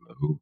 Hello.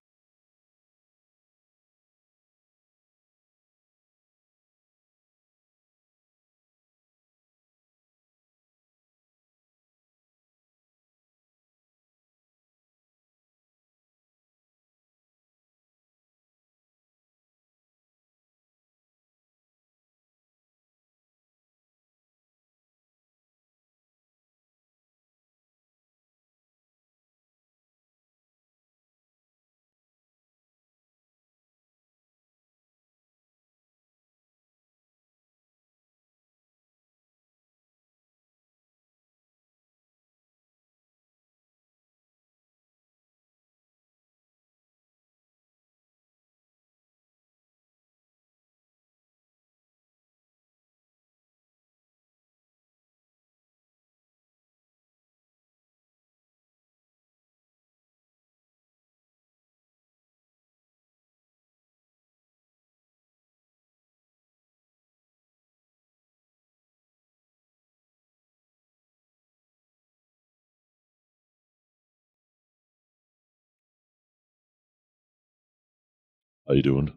How you doing?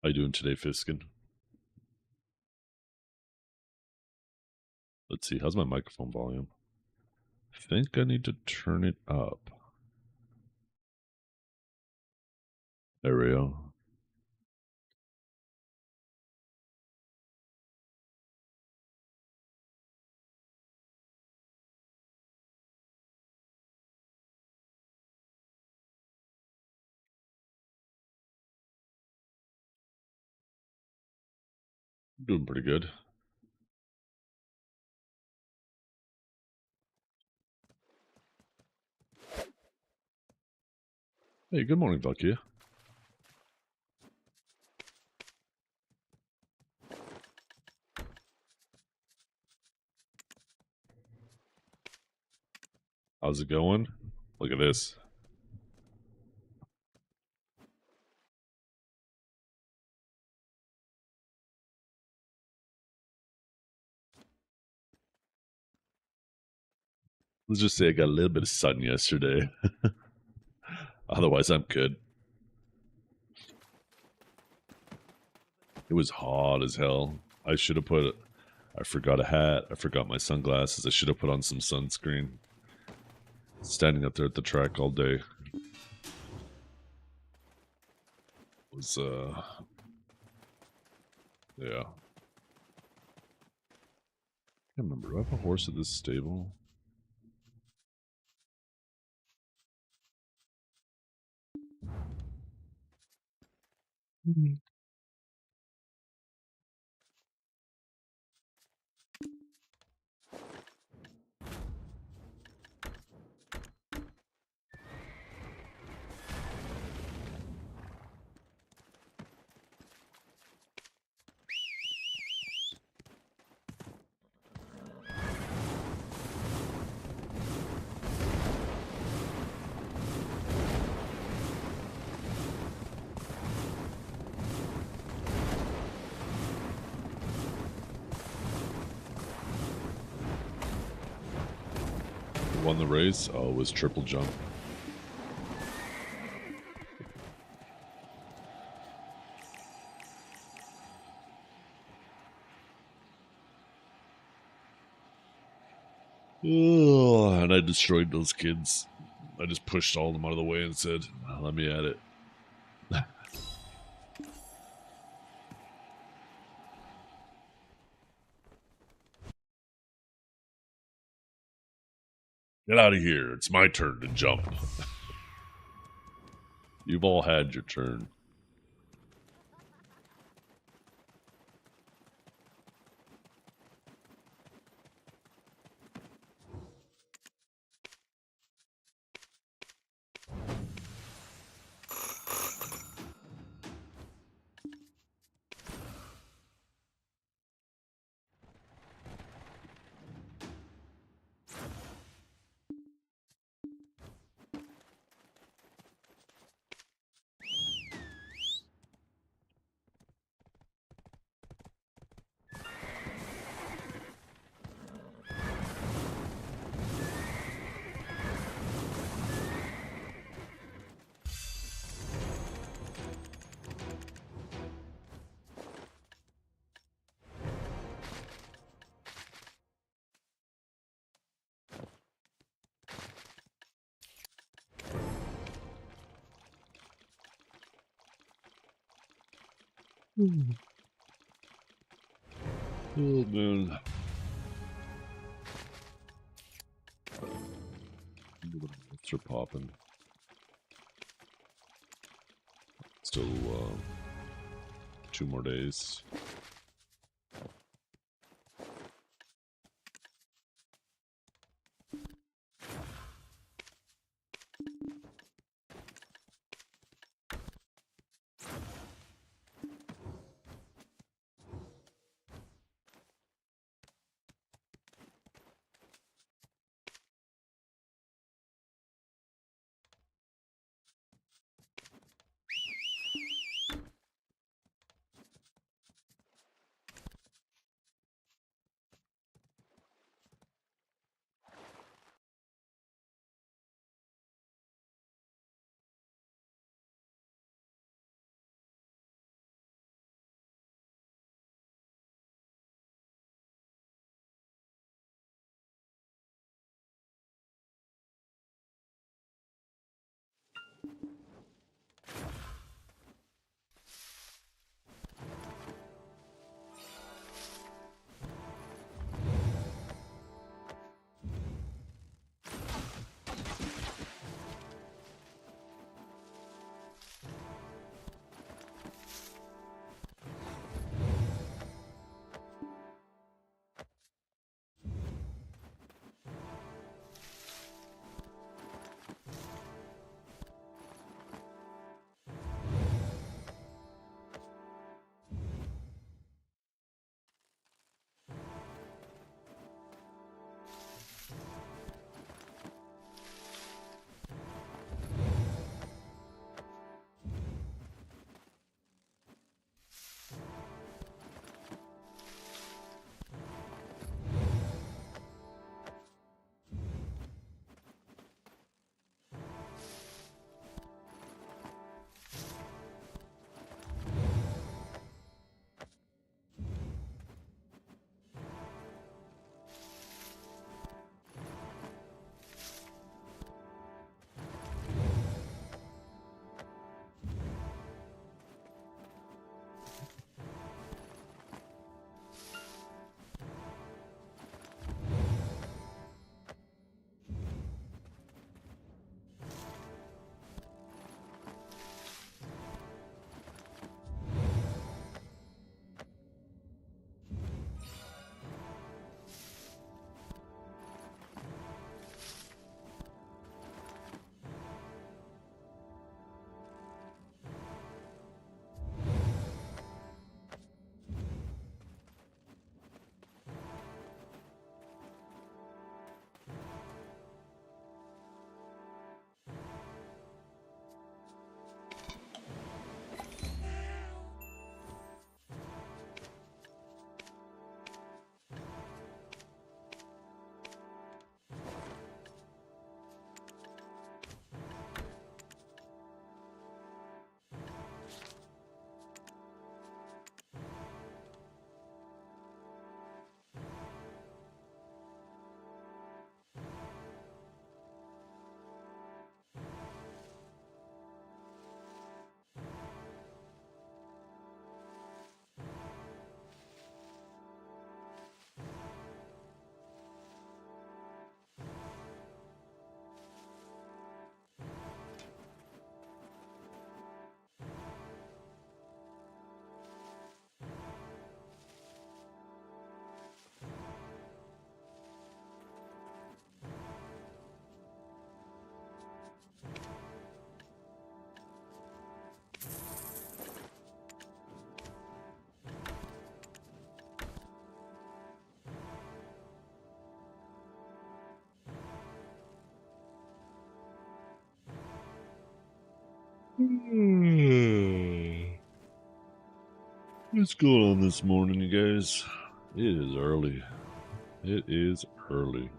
How you doing today, Fiskin? Let's see. How's my microphone volume? I think I need to turn it up. There we go. I'm doing pretty good. Hey, good morning, Valkia. How's it going? Look at this. Let's just say I got a little bit of sun yesterday. Otherwise, I'm good. It was hot as hell. I should have put. I forgot a hat. I forgot my sunglasses. I should have put on some sunscreen. Standing up there at the track all day was yeah. I can't remember. Do I have a horse at this stable? Who won the race? Oh, it was triple jump. Oh, and I destroyed those kids. I just pushed all of them out of the way and said, let me at it. Get out of here. It's my turn to jump. You've all had your turn. Oh man. What's are popping? Still 2 more days. What's going on this morning, you guys? It is early. It is early.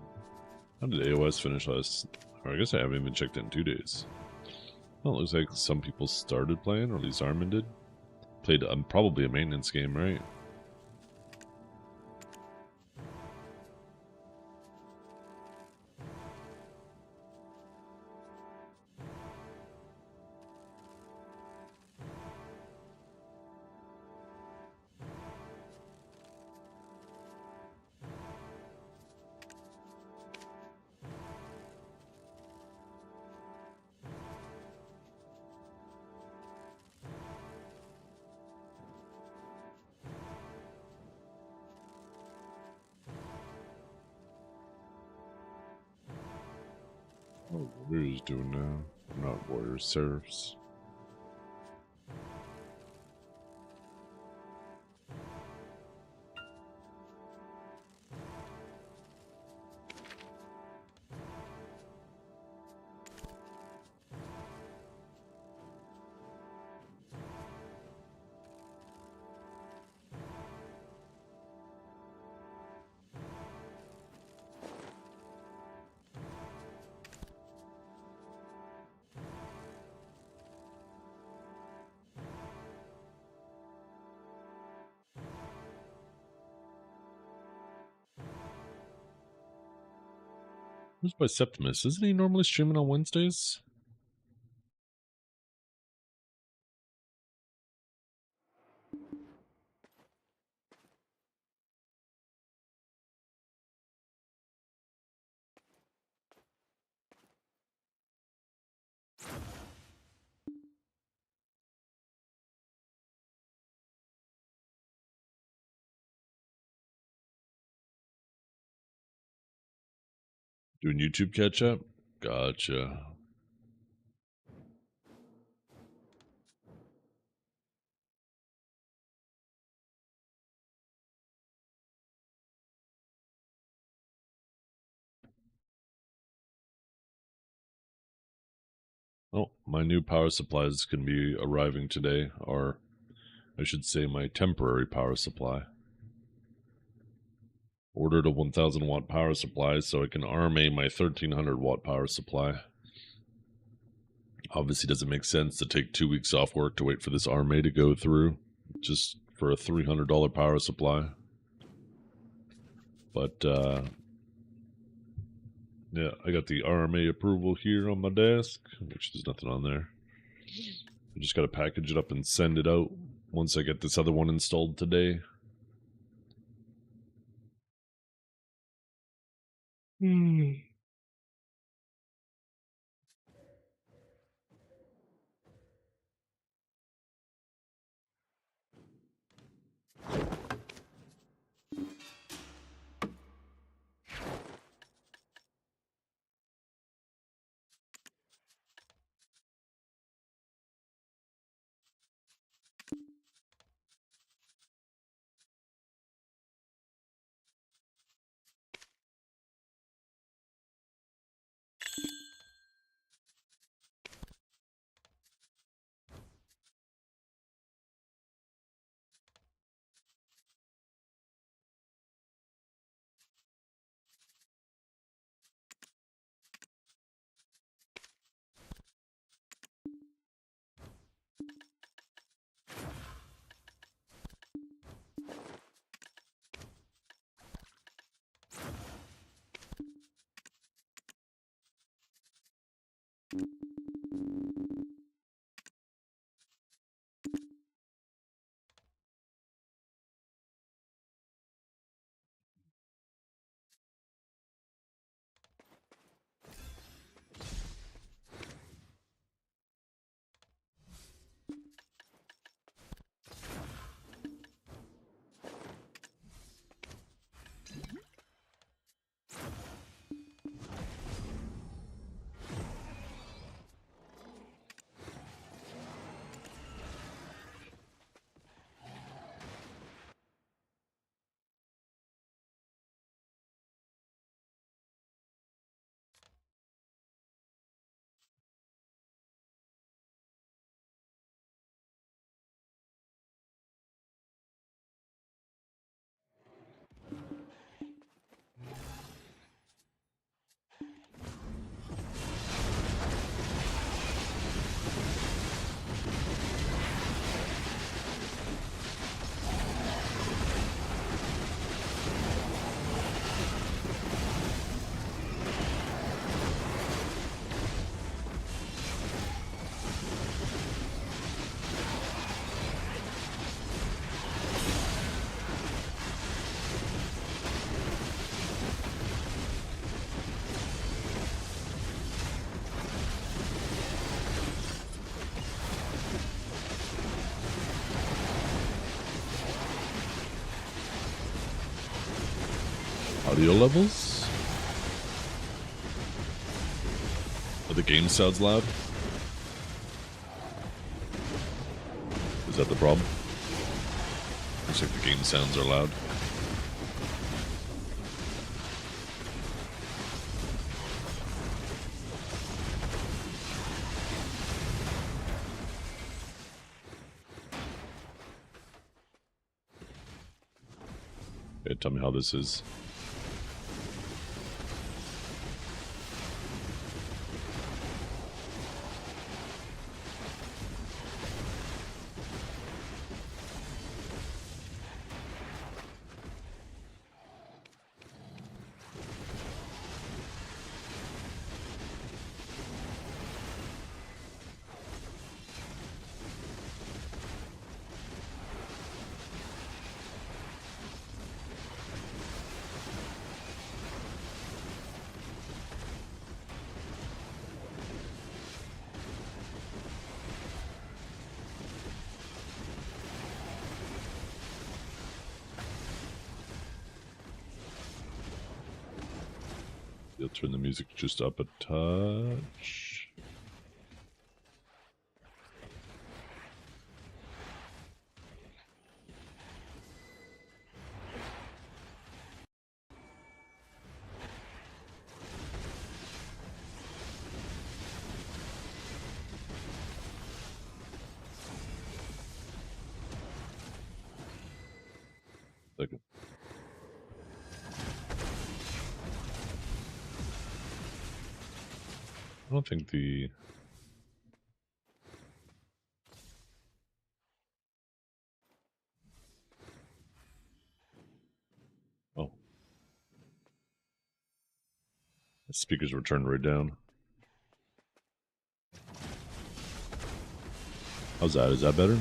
How did AOS finish last? Or I guess I haven't even checked in 2 days. Well, it looks like some people started playing, or at least Armin did. Played probably a maintenance game, right? What are Warriors doing now? Not Warriors, Seraphs. Who's by Septimus? Isn't he normally streaming on Wednesdays? Doing YouTube catch up? Gotcha. Oh, my new power supplies can be arriving today, or I should say my temporary power supply. Ordered a 1000 watt power supply so I can RMA my 1300 watt power supply. Obviously doesn't make sense to take 2 weeks off work to wait for this RMA to go through, just for a $300 power supply. But, yeah, I got the RMA approval here on my desk, which there's nothing on there. I just got to package it up and send it out once I get this other one installed today. Audio levels? game sounds loud? Is that the problem? Looks like the game sounds are loud. Okay, tell me how this is. You'll turn the music just up a touch. Second. I don't think the... Oh. The speakers were turned right down. How's that? Is that better?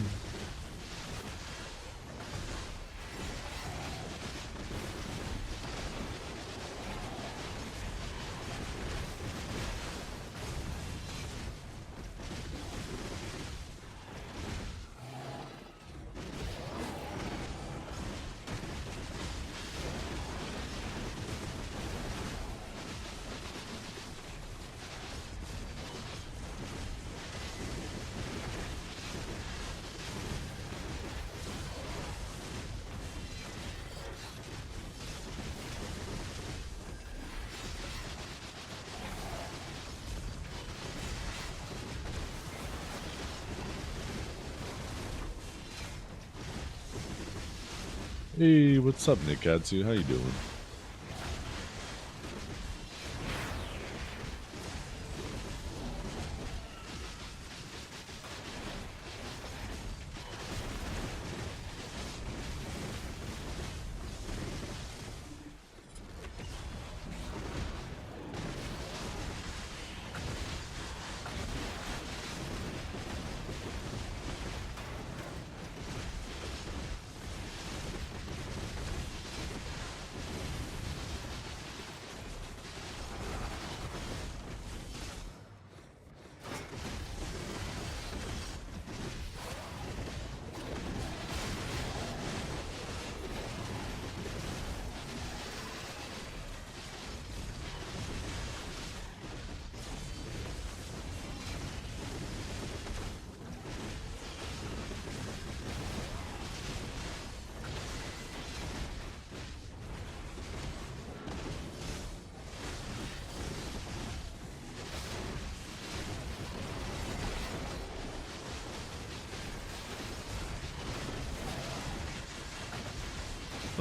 Hey, what's up, Nick Katsu? How you doing?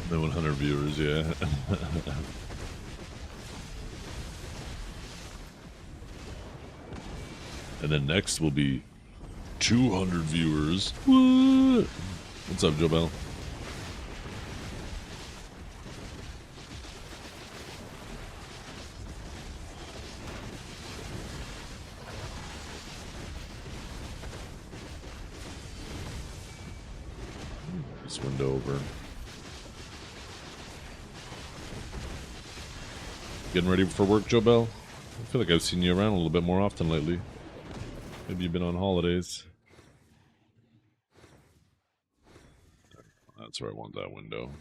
The 100 viewers, yeah. And then next will be 200 viewers. What? What's up, Joe Bell? This window over. Getting ready for work, Joe Bell? I feel like I've seen you around a little bit more often lately. Maybe you've been on holidays. That's where I want that window.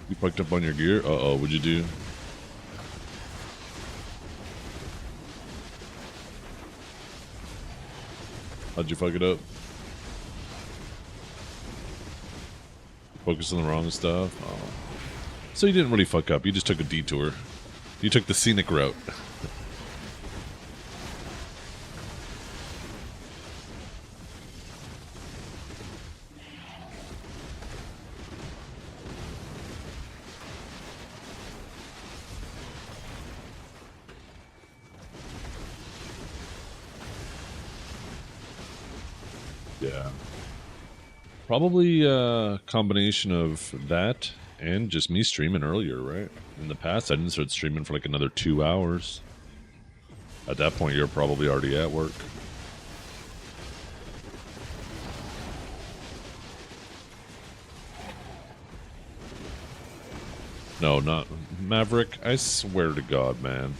You fucked up on your gear? Uh-oh, what'd you do? How'd you fuck it up? Focus on the wrong stuff? Oh. So you didn't really fuck up, you just took a detour. You took the scenic route. Yeah. Probably a combination of that and just me streaming earlier, right? In the past, I didn't start streaming for like another 2 hours. At that point, you're probably already at work. No, not Maverick. I swear to God, man.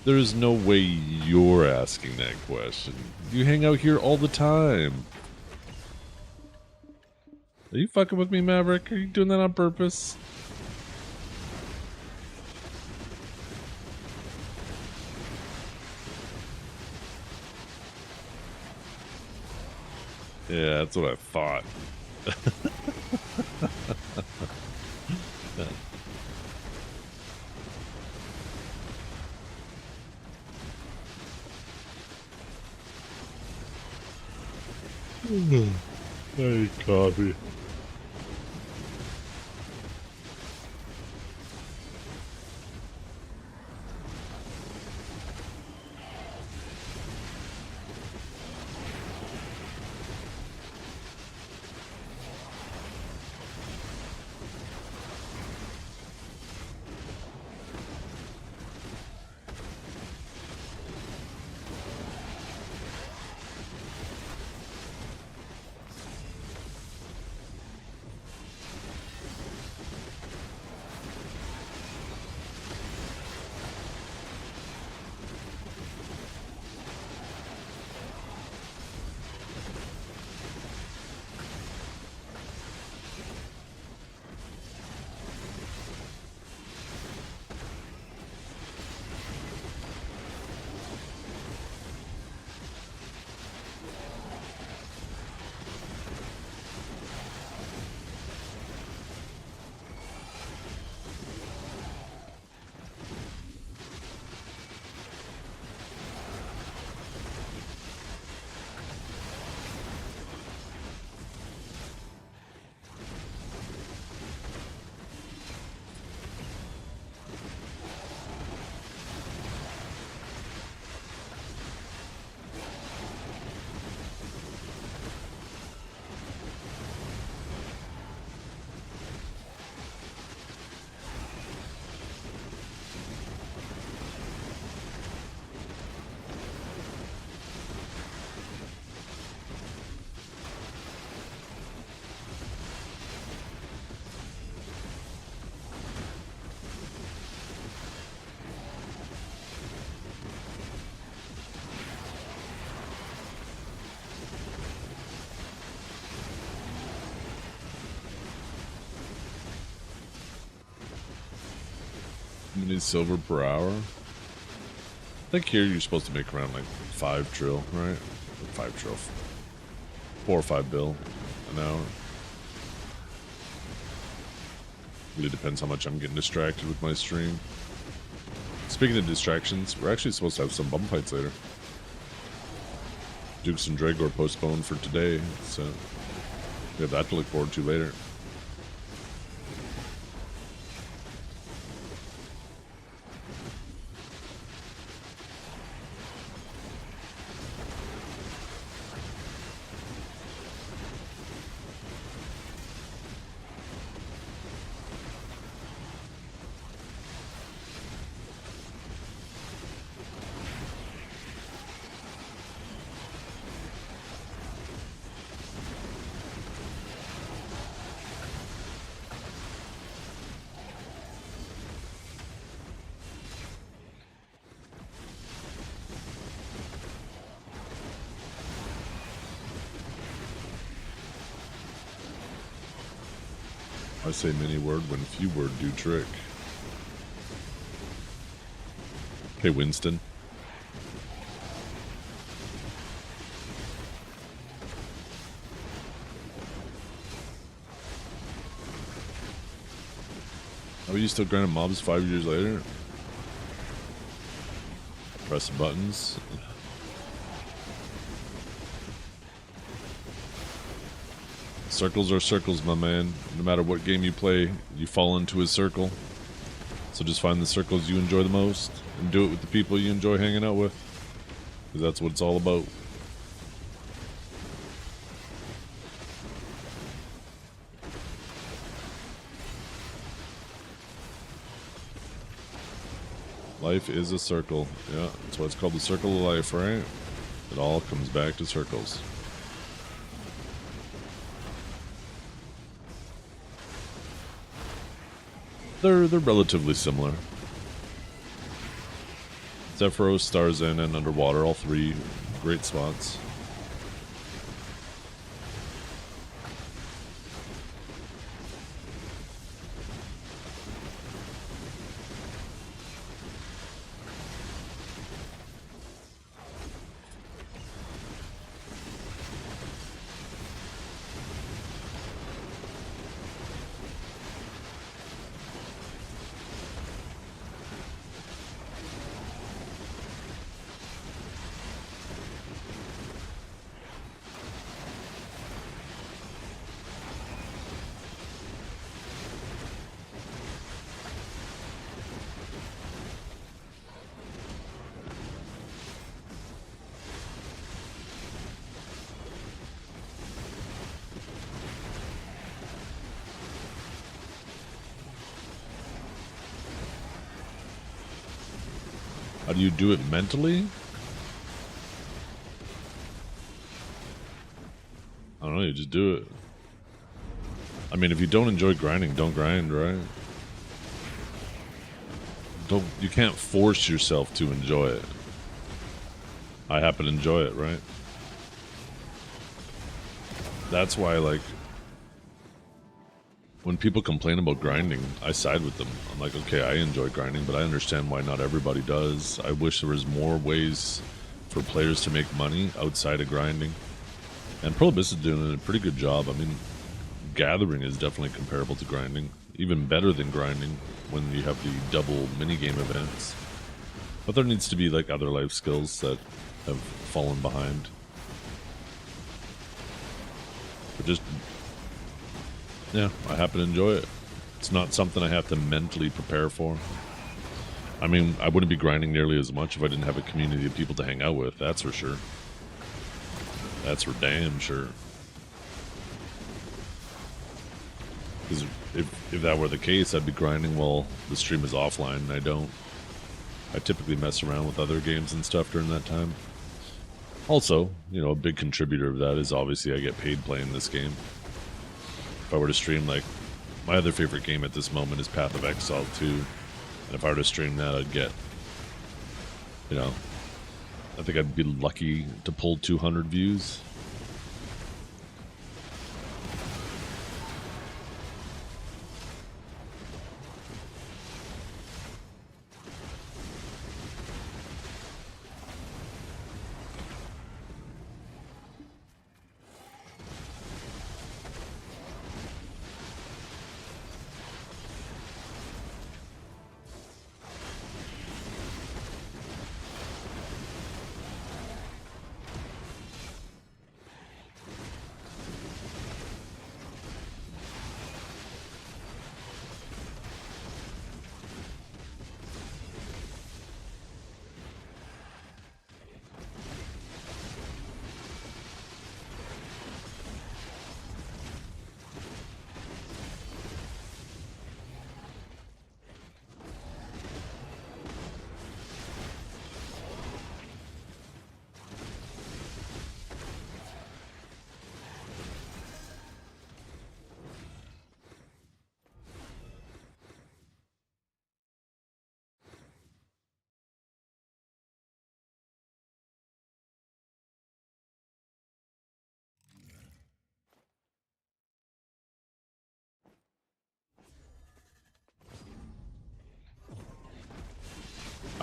There is no way you're asking that question. You hang out here all the time. Are you fucking with me, Maverick? Are you doing that on purpose? Yeah, that's what I thought. Hey, coffee. How many silver per hour? I think here you're supposed to make around like 5 trill, right? 5 trill. 4 or 5 bill an hour. Really depends how much I'm getting distracted with my stream. Speaking of distractions, we're actually supposed to have some bum fights later. Dukes and Dragor postponed for today, so we have that to look forward to later. I say many word when few word do trick. Hey, Winston. Oh, you still grinding mobs 5 years later? Press the buttons. Circles are circles, my man. No matter what game you play, you fall into a circle. So just find the circles you enjoy the most and do it with the people you enjoy hanging out with. Because that's what it's all about. Life is a circle. Yeah, that's why it's called the circle of life, right? It all comes back to circles. They're relatively similar. Zephyros, Stars In, and Underwater, all three great spots. How do you do it mentally? I don't know, you just do it. I mean, if you don't enjoy grinding, don't grind, right? You can't force yourself to enjoy it. I happen to enjoy it, right? That's why, like, when people complain about grinding, I side with them. I'm like, okay, I enjoy grinding, but I understand why not everybody does. I wish there was more ways for players to make money outside of grinding. And Pro Abyss is doing a pretty good job. I mean, gathering is definitely comparable to grinding. Even better than grinding when you have the double minigame events. But there needs to be, like, other life skills that have fallen behind. But just... yeah, I happen to enjoy it. It's not something I have to mentally prepare for. I mean, I wouldn't be grinding nearly as much if I didn't have a community of people to hang out with, that's for sure. That's for damn sure. Because if that were the case, I'd be grinding while the stream is offline, and I don't. I typically mess around with other games and stuff during that time. Also, you know, a big contributor of that is obviously I get paid playing this game. If I were to stream, like, my other favorite game at this moment is Path of Exile 2. And if I were to stream that, I'd get, you know, I think I'd be lucky to pull 200 views.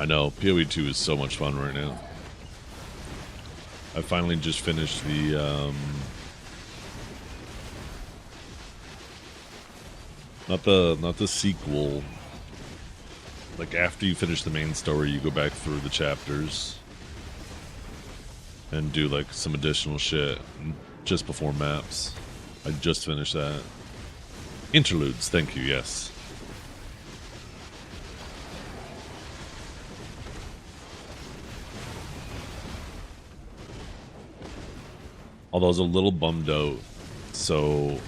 I know, PoE 2 is so much fun right now. I finally just finished the, not the sequel. Like, after you finish the main story, you go back through the chapters and do, like, some additional shit just before maps. I just finished that. Interludes, thank you, yes. Although I was a little bummed out. So,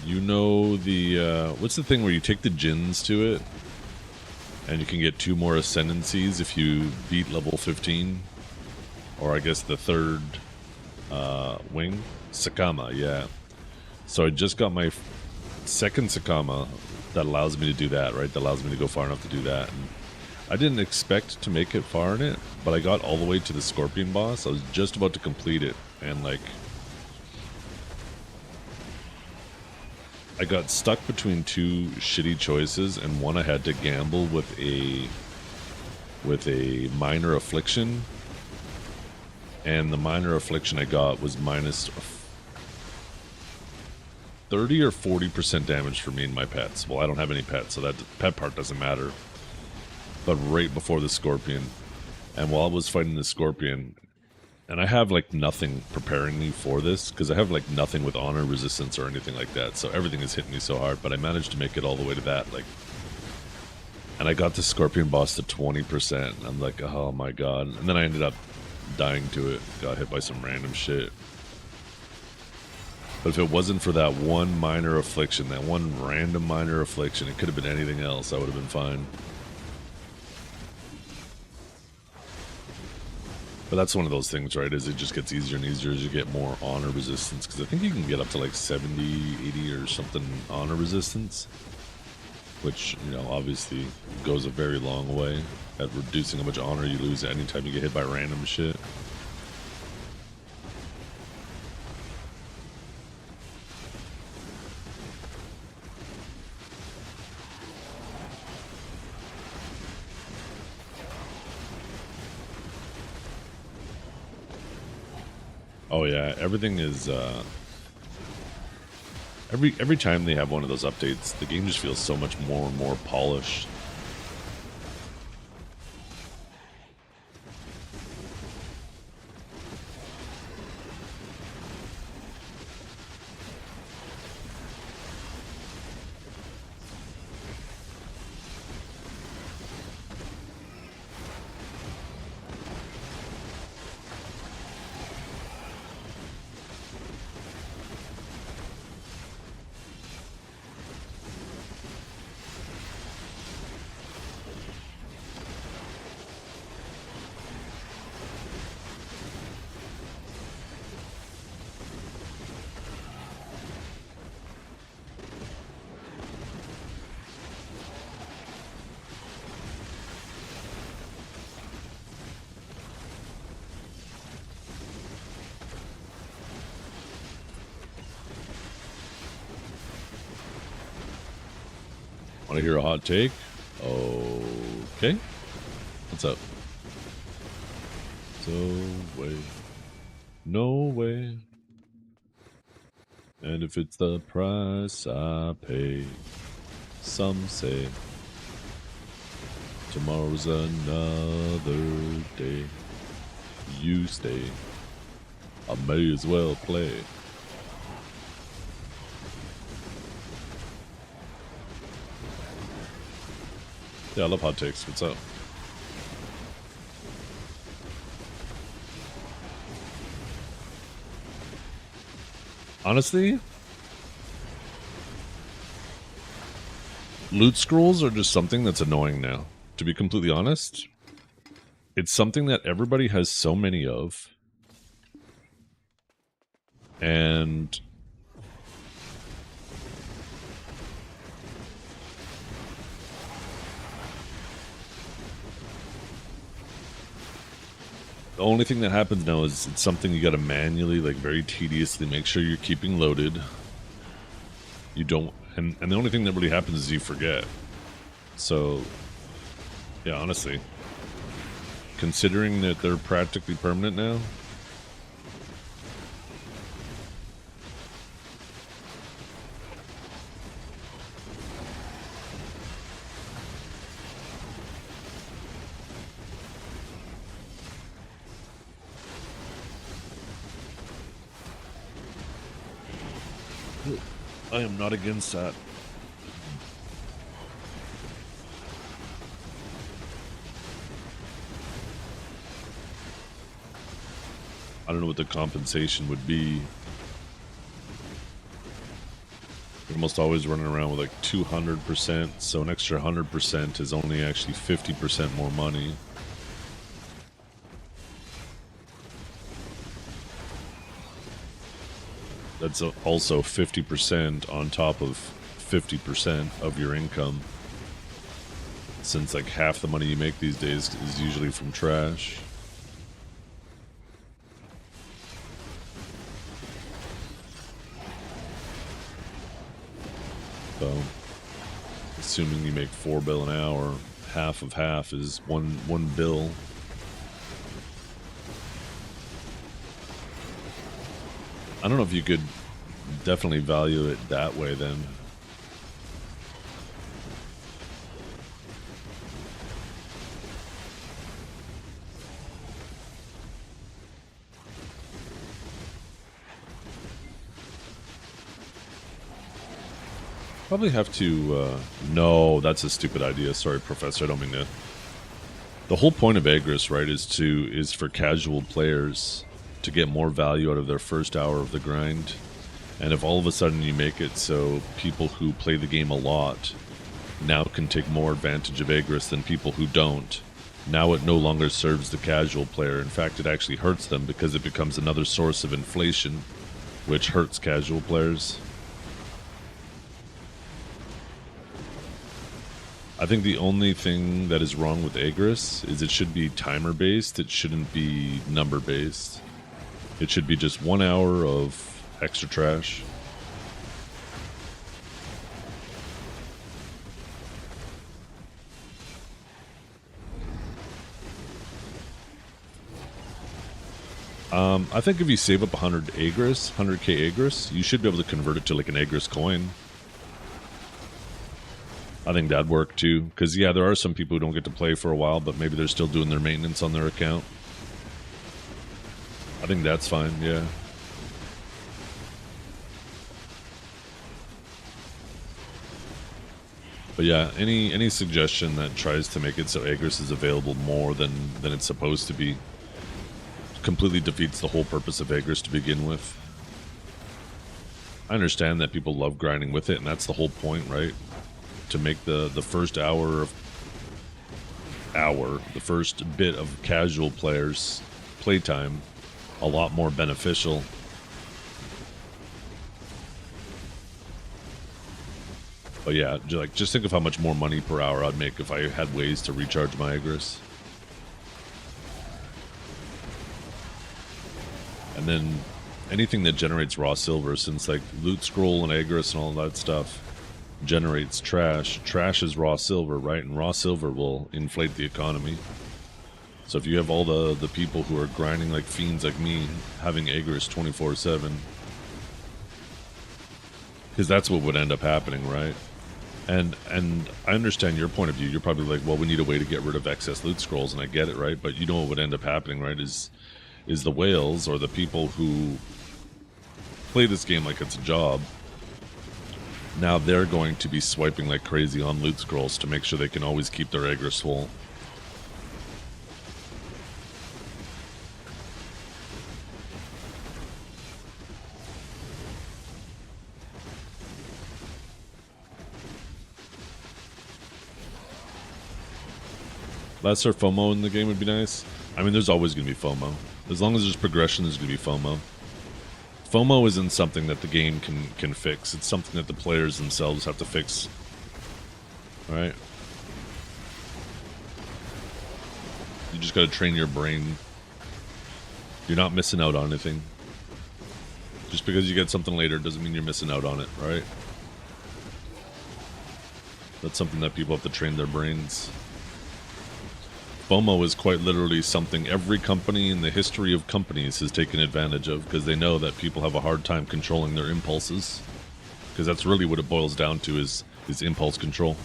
you know the, what's the thing where you take the Djinns to it? And you can get 2 more ascendancies if you beat level 15. Or I guess the third wing. Sakama, yeah. So I just got my second Sakama that allows me to do that, right? That allows me to go far enough to do that. And I didn't expect to make it far in it, but I got all the way to the Scorpion boss. I was just about to complete it, and like, I got stuck between 2 shitty choices, and one I had to gamble with a minor affliction, and the minor affliction I got was minus 30 or 40% damage for me and my pets. Well, I don't have any pets, so that pet part doesn't matter. But right before the Scorpion, and while I was fighting the Scorpion, and I have like nothing preparing me for this, because I have like nothing with honor resistance or anything like that, so everything is hitting me so hard, but I managed to make it all the way to that, like, and I got the Scorpion boss to 20%, and I'm like, oh my god, and then I ended up dying to it, got hit by some random shit. But if it wasn't for that one minor affliction, that one random minor affliction, it could have been anything else, I would have been fine. But that's one of those things, right, is it just gets easier and easier as you get more honor resistance, because I think you can get up to like 70, 80 or something honor resistance, which, you know, obviously goes a very long way at reducing how much honor you lose anytime you get hit by random shit. Oh yeah, everything is, every time they have one of those updates, the game just feels so much more and more polished. Want to hear a hot take? Okay. What's up? So, way. No way. And if it's the price I pay, some say tomorrow's another day. You stay. I may as well play. Yeah, I love hot takes. What's up? Honestly, loot scrolls are just something that's annoying now. To be completely honest, it's something that everybody has so many of. And the only thing that happens now is it's something you gotta manually, like very tediously make sure you're keeping loaded. You don't, and the only thing that really happens is you forget. So, yeah, honestly, considering that they're practically permanent now. I am not against that. I don't know what the compensation would be. You're almost always running around with like 200%, so an extra 100% is only actually 50% more money. That's also 50% on top of 50% of your income. Since like half the money you make these days is usually from trash. So, assuming you make $4 bill an hour, half of half is one bill. I don't know if you could definitely value it that way then. Probably have to, no, that's a stupid idea. Sorry, Professor, I don't mean to. The whole point of Agris, right, is for casual players to get more value out of their first hour of the grind. And if all of a sudden you make it so people who play the game a lot now can take more advantage of Agris than people who don't, now it no longer serves the casual player. In fact, it actually hurts them because it becomes another source of inflation, which hurts casual players. I think the only thing that is wrong with Agris is it should be timer based. It shouldn't be number based. It should be just 1 hour of extra trash. I think if you save up 100 Agris, 100k Agris, you should be able to convert it to like an Agris coin. I think that'd work too, because yeah, there are some people who don't get to play for a while, but maybe they're still doing their maintenance on their account. I think that's fine, yeah. But yeah, any suggestion that tries to make it so Agris is available more than it's supposed to be completely defeats the whole purpose of Agris to begin with. I understand that people love grinding with it, and that's the whole point, right? To make the first the first bit of casual players' playtime a lot more beneficial. But yeah, just think of how much more money per hour I'd make if I had ways to recharge my Agris. And then anything that generates raw silver, since like loot scroll and Agris and all that stuff generates trash. Trash is raw silver, right? And raw silver will inflate the economy. So if you have all the people who are grinding like fiends like me having Agris 24/7, because that's what would end up happening, right? And I understand your point of view. You're probably like, well, we need a way to get rid of excess loot scrolls, and I get it, right? But you know what would end up happening, right? Is the whales, or the people who play this game like it's a job. Now they're going to be swiping like crazy on loot scrolls to make sure they can always keep their Agris full. Lesser FOMO in the game would be nice. I mean, there's always going to be FOMO. As long as there's progression, there's going to be FOMO. FOMO isn't something that the game can fix. It's something that the players themselves have to fix. Alright? You just gotta train your brain. You're not missing out on anything. Just because you get something later doesn't mean you're missing out on it, right? That's something that people have to train their brains. FOMO is quite literally something every company in the history of companies has taken advantage of, because they know that people have a hard time controlling their impulses. Because that's really what it boils down to, is impulse control.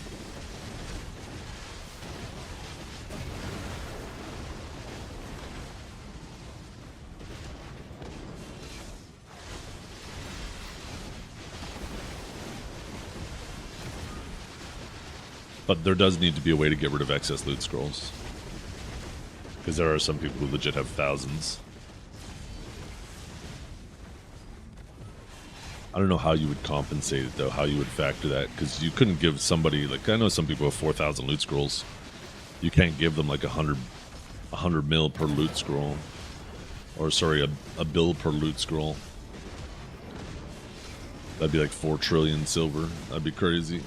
But there does need to be a way to get rid of excess loot scrolls. Because there are some people who legit have thousands. I don't know how you would compensate it, though, how you would factor that. Because you couldn't give somebody, like, I know some people have 4,000 loot scrolls. You can't give them, like, 100 mil per loot scroll. Or, sorry, a bill per loot scroll. That'd be like 4 trillion silver. That'd be crazy.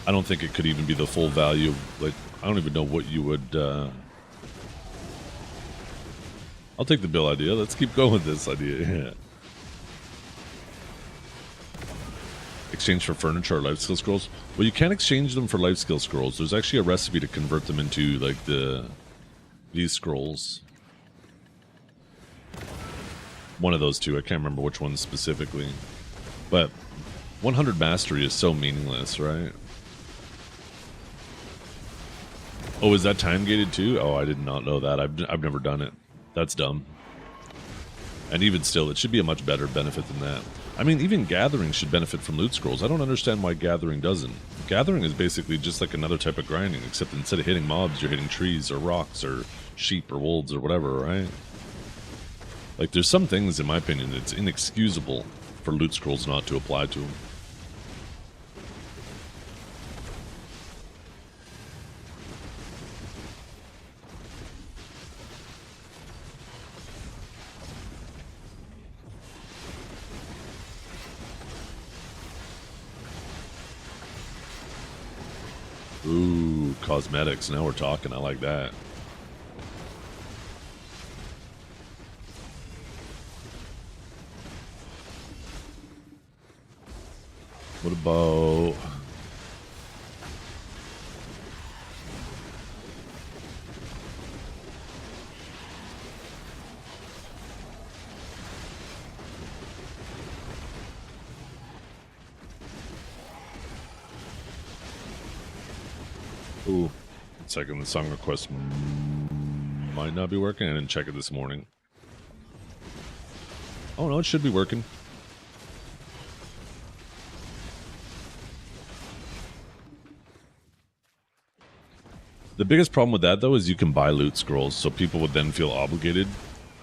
I don't think it could even be the full value of, like, I don't even know what you would, I'll take the bill idea. Let's keep going with this idea. Yeah. Exchange for furniture or life skill scrolls? Well, you can't exchange them for life skill scrolls. There's actually a recipe to convert them into, like, these scrolls. One of those two. I can't remember which one specifically. But 100 mastery is so meaningless, right? Oh, is that time gated too? Oh, I did not know that. I've never done it. That's dumb. And even still, it should be a much better benefit than that. I mean, even gathering should benefit from loot scrolls. I don't understand why gathering doesn't. Gathering is basically just like another type of grinding, except instead of hitting mobs, you're hitting trees or rocks or sheep or wolves or whatever, right? Like, there's some things, in my opinion, it's inexcusable for loot scrolls not to apply to them. Ooh, cosmetics. Now we're talking. I like that. What about... Ooh, 1 second, the song request might not be working. I didn't check it this morning. Oh no, it should be working. The biggest problem with that, though, is you can buy loot scrolls, so people would then feel obligated.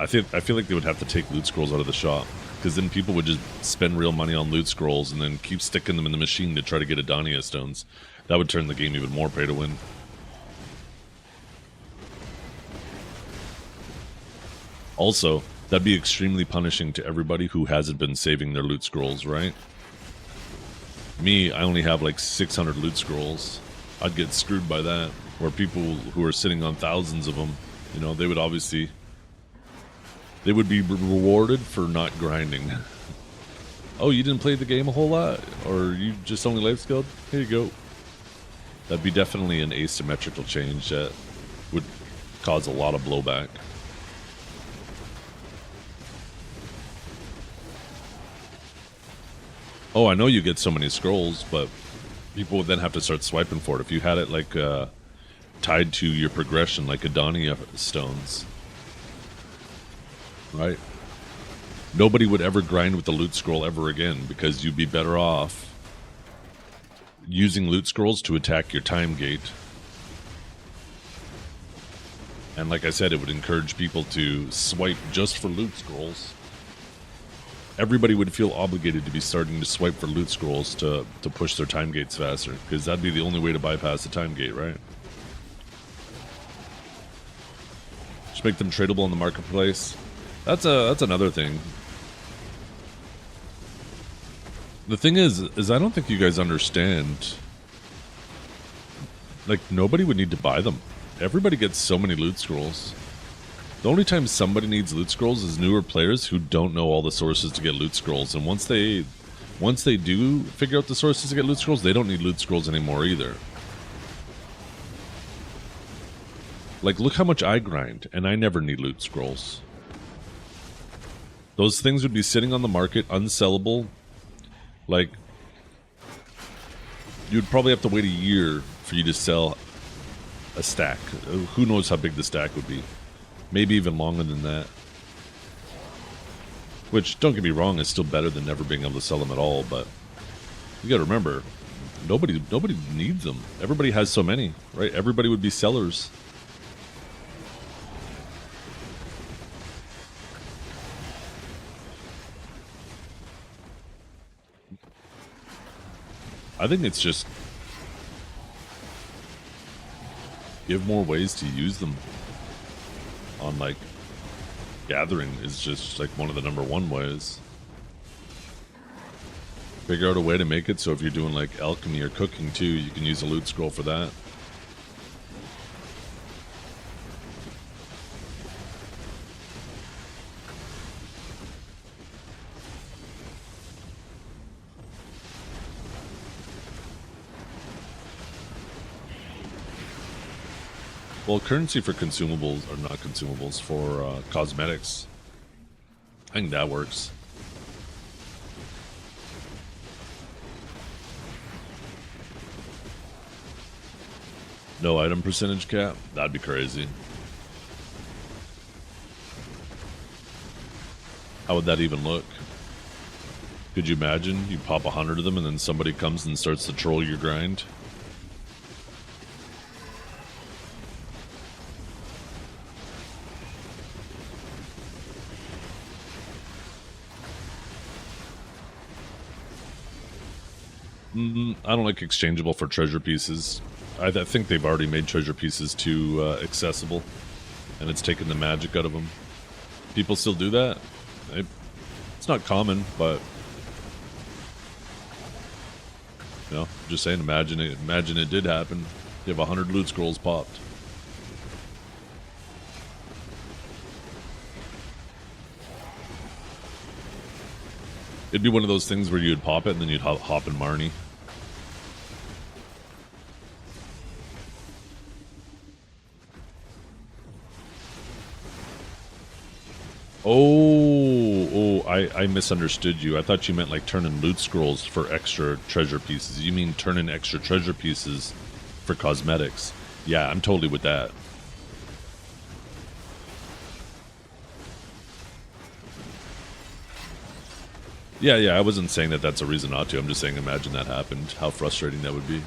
I feel like they would have to take loot scrolls out of the shop, because then people would just spend real money on loot scrolls and then keep sticking them in the machine to try to get Adania stones. That would turn the game even more pay to win. Also, that'd be extremely punishing to everybody who hasn't been saving their loot scrolls, right? Me, I only have like 600 loot scrolls. I'd get screwed by that. Where people who are sitting on thousands of them, you know, they would obviously... They would be rewarded for not grinding. Oh, you didn't play the game a whole lot? Or you just only life skilled? Here you go. That'd be definitely an asymmetrical change that would cause a lot of blowback. Oh, I know you get so many scrolls, but people would then have to start swiping for it. If you had it like tied to your progression, like Adania stones, right? Nobody would ever grind with the loot scroll ever again, because you'd be better off using loot scrolls to attack your time gate. And like I said, it would encourage people to swipe just for loot scrolls. Everybody would feel obligated to be starting to swipe for loot scrolls to push their time gates faster, because that'd be the only way to bypass the time gate, right? Just make them tradable in the marketplace. That's another thing. The thing is I don't think you guys understand. Like, nobody would need to buy them. Everybody gets so many loot scrolls. The only time somebody needs loot scrolls is newer players who don't know all the sources to get loot scrolls, and once they do figure out the sources to get loot scrolls, they don't need loot scrolls anymore either. Like, look how much I grind, and I never need loot scrolls. Those things would be sitting on the market, unsellable. Like, you'd probably have to wait a year for you to sell a stack. Who knows how big the stack would be. Maybe even longer than that. Which, don't get me wrong, is still better than never being able to sell them at all, but you gotta remember, nobody needs them. Everybody has so many, right? Everybody would be sellers. I think it's just give more ways to use them on, like, gathering is just like one of the #1 ways. Figure out a way to make it so if you're doing like alchemy or cooking too, you can use a loot scroll for that. Well, currency for consumables, or not consumables, for cosmetics. I think that works. No item percentage cap? That'd be crazy. How would that even look? Could you imagine? You pop 100 of them and then somebody comes and starts to troll your grind? I don't like exchangeable for treasure pieces. I think they've already made treasure pieces too accessible, and it's taken the magic out of them. People still do that. It's not common, but you know, just saying. Imagine it did happen. You have 100 loot scrolls popped. It'd be one of those things where you'd pop it and then you'd hop in Marnie. Oh, I misunderstood you. I thought you meant like turning loot scrolls for extra treasure pieces. You mean turning extra treasure pieces for cosmetics. Yeah, I'm totally with that. Yeah, I wasn't saying that that's a reason not to. I'm just saying imagine that happened. How frustrating that would be.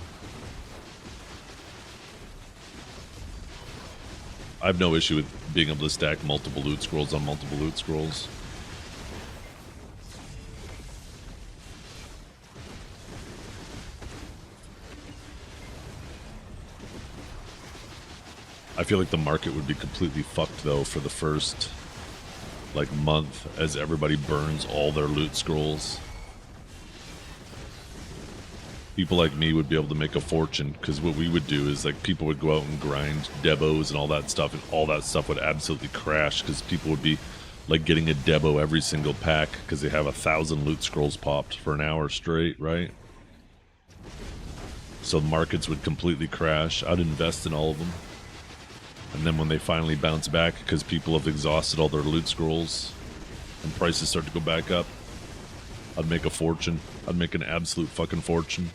I have no issue with being able to stack multiple loot scrolls on multiple loot scrolls. I feel like the market would be completely fucked though for the first like month as everybody burns all their loot scrolls. People like me would be able to make a fortune because what we would do is like people would go out and grind debos and all that stuff, and all that stuff would absolutely crash because people would be like getting a debo every single pack because they have 1,000 loot scrolls popped for an hour straight, right? So markets would completely crash. I'd invest in all of them, and then when they finally bounce back because people have exhausted all their loot scrolls and prices start to go back up, I'd make a fortune. I'd make an absolute fucking fortune.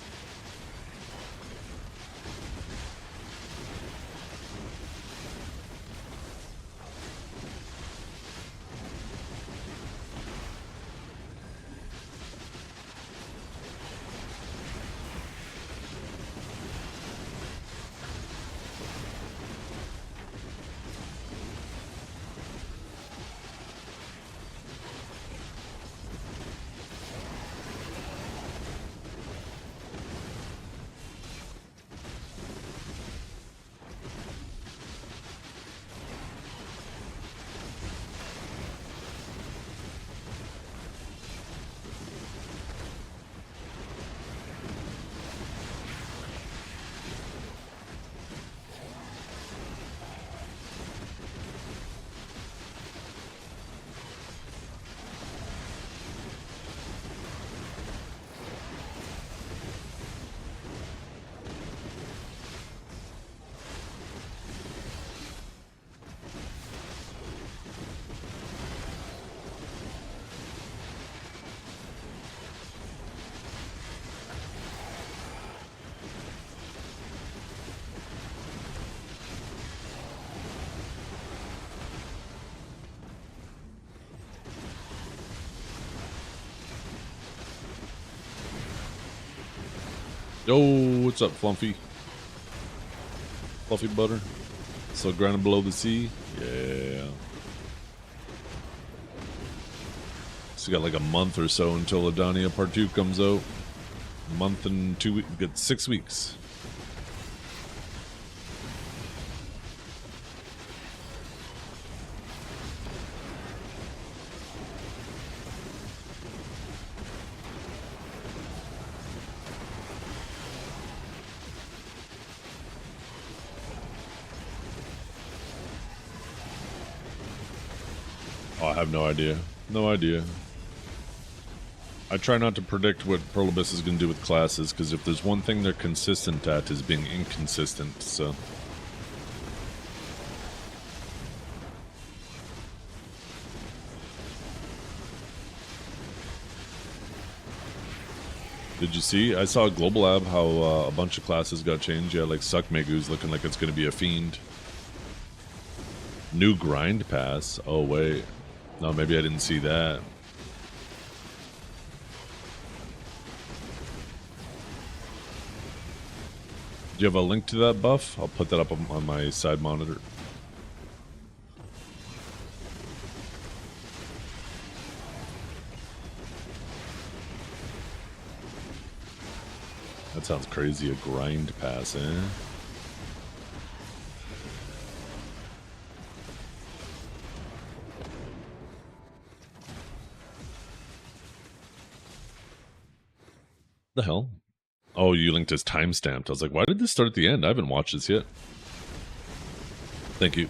Yo, what's up, Fluffy? Fluffy butter. So grounded below the sea. Yeah. So you got like a month or so until Adania Part 2 comes out. A month and 2 weeks. Get 6 weeks. Oh, I have no idea. No idea. I try not to predict what Pearl Abyss is going to do with classes, because if there's one thing they're consistent at is being inconsistent, so... Did you see? I saw a Global Lab how a bunch of classes got changed. Yeah, like Suck Megu's looking like it's going to be a Fiend. New Grind Pass? Oh, wait. No, maybe I didn't see that. Do you have a link to that buff? I'll put that up on my side monitor. That sounds crazy, a grind pass, eh? The hell? Oh, you linked as timestamped. I was like, why did this start at the end? I haven't watched this yet. Thank you.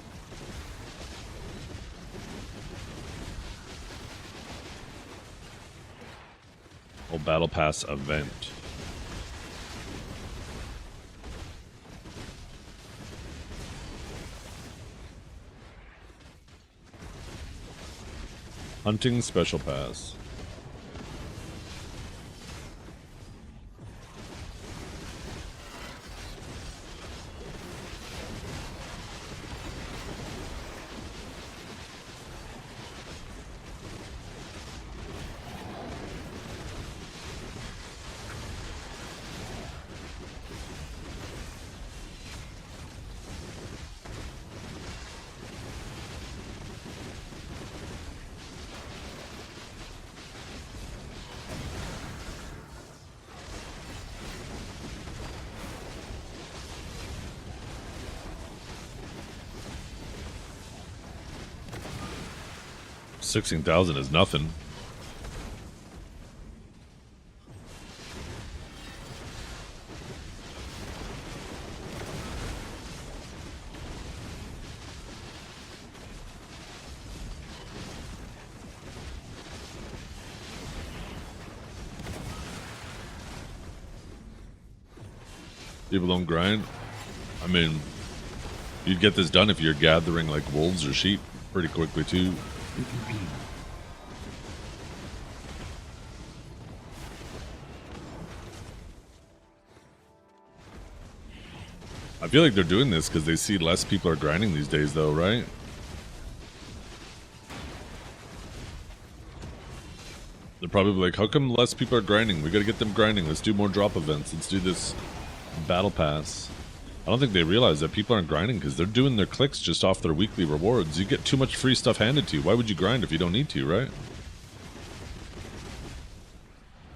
Oh, Battle Pass event. Hunting Special Pass. $16,000 is nothing. People don't grind. I mean, you'd get this done if you're gathering like wolves or sheep pretty quickly too. I feel like they're doing this because they see less people are grinding these days though, right? They're probably like, how come less people are grinding? We gotta get them grinding. Let's do more drop events. Let's do this battle pass. I don't think they realize that people aren't grinding because they're doing their clicks just off their weekly rewards. You get too much free stuff handed to you. Why would you grind if you don't need to, right?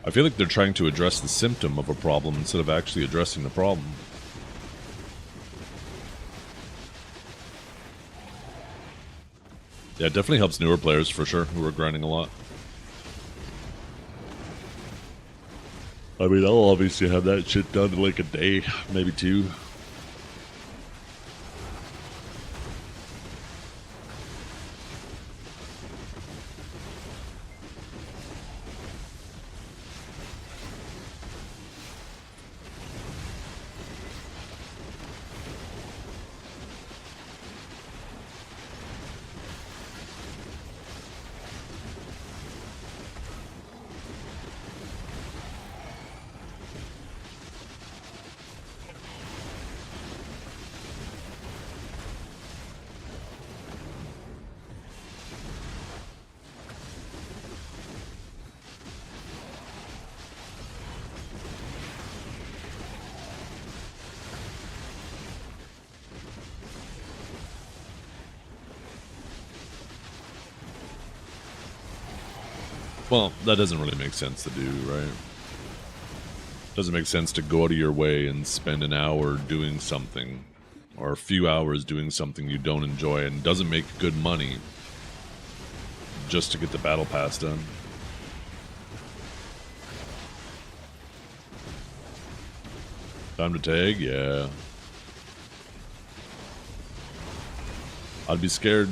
I feel like they're trying to address the symptom of a problem instead of actually addressing the problem. Yeah, it definitely helps newer players for sure who are grinding a lot. I mean, I'll obviously have that shit done in like a day, maybe two. Well, that doesn't really make sense to do, right? Doesn't make sense to go out of your way and spend an hour doing something or a few hours doing something you don't enjoy and doesn't make good money just to get the battle pass done. Time to tag? Yeah. I'd be scared.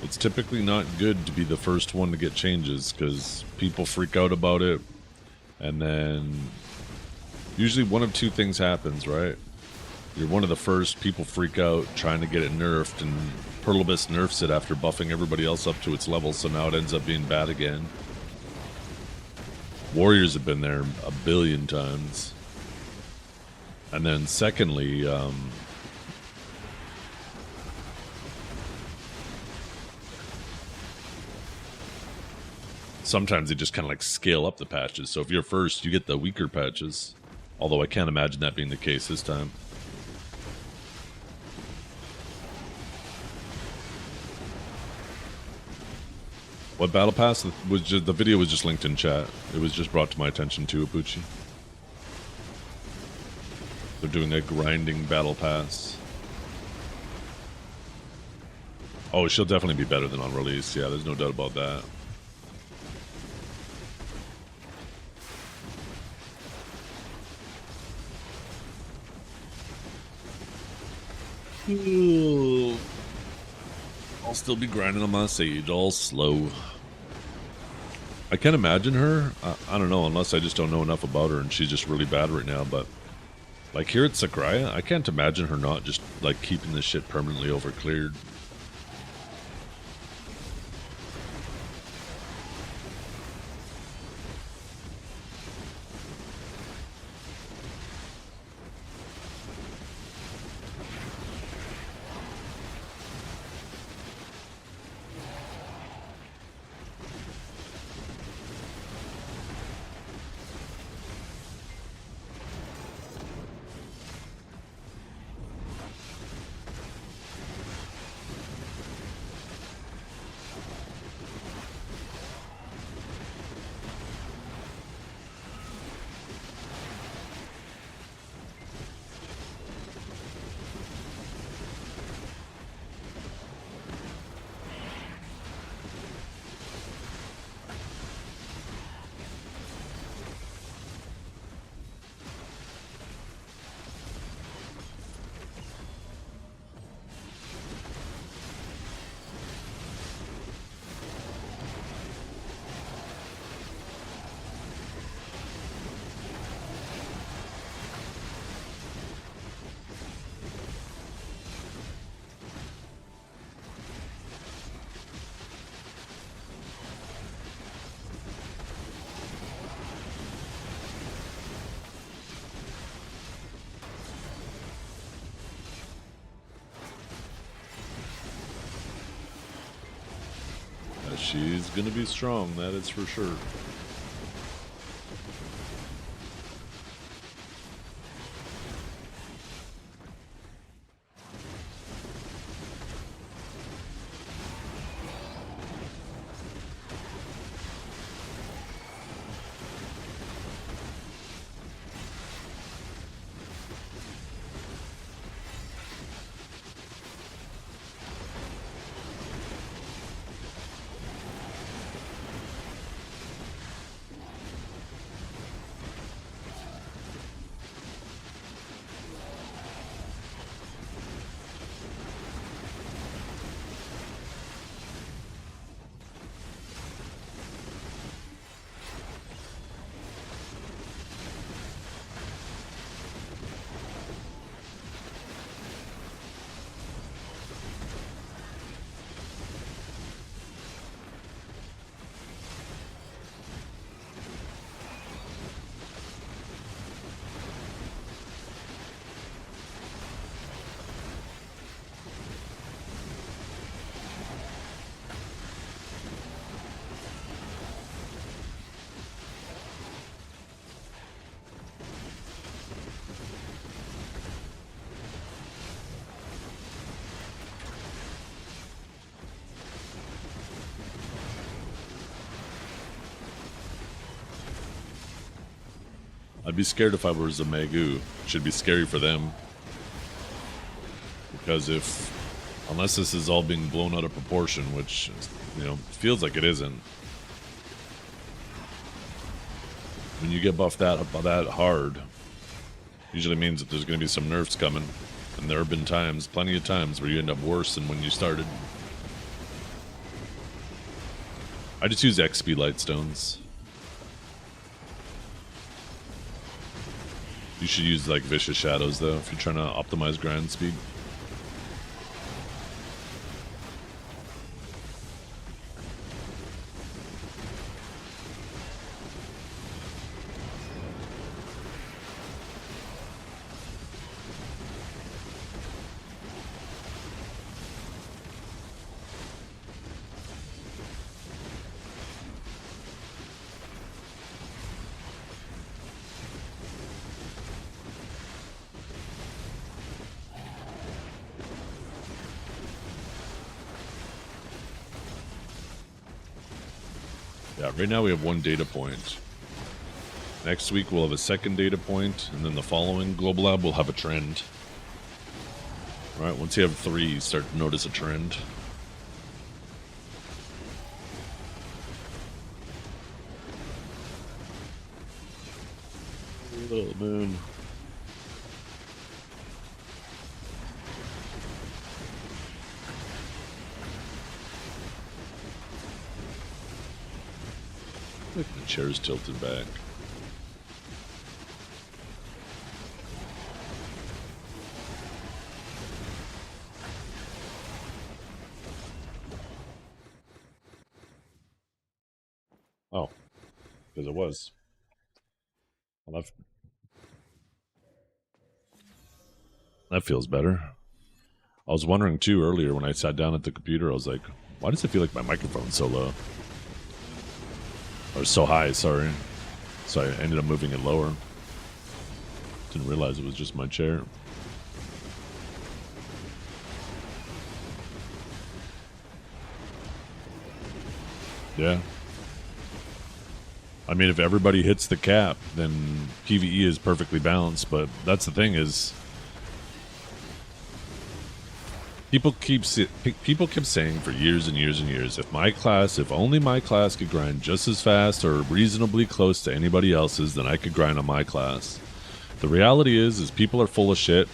It's typically not good to be the first one to get changes because people freak out about it. And then usually one of two things happens, right? You're one of the first, people freak out trying to get it nerfed, and Perlibus nerfs it after buffing everybody else up to its level, so now it ends up being bad again. Warriors have been there a billion times. And then secondly, sometimes they just kind of like scale up the patches. So if you're first, you get the weaker patches. Although I can't imagine that being the case this time. What battle pass was just, the video was just linked in chat. It was just brought to my attention too, Apuchi. They're doing a grinding battle pass. Oh, she'll definitely be better than on release. Yeah, there's no doubt about that. Ooh. I'll still be grinding on my Sage, all slow. I can't imagine her. I don't know, unless I just don't know enough about her and she's just really bad right now, but like here at Sakurai, I can't imagine her not just like keeping this shit permanently over cleared. She's gonna be strong, that is for sure. I'd be scared if I was a Magoo. It should be scary for them. Because unless this is all being blown out of proportion, which, you know, feels like it isn't. When you get buffed that hard, usually means that there's going to be some nerfs coming. And there have been times, plenty of times, where you end up worse than when you started. I just use XP Lightstones. You should use like Vicious Shadows though, if you're trying to optimize grind speed. Yeah, right now we have one data point. Next week we'll have a second data point, and then the following Global Lab will have a trend. Alright, once you have 3, you start to notice a trend. Oh, man. Look, the chair's tilted back. Oh, because it was. Well, that feels better. I was wondering too earlier when I sat down at the computer, I was like, why does it feel like my microphone's so low? Or so high, sorry. So I ended up moving it lower. Didn't realize it was just my chair. Yeah. I mean, if everybody hits the cap, then PvE is perfectly balanced, but that's the thing is... People keep saying for years and years and years, if only my class could grind just as fast or reasonably close to anybody else's, then I could grind on my class. The reality is people are full of shit.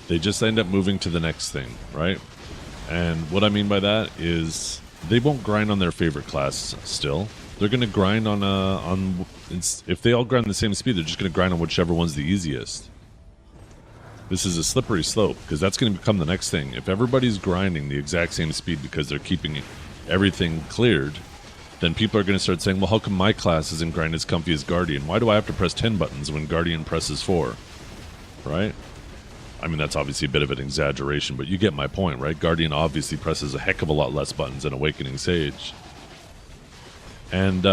They just end up moving to the next thing, right? And what I mean by that is they won't grind on their favorite class still. They're going to grind on if they all grind the same speed, they're just going to grind on whichever one's the easiest. This is a slippery slope, because that's going to become the next thing. If everybody's grinding the exact same speed because they're keeping everything cleared, then people are going to start saying, well, how come my class isn't grind as comfy as Guardian? Why do I have to press 10 buttons when Guardian presses 4? Right? I mean, that's obviously a bit of an exaggeration, but you get my point, right? Guardian obviously presses a heck of a lot less buttons than Awakening Sage. And,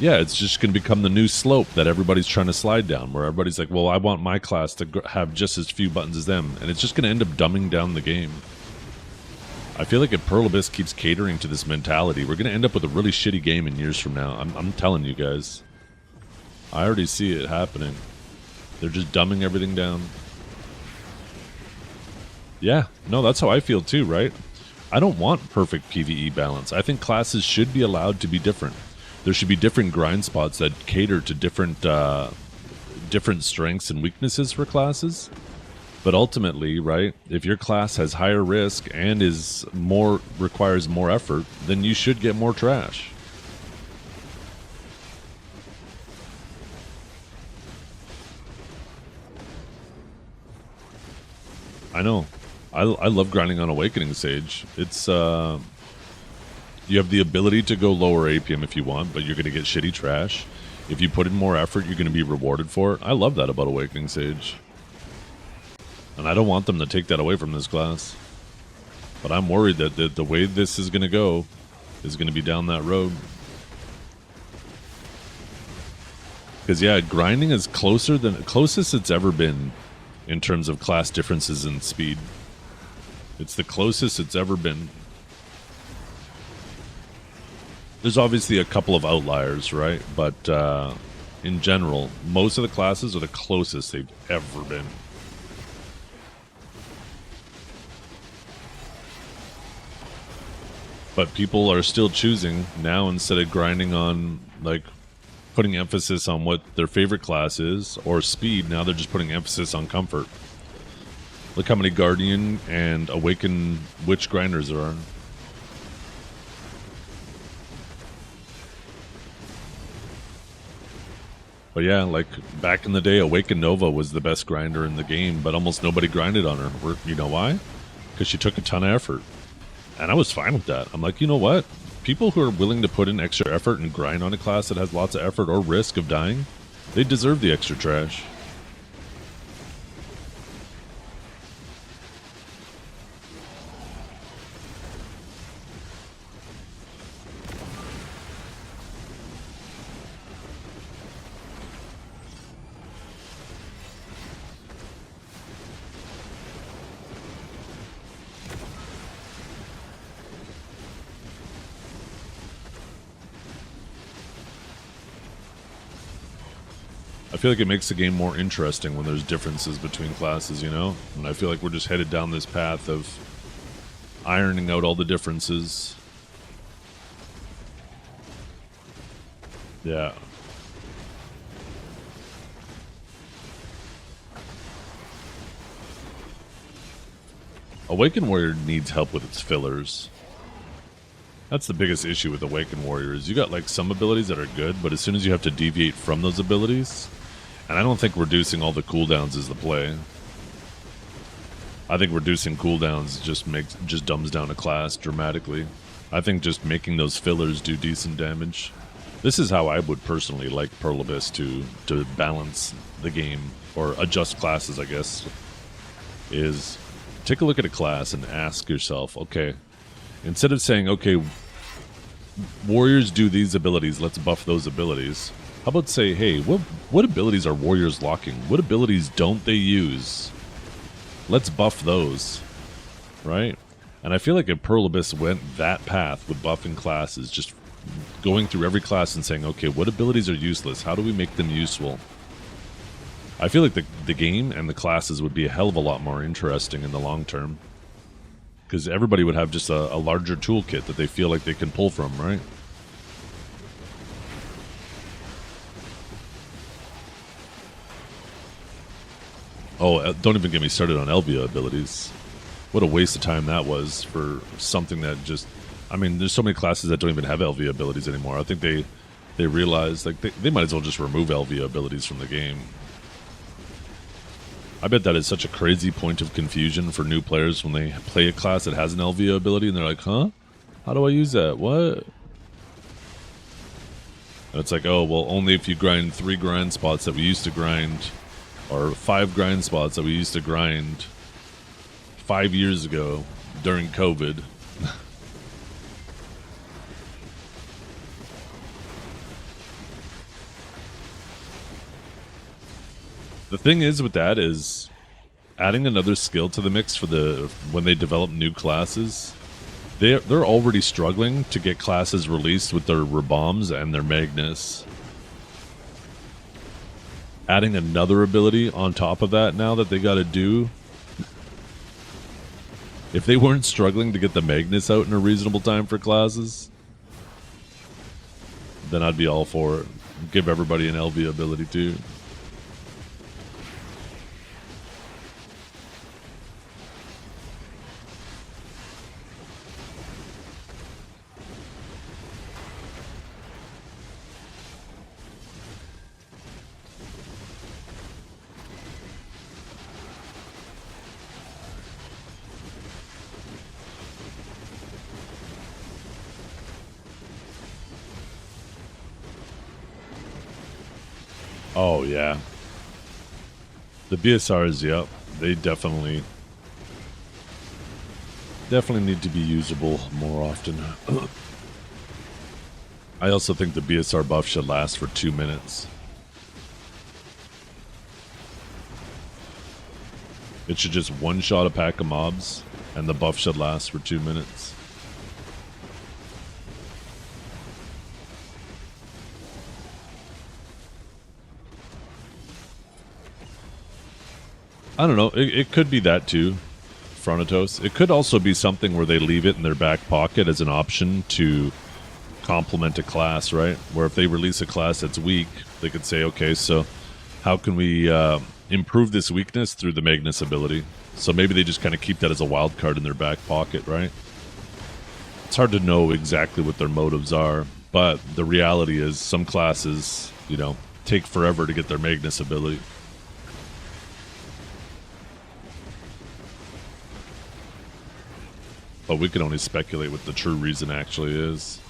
yeah, it's just going to become the new slope that everybody's trying to slide down, where everybody's like, well, I want my class to have just as few buttons as them, and it's just going to end up dumbing down the game. I feel like if Pearl Abyss keeps catering to this mentality, we're going to end up with a really shitty game in years from now. I'm telling you guys. I already see it happening. They're just dumbing everything down. Yeah, no, that's how I feel too, right? I don't want perfect PvE balance. I think classes should be allowed to be different. There should be different grind spots that cater to different strengths and weaknesses for classes. But ultimately, right, if your class has higher risk and requires more effort, then you should get more trash. I know. I love grinding on Awakening Sage. It's you have the ability to go lower APM if you want, but you're going to get shitty trash. If you put in more effort, you're going to be rewarded for it. I love that about Awakening Sage. And I don't want them to take that away from this class. But I'm worried that the way this is going to go is going to be down that road. Because, yeah, grinding is closest it's ever been in terms of class differences in speed. It's the closest it's ever been. There's obviously a couple of outliers, right? But in general, most of the classes are the closest they've ever been. But people are still choosing now, instead of grinding on, like, putting emphasis on what their favorite class is or speed, now they're just putting emphasis on comfort. Look how many Guardian and Awakened Witch grinders there are. But yeah, like back in the day, Awakened Nova was the best grinder in the game, but almost nobody grinded on her. You know why? Because she took a ton of effort. And I was fine with that. I'm like, you know what? People who are willing to put in extra effort and grind on a class that has lots of effort or risk of dying, they deserve the extra trash. I feel like it makes the game more interesting when there's differences between classes, you know? And I feel like we're just headed down this path of ironing out all the differences. Yeah. Awakened Warrior needs help with its fillers. That's the biggest issue with Awakened Warrior, is you got like some abilities that are good, but as soon as you have to deviate from those abilities, and I don't think reducing all the cooldowns is the play. I think reducing cooldowns just dumbs down a class dramatically. I think just making those fillers do decent damage. This is how I would personally like Pearl Abyss to balance the game, or adjust classes, I guess, is take a look at a class and ask yourself, okay, instead of saying, okay, warriors do these abilities, let's buff those abilities. How about say, hey, what abilities are warriors locking? What abilities don't they use? Let's buff those, right? And I feel like if Pearl Abyss went that path with buffing classes, just going through every class and saying, okay, what abilities are useless? How do we make them useful? I feel like the game and the classes would be a hell of a lot more interesting in the long term. Because everybody would have just a larger toolkit that they feel like they can pull from, right? Oh, don't even get me started on Elvia abilities. What a waste of time that was for something that just... I mean, there's so many classes that don't even have Elvia abilities anymore. I think they realized like they might as well just remove Elvia abilities from the game. I bet that is such a crazy point of confusion for new players when they play a class that has an Elvia ability and they're like, huh? How do I use that? What? And it's like, oh, well, only if you grind 3 grind spots that we used to grind, or 5 grind spots that we used to grind 5 years ago during COVID. The thing is with that is adding another skill to the mix for when they develop new classes. They're already struggling to get classes released with their Raboms and their Magnus. Adding another ability on top of that now that they got to do. If they weren't struggling to get the Magnus out in a reasonable time for classes, then I'd be all for it. Give everybody an LV ability too. Oh, yeah. The BSRs, yep. They definitely need to be usable more often. I also think the BSR buff should last for 2 minutes. It should just one-shot a pack of mobs, and the buff should last for 2 minutes. I don't know. It could be that too, Phronatos. It could also be something where they leave it in their back pocket as an option to complement a class, right? Where if they release a class that's weak, they could say, okay, so how can we improve this weakness through the Magnus ability? So maybe they just kind of keep that as a wild card in their back pocket, right? It's hard to know exactly what their motives are, but the reality is some classes, you know, take forever to get their Magnus ability. But we can only speculate what the true reason actually is.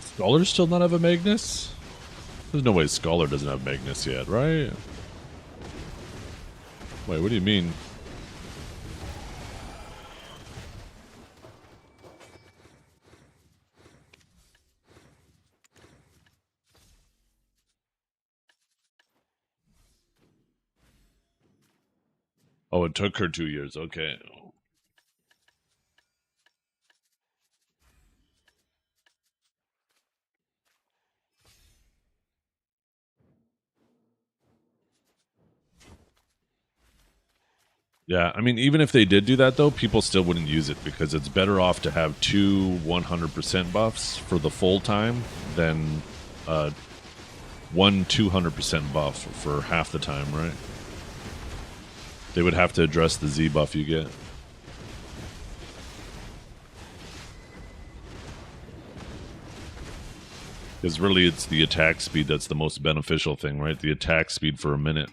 Scholar still not have a Magnus? There's no way Scholar doesn't have Magnus yet, right? Wait, what do you mean? Oh, it took her 2 years. Okay. Yeah, I mean, even if they did do that, though, people still wouldn't use it because it's better off to have two 100% buffs for the full time than one 200% buff for half the time, right? They would have to address the Z buff you get. Because really, it's the attack speed that's the most beneficial thing, right? The attack speed for a minute.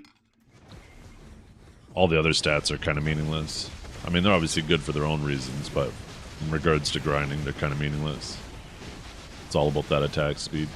All the other stats are kind of meaningless. I mean, they're obviously good for their own reasons, but in regards to grinding, they're kind of meaningless. It's all about that attack speed.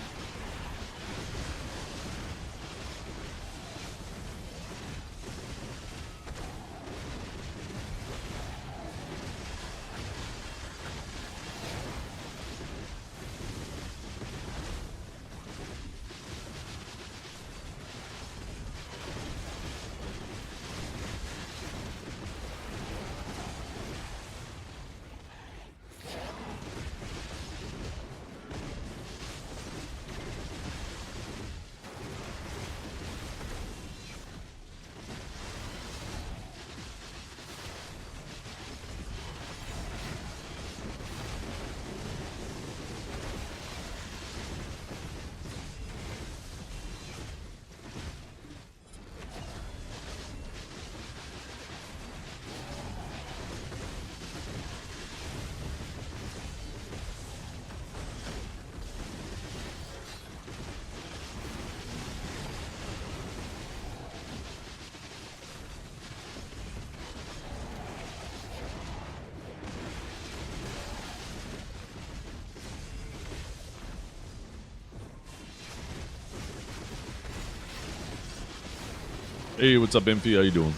Hey, what's up, Empty? How you doing?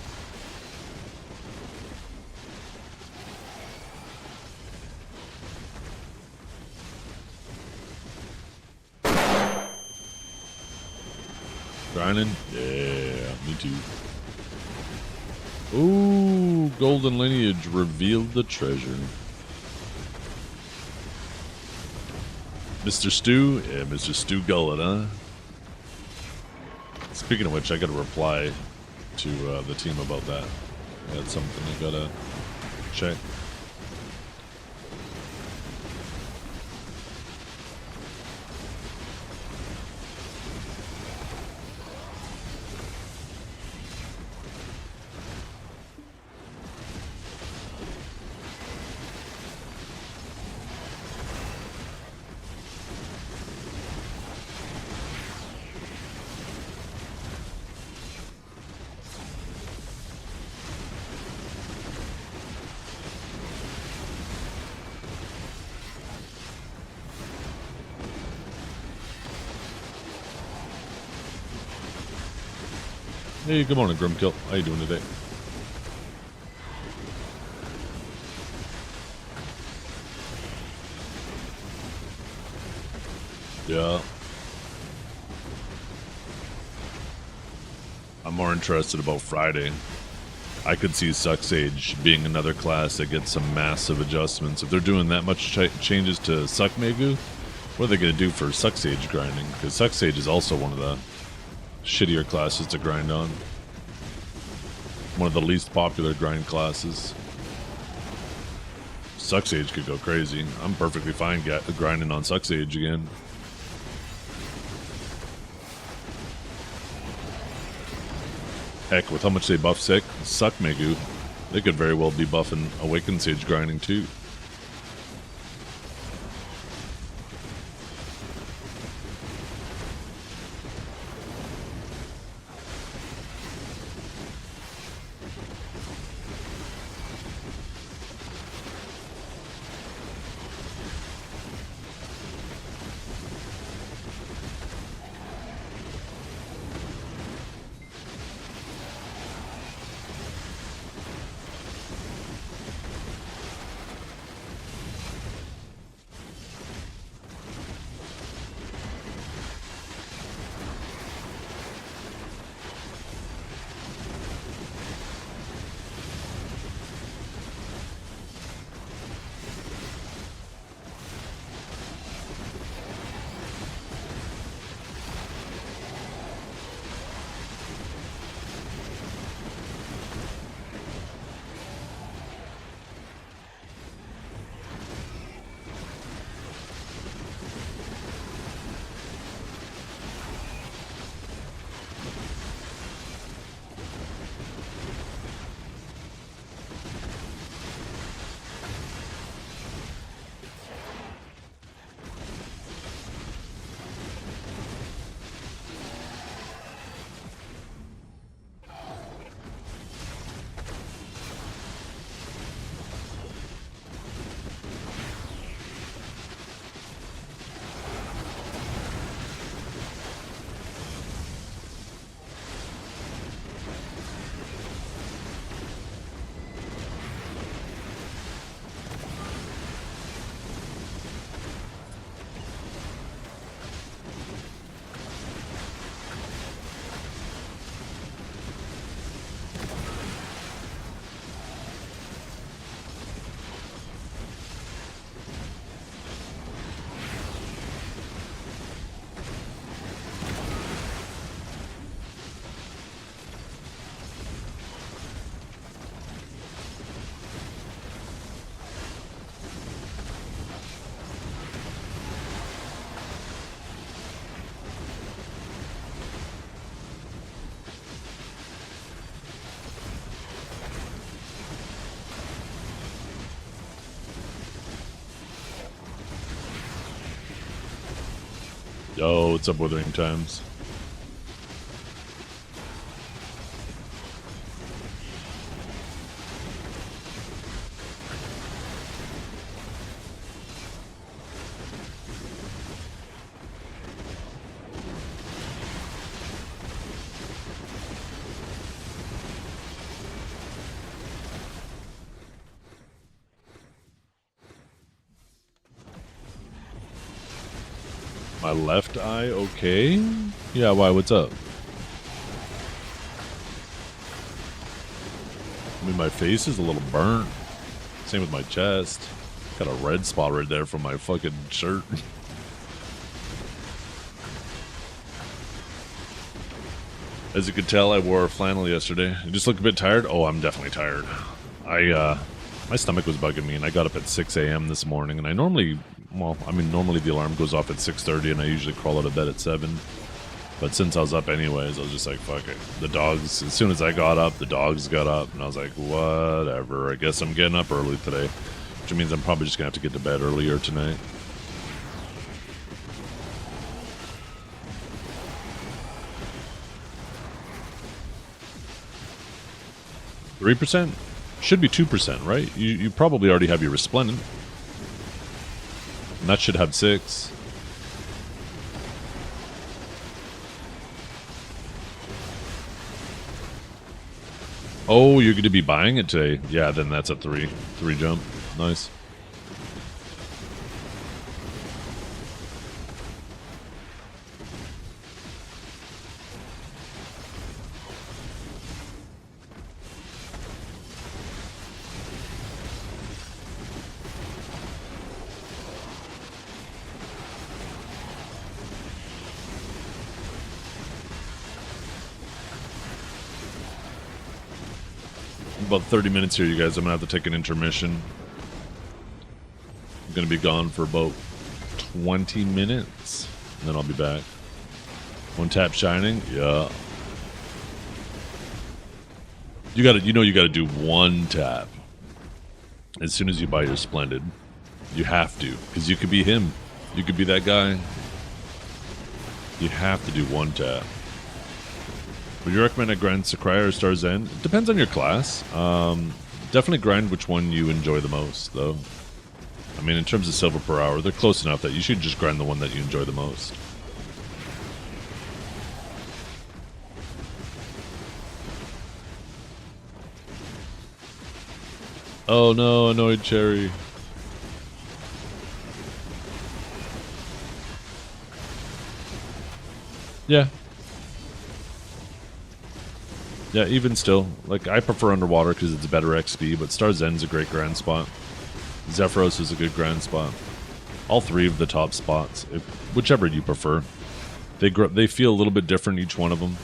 Grinding? Yeah, me too. Ooh, Golden Lineage revealed the treasure. Mr. Stu? Yeah, Mr. Stu Gullet, huh? Speaking of which, I gotta reply to the team about that. That's something I gotta check. Hey, good morning, Grimkill. How you doing today? Yeah. I'm more interested about Friday. I could see Suck Sage being another class that gets some massive adjustments. If they're doing that much changes to Suck Megu, what are they going to do for Suck Sage grinding? Because Suck Sage is also one of the shittier classes to grind on. One of the least popular grind classes. Suck Sage could go crazy. I'm perfectly fine grinding on Suck Sage again. Heck, with how much they buff Suck Megu, they could very well be buffing Awakened Sage grinding too. Yo, what's up, Wuthering Times? My left eye, okay? Yeah, why? What's up? I mean, my face is a little burnt. Same with my chest. Got a red spot right there from my fucking shirt. As you could tell, I wore a flannel yesterday. I just looked a bit tired. Oh, I'm definitely tired. My stomach was bugging me, and I got up at 6 a.m. this morning, and normally the alarm goes off at 6:30, and I usually crawl out of bed at 7. But since I was up anyways, I was just like, fuck it. The dogs, as soon as I got up, the dogs got up, and I was like, whatever. I guess I'm getting up early today, which means I'm probably just going to have to get to bed earlier tonight. %? Should be 2%, right? You probably already have your Resplendent. And that should have 6. Oh, you're going to be buying it today. Yeah, then that's a 3 jump. Nice. About 30 minutes here, you guys. I'm going to have to take an intermission. I'm going to be gone for about 20 minutes, and then I'll be back. One tap shining? Yeah. You gotta do one tap. As soon as you buy your Splendid. You have to, because you could be him. You could be that guy. You have to do one tap. Would you recommend I grind Sakurai or Star's End? It depends on your class. Definitely grind which one you enjoy the most, though. I mean, in terms of silver per hour, they're close enough that you should just grind the one that you enjoy the most. Oh no, annoyed Cherry. Yeah. Yeah, even still. Like, I prefer Underwater because it's a better XP, but Star's End's a great grind spot. Zephyros is a good grind spot. All 3 of the top spots, whichever you prefer. They feel a little bit different, each one of them.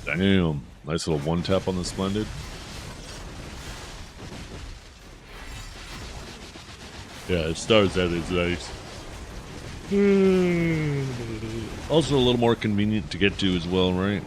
Damn. Nice little one tap on the Splendid. Yeah, Star's End is nice. Also a little more convenient to get to as well, right?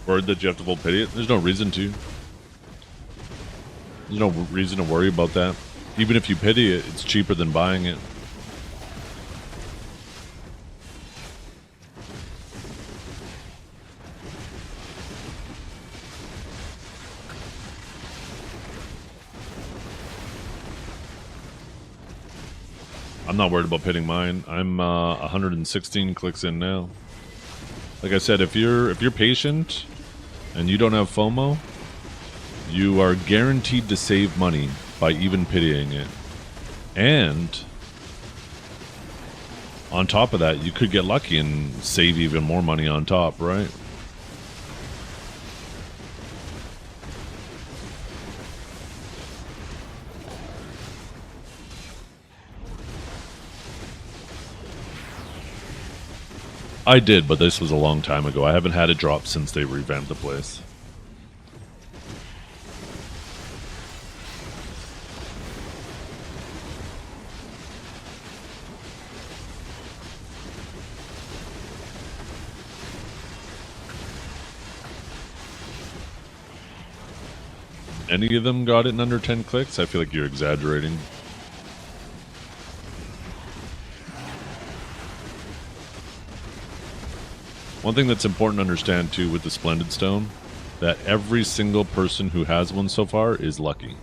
Worried that you have to full pity it? There's no reason to. There's no reason to worry about that. Even if you pity it, it's cheaper than buying it. I'm not worried about pitting mine. I'm 116 clicks in now. Like I said, if you're patient and you don't have FOMO, you are guaranteed to save money by even pitying it. And on top of that, you could get lucky and save even more money on top, right? I did, but this was a long time ago. I haven't had it drop since they revamped the place. Any of them got it in under 10 clicks? I feel like you're exaggerating. One thing that's important to understand too with the Splendid Stone, that every single person who has one so far is lucky.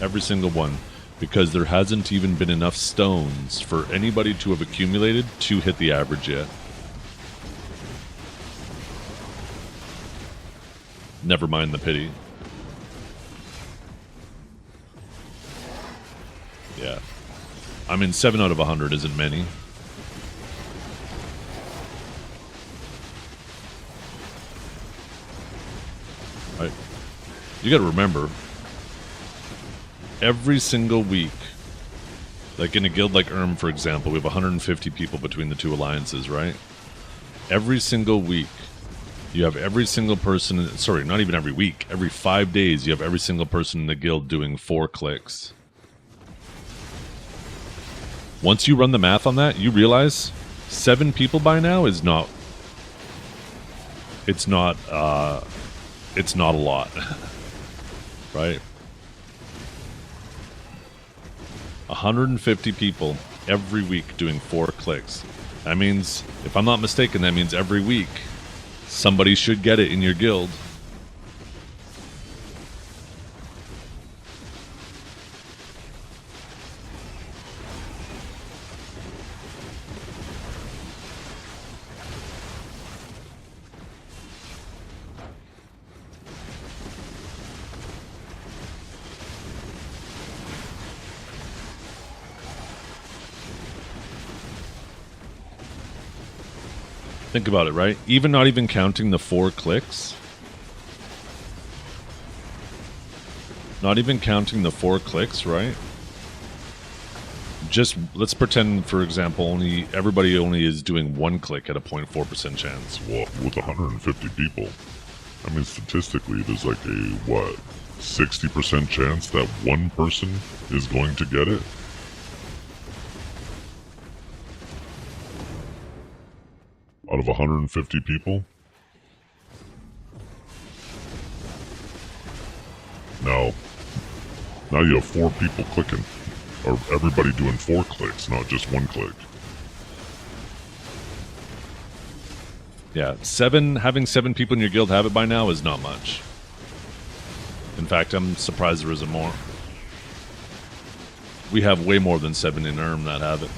Every single one. Because there hasn't even been enough stones for anybody to have accumulated to hit the average yet. Never mind the pity. Yeah. I mean, 7 out of 100 isn't many. Right. You gotta remember, every single week, like in a guild like for example, we have 150 people between the two alliances, right? Every single week, you have every single person, sorry, not even every week, every 5 days, you have every single person in the guild doing 4 clicks. Once you run the math on that, you realize 7 people by now is not, it's not a lot, right? 150 people every week doing 4 clicks. That means, if I'm not mistaken, that means every week somebody should get it in your guild. Think about it, right? Not even counting the 4 clicks. Not even counting the 4 clicks, right? Just, let's pretend, for example, everybody only is doing 1 click at a 0.4% chance. Well, with 150 people, I mean, statistically, there's like a, 60% chance that one person is going to get it? Out of 150 people? Now you have 4 people clicking. Or everybody doing 4 clicks, not just 1 click. Yeah, having 7 people in your guild have it by now is not much. In fact, I'm surprised there isn't more. We have way more than 7 in that have it.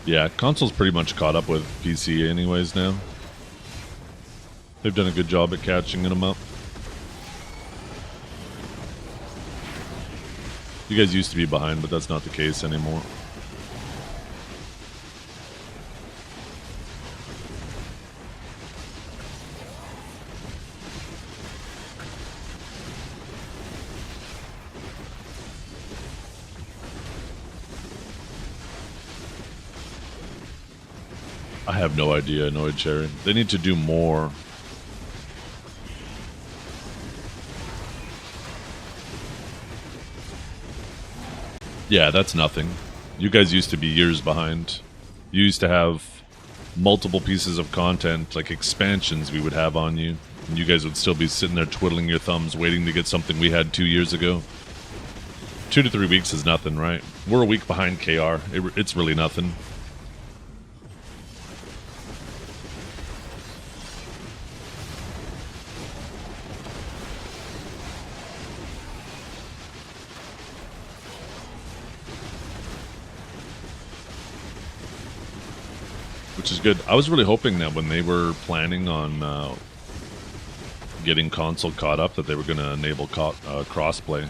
Yeah, console's pretty much caught up with PC anyways now. They've done a good job at catching them up. You guys used to be behind, but that's not the case anymore. I have no idea, Annoyed Cherry. They need to do more. Yeah, that's nothing. You guys used to be years behind. You used to have multiple pieces of content, like expansions we would have on you. And you guys would still be sitting there twiddling your thumbs, waiting to get something we had 2 years ago. 2 to 3 weeks is nothing, right? We're a week behind KR. It's really nothing. Which is good. I was really hoping that when they were planning on getting console caught up, that they were going to enable crossplay.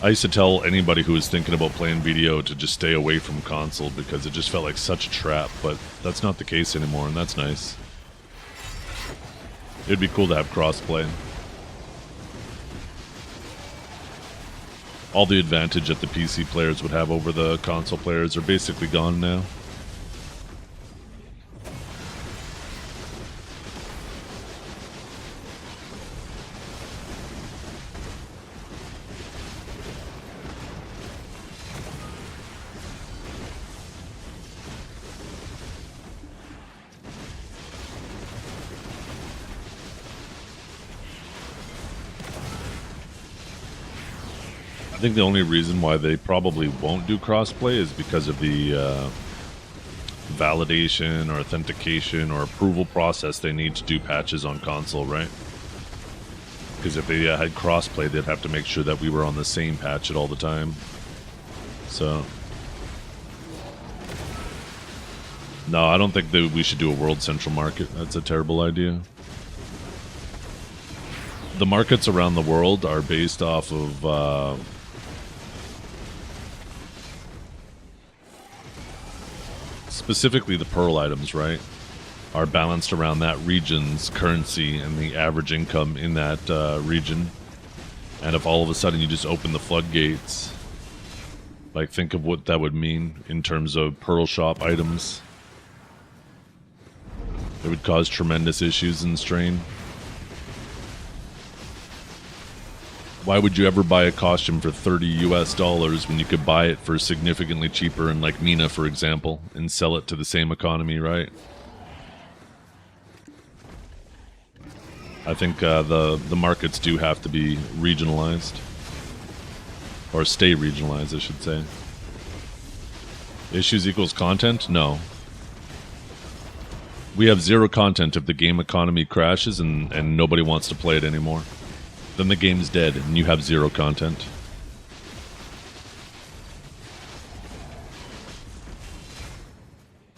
I used to tell anybody who was thinking about playing video to just stay away from console because it just felt like such a trap, but that's not the case anymore, and that's nice. It'd be cool to have crossplay. All the advantage that the PC players would have over the console players are basically gone now. I think the only reason why they probably won't do crossplay is because of the validation or authentication or approval process they need to do patches on console, right? Because if they had crossplay, they'd have to make sure that we were on the same patch at all the time. So, no, I don't think that we should do a world central market. That's a terrible idea. The markets around the world are based off of specifically the pearl items, right, are balanced around that region's currency and the average income in that region. And if all of a sudden you just open the floodgates, like, think of what that would mean in terms of pearl shop items. It would cause tremendous issues and strain. Why would you ever buy a costume for $30 US when you could buy it for significantly cheaper in, like, Mina, for example, and sell it to the same economy, right? I think the markets do have to be regionalized. Or stay regionalized, I should say. Issues equals content? No. We have zero content if the game economy crashes and nobody wants to play it anymore. Then the game's dead and you have zero content.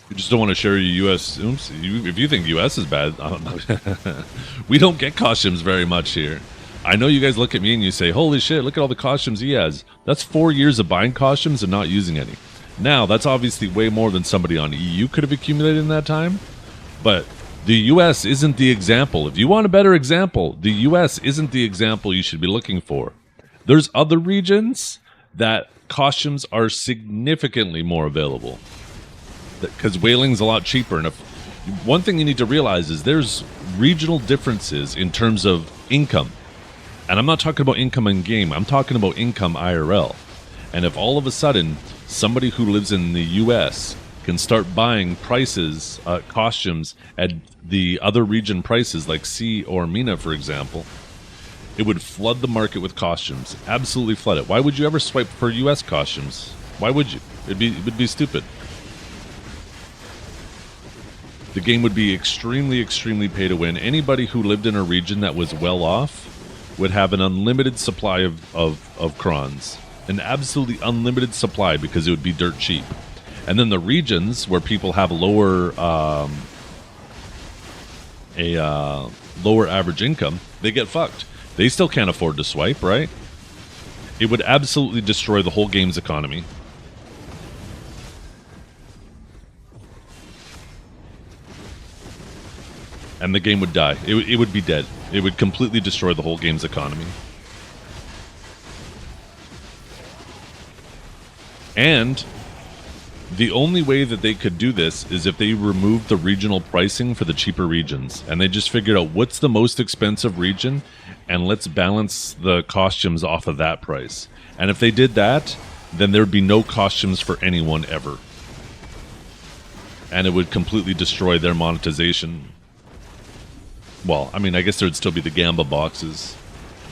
You just don't want to share your US. Oops, if you think US is bad, we don't get costumes very much here. I know you guys look at me and you say, holy shit, look at all the costumes he has. That's 4 years of buying costumes and not using any. Now, that's obviously way more than somebody on EU could have accumulated in that time. But the US isn't the example. If you want a better example, the US isn't the example you should be looking for. There's other regions that costumes are significantly more available. Because whaling's a lot cheaper. And one thing you need to realize is there's regional differences in terms of income. And I'm not talking about income in game. I'm talking about income IRL. And if all of a sudden somebody who lives in the US can start buying prices, costumes at the other region prices like C or Mina, for example, it would flood the market with costumes. Absolutely flood it. Why would you ever swipe for US costumes? Why would you? It would be stupid. The game would be extremely, extremely pay to win. Anybody who lived in a region that was well off would have an unlimited supply of crons. An absolutely unlimited supply because it would be dirt cheap. And then the regions where people have lower lower average income, they get fucked They still can't afford to swipe, right? It would absolutely destroy the whole game's economy. And the game would die. It would be dead. It would completely destroy the whole game's economy. And the only way that they could do this is if they removed the regional pricing for the cheaper regions. And they just figured out what's the most expensive region, and let's balance the costumes off of that price. And if they did that, then there'd be no costumes for anyone ever. And it would completely destroy their monetization. Well, I mean, I guess there would still be the Gamba boxes.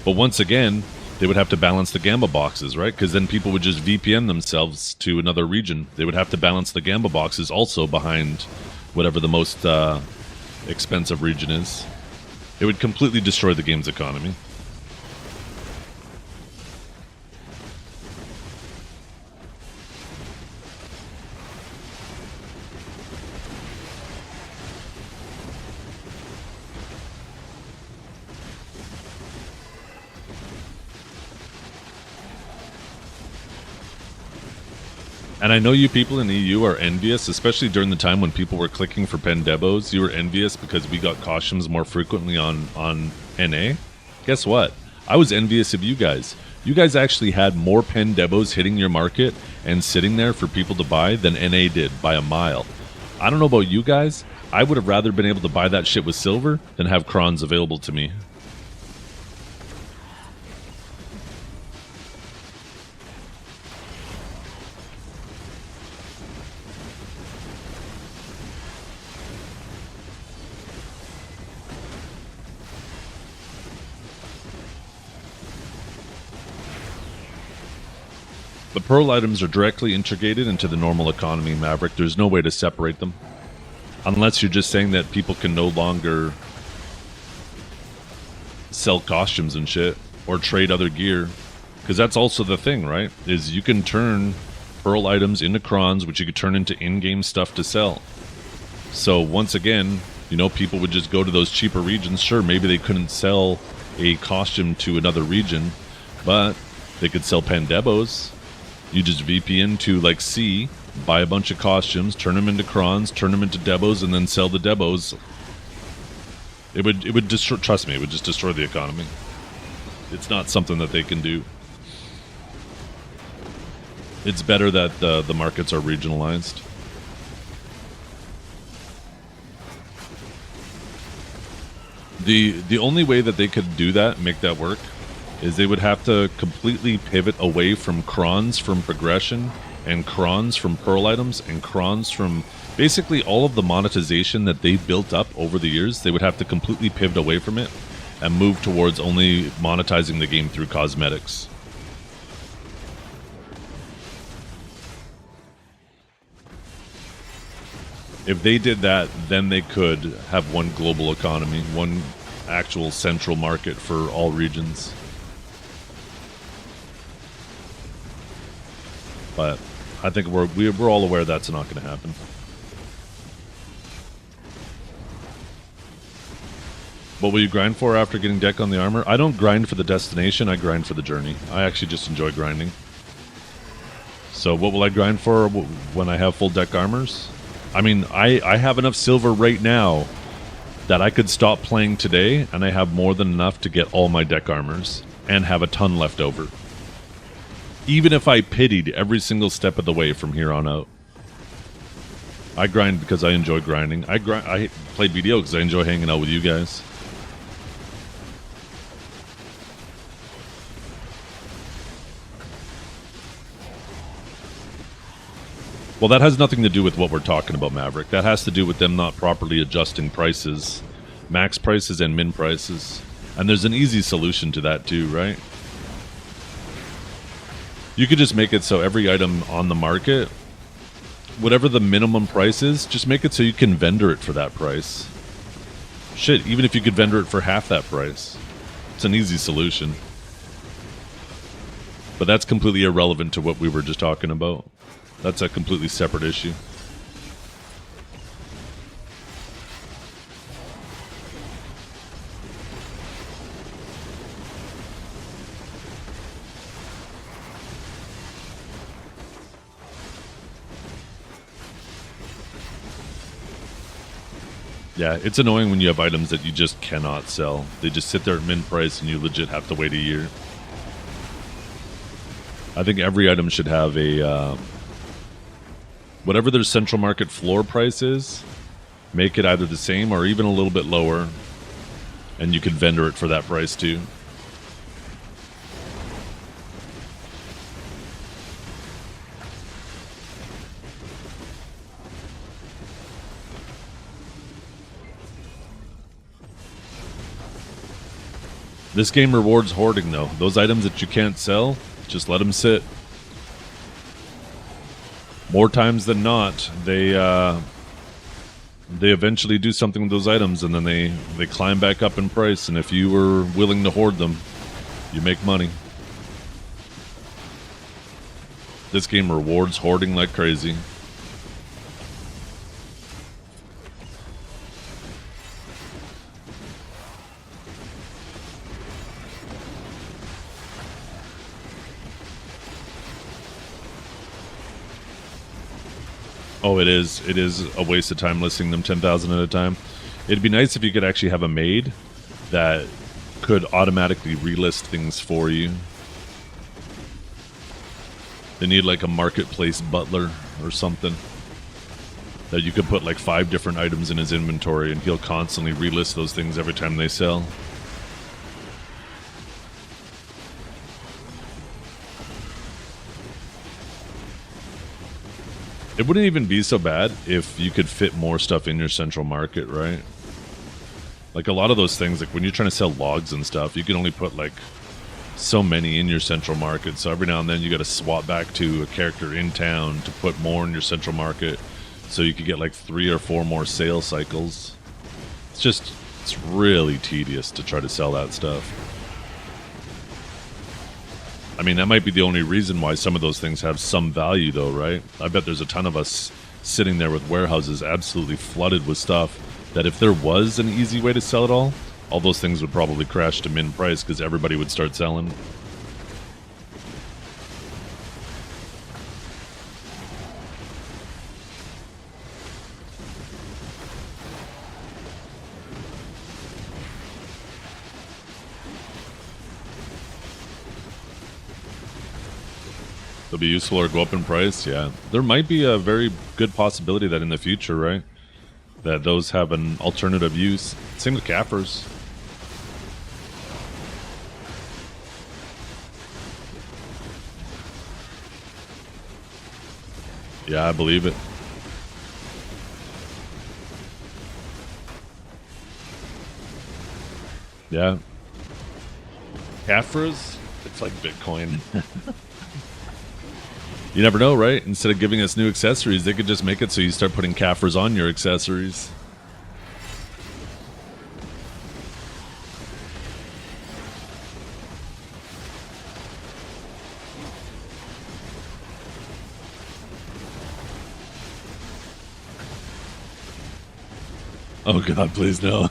But once again, they would have to balance the Gamba boxes, right? Because then people would just VPN themselves to another region. They would have to balance the Gamba boxes also behind whatever the most expensive region is. It would completely destroy the game's economy. And I know you people in the EU are envious, especially during the time when people were clicking for Pendebos. You were envious because we got costumes more frequently on NA. Guess what? I was envious of you guys. You guys actually had more Pendebos hitting your market and sitting there for people to buy than NA did by a mile. I don't know about you guys. I would have rather been able to buy that shit with silver than have crons available to me. The Pearl items are directly integrated into the normal economy, Maverick. There's no way to separate them. Unless you're just saying that people can no longer sell costumes and shit, or trade other gear. Because that's also the thing, right? Is you can turn Pearl items into crons, which you could turn into in-game stuff to sell. So once again, you know, people would just go to those cheaper regions. Sure, maybe they couldn't sell a costume to another region, but they could sell Pendebos. You just VPN to like C, buy a bunch of costumes, turn them into crons, turn them into debos, and then sell the debos. It would destroy. Trust me, it would just destroy the economy. It's not something that they can do. It's better that the markets are regionalized. The only way that they could do that, make that work, is they would have to completely pivot away from crons from progression, and crons from pearl items, and crons from basically all of the monetization that they built up over the years. They would have to completely pivot away from it and move towards only monetizing the game through cosmetics. If they did that, then they could have one global economy, one actual central market for all regions. But I think we're all aware that's not going to happen. What will you grind for after getting deck on the armor? I don't grind for the destination, I grind for the journey. I actually just enjoy grinding. So what will I grind for when I have full deck armors? I mean, I have enough silver right now that I could stop playing today, and I have more than enough to get all my deck armors, and have a ton left over. Even if I pitied every single step of the way from here on out. I grind because I enjoy grinding. I play BDO because I enjoy hanging out with you guys. Well, that has nothing to do with what we're talking about, Maverick. That has to do with them not properly adjusting prices, max prices and min prices. And there's an easy solution to that too, right? You could just make it so every item on the market, whatever the minimum price is, just make it so you can vendor it for that price. Shit, even if you could vendor it for half that price. It's an easy solution. But that's completely irrelevant to what we were just talking about. That's a completely separate issue. Yeah, it's annoying when you have items that you just cannot sell. They just sit there at min price and you legit have to wait a year. I think every item should have a whatever their central market floor price is, make it either the same or even a little bit lower, and you can vendor it for that price too. This game rewards hoarding, though. Those items that you can't sell, just let them sit. More times than not, they eventually do something with those items, and then they climb back up in price. And if you were willing to hoard them, you make money. This game rewards hoarding like crazy. Oh, it is. It is a waste of time listing them 10,000 at a time. It'd be nice if you could actually have a maid that could automatically relist things for you. They need like a marketplace butler or something that you could put like 5 different items in his inventory and he'll constantly relist those things every time they sell. It wouldn't even be so bad if you could fit more stuff in your central market, right? Like a lot of those things, like when you're trying to sell logs and stuff, you can only put like so many in your central market. So every now and then you got to swap back to a character in town to put more in your central market so you could get like 3 or 4 more sale cycles. It's really tedious to try to sell that stuff. I mean, that might be the only reason why some of those things have some value, though, right? I bet there's a ton of us sitting there with warehouses absolutely flooded with stuff that if there was an easy way to sell it all those things would probably crash to min price because everybody would start selling. They'll be useful or go up in price. Yeah, there might be a very good possibility that in the future, right, that those have an alternative use. Same with cappers. Yeah, I believe it. Yeah, cappers, it's like Bitcoin. You never know, right? Instead of giving us new accessories, they could just make it so you start putting cappers on your accessories. Oh God, please no.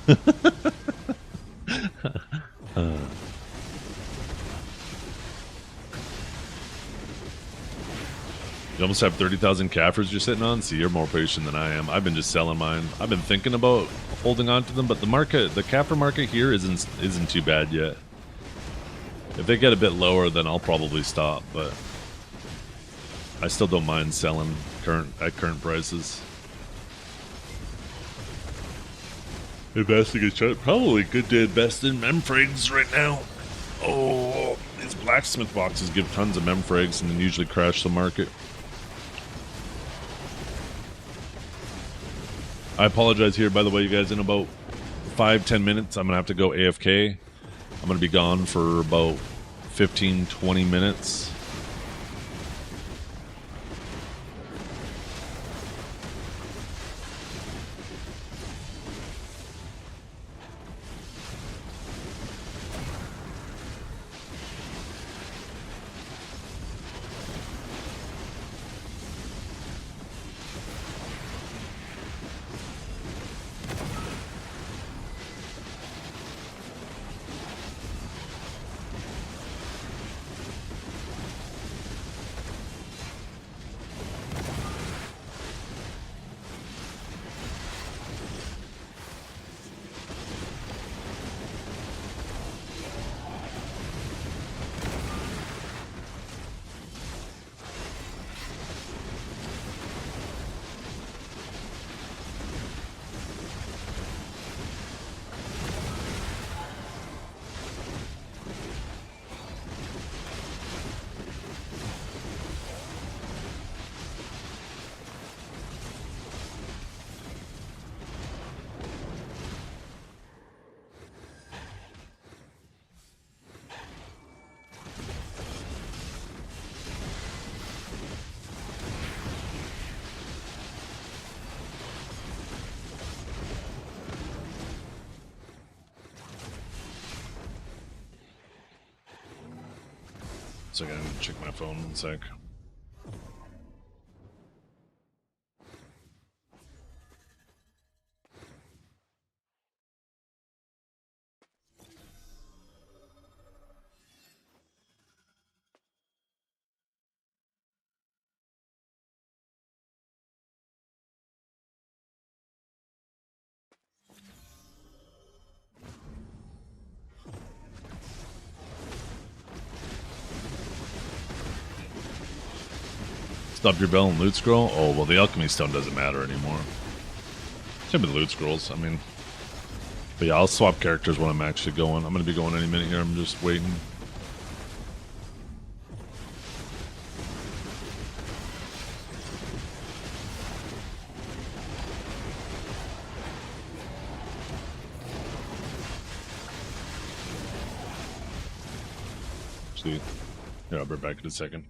You almost have 30,000 cappers you're sitting on? See, you're more patient than I am. I've been just selling mine. I've been thinking about holding on to them, but the capper market here isn't too bad yet. If they get a bit lower, then I'll probably stop, but I still don't mind selling at current prices. Investing is probably good to invest in memfrags right now. Oh, these blacksmith boxes give tons of memfrags and then usually crash the market. I apologize here, by the way, you guys. In about 5-10 minutes, I'm going to have to go AFK. I'm going to be gone for about 15-20 minutes. second. I need to check my phone 1 sec. Stop your bell and loot scroll? Oh, well, the alchemy stone doesn't matter anymore. Same with loot scrolls, I mean. But yeah, I'll swap characters when I'm actually going. I'm going to be going any minute here. I'm just waiting. See. Yeah, I'll be back in a second.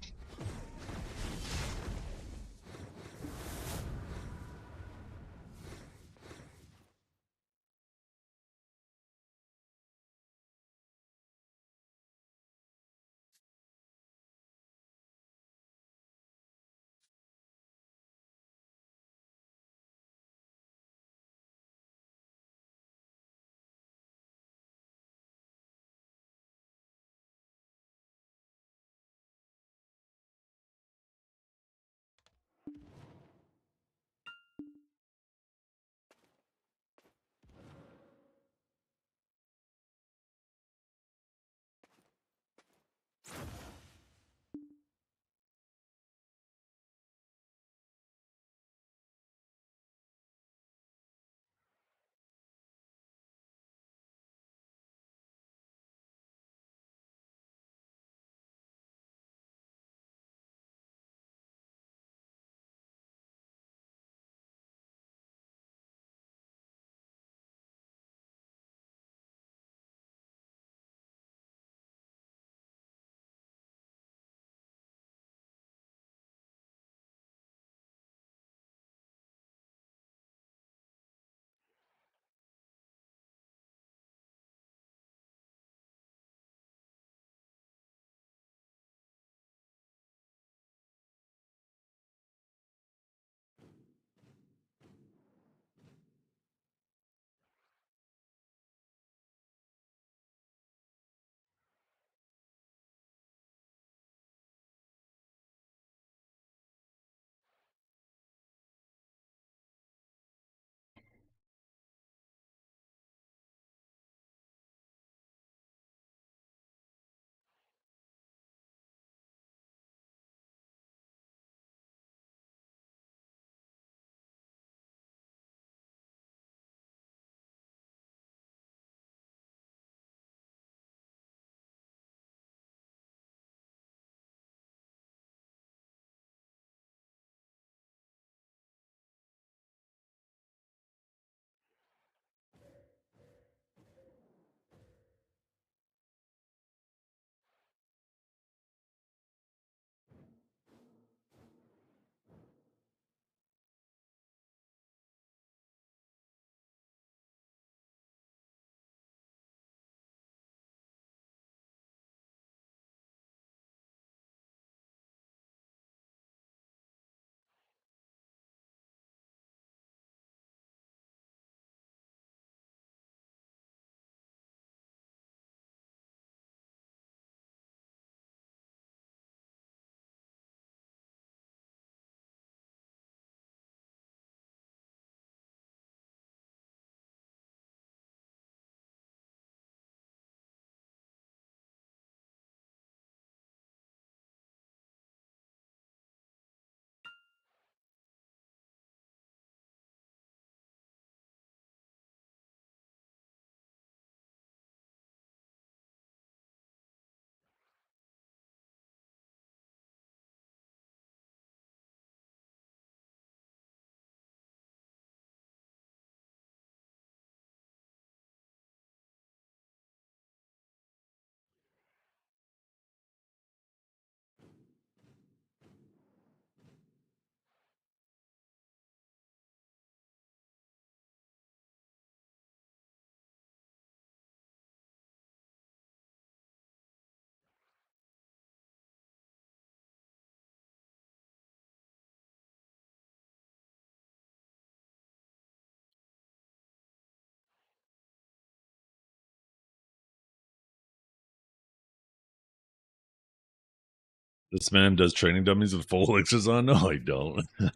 This man does training dummies with full elixirs on? No, I don't. I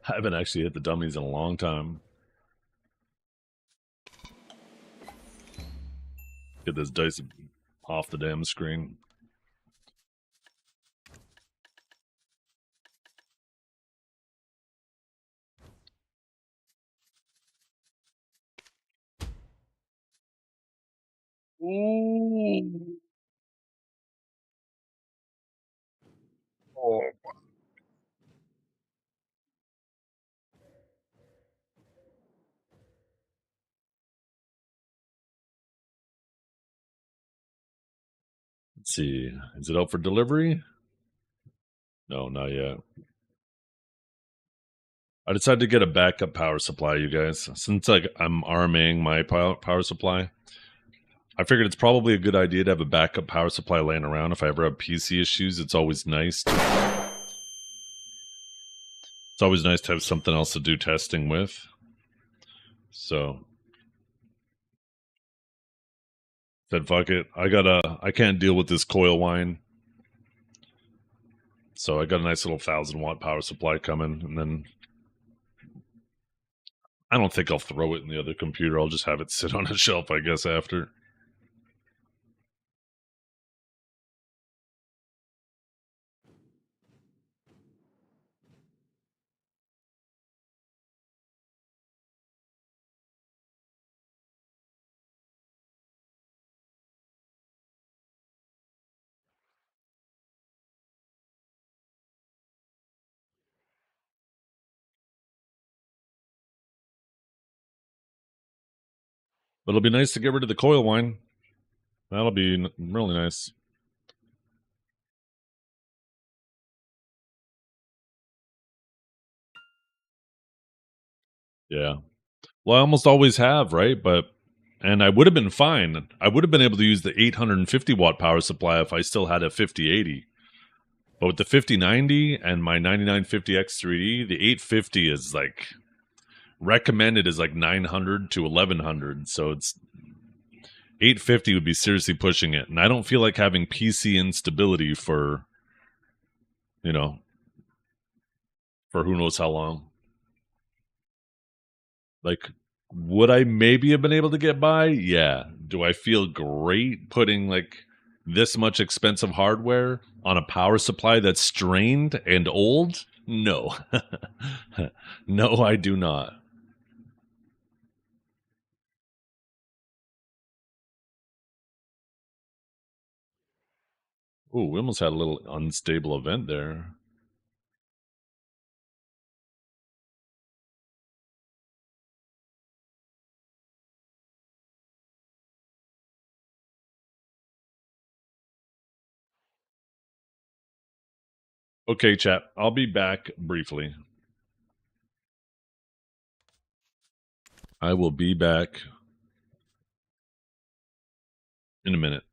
haven't actually hit the dummies in a long time. Get this dice off the damn screen. Ooh. Oh. Let's see. Is it out for delivery? No, not yet. I decided to get a backup power supply, you guys. Since I'm RMAing my power supply, I figured it's probably a good idea to have a backup power supply laying around if I ever have PC issues. It's always nice to have something else to do testing with. So said fuck it. I can't deal with this coil whine. So I got a nice little 1,000-watt power supply coming, and then I don't think I'll throw it in the other computer. I'll just have it sit on a shelf, I guess, after. But it'll be nice to get rid of the coil whine. That'll be really nice. Yeah. Well, I almost always have, right? And I would have been fine. I would have been able to use the 850-watt power supply if I still had a 5080. But with the 5090 and my 9950X3D, the 850 is like recommended is like 900 to 1100. So it's 850 would be seriously pushing it. And I don't feel like having PC instability for, for who knows how long. Like, would I maybe have been able to get by? Yeah. Do I feel great putting like this much expensive hardware on a power supply that's strained and old? No. No, I do not. Ooh, we almost had a little unstable event there. Okay, chat. I'll be back briefly. I will be back in a minute.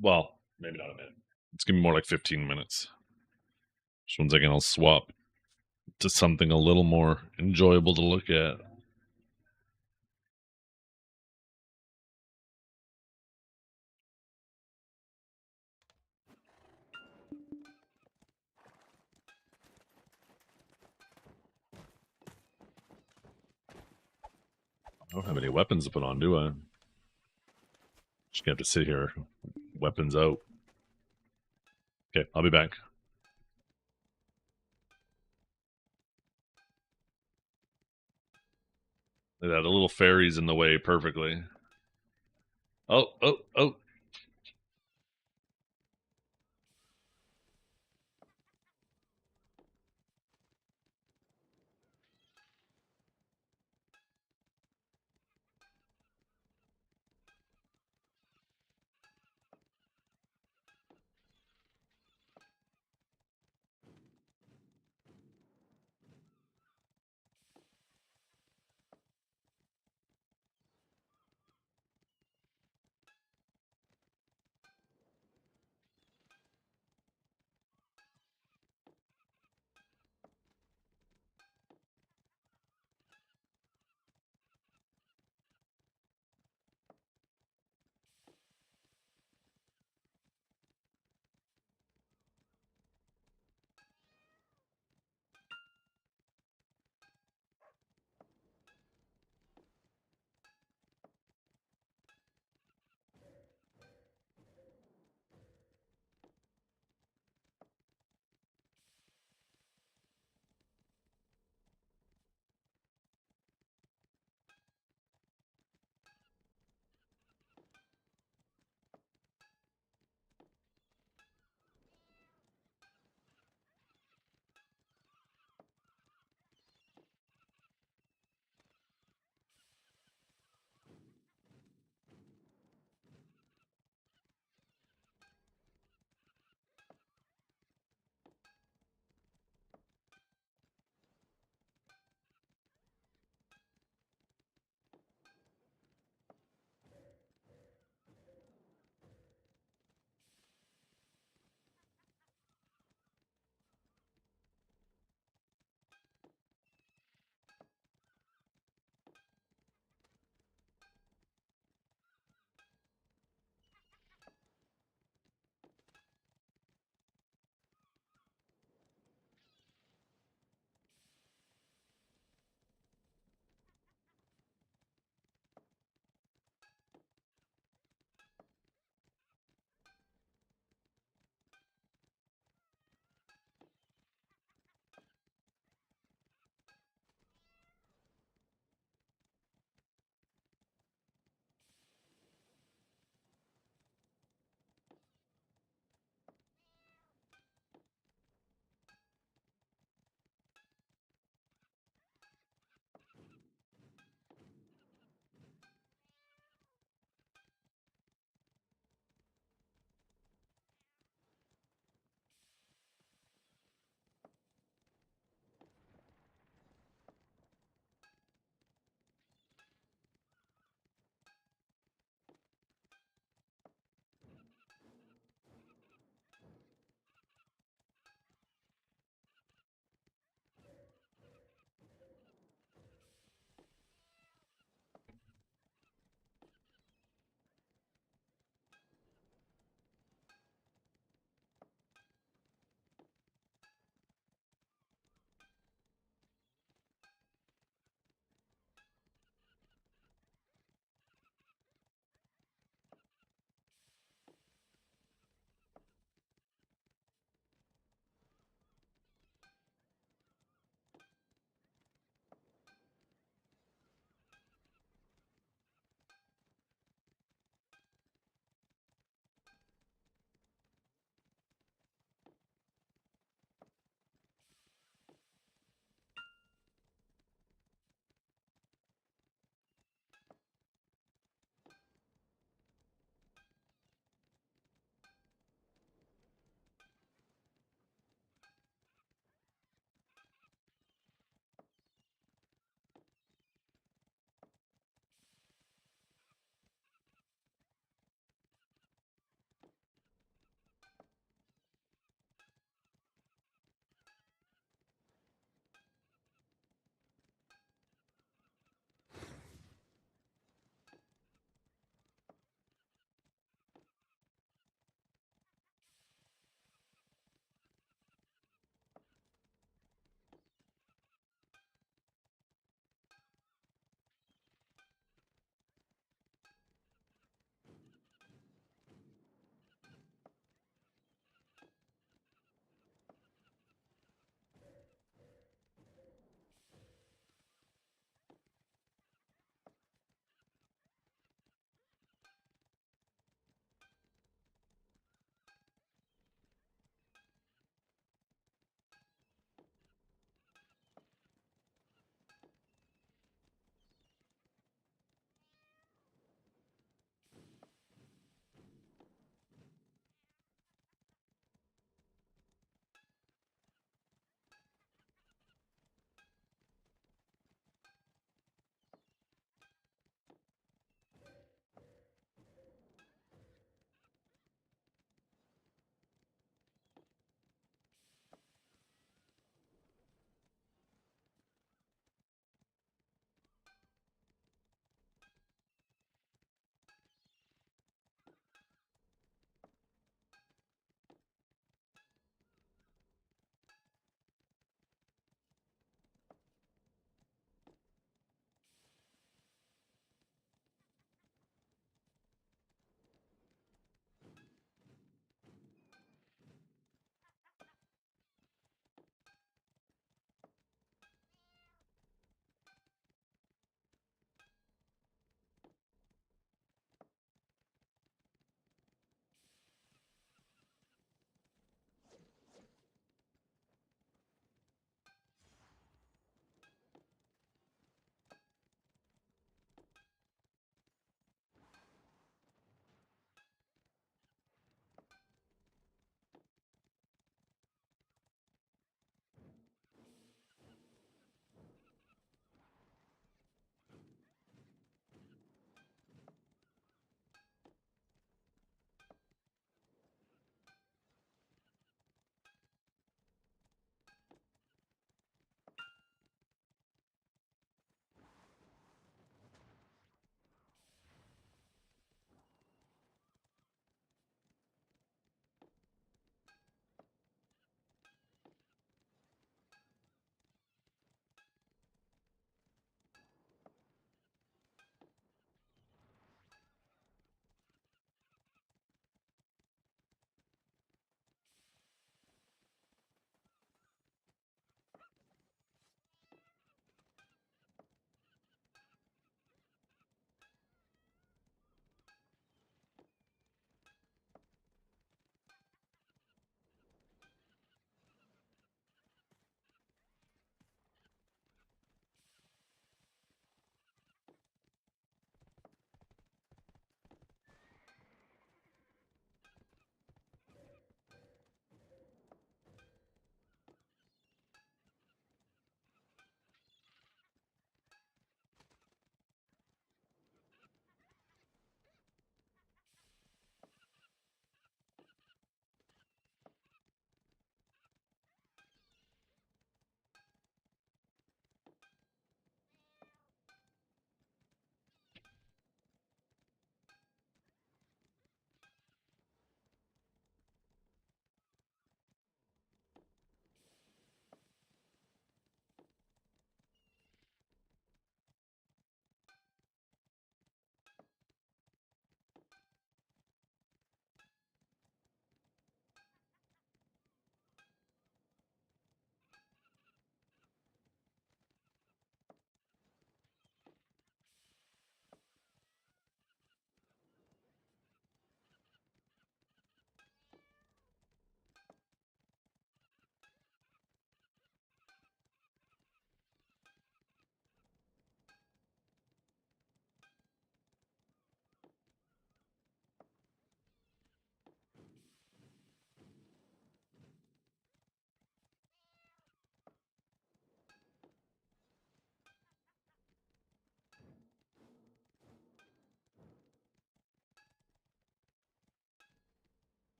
Well, maybe not a minute. It's gonna be more like 15 minutes. Just one second, I'll swap to something a little more enjoyable to look at. I don't have any weapons to put on, do I? Just gonna have to sit here, weapons out. Okay, I'll be back. Look at that, the little fairy's in the way perfectly. Oh, oh, oh.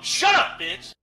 Shut up, bitch!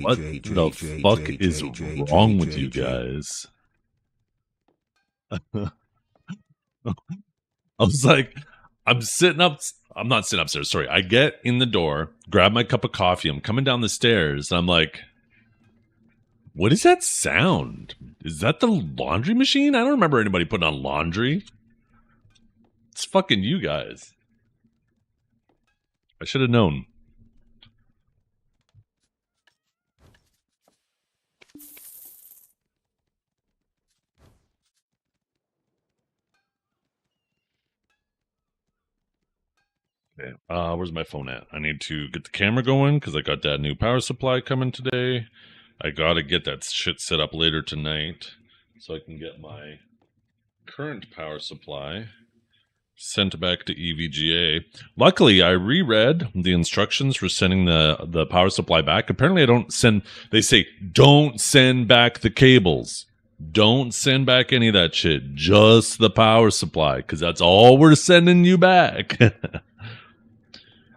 What the fuck is wrong with you guys? I was like, I'm not sitting upstairs. Sorry. I get in the door, grab my cup of coffee. I'm coming down the stairs. And I'm like, what is that sound? Is that the laundry machine? I don't remember anybody putting on laundry. It's fucking you guys. I should have known. Okay, where's my phone at? I need to get the camera going because I got that new power supply coming today. I gotta get that shit set up later tonight so I can get my current power supply sent back to EVGA. Luckily, I reread the instructions for sending the power supply back. Apparently, they say, don't send back the cables. Don't send back any of that shit. Just the power supply, because that's all we're sending you back.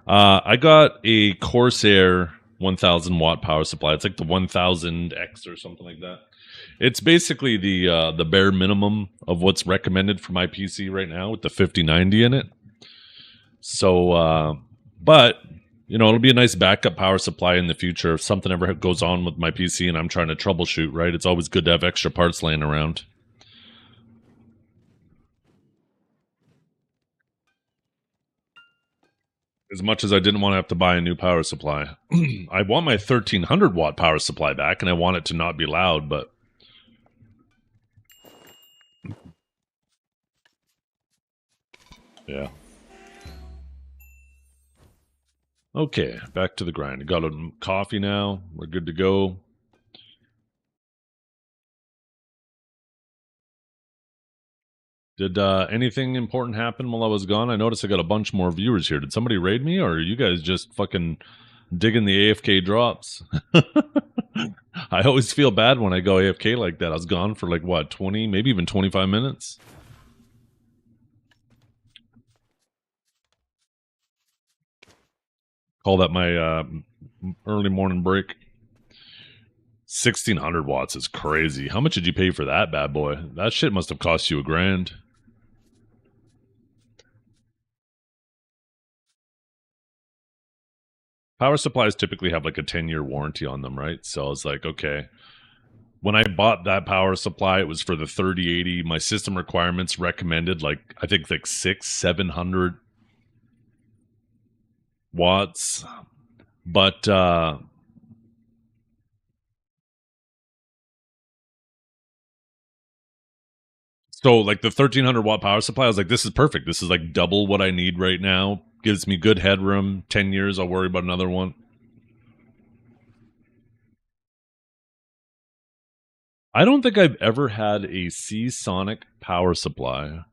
I got a Corsair 1000 watt power supply. It's like the 1000X or something like that. It's basically the bare minimum of what's recommended for my PC right now with the 5090 in it. So, but, you know, it'll be a nice backup power supply in the future if something ever goes on with my PC and I'm trying to troubleshoot, right? It's always good to have extra parts laying around. As much as I didn't want to have to buy a new power supply. I want my 1300 watt power supply back and I want it to not be loud, but yeah. Okay, back to the grind. Got a coffee now. We're good to go. Did anything important happen while I was gone? I noticed I got a bunch more viewers here. Did somebody raid me, or are you guys just fucking digging the AFK drops? I always feel bad when I go AFK like that. I was gone for like, what, 20, maybe even 25 minutes? Call that my early morning break. 1600 watts is crazy. How much did you pay for that bad boy? That shit must have cost you $1,000. Power supplies typically have like a 10-year warranty on them, right? So I was like, okay. When I bought that power supply, it was for the 3080. My system requirements recommended like, I think like 700 watts. But so like the 1300 watt power supply, I was like, this is perfect. This is like double what I need right now. Gives me good headroom. 10 years, I'll worry about another one. I don't think I've ever had a Seasonic power supply.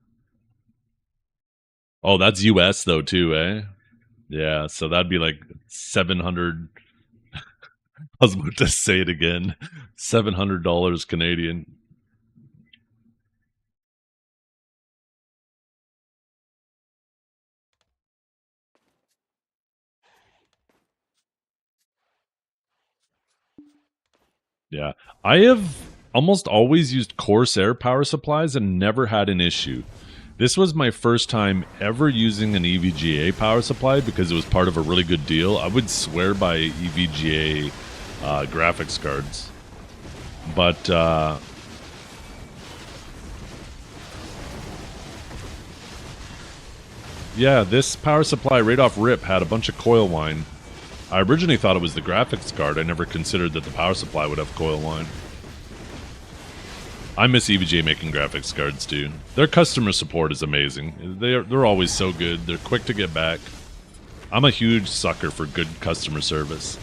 Oh, that's US though too, eh? Yeah, so that'd be like 700. I was about to say it again. $700 Canadian. Yeah, I have almost always used Corsair power supplies and never had an issue. This was my first time ever using an EVGA power supply because it was part of a really good deal. I would swear by EVGA graphics cards. But yeah, this power supply right off rip had a bunch of coil wine. I originally thought it was the graphics card. I never considered that the power supply would have coil wine. I miss EVGA making graphics cards too. Their customer support is amazing. They're always so good. They're quick to get back. I'm a huge sucker for good customer service.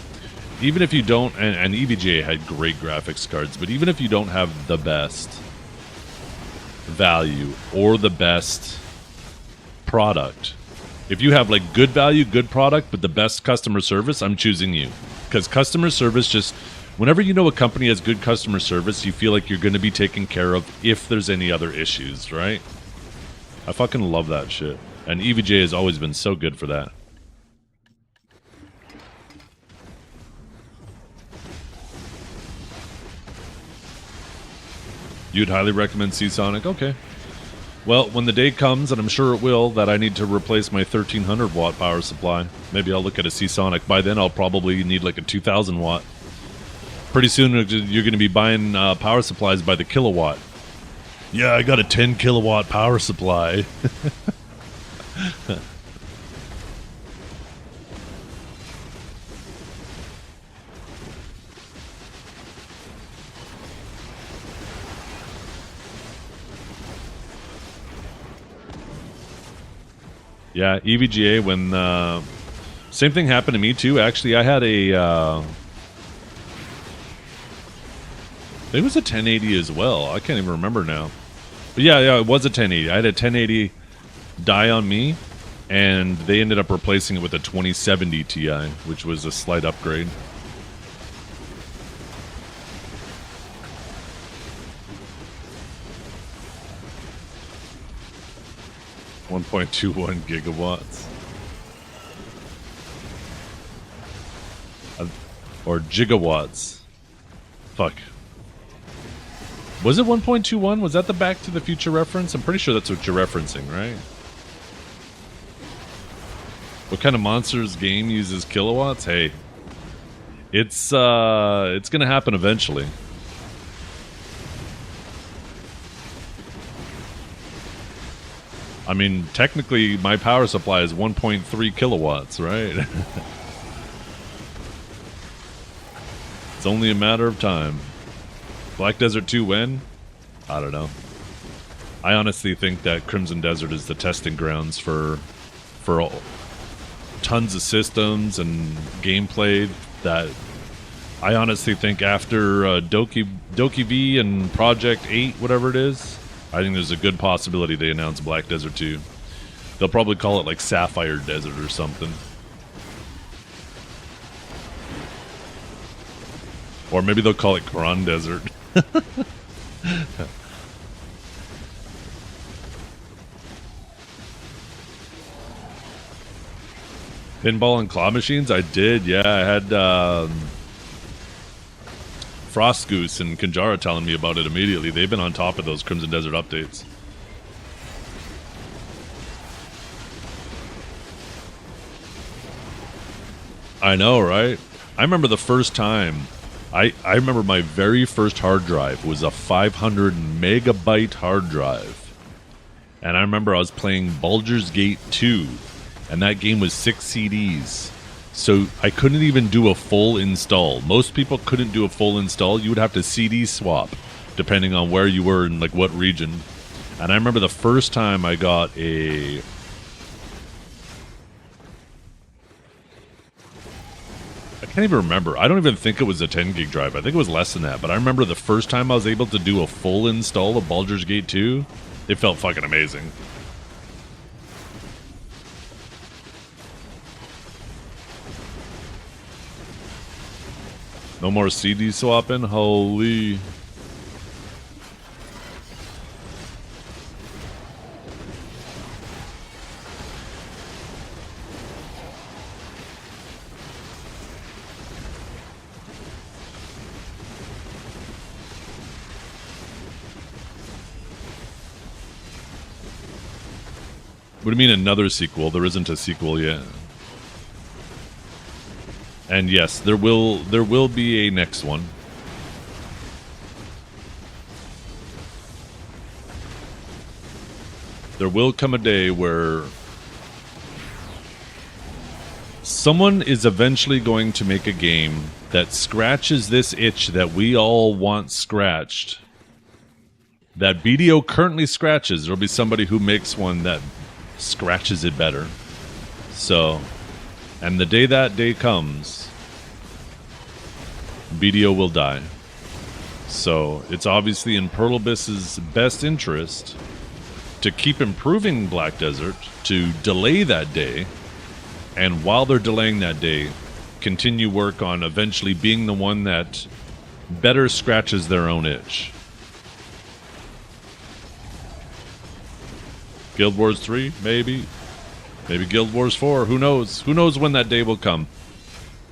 Even if you don't, and EVGA had great graphics cards, but even if you don't have the best value or the best product, if you have like good value, good product, but the best customer service, I'm choosing you. Because customer service just, whenever you know a company has good customer service, you feel like you're going to be taken care of if there's any other issues, right? I fucking love that shit. And EVGA has always been so good for that. You'd highly recommend Seasonic? Okay. Well, when the day comes, and I'm sure it will, that I need to replace my 1300 watt power supply, maybe I'll look at a Seasonic. By then, I'll probably need like a 2000 watt. Pretty soon, you're going to be buying power supplies by the kilowatt. Yeah, I got a 10 kilowatt power supply. Yeah, EVGA, when same thing happened to me too. Actually, I had a it was a 1080 as well. I can't even remember now. But yeah, it was a 1080. I had a 1080 die on me, and they ended up replacing it with a 2070 Ti, which was a slight upgrade. .21 gigawatts. Or gigawatts. Fuck. Was it 1.21? Was that the Back to the Future reference? I'm pretty sure that's what you're referencing, right? What kind of monsters game uses kilowatts? Hey. It's gonna happen eventually. I mean, technically, my power supply is 1.3 kilowatts, right? It's only a matter of time. Black Desert 2 when? I don't know. I honestly think that Crimson Desert is the testing grounds for tons of systems and gameplay that I honestly think after Doki V and Project 8, whatever it is, I think there's a good possibility they announce Black Desert 2. They'll probably call it like Sapphire Desert or something. Or maybe they'll call it Quran Desert. Pinball and claw machines? I did, yeah. I had Frost Goose and Kanjara telling me about it immediately. They've been on top of those Crimson Desert updates. I know, right? I remember the first time. I remember my very first hard drive was a 500 megabyte hard drive. And I remember I was playing Baldur's Gate 2. And that game was 6 CDs. So I couldn't even do a full install. Most people couldn't do a full install. You would have to CD swap, depending on where you were in like what region. And I remember the first time I got a... I can't even remember. I don't even think it was a 10 gig drive. I think it was less than that. But I remember the first time I was able to do a full install of Baldur's Gate 2, it felt fucking amazing. No more CD swapping? Holy. What do you mean another sequel? There isn't a sequel yet. And yes, there will be a next one. There will come a day where someone is eventually going to make a game that scratches this itch that we all want scratched. That BDO currently scratches. There'll be somebody who makes one that scratches it better. So And the day that day comes, BDO will die. So it's obviously in Perlibis's best interest to keep improving Black Desert, to delay that day, and while they're delaying that day, continue work on eventually being the one that better scratches their own itch. Guild Wars 3, maybe. Maybe Guild Wars 4, who knows? Who knows when that day will come?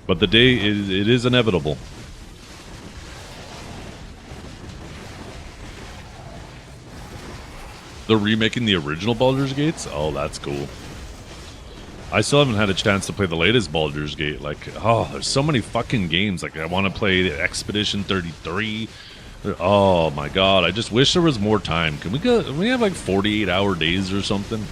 But the day, it is inevitable. They're remaking the original Baldur's Gates? Oh, that's cool. I still haven't had a chance to play the latest Baldur's Gate. Like, oh, there's so many fucking games. Like, I want to play Expedition 33. Oh my god, I just wish there was more time. Can we have like 48-hour days or something?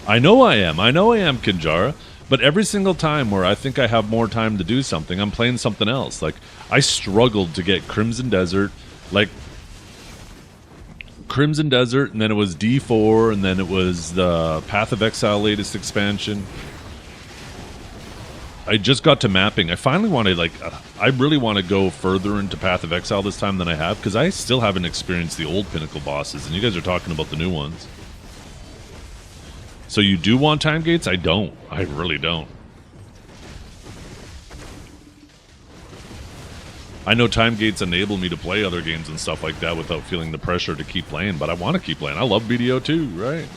I know I am, Kinjara. But every single time where I think I have more time to do something, I'm playing something else. Like, I struggled to get Crimson Desert, like, Crimson Desert, and then it was D4, and then it was the Path of Exile latest expansion. I just got to mapping. I finally wanted, like, I really want to go further into Path of Exile this time than I have, because I still haven't experienced the old Pinnacle bosses, and you guys are talking about the new ones. So you do want time gates? I don't. I really don't. I know time gates enable me to play other games and stuff like that without feeling the pressure to keep playing, but I want to keep playing. I love BDO too, right?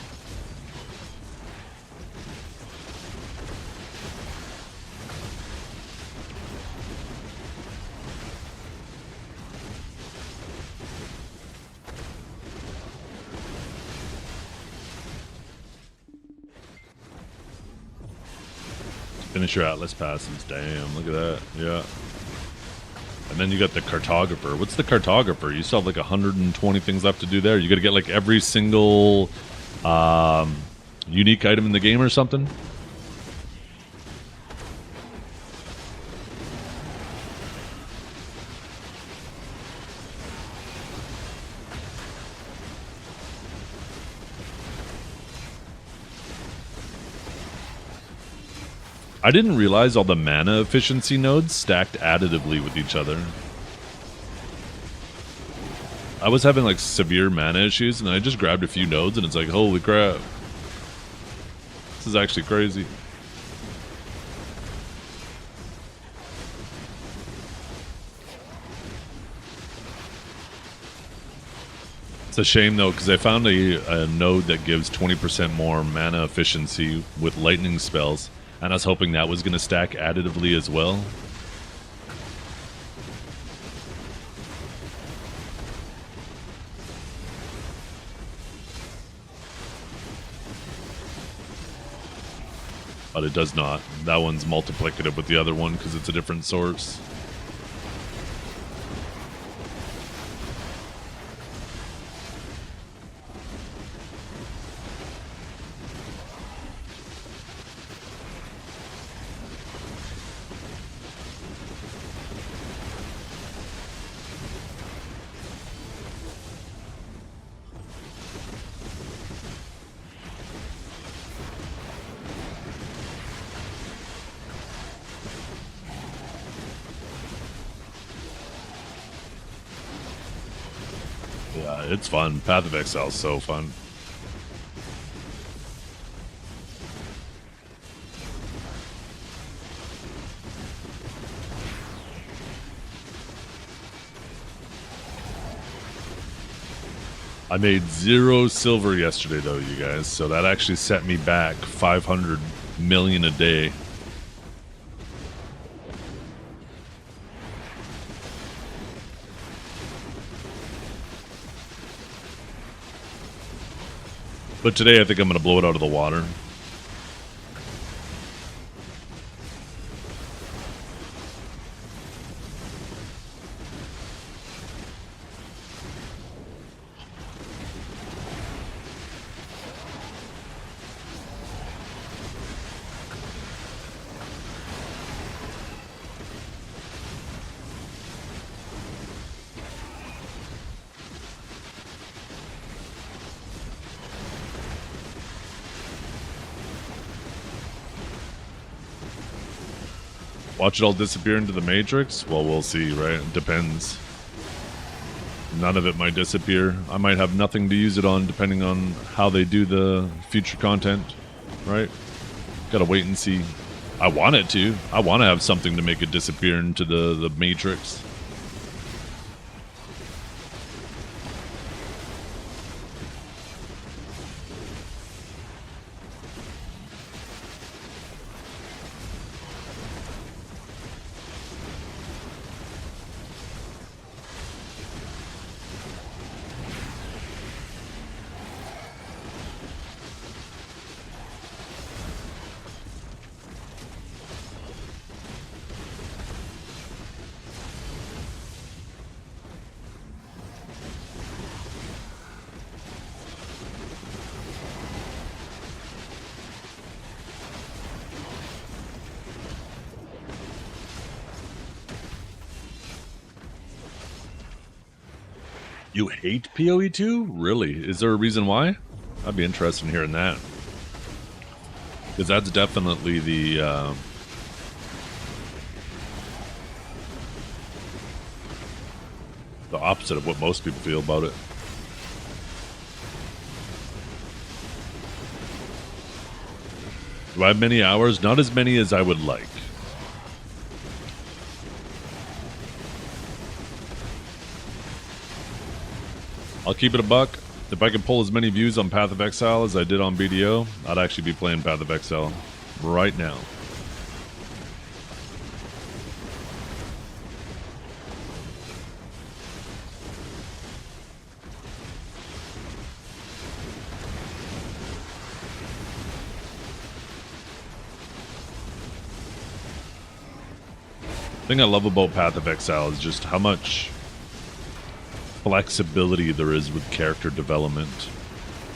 Finish your Atlas passes. Damn, look at that. Yeah. And then you got the Cartographer. What's the Cartographer? You still have like 120 things left to do there. You got to get like every single unique item in the game or something? I didn't realize all the mana efficiency nodes stacked additively with each other. I was having like severe mana issues and I just grabbed a few nodes and it's like, holy crap. This is actually crazy. It's a shame though, because I found a node that gives 20% more mana efficiency with lightning spells. And I was hoping that was going to stack additively as well. But it does not. That one's multiplicative with the other one because it's a different source. Yeah, it's fun. Path of Exile is so fun. I made 0 silver yesterday though, you guys, so that actually set me back 500 million a day. But today I think I'm going to blow it out of the water. Watch it all disappear into the Matrix? Well, we'll see, right? It depends. None of it might disappear. I might have nothing to use it on depending on how they do the future content, right? Gotta wait and see. I want it to. I want to have something to make it disappear into the Matrix. You hate PoE 2? Really? Is there a reason why? I'd be interested in hearing that. Because that's definitely the opposite of what most people feel about it. Do I have many hours? Not as many as I would like. I'll keep it a buck. If I could pull as many views on Path of Exile as I did on BDO, I'd actually be playing Path of Exile right now. The thing I love about Path of Exile is just how much flexibility there is with character development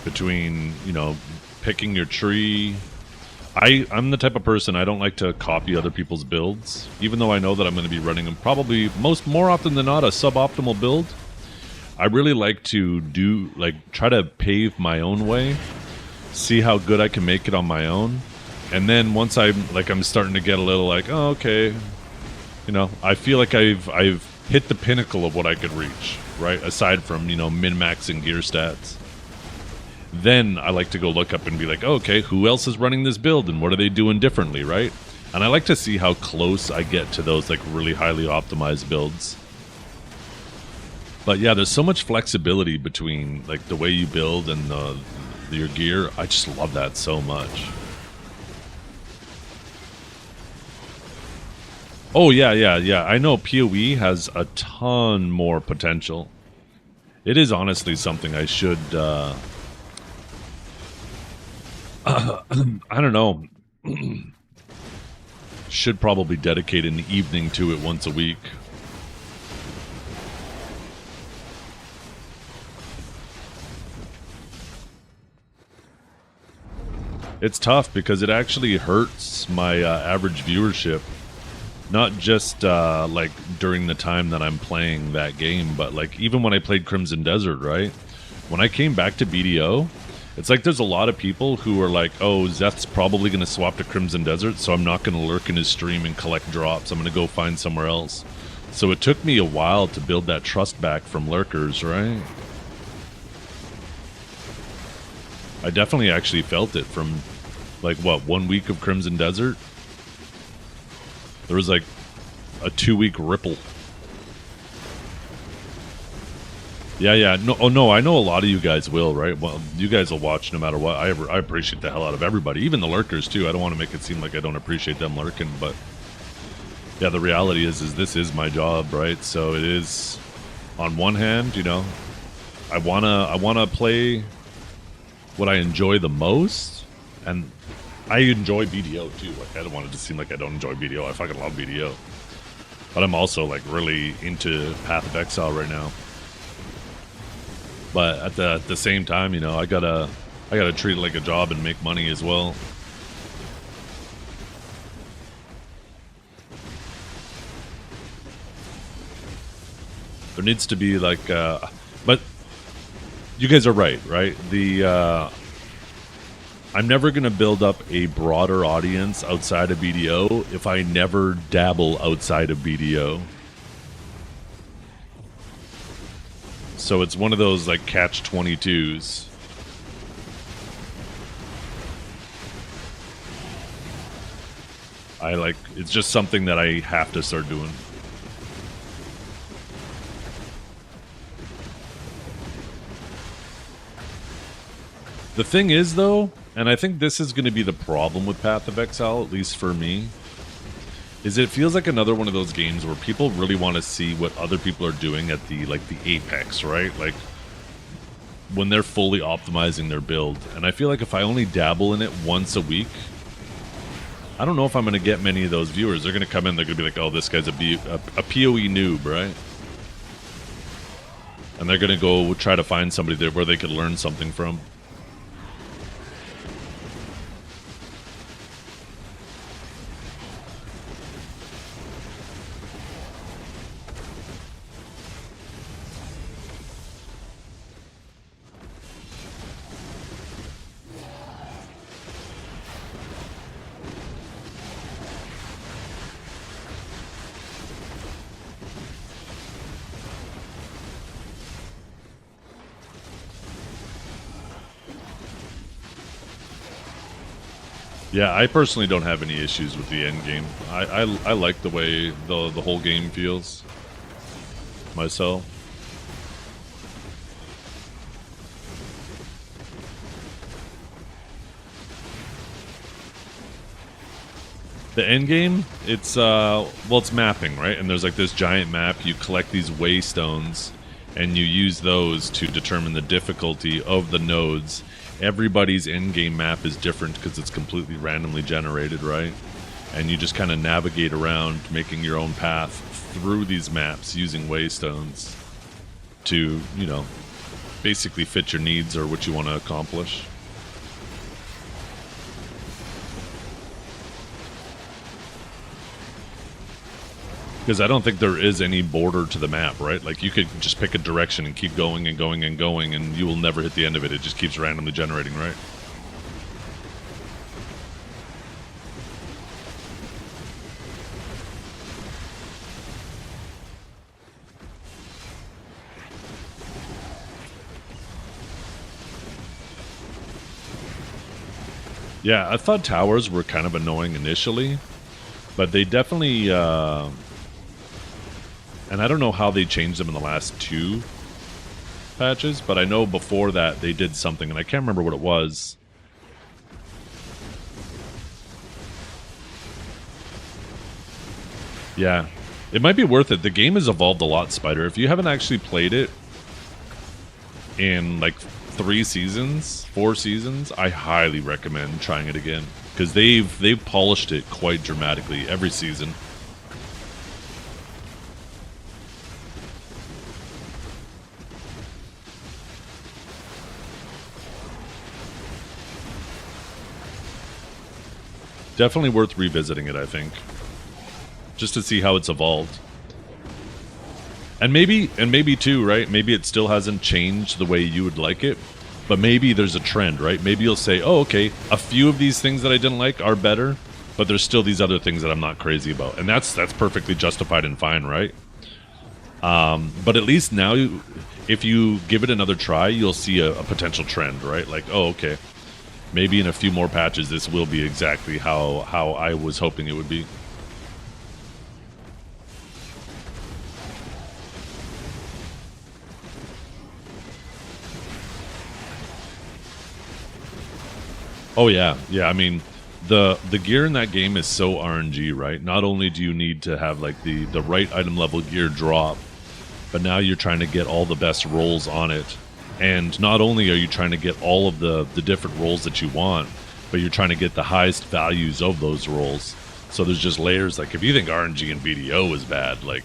between, you know, picking your tree. I'm the type of person, I don't like to copy other people's builds, even though I know that I'm going to be running them probably more often than not a suboptimal build. I really like to try to pave my own way, see how good I can make it on my own, and then once I'm starting to get a little like, oh, okay, you know, I feel like I've hit the pinnacle of what I could reach, right? Aside from, you know, min-maxing gear stats. Then I like to go look up and be like, oh, okay, who else is running this build and what are they doing differently, right? And I like to see how close I get to those like really highly optimized builds. But yeah, there's so much flexibility between like the way you build and your gear. I just love that so much. Oh, yeah. I know PoE has a ton more potential. It is honestly something I should, I don't know, should probably dedicate an evening to it once a week. It's tough because it actually hurts my average viewership. Not just like during the time that I'm playing that game, but like even when I played Crimson Desert, right? When I came back to BDO, it's like there's a lot of people who are like, oh, Zeth's probably going to swap to Crimson Desert, so I'm not going to lurk in his stream and collect drops. I'm going to go find somewhere else. So it took me a while to build that trust back from lurkers, right? I definitely actually felt it from like, what, 1 week of Crimson Desert? There was like a 2-week ripple. Yeah. No, I know a lot of you guys will, right? Well, you guys will watch no matter what. I appreciate the hell out of everybody, even the lurkers too. I don't want to make it seem like I don't appreciate them lurking, but yeah, the reality is this is my job, right? So it is, on one hand, you know, I wanna play what I enjoy the most, and I enjoy BDO too. Like, I don't want it to seem like I don't enjoy BDO. I fucking love BDO. But I'm also like really into Path of Exile right now. But at the same time, you know, I gotta treat it like a job and make money as well. There needs to be like, but you guys are right? The I'm never going to build up a broader audience outside of BDO if I never dabble outside of BDO. So it's one of those like catch-22s. It's just something that I have to start doing. The thing is, though, and I think this is going to be the problem with Path of Exile, at least for me, is it feels like another one of those games where people really want to see what other people are doing at the apex, right? Like when they're fully optimizing their build. And I feel like if I only dabble in it once a week, I don't know if I'm going to get many of those viewers. They're going to come in, they're going to be like, oh, this guy's a PoE noob, right? And they're going to go try to find somebody there where they could learn something from. Yeah, I personally don't have any issues with the end game. I like the way the whole game feels myself. The end game, it's it's mapping, right? And there's like this giant map. You collect these waystones, and you use those to determine the difficulty of the nodes. Everybody's in-game map is different because it's completely randomly generated, right? And you just kind of navigate around making your own path through these maps using waystones to, you know, basically fit your needs or what you want to accomplish. Because I don't think there is any border to the map, right? Like, you could just pick a direction and keep going and going and going, and you will never hit the end of it. It just keeps randomly generating, right? Yeah, I thought towers were kind of annoying initially, but they definitely... and I don't know how they changed them in the last 2 patches, but I know before that they did something, and I can't remember what it was. Yeah, it might be worth it. The game has evolved a lot, Spider. If you haven't actually played it in like 4 seasons, I highly recommend trying it again, because they've polished it quite dramatically every season. Definitely worth revisiting it, I think, just to see how it's evolved. And maybe too, right? Maybe it still hasn't changed the way you would like it, but maybe there's a trend, right? Maybe you'll say, oh, okay, a few of these things that I didn't like are better, but there's still these other things that I'm not crazy about. And that's perfectly justified and fine, right? But at least now, if you give it another try, you'll see a potential trend, right? Like, oh, okay, maybe in a few more patches, this will be exactly how I was hoping it would be. Oh yeah, yeah. I mean, the gear in that game is so RNG, right? Not only do you need to have like the right item level gear drop, but now you're trying to get all the best rolls on it. And not only are you trying to get all of the different rolls that you want, but you're trying to get the highest values of those rolls. So there's just layers. Like, if you think RNG and BDO is bad, like,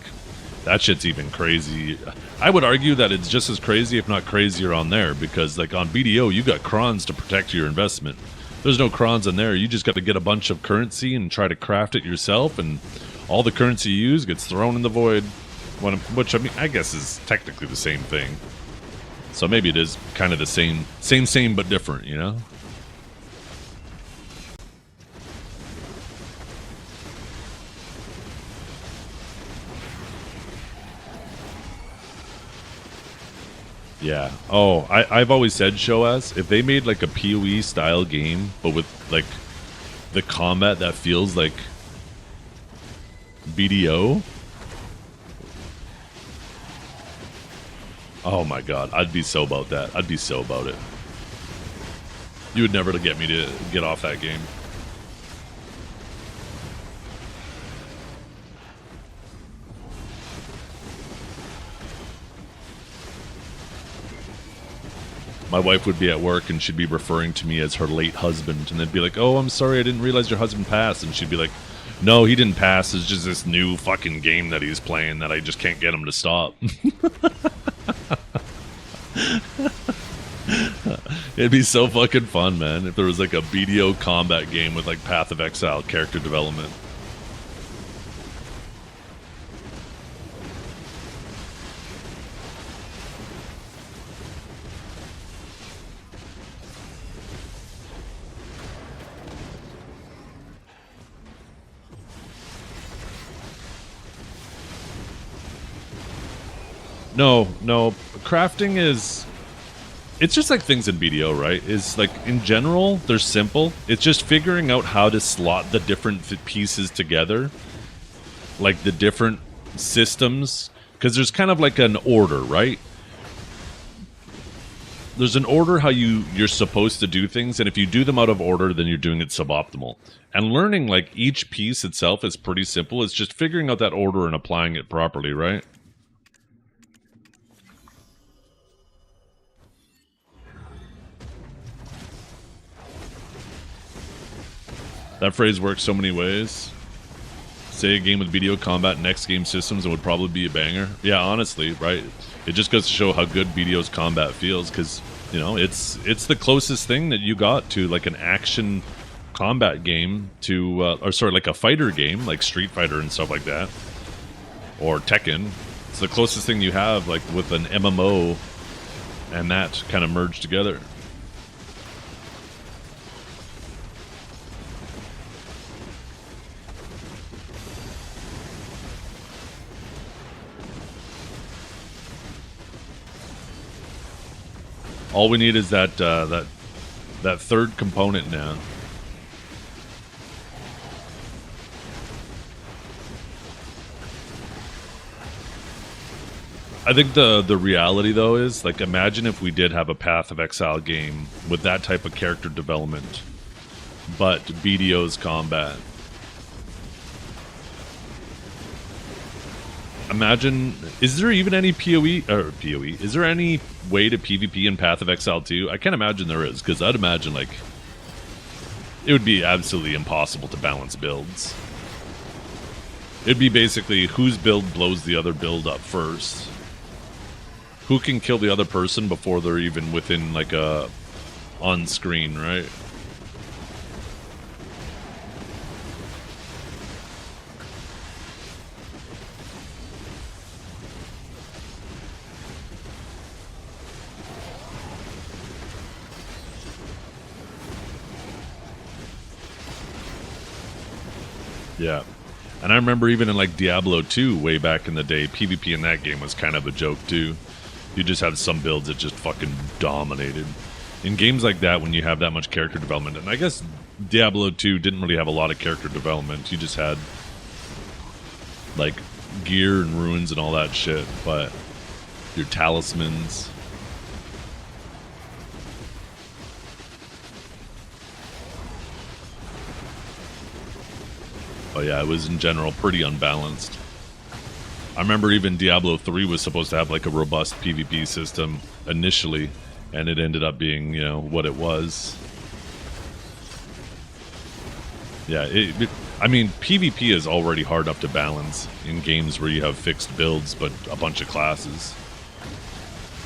that shit's even crazy. I would argue that it's just as crazy, if not crazier, on there, because like on BDO, you got crons to protect your investment. There's no crons in there. You just got to get a bunch of currency and try to craft it yourself, and all the currency you use gets thrown in the void, which I mean, I guess is technically the same thing. So maybe it is kind of the same but different, you know? Yeah. Oh, I've always said show us if they made like a PoE style game, but with like the combat that feels like BDO. Oh my god, I'd be so about that. I'd be so about it. You would never get me to get off that game. My wife would be at work and she'd be referring to me as her late husband, and they'd be like, "Oh, I'm sorry, I didn't realize your husband passed." And she'd be like, "No, he didn't pass. It's just this new fucking game that he's playing that I just can't get him to stop." It'd be so fucking fun, man, if there was like a BDO combat game with like Path of Exile character development. No, crafting is... It's just like things in BDO, right? Is like, in general, they're simple. It's just figuring out how to slot the different pieces together. Like the different systems. Because there's kind of like an order, right? There's an order how you're supposed to do things, and if you do them out of order, then you're doing it suboptimal. And learning like each piece itself is pretty simple. It's just figuring out that order and applying it properly, right? That phrase works so many ways. Say a game with BDO combat, next game systems, and would probably be a banger. Yeah, honestly, right? It just goes to show how good BDO's combat feels, because, you know, it's the closest thing that you got to like an action combat game to, or sorry, like a fighter game, like Street Fighter and stuff like that, or Tekken. It's the closest thing you have, like with an MMO, and that kind of merged together. All we need is that third component now. I think the reality though is, like, imagine if we did have a Path of Exile game with that type of character development, but BDO's combat. Imagine, is there even any PoE, or PoE, is there any way to PvP in Path of Exile 2? I can't imagine there is, because I'd imagine, like, it would be absolutely impossible to balance builds. It'd be basically whose build blows the other build up first. Who can kill the other person before they're even within, like, a on-screen, right? Yeah. And I remember even in like Diablo 2 way back in the day, PvP in that game was kind of a joke too. You just had some builds that just fucking dominated. In games like that, when you have that much character development, and I guess Diablo 2 didn't really have a lot of character development. You just had like gear and runes and all that shit, but your talismans. But yeah, it was in general pretty unbalanced. I remember even Diablo 3 was supposed to have like a robust PvP system initially, and it ended up being, you know, what it was. Yeah, I mean, PvP is already hard enough to balance in games where you have fixed builds but a bunch of classes.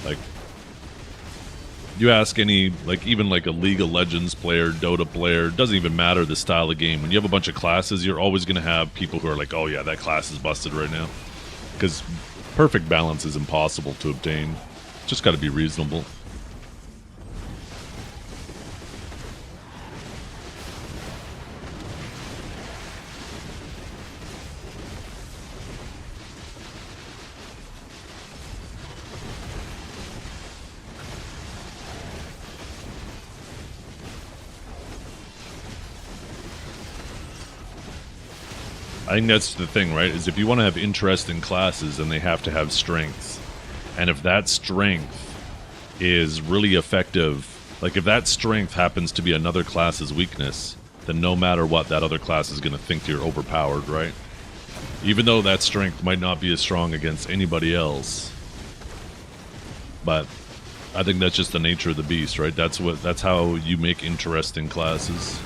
Like, you ask any, like, even like a League of Legends player, Dota player, doesn't even matter the style of game. When you have a bunch of classes, you're always going to have people who are like, oh yeah, that class is busted right now. Because perfect balance is impossible to obtain. Just got to be reasonable. I think that's the thing, right? Is if you want to have interesting classes, then they have to have strengths. And if that strength is really effective, like if that strength happens to be another class's weakness, then no matter what, that other class is going to think you're overpowered, right? Even though that strength might not be as strong against anybody else. But I think that's just the nature of the beast, right? That's how you make interesting classes.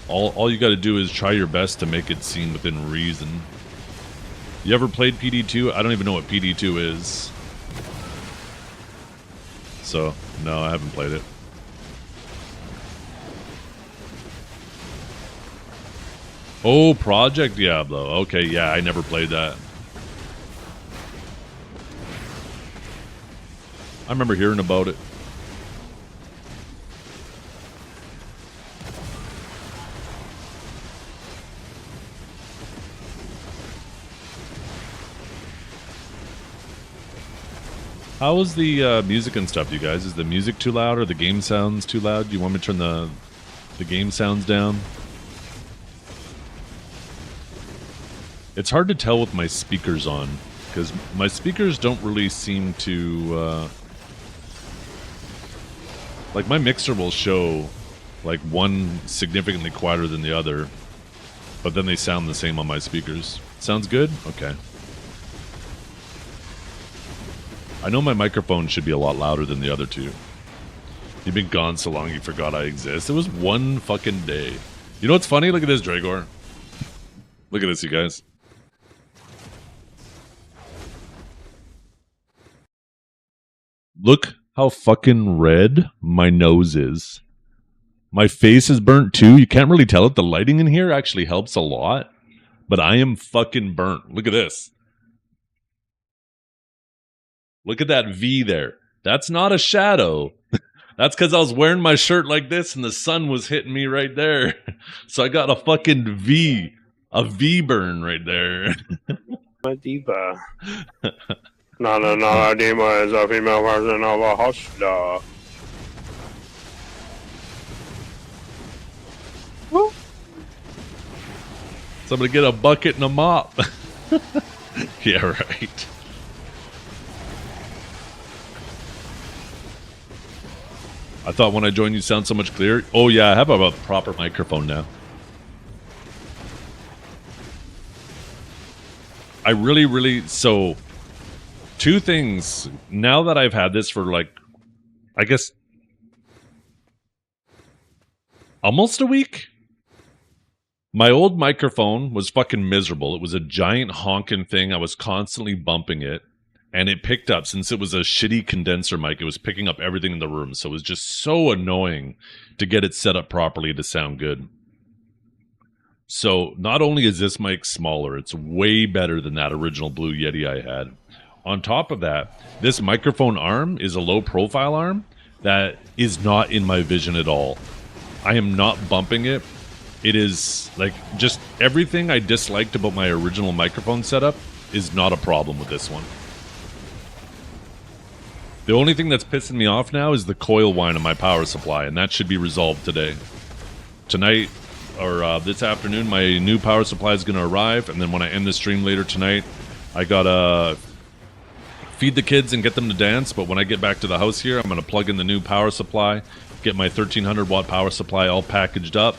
All you got to do is try your best to make it seem within reason. You ever played PD2? I don't even know what PD2 is. So, no, I haven't played it. Oh, Project Diablo. Okay, yeah, I never played that. I remember hearing about it. How is the music and stuff, you guys? Is the music too loud or the game sounds too loud? Do you want me to turn the game sounds down? It's hard to tell with my speakers on, because my speakers don't really seem to... like, my mixer will show, like, one significantly quieter than the other, but then they sound the same on my speakers. Sounds good? Okay. I know my microphone should be a lot louder than the other two. You've been gone so long you forgot I exist. It was one fucking day. You know what's funny? Look at this, Dragor. Look at this, you guys. Look how fucking red my nose is. My face is burnt too. You can't really tell it. The lighting in here actually helps a lot. But I am fucking burnt. Look at this. Look at that V there. That's not a shadow. That's because I was wearing my shirt like this and the sun was hitting me right there. So I got a fucking V. A V burn right there. Diva. No, Diva is a female version of a hustler. Woo. Somebody get a bucket and a mop. Yeah, right. I thought when I joined you sound so much clearer. Oh yeah, I have a proper microphone now. I really, so two things. Now that I've had this for like, I guess, almost a week. My old microphone was fucking miserable. It was a giant honking thing. I was constantly bumping it. And it picked up, since it was a shitty condenser mic, it was picking up everything in the room. So it was just so annoying to get it set up properly to sound good. So not only is this mic smaller, it's way better than that original Blue Yeti I had. On top of that, this microphone arm is a low profile arm that is not in my vision at all. I am not bumping it. It is like just everything I disliked about my original microphone setup is not a problem with this one. The only thing that's pissing me off now is the coil whine of my power supply, and that should be resolved today. Tonight, or this afternoon, my new power supply is going to arrive, and then when I end the stream later tonight, I gotta feed the kids and get them to dance, but when I get back to the house here, I'm going to plug in the new power supply, get my 1300 watt power supply all packaged up,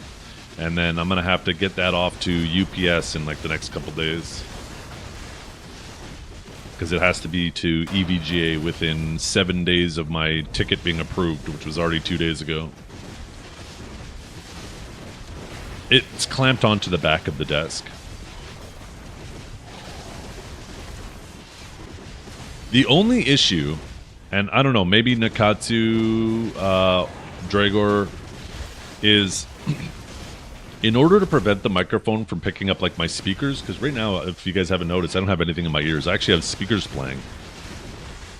and then I'm going to have to get that off to UPS in like the next couple days. Because it has to be to EVGA within 7 days of my ticket being approved, which was already 2 days ago. It's clamped onto the back of the desk. The only issue, and I don't know, maybe Nakatsu, Dragor, is in order to prevent the microphone from picking up like my speakers, because right now, if you guys haven't noticed, I don't have anything in my ears. I actually have speakers playing.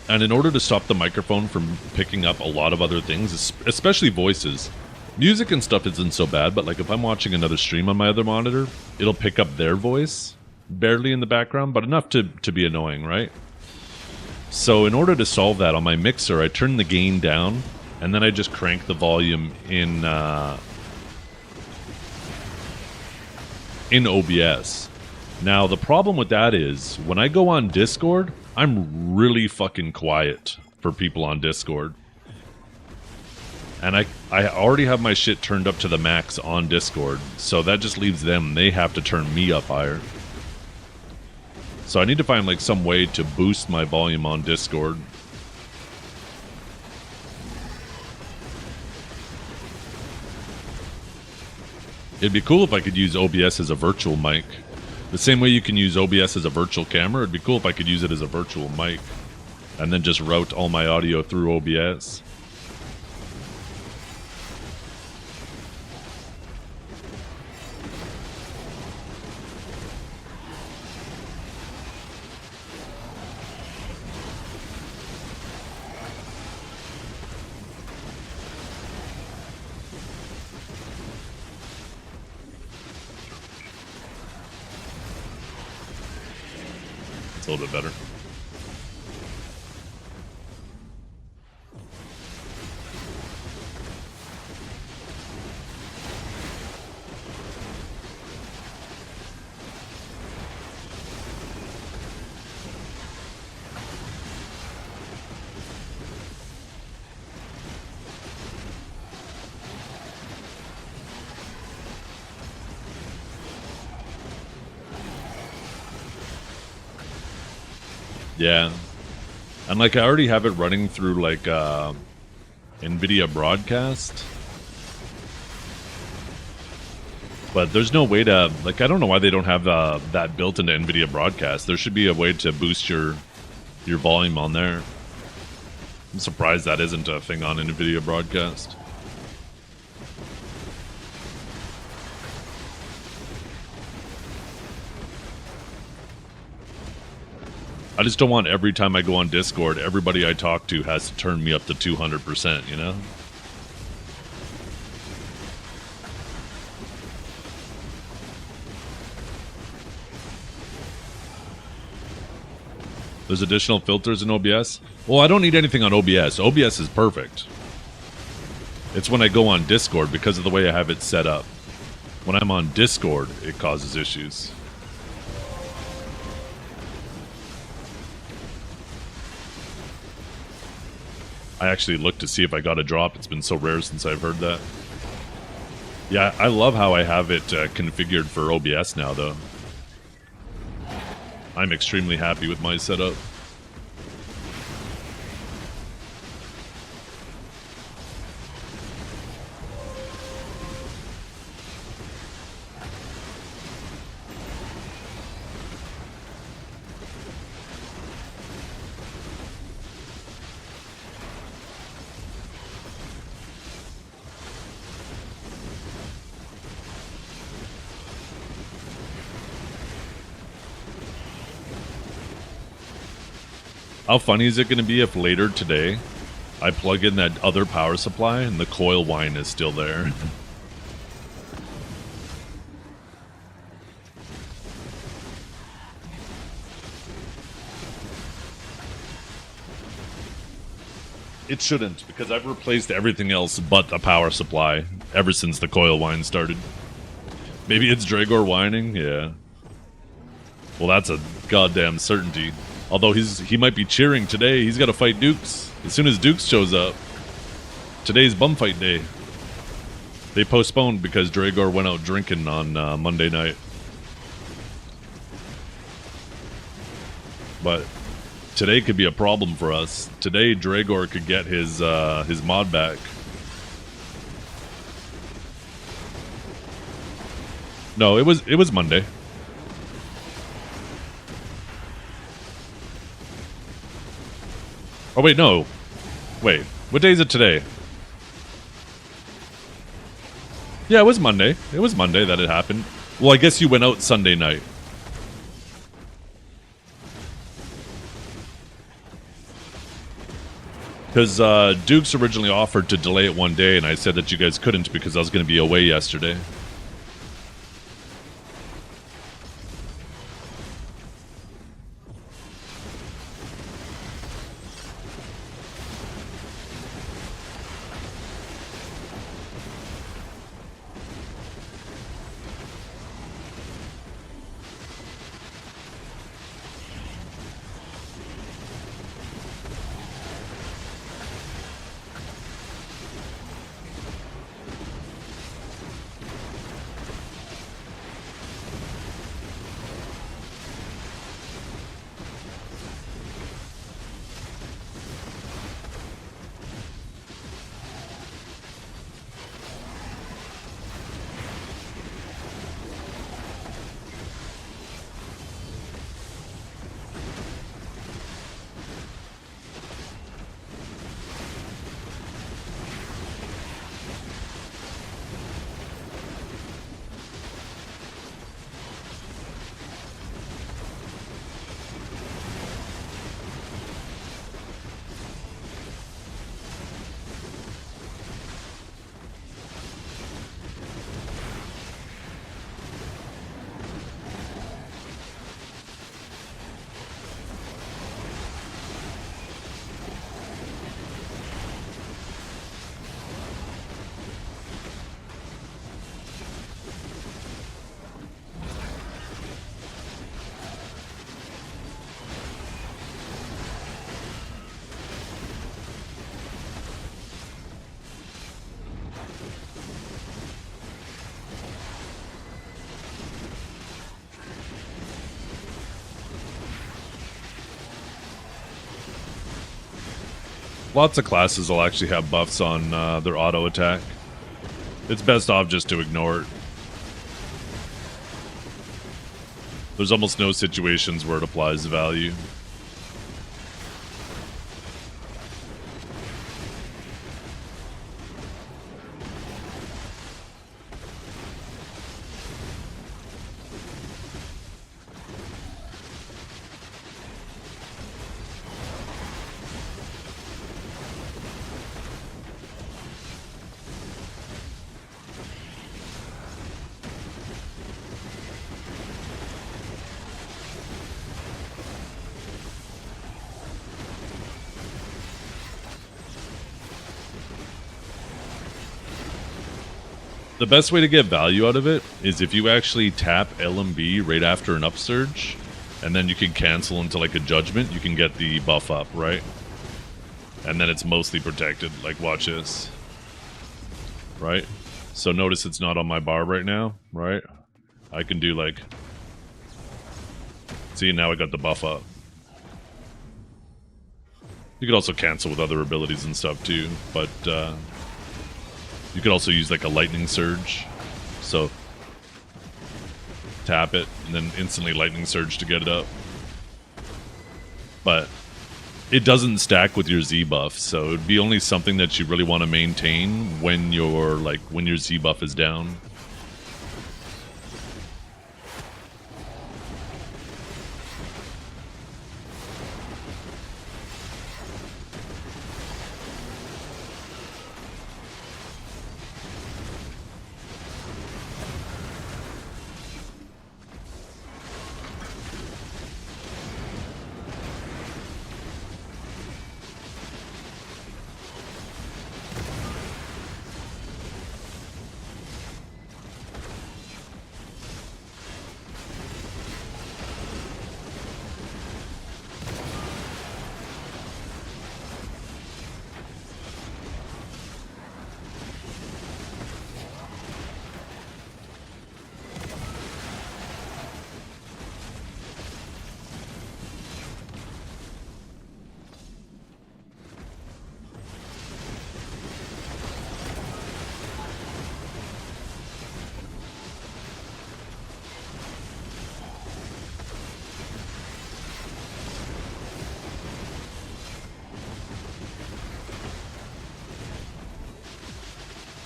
And in order to stop the microphone from picking up a lot of other things, especially voices, music and stuff isn't so bad, but like if I'm watching another stream on my other monitor, it'll pick up their voice, barely in the background, but enough to be annoying, right? So in order to solve that on my mixer, I turn the gain down, and then I just crank the volume in in OBS. Now, the problem with that is when I go on Discord, I'm really fucking quiet for people on Discord. And I already have my shit turned up to the max on Discord, so that just leaves them. They have to turn me up higher. So I need to find like some way to boost my volume on Discord. It'd be cool if I could use OBS as a virtual mic. The same way you can use OBS as a virtual camera, it'd be cool if I could use it as a virtual mic. And then just route all my audio through OBS. It's a little bit better. Yeah. And like I already have it running through like NVIDIA Broadcast. But there's no way to, like, I don't know why they don't have that built into NVIDIA Broadcast. There should be a way to boost your volume on there. I'm surprised that isn't a thing on NVIDIA Broadcast. I just don't want every time I go on Discord, everybody I talk to has to turn me up to 200%, you know? There's additional filters in OBS? Well, I don't need anything on OBS. OBS is perfect. It's when I go on Discord because of the way I have it set up. When I'm on Discord, it causes issues. I actually looked to see if I got a drop. It's been so rare since I've heard that. Yeah, I love how I have it configured for OBS now, though. I'm extremely happy with my setup. How funny is it going to be if later today I plug in that other power supply and the coil whine is still there? It shouldn't, because I've replaced everything else but the power supply ever since the coil whine started. Maybe it's Dragor whining? Yeah. Well, that's a goddamn certainty. Although he might be cheering today. He's got to fight Dukes. As soon as Dukes shows up. Today's bum fight day. They postponed because Dragor went out drinking on Monday night. But today could be a problem for us. Today Dragor could get his mod back. No, it was Monday. Oh, wait, no. Wait, what day is it today? Yeah, it was Monday. It was Monday that it happened. Well, I guess you went out Sunday night. Because Dukes originally offered to delay it one day, and I said that you guys couldn't because I was going to be away yesterday. Lots of classes will actually have buffs on their auto attack. It's best off just to ignore it. There's almost no situations where it applies value. The best way to get value out of it is if you actually tap LMB right after an upsurge, and then you can cancel into like a judgment, you can get the buff up, right? And then it's mostly protected. Like, watch this. Right? So notice it's not on my bar right now, right? I can do like... See, now I got the buff up. You could also cancel with other abilities and stuff too, but you could also use like a lightning surge. So tap it and then instantly lightning surge to get it up. But it doesn't stack with your Z buff, so it'd be only something that you really want to maintain when your Z buff is down.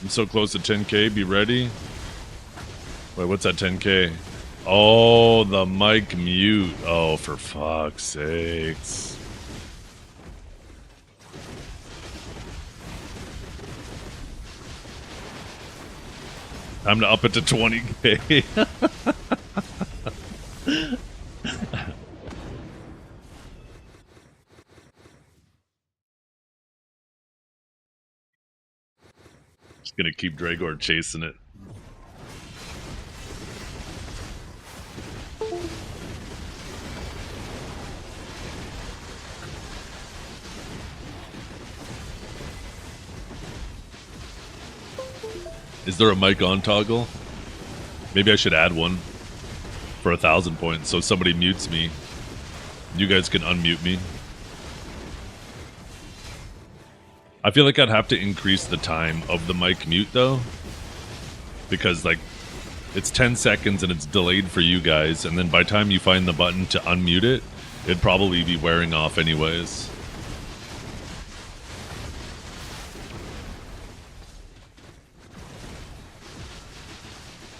I'm so close to 10k, be ready. Wait, what's that 10k? Oh, the mic mute. Oh, for fuck's sakes. Time to up it to 20k. Just gonna keep Dragor chasing it. Is there a mic on toggle? Maybe I should add one for 1,000 points so somebody mutes me. You guys can unmute me. I feel like I'd have to increase the time of the mic mute though, because like it's 10 seconds and it's delayed for you guys, and then by the time you find the button to unmute it, it'd probably be wearing off anyways.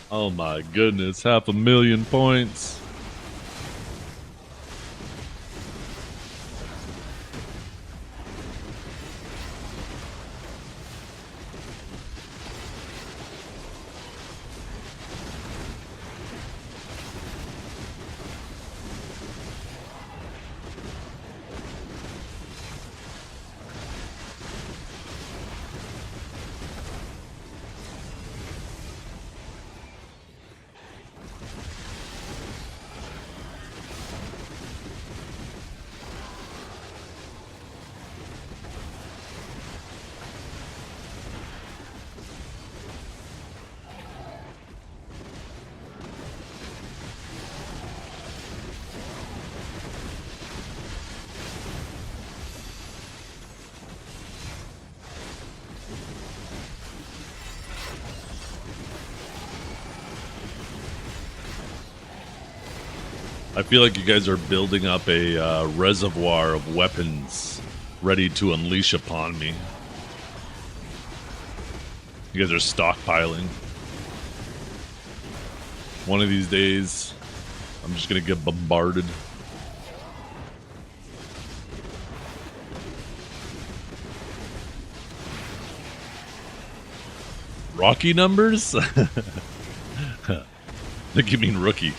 Oh my goodness, 500,000 points. I feel like you guys are building up a reservoir of weapons ready to unleash upon me. You guys are stockpiling. One of these days, I'm just gonna get bombarded. Rocky numbers? I think you mean rookie.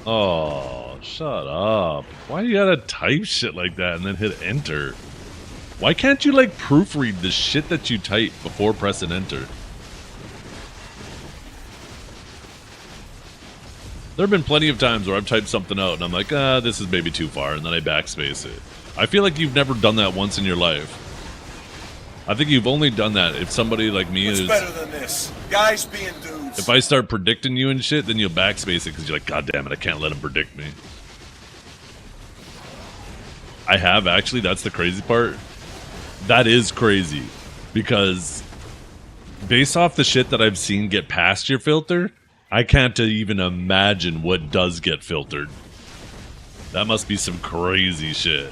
Oh, shut up. Why you gotta type shit like that and then hit enter? Why can't you, like, proofread the shit that you type before pressing enter? There have been plenty of times where I've typed something out and I'm like, this is maybe too far, and then I backspace it. I feel like you've never done that once in your life. I think you've only done that if somebody like me What's is... better than this? Guys being dudes. If I start predicting you and shit, then you'll backspace it because you're like, God damn it, I can't let him predict me. I have, actually. That's the crazy part. That is crazy. Because based off the shit that I've seen get past your filter, I can't even imagine what does get filtered. That must be some crazy shit.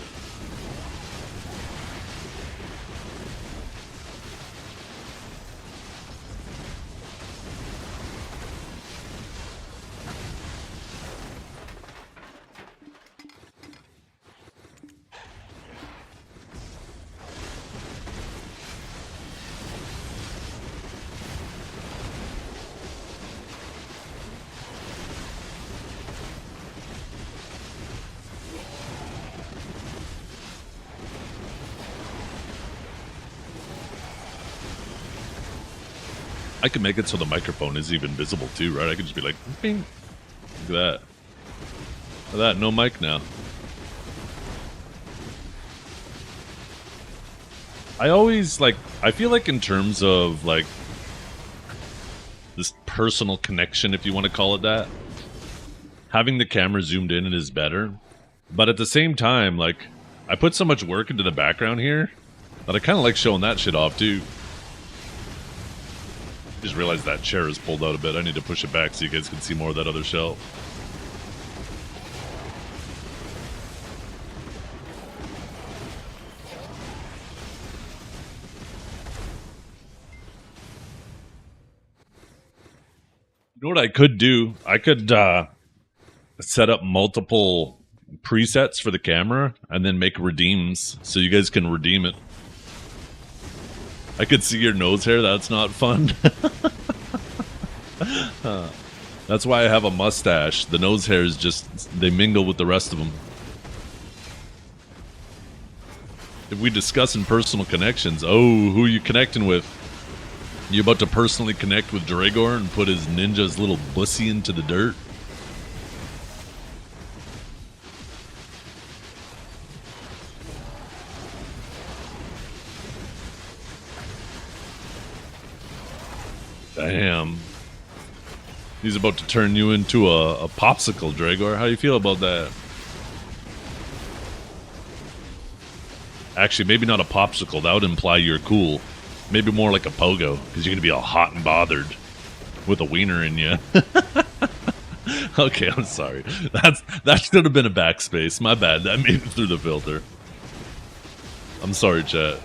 I can make it so the microphone is even visible too, right? I can just be like, bing. Look at that. Look at that, no mic now. I always, like, I feel like in terms of, like, this personal connection, if you want to call it that, having the camera zoomed in is better. But at the same time, like, I put so much work into the background here that I kind of like showing that shit off too. Just realized that chair is pulled out a bit. I need to push it back so you guys can see more of that other shelf. You know what I could do? I could set up multiple presets for the camera and then make redeems so you guys can redeem it. I could see your nose hair. That's not fun. That's why I have a mustache. The nose hairs just, they mingle with the rest of them. If we discuss in personal connections, oh, who are you connecting with? You about to personally connect with Dragor and put his ninja's little pussy into the dirt? Damn. He's about to turn you into a popsicle, Dragor. How do you feel about that? Actually, maybe not a popsicle. That would imply you're cool. Maybe more like a pogo, because you're going to be all hot and bothered with a wiener in you. Okay, I'm sorry. That should have been a backspace. My bad. That made it through the filter. I'm sorry, chat.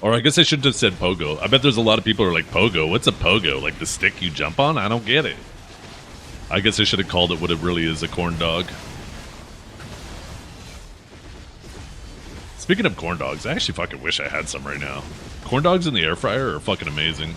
Or I guess I should have said pogo. I bet there's a lot of people who are like, pogo? What's a pogo? Like the stick you jump on? I don't get it. I guess I should have called it what it really is, a corn dog. Speaking of corn dogs, I actually fucking wish I had some right now. Corn dogs in the air fryer are fucking amazing.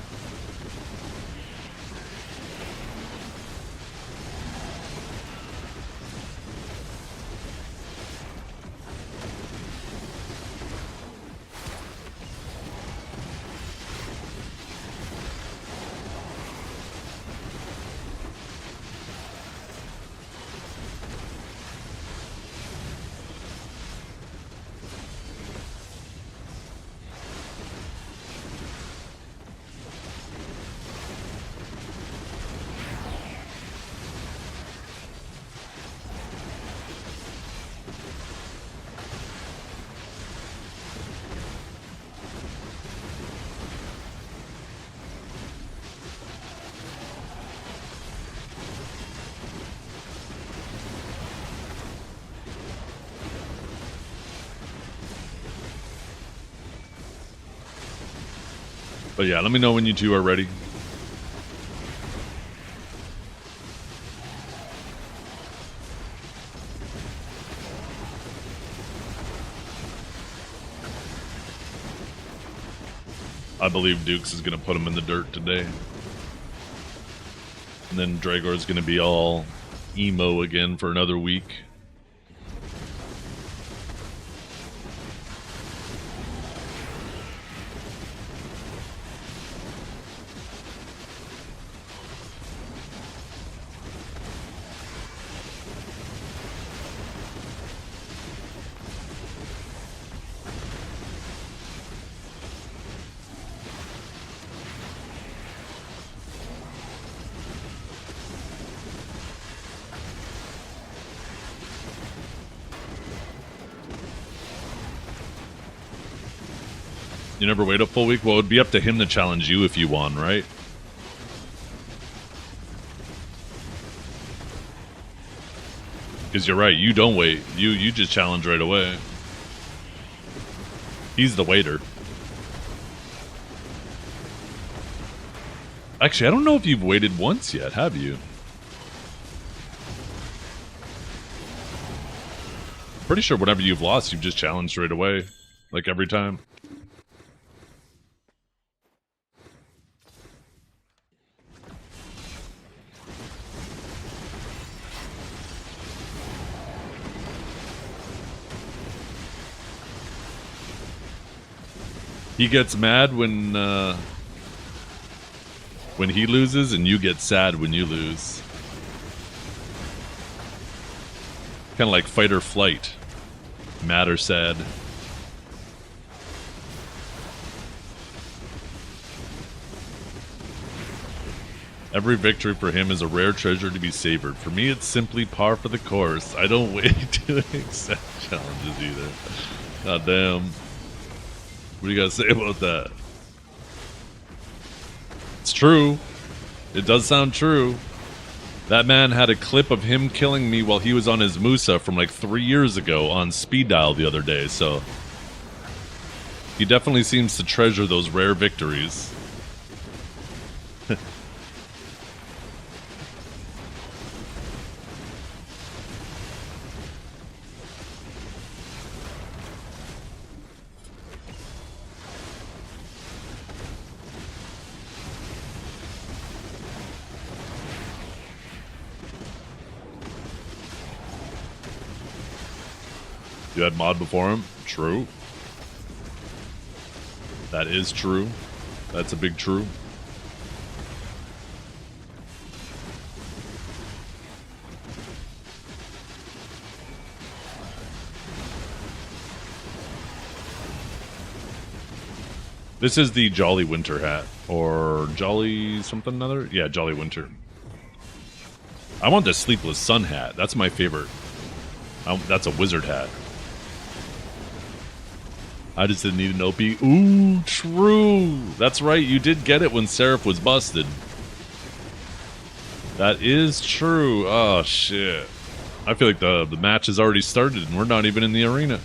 But yeah, let me know when you two are ready. I believe Dukes is going to put him in the dirt today. And then Dragor's going to be all emo again for another week. You never wait a full week? Well, it would be up to him to challenge you if you won, right? Because you're right, you don't wait. You just challenge right away. He's the waiter. Actually, I don't know if you've waited once yet, have you? Pretty sure whenever you've lost, you've just challenged right away. Like every time. He gets mad when he loses, and you get sad when you lose. Kind of like fight or flight. Mad or sad. Every victory for him is a rare treasure to be savored. For me, it's simply par for the course. I don't wait to accept challenges either. God damn. What do you gotta say about that? It's true. It does sound true. That man had a clip of him killing me while he was on his Musa from like 3 years ago on speed dial the other day, so he definitely seems to treasure those rare victories. You had mod before him? True. That is true. That's a big true. This is the Jolly Winter hat. Or Jolly something another? Yeah, Jolly Winter. I want the Sleepless Sun hat. That's my favorite. That's a wizard hat. I just didn't need an OP. Ooh, true. That's right. You did get it when Seraph was busted. That is true. Oh, shit. I feel like the match has already started and we're not even in the arena.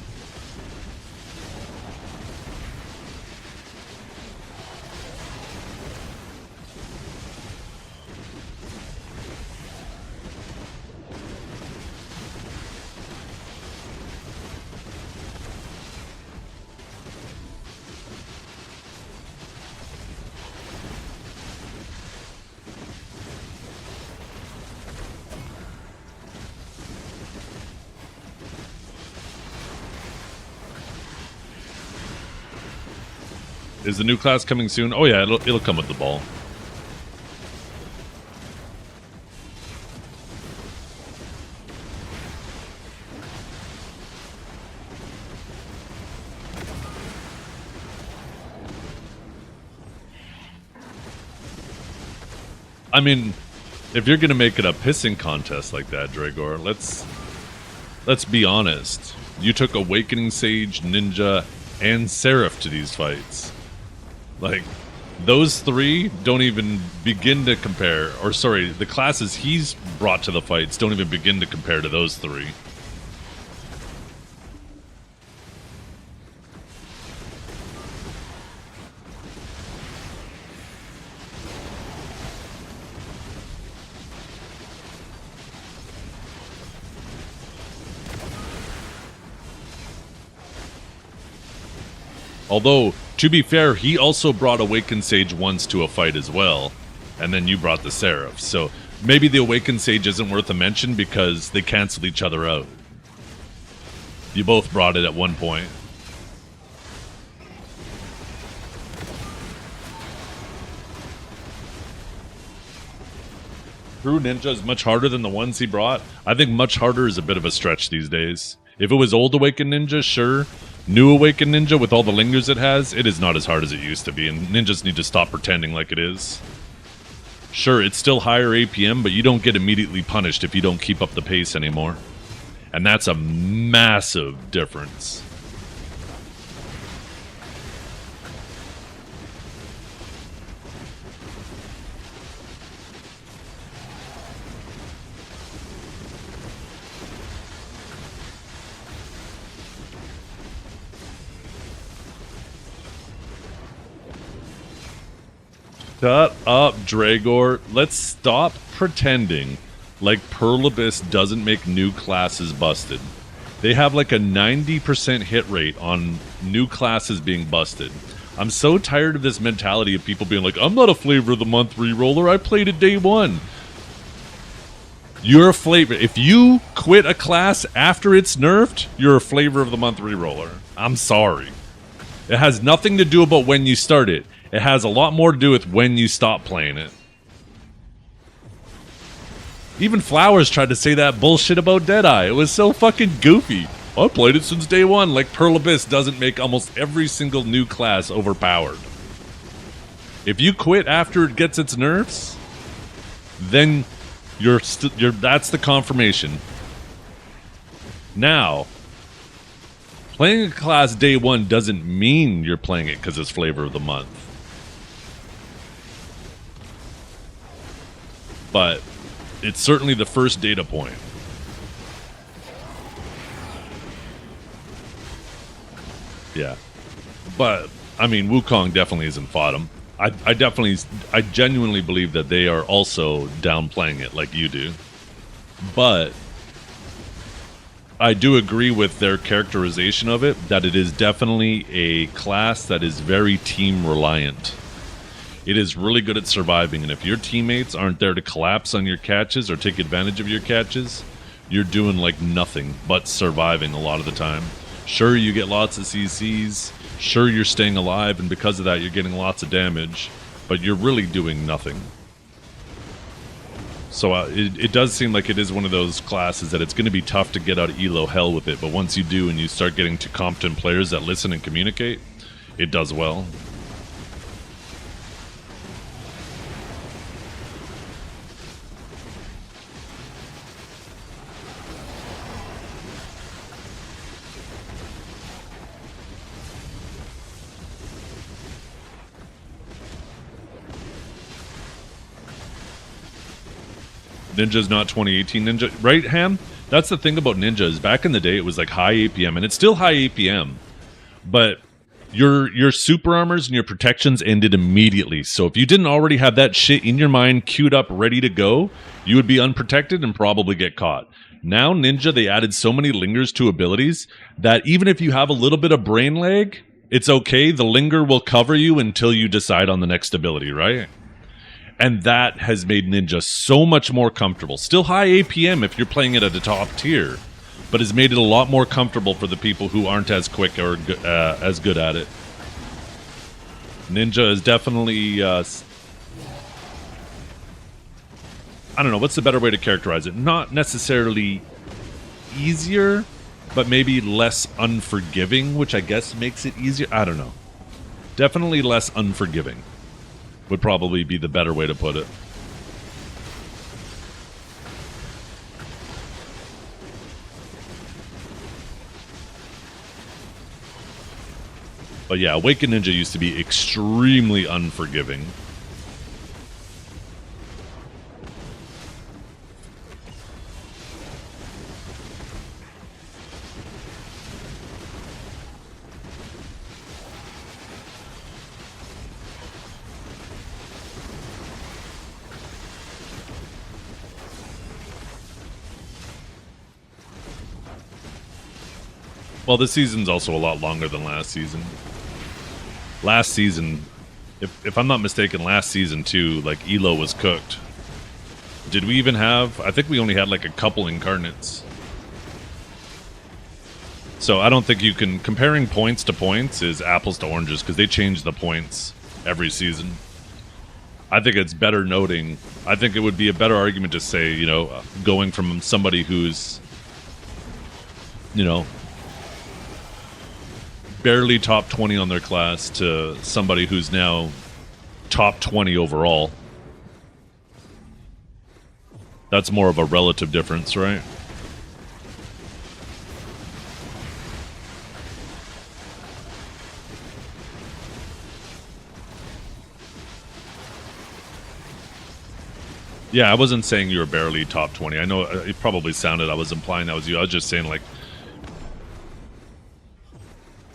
Is the new class coming soon? Oh yeah, it'll come with the ball. I mean, if you're gonna make it a pissing contest like that, Dragor, let's be honest. You took Awakening Sage, Ninja, and Seraph to these fights. Like, those three don't even begin to compare. Or, sorry, the classes he's brought to the fights don't even begin to compare to those three. Although, to be fair, he also brought Awakened Sage once to a fight as well, and then you brought the Seraph. So maybe the Awakened Sage isn't worth a mention because they cancel each other out. You both brought it at one point. True Ninja is much harder than the ones he brought. I think much harder is a bit of a stretch these days. If it was old Awakened Ninja, sure. New Awakened Ninja, with all the lingers it has, it is not as hard as it used to be, and ninjas need to stop pretending like it is. Sure, it's still higher APM, but you don't get immediately punished if you don't keep up the pace anymore. And that's a massive difference. Shut up, Dragor. Let's stop pretending like Pearl Abyss doesn't make new classes busted. They have like a 90% hit rate on new classes being busted. I'm so tired of this mentality of people being like, I'm not a flavor of the month reroller, I played it day one. You're a flavor. If you quit a class after it's nerfed, you're a flavor of the month reroller. I'm sorry. It has nothing to do about when you start it. It has a lot more to do with when you stop playing it. Even Flowers tried to say that bullshit about Deadeye. It was so fucking goofy. I played it since day one. Like, Pearl Abyss doesn't make almost every single new class overpowered. If you quit after it gets its nerfs, then you're that's the confirmation. Now, playing a class day one doesn't mean you're playing it because it's flavor of the month. But it's certainly the first data point. Yeah. But, I mean, Wukong definitely isn't fought him. I genuinely believe that they are also downplaying it like you do. But I do agree with their characterization of it, that it is definitely a class that is very team reliant. It is really good at surviving, and if your teammates aren't there to collapse on your catches or take advantage of your catches, you're doing like nothing but surviving a lot of the time. Sure, you get lots of CCs, sure you're staying alive, and because of that you're getting lots of damage, but you're really doing nothing. So it does seem like it is one of those classes that it's going to be tough to get out of ELO hell with it, but once you do and you start getting to competent players that listen and communicate, it does well. Ninja's not 2018 Ninja, right, Ham? That's the thing about Ninja is back in the day it was like high APM, and it's still high APM, but your super armors and your protections ended immediately. So if you didn't already have that shit in your mind queued up ready to go, you would be unprotected and probably get caught. Now Ninja, they added so many lingers to abilities that even if you have a little bit of brain lag, it's okay. The linger will cover you until you decide on the next ability, right? And that has made Ninja so much more comfortable. Still high APM if you're playing it at the top tier, but has made it a lot more comfortable for the people who aren't as quick or as good at it. Ninja is definitely... I don't know, what's the better way to characterize it? Not necessarily easier, but maybe less unforgiving, which I guess makes it easier. I don't know. Definitely less unforgiving would probably be the better way to put it. But yeah, Awakened Ninja used to be extremely unforgiving. Well, this season's also a lot longer than last season. last season, if I'm not mistaken, last season too, like Elo was cooked. Did we even have? I think we only had like a couple incarnates. So I don't think you can comparing points to points is apples to oranges because they change the points every season. I think it's better noting. I think it would be a better argument to say, you know, going from somebody who's, you know, barely top 20 on their class to somebody who's now top 20 overall. That's more of a relative difference, right? Yeah, I wasn't saying you were barely top 20. I know it probably sounded I was implying that was you. I was just saying, like,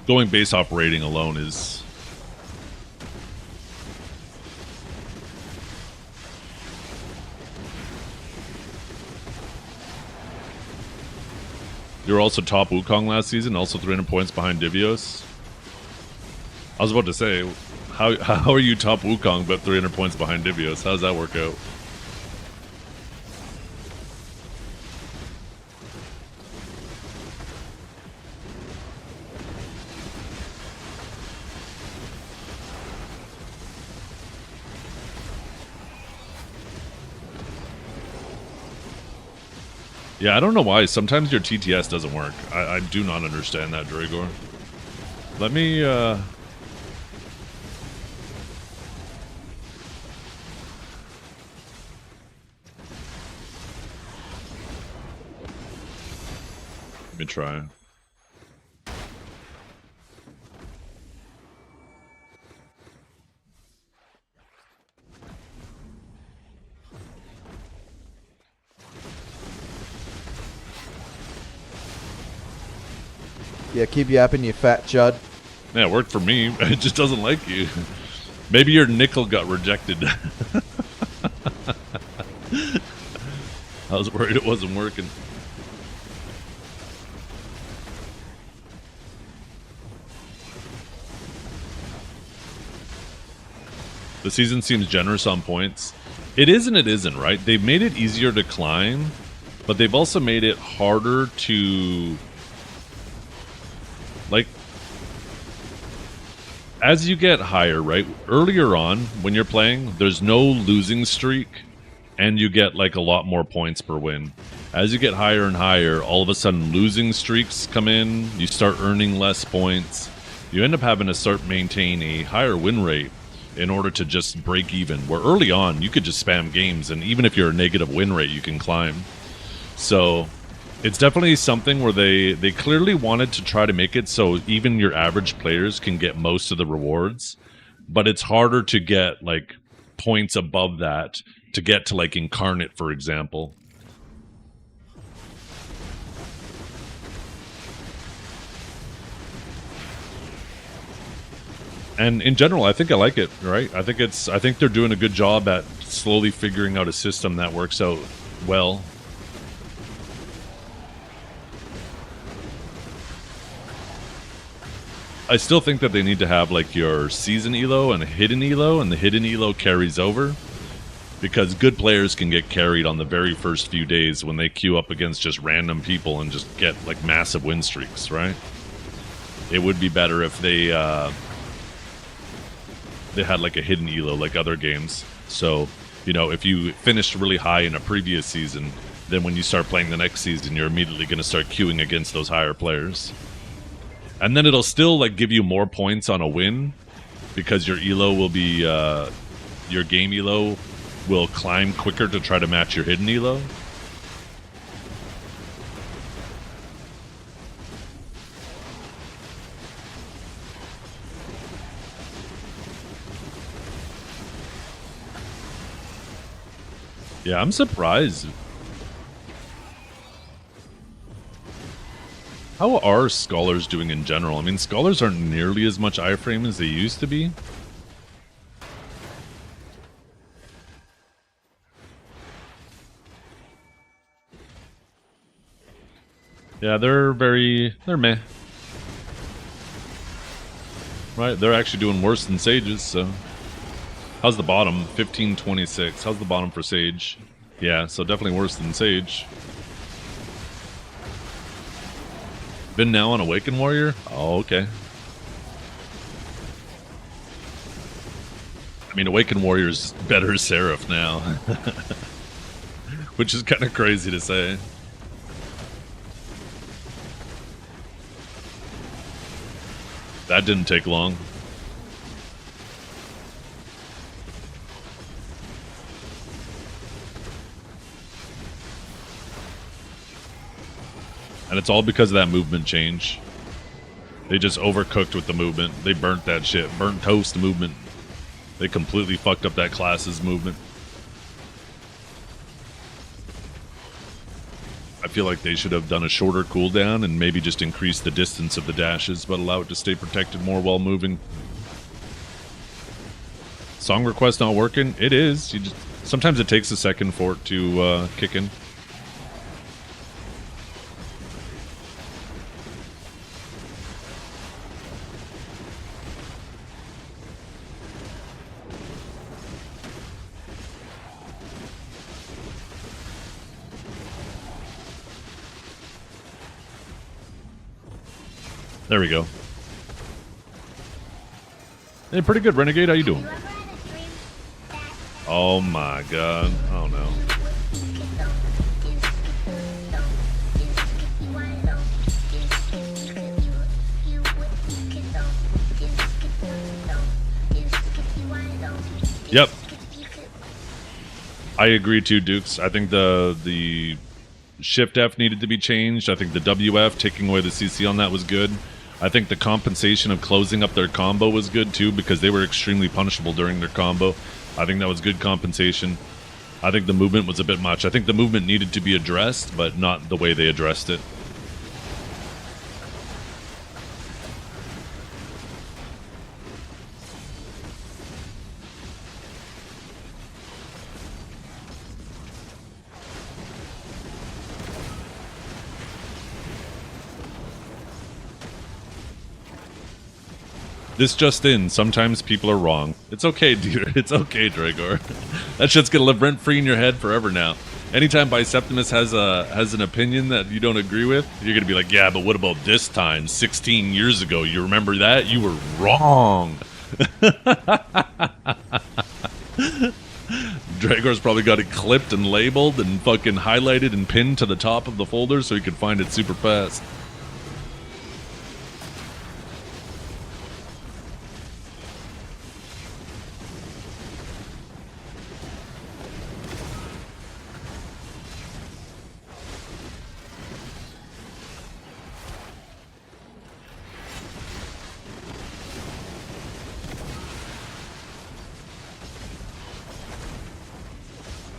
going base off rating alone is... You were also top Wukong last season, also 300 points behind Divios. I was about to say, how are you top Wukong but 300 points behind Divios? How does that work out? Yeah, I don't know why. Sometimes your TTS doesn't work. I do not understand that, Dragor. Let me, Let me try. Yeah, keep yapping, you fat chud. Yeah, it worked for me. It just doesn't like you. Maybe your nickel got rejected. I was worried it wasn't working. The season seems generous on points. It is and it isn't, right? They've made it easier to climb, but they've also made it harder to... Like, as you get higher, right? Earlier on, when you're playing, there's no losing streak, and you get, like, a lot more points per win. As you get higher and higher, all of a sudden losing streaks come in, you start earning less points. You end up having to start maintain a higher win rate in order to just break even. Where early on, you could just spam games, and even if you're a negative win rate, you can climb. So... It's definitely something where they clearly wanted to try to make it so even your average players can get most of the rewards, but it's harder to get, like, points above that to get to, like, Incarnate, for example. And in general, I think I like it, right? I think they're doing a good job at slowly figuring out a system that works out well. I still think that they need to have, like, your season elo and a hidden elo, and the hidden elo carries over. Because good players can get carried on the very first few days when they queue up against just random people and just get, like, massive win streaks, right? It would be better if they had, like, a hidden elo like other games. So, you know, if you finished really high in a previous season, then when you start playing the next season, you're immediately going to start queuing against those higher players. And then it'll still, like, give you more points on a win because your elo will be, your game elo will climb quicker to try to match your hidden elo. Yeah, I'm surprised. How are Scholars doing in general? I mean, Scholars aren't nearly as much iframe as they used to be. Yeah, they're meh. right? They're actually doing worse than Sage's, so. How's the bottom? 1526. How's the bottom for Sage? Yeah, so definitely worse than Sage. Been now on Awakened Warrior? Oh, okay. I mean, Awakened Warrior's better Seraph now. Which is kind of crazy to say. That didn't take long. And it's all because of that movement change. They just overcooked with the movement. They burnt that shit. Burnt toast movement. They completely fucked up that class's movement. I feel like they should have done a shorter cooldown and maybe just increase the distance of the dashes, but allow it to stay protected more while moving. Song request not working? It is. You just, sometimes it takes a second for it to kick in. There we go. Hey, pretty good, Renegade. How you doing? Oh my god. Oh no. Yep. I agree too, Dukes. I think the Shift F needed to be changed. I think the WF, taking away the CC on that, was good. I think the compensation of closing up their combo was good too, because they were extremely punishable during their combo. I think that was good compensation. I think the movement was a bit much. I think the movement needed to be addressed, but not the way they addressed it. This just in, sometimes people are wrong. It's okay, dude. It's okay, Dragor. That shit's gonna live rent-free in your head forever now. Anytime Biceptimus has an opinion that you don't agree with, you're gonna be like, yeah, but what about this time, 16 years ago? You remember that? You were wrong. Dragor's probably got it clipped and labeled and fucking highlighted and pinned to the top of the folder so he could find it super fast.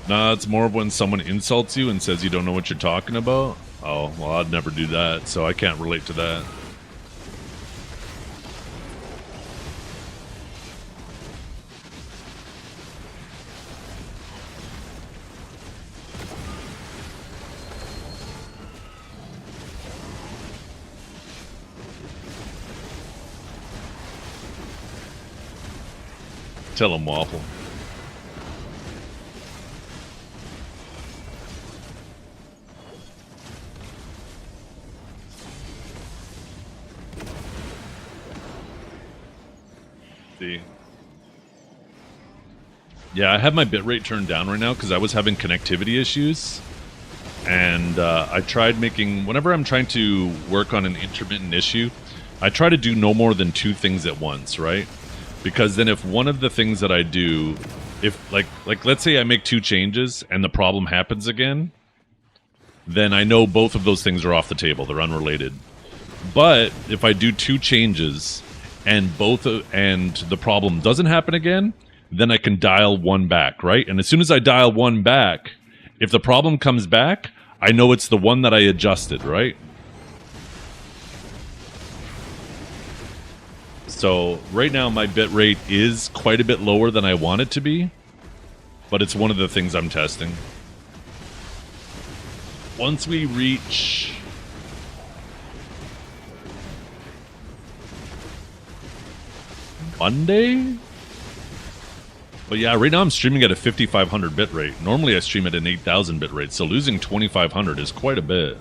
Nah, it's more of when someone insults you and says you don't know what you're talking about. Oh, well, I'd never do that, so I can't relate to that. Tell him, Waffle. Yeah, I have my bitrate turned down right now because I was having connectivity issues. And I tried making... Whenever I'm trying to work on an intermittent issue, I try to do no more than 2 things at once, right? Because then if one of the things that I do... If, like let's say I make 2 changes and the problem happens again, then I know both of those things are off the table. They're unrelated. But if I do 2 changes... and the problem doesn't happen again, then I can dial 1 back, right? And as soon as I dial 1 back, if the problem comes back, I know it's the one that I adjusted, right? So right now my bit rate is quite a bit lower than I want it to be, but it's one of the things I'm testing. Once we reach... Monday. But yeah, right now I'm streaming at a 5500 bit rate. Normally I stream at an 8000 bit rate, so losing 2500 is quite a bit.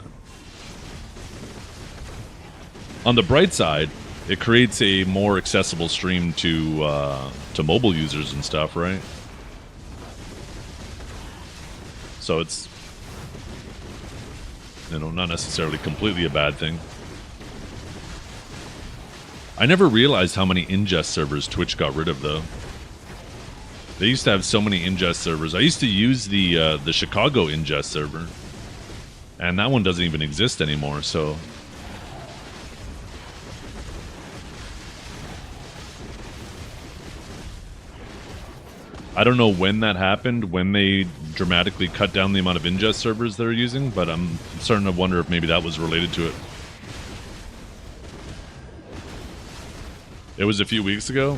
On the bright side, it creates a more accessible stream to mobile users and stuff, right? So it's, you know, not necessarily completely a bad thing. I never realized how many ingest servers Twitch got rid of, though. They used to have so many ingest servers. I used to use the Chicago ingest server, and that one doesn't even exist anymore. So I don't know when that happened, when they dramatically cut down the amount of ingest servers they're using, but I'm starting to wonder if maybe that was related to it. It was a few weeks ago.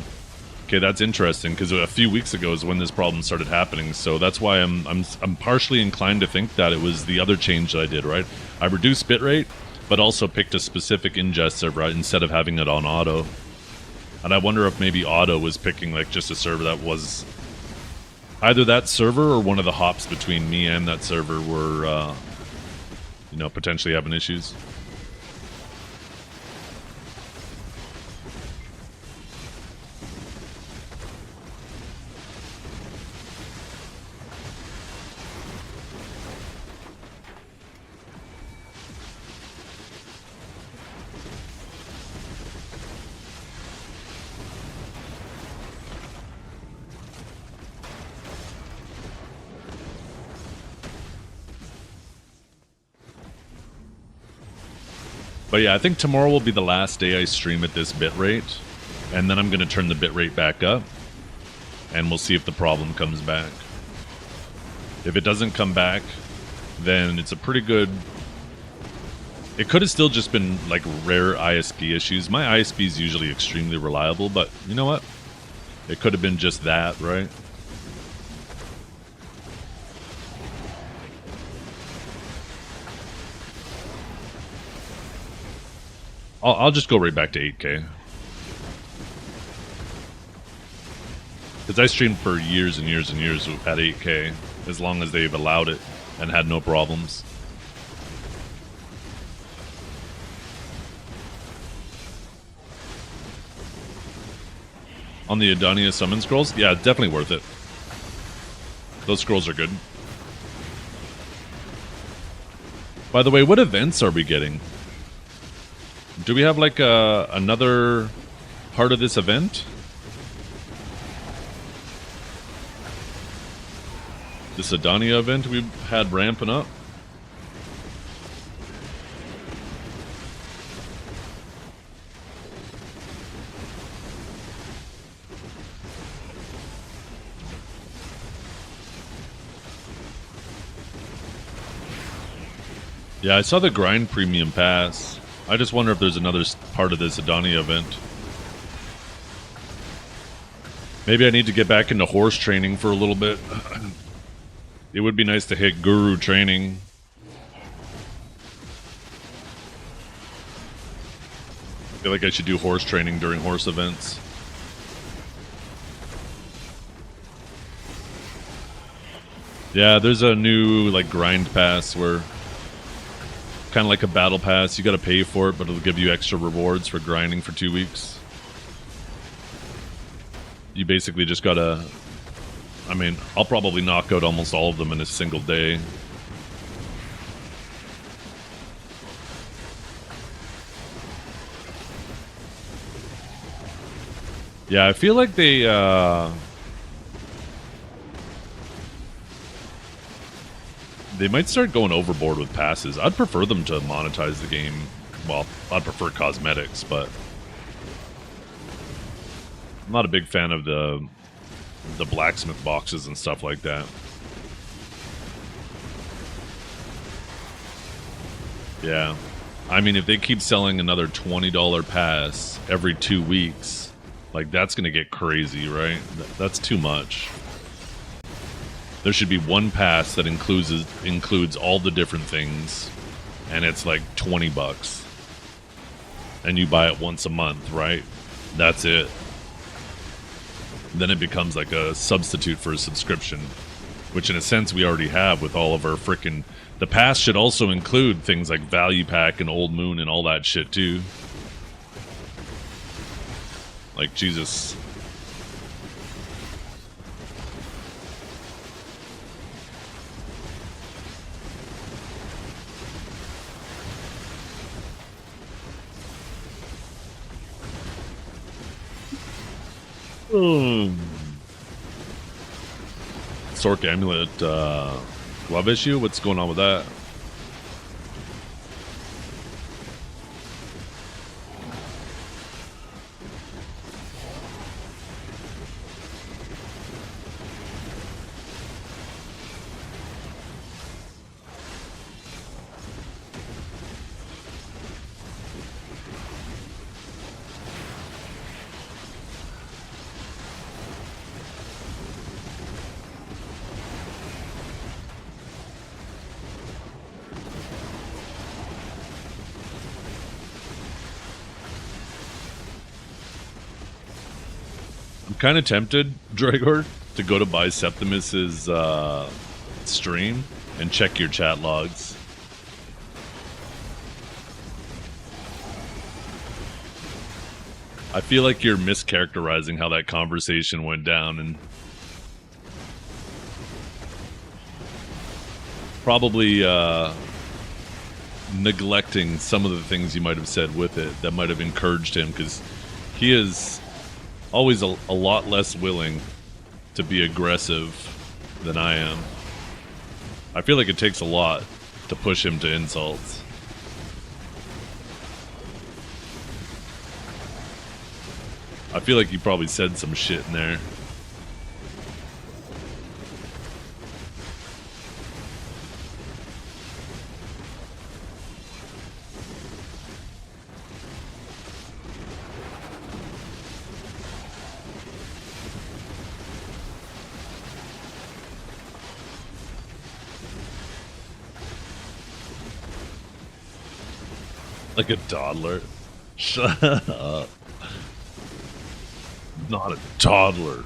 Okay, that's interesting, because a few weeks ago is when this problem started happening. So that's why I'm partially inclined to think that it was the other change that I did, right? I reduced bitrate, but also picked a specific ingest server instead of having it on auto. And I wonder if maybe auto was picking like just a server that was either that server or one of the hops between me and that server were, you know, potentially having issues. But yeah, I think tomorrow will be the last day I stream at this bitrate, and then I'm going to turn the bitrate back up, and we'll see if the problem comes back. If it doesn't come back, then it's a pretty good... It could have still just been like rare ISP issues. My ISP is usually extremely reliable, but you know what? It could have been just that, right? I'll just go right back to 8K. Because I streamed for years and years and years at 8K, as long as they've allowed it and had no problems. On the Adonia summon scrolls? Yeah, definitely worth it. Those scrolls are good. By the way, what events are we getting? Do we have like another part of this event? This Adonia event we've had ramping up? Yeah, I saw the grind premium pass. I just wonder if there's another part of this Adonia event. Maybe I need to get back into horse training for a little bit. It would be nice to hit guru training. I feel like I should do horse training during horse events. Yeah, there's a new like grind pass where kind of like a battle pass. You got to pay for it, but it'll give you extra rewards for grinding for 2 weeks. You basically just got to... I mean, I'll probably knock out almost all of them in a single day. Yeah, I feel like they... They might start going overboard with passes. I'd prefer them to monetize the game. Well, I'd prefer cosmetics, but I'm not a big fan of the blacksmith boxes and stuff like that. Yeah. I mean, if they keep selling another $20 pass every 2 weeks, like that's going to get crazy, right? That's too much. There should be one pass that includes all the different things, and it's like $20. And you buy it once a month, right? That's it. then it becomes like a substitute for a subscription, which in a sense we already have with all of our frickin'... The pass should also include things like Value Pack and Old Moon and all that shit too. Like, Jesus. Sork Amulet glove issue? What's going on with that? Kind of tempted, Dragor, to go to buy Septimus's stream and check your chat logs. I feel like you're mischaracterizing how that conversation went down and probably neglecting some of the things you might have said with it that might have encouraged him, because he is always a lot less willing to be aggressive than I am. I feel like it takes a lot to push him to insults. I feel like you probably said some shit in there. Like a toddler. Shut up. Not a toddler.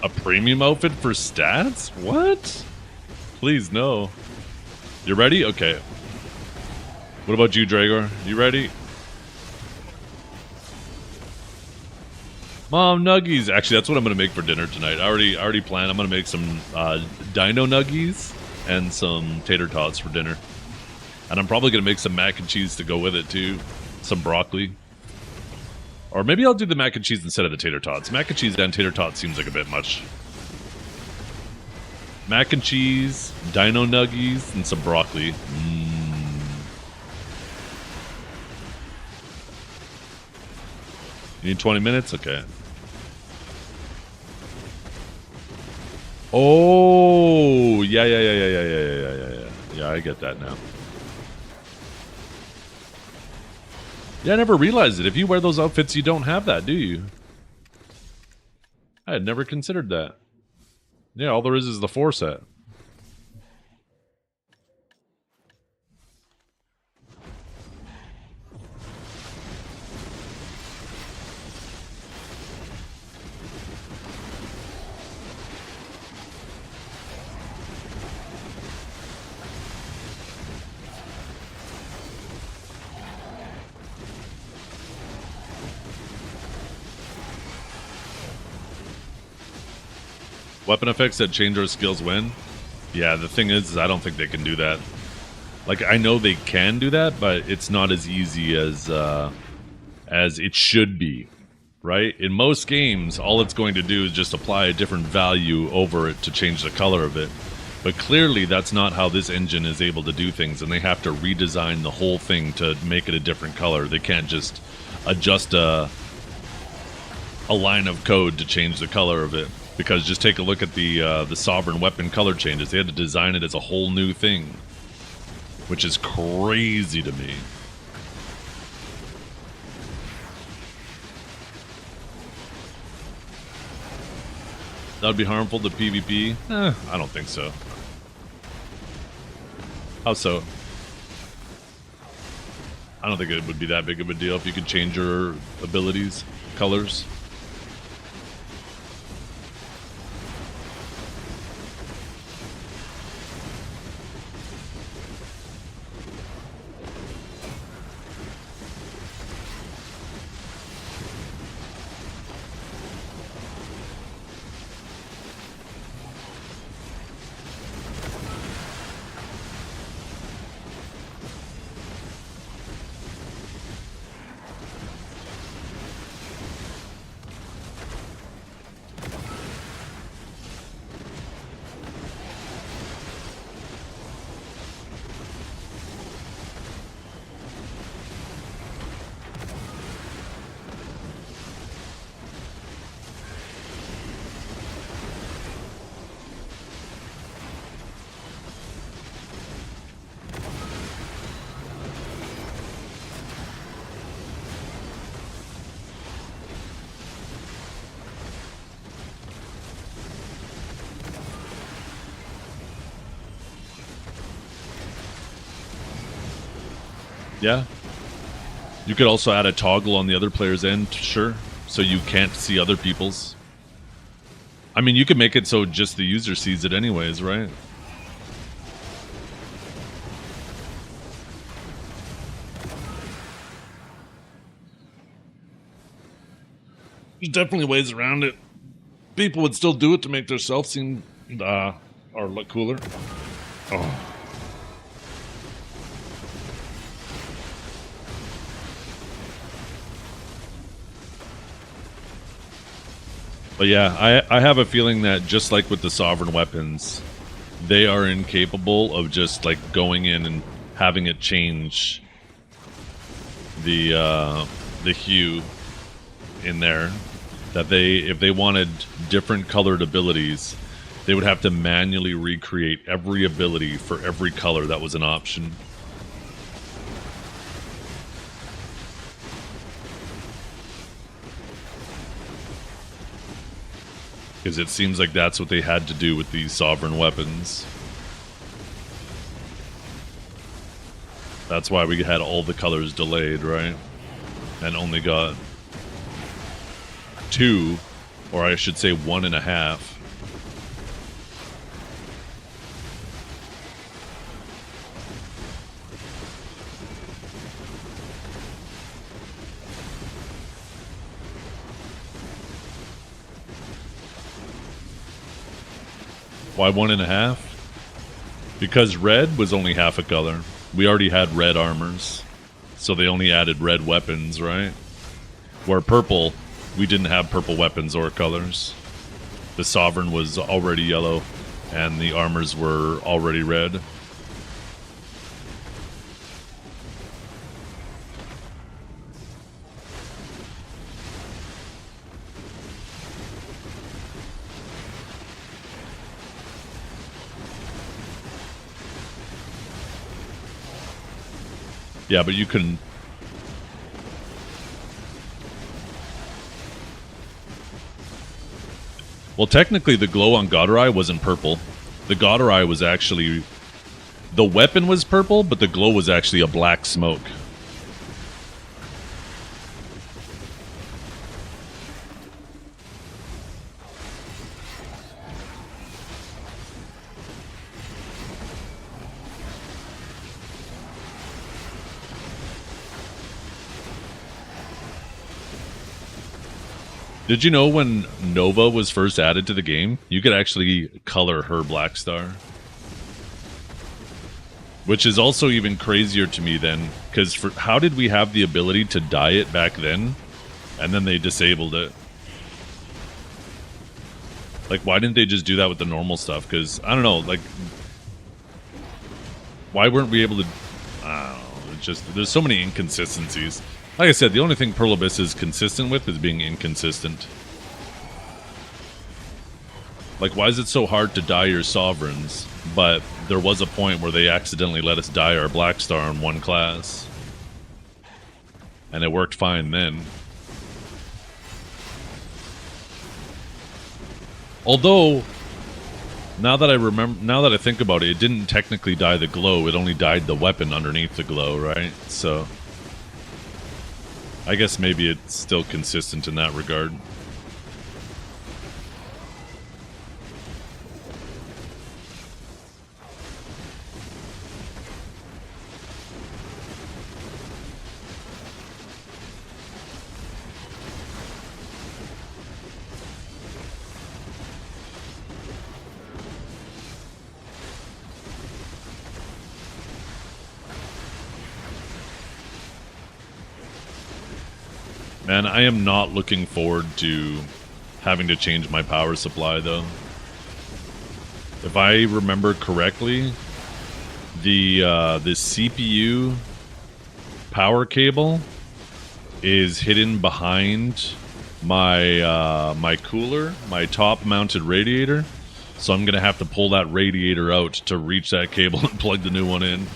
A premium outfit for stats? What? Please, no. You ready? Okay. What about you, Dragor? You ready? Mom, nuggies. Actually, that's what I'm gonna make for dinner tonight. I already planned. I'm gonna make some dino nuggies and some tater tots for dinner, and I'm probably gonna make some mac and cheese to go with it too. Some broccoli, or maybe I'll do the mac and cheese instead of the tater tots. Mac and cheese and tater tots seems like a bit much. Mac and cheese, dino nuggies, and some broccoli. You need 20 minutes? Okay. Oh, yeah. Yeah, I get that now. Yeah, I never realized it. If you wear those outfits, you don't have that, do you? I had never considered that. Yeah, all there is the 4 set. Weapon effects that change our skills when? Yeah, the thing is I don't think they can do that. Like, I know they can do that, but it's not as easy as it should be, right? In most games, all it's going to do is just apply a different value over it to change the color of it. But clearly, that's not how this engine is able to do things, and they have to redesign the whole thing to make it a different color. They can't just adjust a line of code to change the color of it. Because just take a look at the Sovereign weapon color changes. They had to design it as a whole new thing, which is crazy to me. That would be harmful to PvP? I don't think so. How so? I don't think it would be that big of a deal if you could change your abilities, colors. Yeah. You could also add a toggle on the other player's end, sure, so you can't see other people's. I mean, you could make it so just the user sees it anyways, right? There's definitely ways around it. People would still do it to make themselves seem or look cooler. Oh. But yeah, I have a feeling that just like with the sovereign weapons, they are incapable of just like going in and having it change the hue in there. That if they wanted different colored abilities, they would have to manually recreate every ability for every color that was an option. Because it seems like that's what they had to do with these sovereign weapons. That's why we had all the colors delayed, right? And only got 2, or I should say 1.5. Why 1.5? Because red was only half a color. We already had red armors, so they only added red weapons, right? Where purple, we didn't have purple weapons or colors. The sovereign was already yellow, and the armors were already red. Yeah, but you can... Well, technically the glow on Goddard wasn't purple. The Goddard was actually... The weapon was purple, but the glow was actually a black smoke. Did you know when Nova was first added to the game, you could actually color her Black Star? Which is also even crazier to me then, because how did we have the ability to dye it back then, and then they disabled it? Like, why didn't they just do that with the normal stuff? Because, I don't know, like, why weren't we able to... I don't know, it's just, there's so many inconsistencies. Like I said, the only thing Pearl Abyss is consistent with is being inconsistent. Like, why is it so hard to dye your sovereigns? But there was a point where they accidentally let us dye our Black Star in one class. And it worked fine then. Although, now that I think about it, it didn't technically dye the glow. It only dyed the weapon underneath the glow, right? So, I guess maybe it's still consistent in that regard. Man, I am not looking forward to having to change my power supply, though. If I remember correctly, the CPU power cable is hidden behind my my cooler, my top-mounted radiator. So I'm gonna have to pull that radiator out to reach that cable and plug the new one in.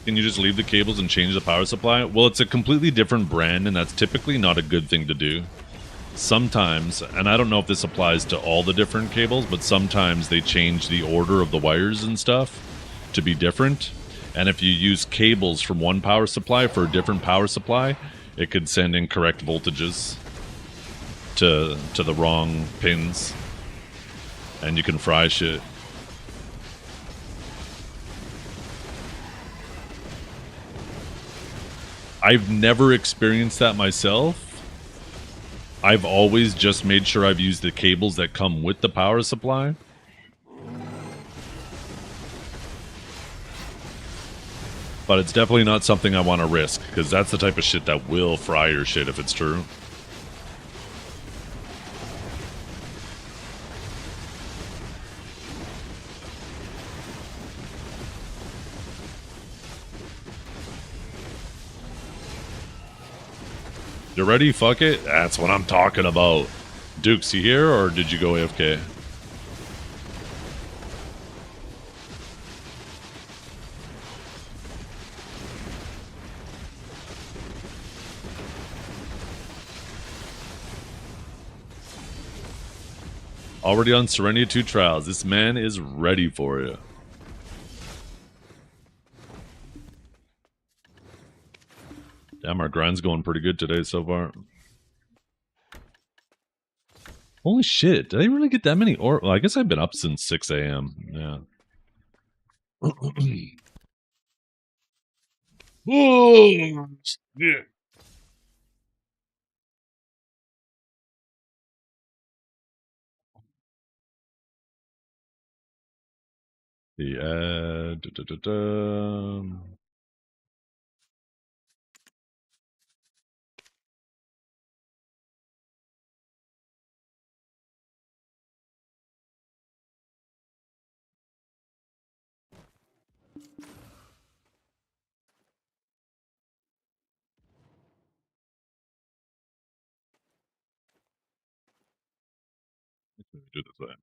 Can you just leave the cables and change the power supply? Well, it's a completely different brand, and that's typically not a good thing to do. Sometimes, and I don't know if this applies to all the different cables, but sometimes they change the order of the wires and stuff to be different. And if you use cables from one power supply for a different power supply, it could send incorrect voltages to the wrong pins, and you can fry shit. I've never experienced that myself. I've always just made sure I've used the cables that come with the power supply. But it's definitely not something I want to risk, because that's the type of shit that will fry your shit if it's true. You ready? Fuck it? That's what I'm talking about. Dukes, you here, or did you go AFK? Already on Serenity 2 trials. This man is ready for you. Damn, our grind's going pretty good today so far. Holy shit, did I really get that many ore? Well, I guess I've been up since 6 a.m. Yeah. Oh, shit. The do this way.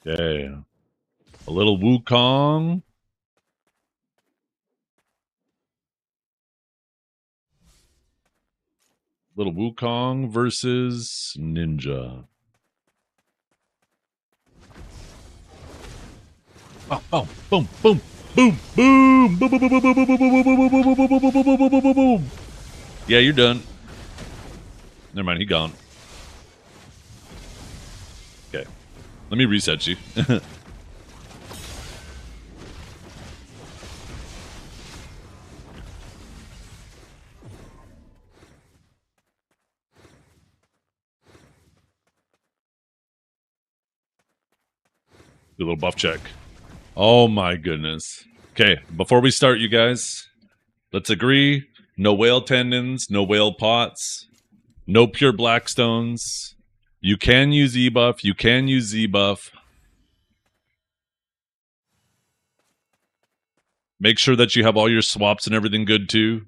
Okay. A little Wukong. Little Wukong versus Ninja. Oh, boom, boom, boom. Boom, boom, boom, boom, boom, boom, boom, boom, boom, boom, boom, boom, boom, boom, boom, boom, boom, boom, boom. Yeah, you're done. Never mind, he gone. Okay. Let me reset you. Do a little buff check. Oh my goodness. Okay, before we start, you guys, let's agree. No whale tendons, no whale pots, no pure blackstones. You can use E-buff, you can use Z-buff. Make sure that you have all your swaps and everything good too.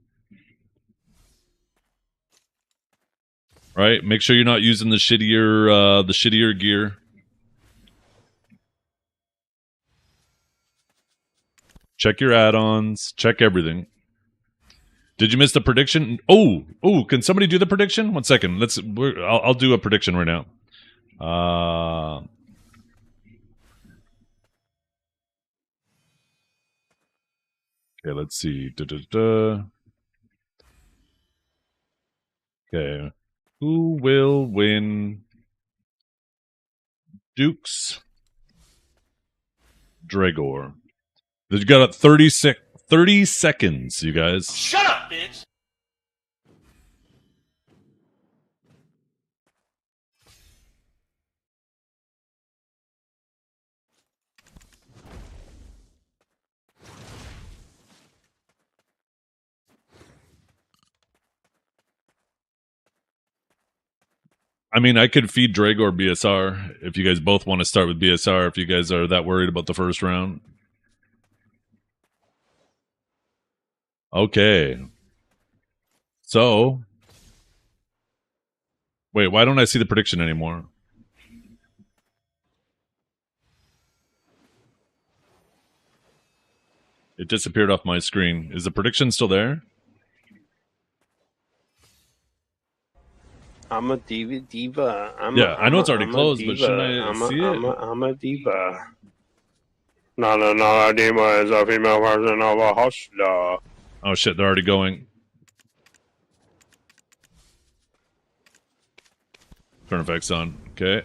Right? Make sure you're not using the shittier gear. Check your add-ons. Check everything. Did you miss the prediction? Oh, can somebody do the prediction? 1 second. I'll do a prediction right now. Okay, let's see. Okay. Who will win Dukes Dragor? You got 30 seconds, you guys. Shut up, bitch! I mean, I could feed Dragor BSR if you guys both want to start with BSR, if you guys are that worried about the first round. Okay. So, wait, why don't I see the prediction anymore? It disappeared off my screen. Is the prediction still there? I'm a diva. I know it's already closed, but shouldn't I see it? I'm a diva. No, a diva is a female version of a hustler. Oh shit, they're already going. Turn effects on. Okay.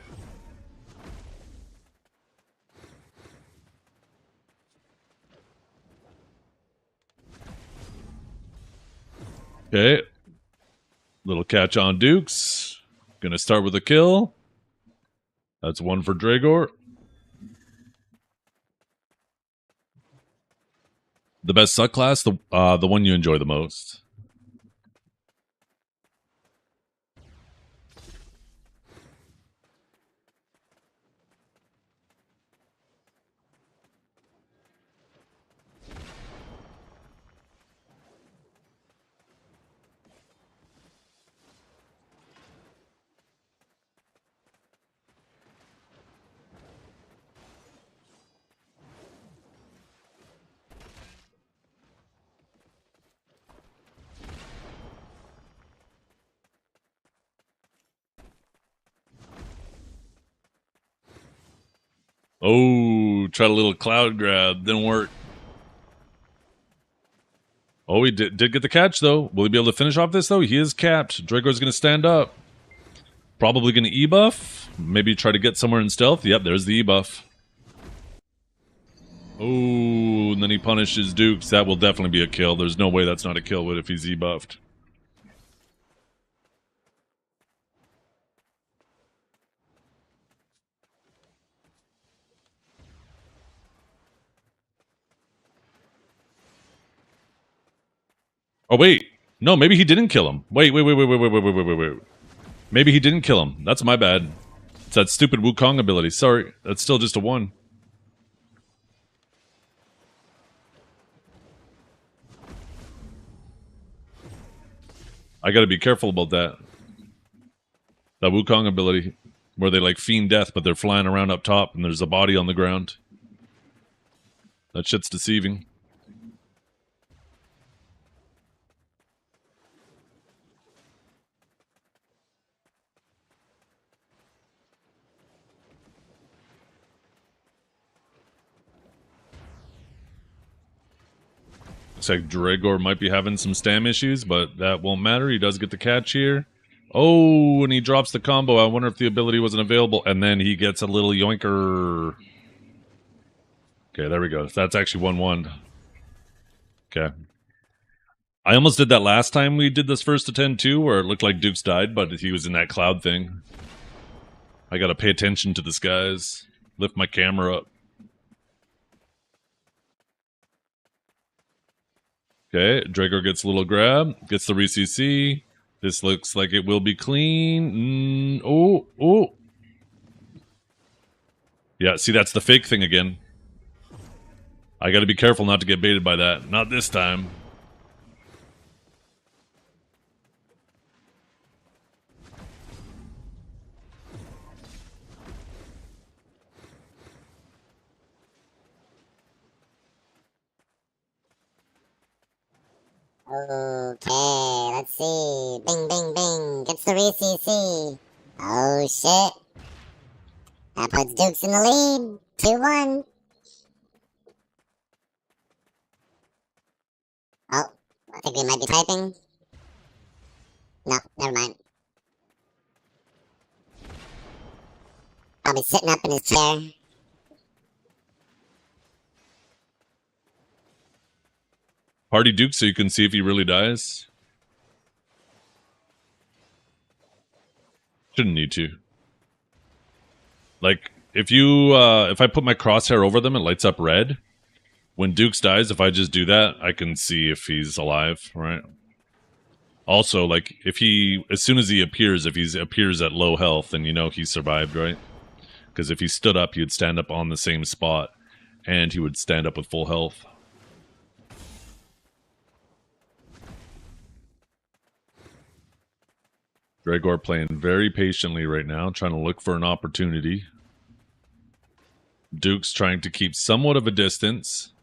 Okay. Little catch on Dukes. Gonna start with a kill. That's one for Dragor. The best subclass, the one you enjoy the most. Oh, tried a little cloud grab. Didn't work. Oh, he did get the catch, though. Will he be able to finish off this, though? He is capped. Dragor's going to stand up. Probably going to E-buff. Maybe try to get somewhere in stealth. Yep, there's the E-buff. Oh, and then he punishes Dukes. That will definitely be a kill. There's no way that's not a kill if he's E-buffed. Oh, wait. No, maybe he didn't kill him. Wait. Maybe he didn't kill him. That's my bad. It's that stupid Wukong ability. Sorry. That's still just a 1. I gotta be careful about that. That Wukong ability. Where they like fiend death, but they're flying around up top and there's a body on the ground. That shit's deceiving. Looks like Dragor might be having some stam issues, but that won't matter. He does get the catch here. Oh, and he drops the combo. I wonder if the ability wasn't available. And then he gets a little yoinker. Okay, there we go. That's actually 1-1. Okay. I almost did that last time we did this first attend too, where it looked like Dukes died, but he was in that cloud thing. I gotta pay attention to the skies. Lift my camera up. Okay, Dragor gets a little grab, gets the re-CC. This looks like it will be clean. Oh. Yeah, see, that's the fake thing again. I gotta be careful not to get baited by that. Not this time. Okay, let's see. Bing, bing, bing. Gets the re-CC. Oh, shit. That puts Dukes in the lead. 2-1. Oh, I think we might be typing. No, never mind. Probably sitting up in his chair. Party Duke so you can see if he really dies. Shouldn't need to. Like, if I put my crosshair over them, it lights up red. When Dukes dies, if I just do that, I can see if he's alive, right? Also, like, as soon as he appears, if he appears at low health, then you know he survived, right? Because if he stood up, he would stand up on the same spot, and he would stand up with full health. Dragor playing very patiently right now, trying to look for an opportunity. Duke's trying to keep somewhat of a distance.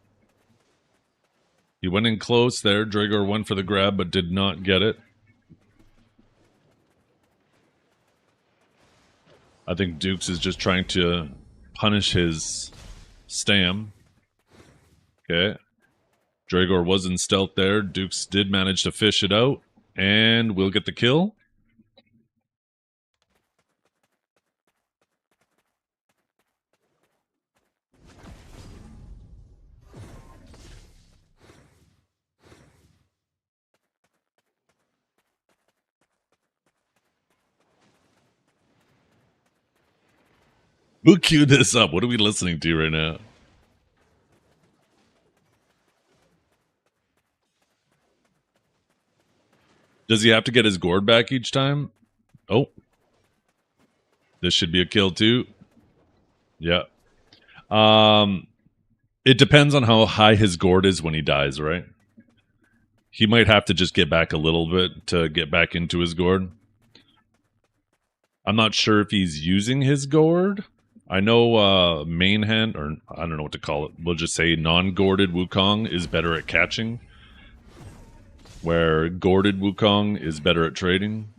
He went in close there. Dragor went for the grab, but did not get it. I think Dukes is just trying to punish his stam. Okay. Dragor was in stealth there. Dukes did manage to fish it out, and we'll get the kill. Who queued this up? What are we listening to right now? Does he have to get his gourd back each time? Oh. This should be a kill too. Yeah. It depends on how high his gourd is when he dies, right? He might have to just get back a little bit to get back into his gourd. I'm not sure if he's using his gourd. I know main hand, or I don't know what to call it. We'll just say non-gourded Wukong is better at catching, where gourded Wukong is better at trading.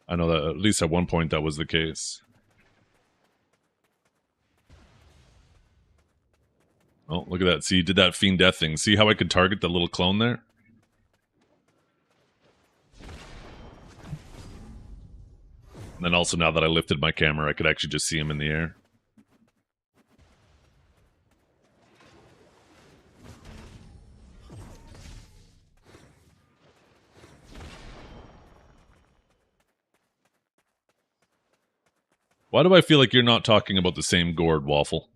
I know that at least at one point that was the case. Oh, look at that. See, he did that Fiend Death thing. See how I could target the little clone there? And then also, now that I lifted my camera, I could actually just see him in the air. Why do I feel like you're not talking about the same gourd, Waffle?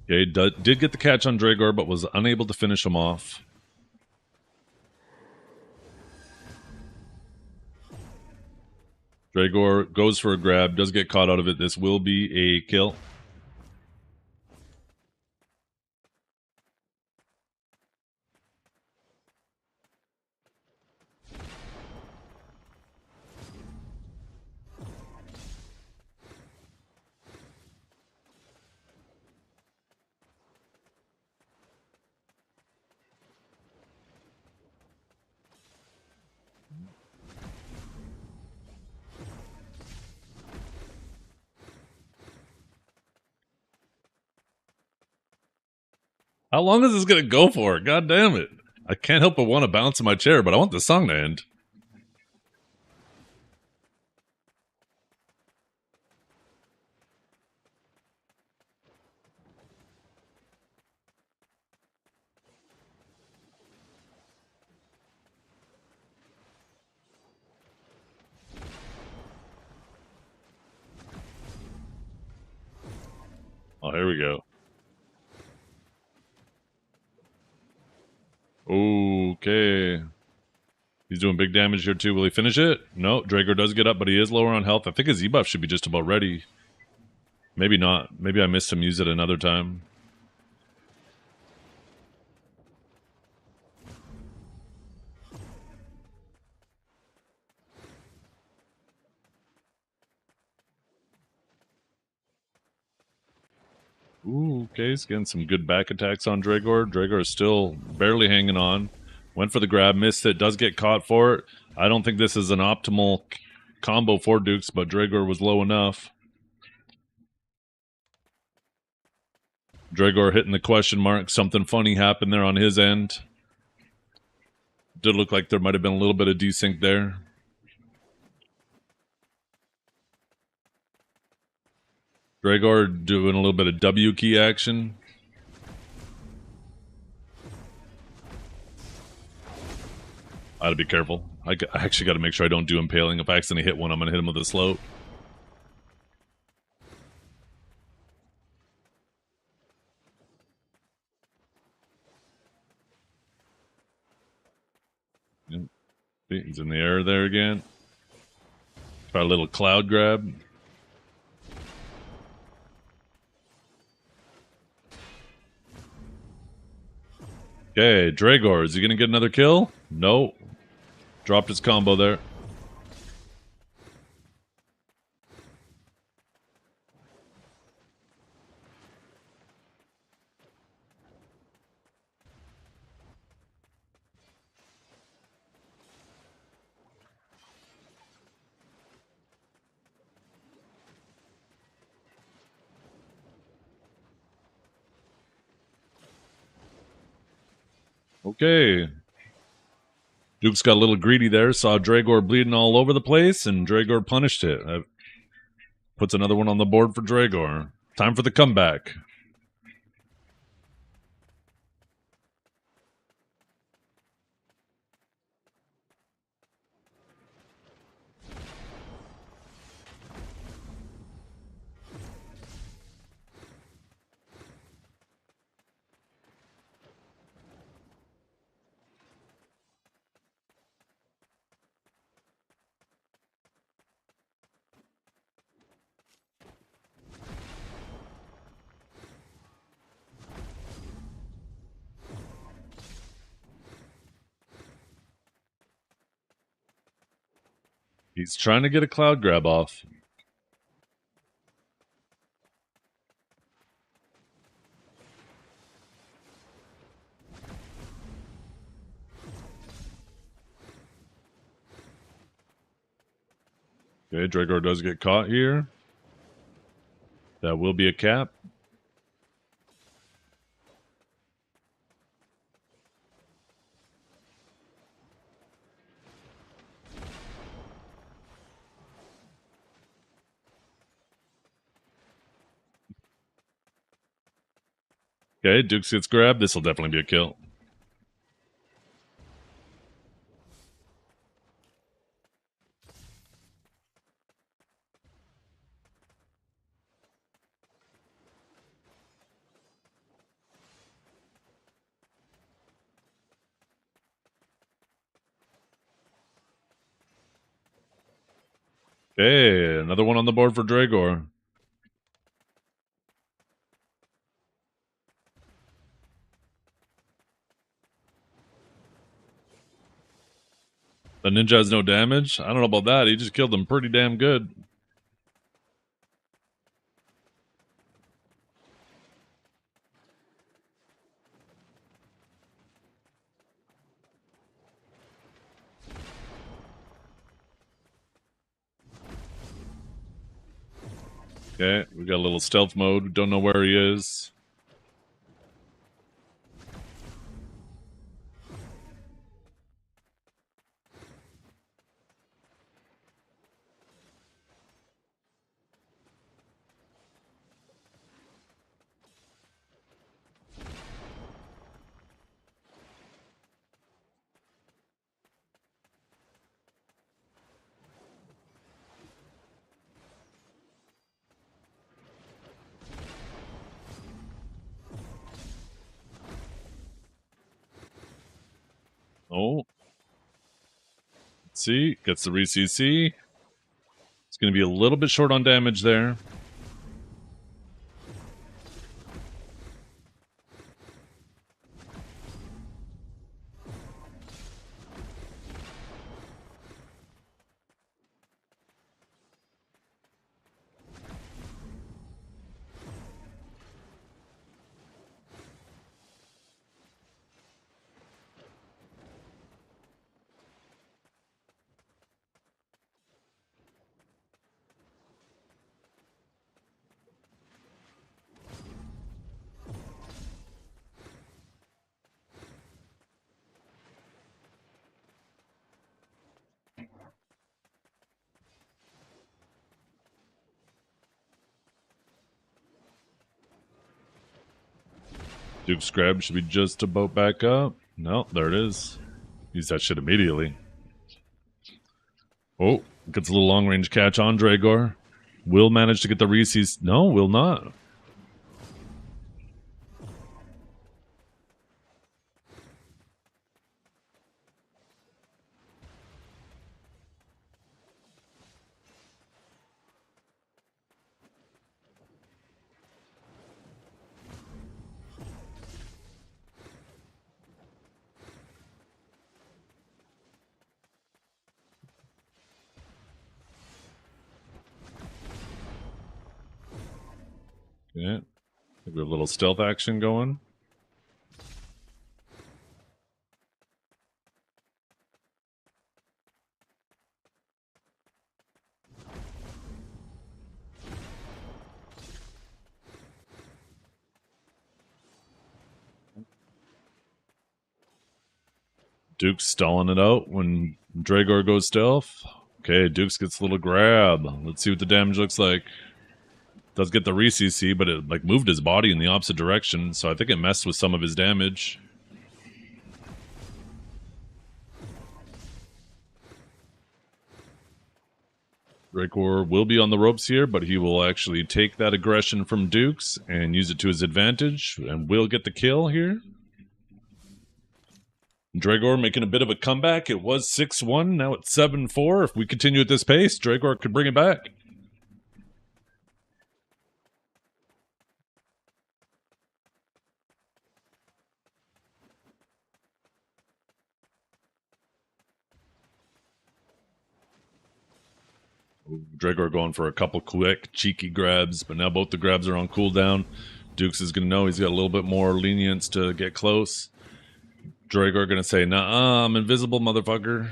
Okay, did get the catch on Dragor, but was unable to finish him off. Dragor goes for a grab, does get caught out of it. This will be a kill. How long is this gonna go for? God damn it. I can't help but want to bounce in my chair, but I want the song to end. Oh, here we go. Okay. He's doing big damage here too. Will he finish it? No, Drago does get up, but he is lower on health. I think his debuff should be just about ready. Maybe not. Maybe I missed him use it another time. Ooh, okay, he's getting some good back attacks on Dragor. Dragor is still barely hanging on. Went for the grab, missed it, does get caught for it. I don't think this is an optimal combo for Dukes, but Dragor was low enough. Dragor hitting the question mark. Something funny happened there on his end. Did look like there might have been a little bit of desync there. Dragor doing a little bit of W key action. I gotta be careful. I actually gotta make sure I don't do impaling. If I accidentally hit one, I'm gonna hit him with a slope. Yep. He's in the air there again. Try a little cloud grab. Okay, Dragor, is he gonna get another kill? No. Dropped his combo there. Okay. Duke's got a little greedy there. Saw Dragor bleeding all over the place, and Dragor punished it. That puts another one on the board for Dragor. Time for the comeback. He's trying to get a cloud grab off. Okay, Dragor does get caught here. That will be a cap. Okay, Dukes gets grabbed. This will definitely be a kill. Okay, another one on the board for Dragor. The ninja has no damage? I don't know about that. He just killed him pretty damn good. Okay, we got a little stealth mode. Don't know where he is. Oh. Let's see. Gets the re-CC. It's going to be a little bit short on damage there. Duke's grab should be just about back up. No, there it is. Use that shit immediately. Oh, gets a little long range catch on Dragor. Will manage to get the Reese's. No, will not. Yeah. Maybe a little stealth action going. Duke's stalling it out when Dragor goes stealth. Okay, Dukes gets a little grab. Let's see what the damage looks like. Does get the re-CC, but it like moved his body in the opposite direction, so I think it messed with some of his damage. Dragor will be on the ropes here, but he will actually take that aggression from Dukes and use it to his advantage, and will get the kill here. Dragor making a bit of a comeback. It was 6-1, now it's 7-4. If we continue at this pace, Dragor could bring it back. Dragor going for a couple quick, cheeky grabs, but now both the grabs are on cooldown. Dukes is going to know he's got a little bit more lenience to get close. Dragor going to say, nah, I'm invisible, motherfucker.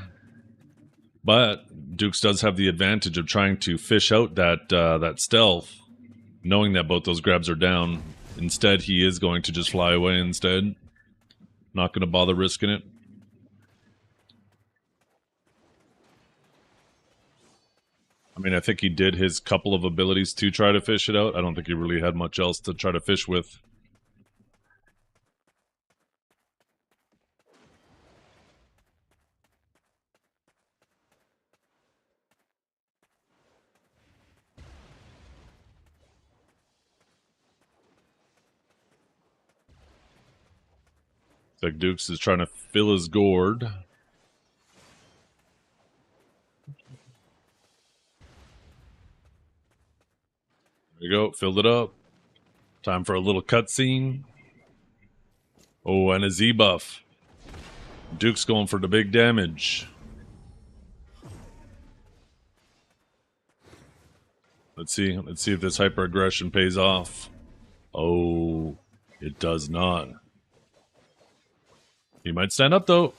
But Dukes does have the advantage of trying to fish out that stealth, knowing that both those grabs are down. Instead, he is going to just fly away instead. Not going to bother risking it. I mean, I think he did his couple of abilities to try to fish it out. I don't think he really had much else to try to fish with. It's like Dukes is trying to fill his gourd. There you go, filled it up. Time for a little cutscene. Oh, and a Z buff. Duke's going for the big damage. Let's see if this hyper aggression pays off. Oh, it does not. He might stand up though.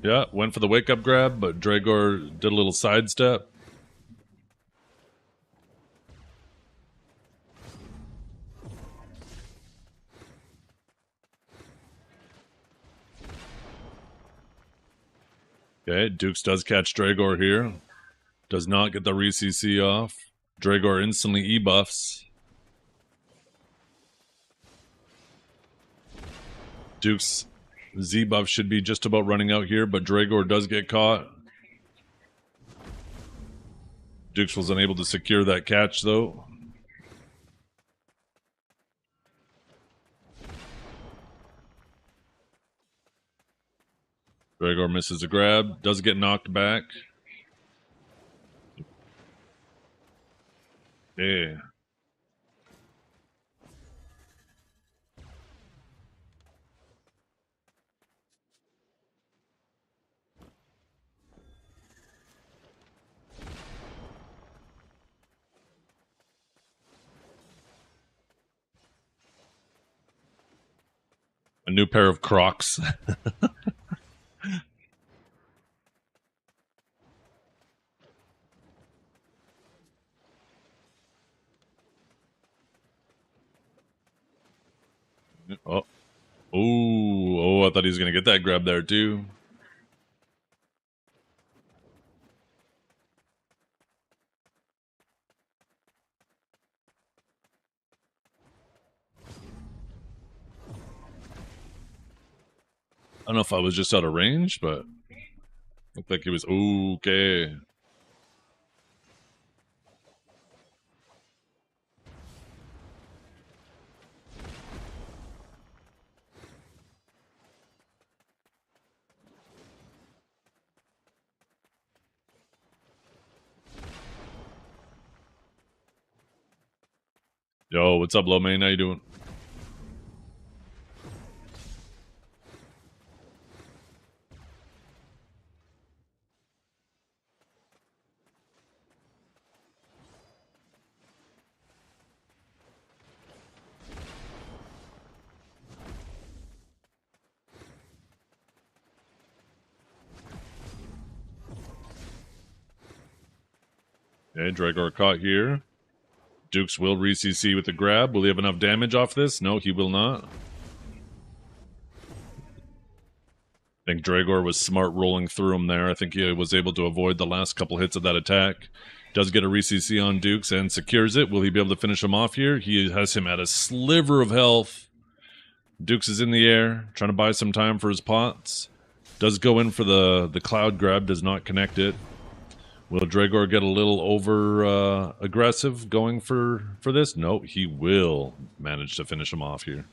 Yeah, went for the wake up grab, but Dragor did a little sidestep. Okay, Dukes does catch Dragor here. Does not get the re-CC off. Dragor instantly E-buffs. Dukes Z-buff should be just about running out here, but Dragor does get caught. Dukes was unable to secure that catch, though. Dragor misses a grab. Does get knocked back. Yeah. A new pair of Crocs. Oh. Oh, I thought he was going to get that grab there too. I don't know if I was just out of range, but looked like he was okay. Yo, what's up, low main? How you doing? Okay, Dragor caught here. Dukes will re-CC with the grab. Will he have enough damage off this? No, he will not. I think Dragor was smart rolling through him there. I think he was able to avoid the last couple hits of that attack. Does get a re-CC on Dukes and secures it. Will he be able to finish him off here? He has him at a sliver of health. Dukes is in the air, trying to buy some time for his pots. Does go in for the cloud grab, does not connect it. Will Dragor get a little over aggressive going for this? No, he will manage to finish him off here.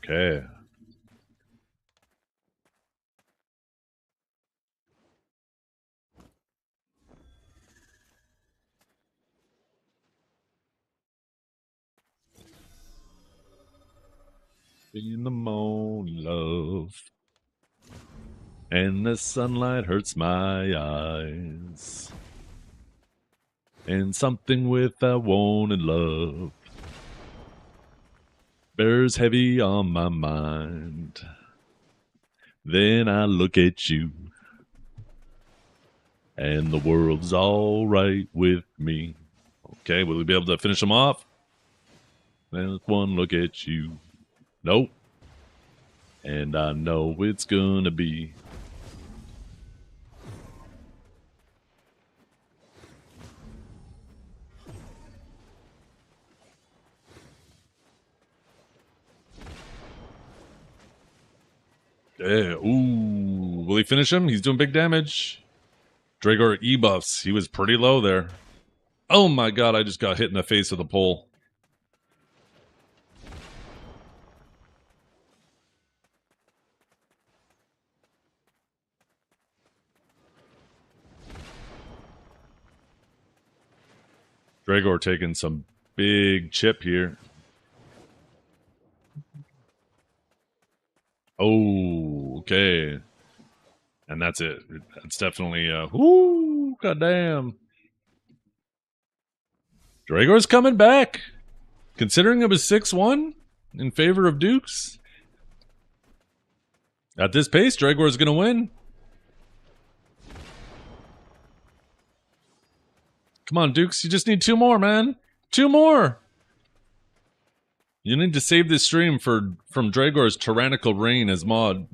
Okay. In the morning, love. And the sunlight hurts my eyes. And something with I wanted love bears heavy on my mind. Then I look at you, and the world's all right with me. Okay, will we be able to finish him off? Then one look at you. Nope. And I know it's gonna be. Yeah. Ooh. Will he finish him? He's doing big damage. Dragor E-buffs. He was pretty low there. Oh my god, I just got hit in the face with a pole. Dragor taking some big chip here. Oh, okay. And that's it. That's definitely, whoo, goddamn. Dragor's coming back. Considering it was 6-1 in favor of Dukes. At this pace, Dragor's going to win. Come on, Dukes. You just need 2 more, man. 2 more. You need to save this stream from Dragor's tyrannical reign as mod.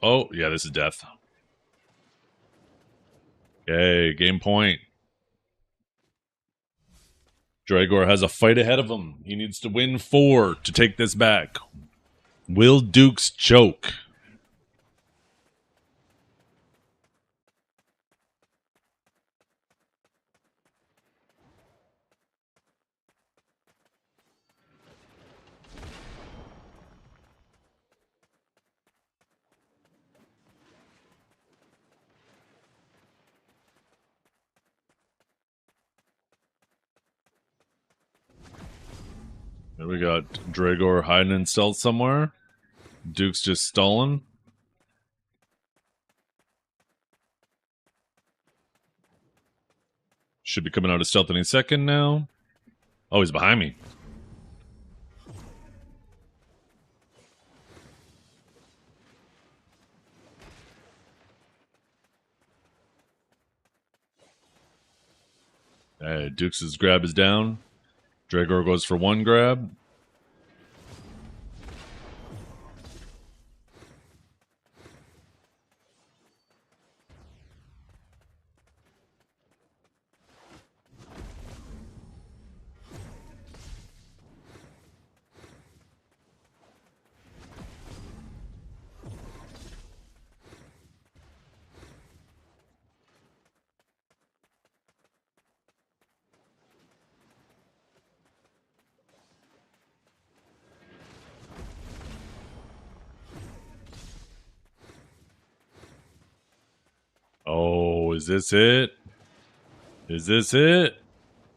Oh, yeah, this is death. Okay, game point. Dragor has a fight ahead of him. He needs to win 4 to take this back. Will Dukes choke? There we got Dragor hiding in stealth somewhere. Duke's just stalling. Should be coming out of stealth any second now. Oh, he's behind me. Hey, Dukes' grab is down. Dragor goes for one grab. Oh, is this it? Is this it?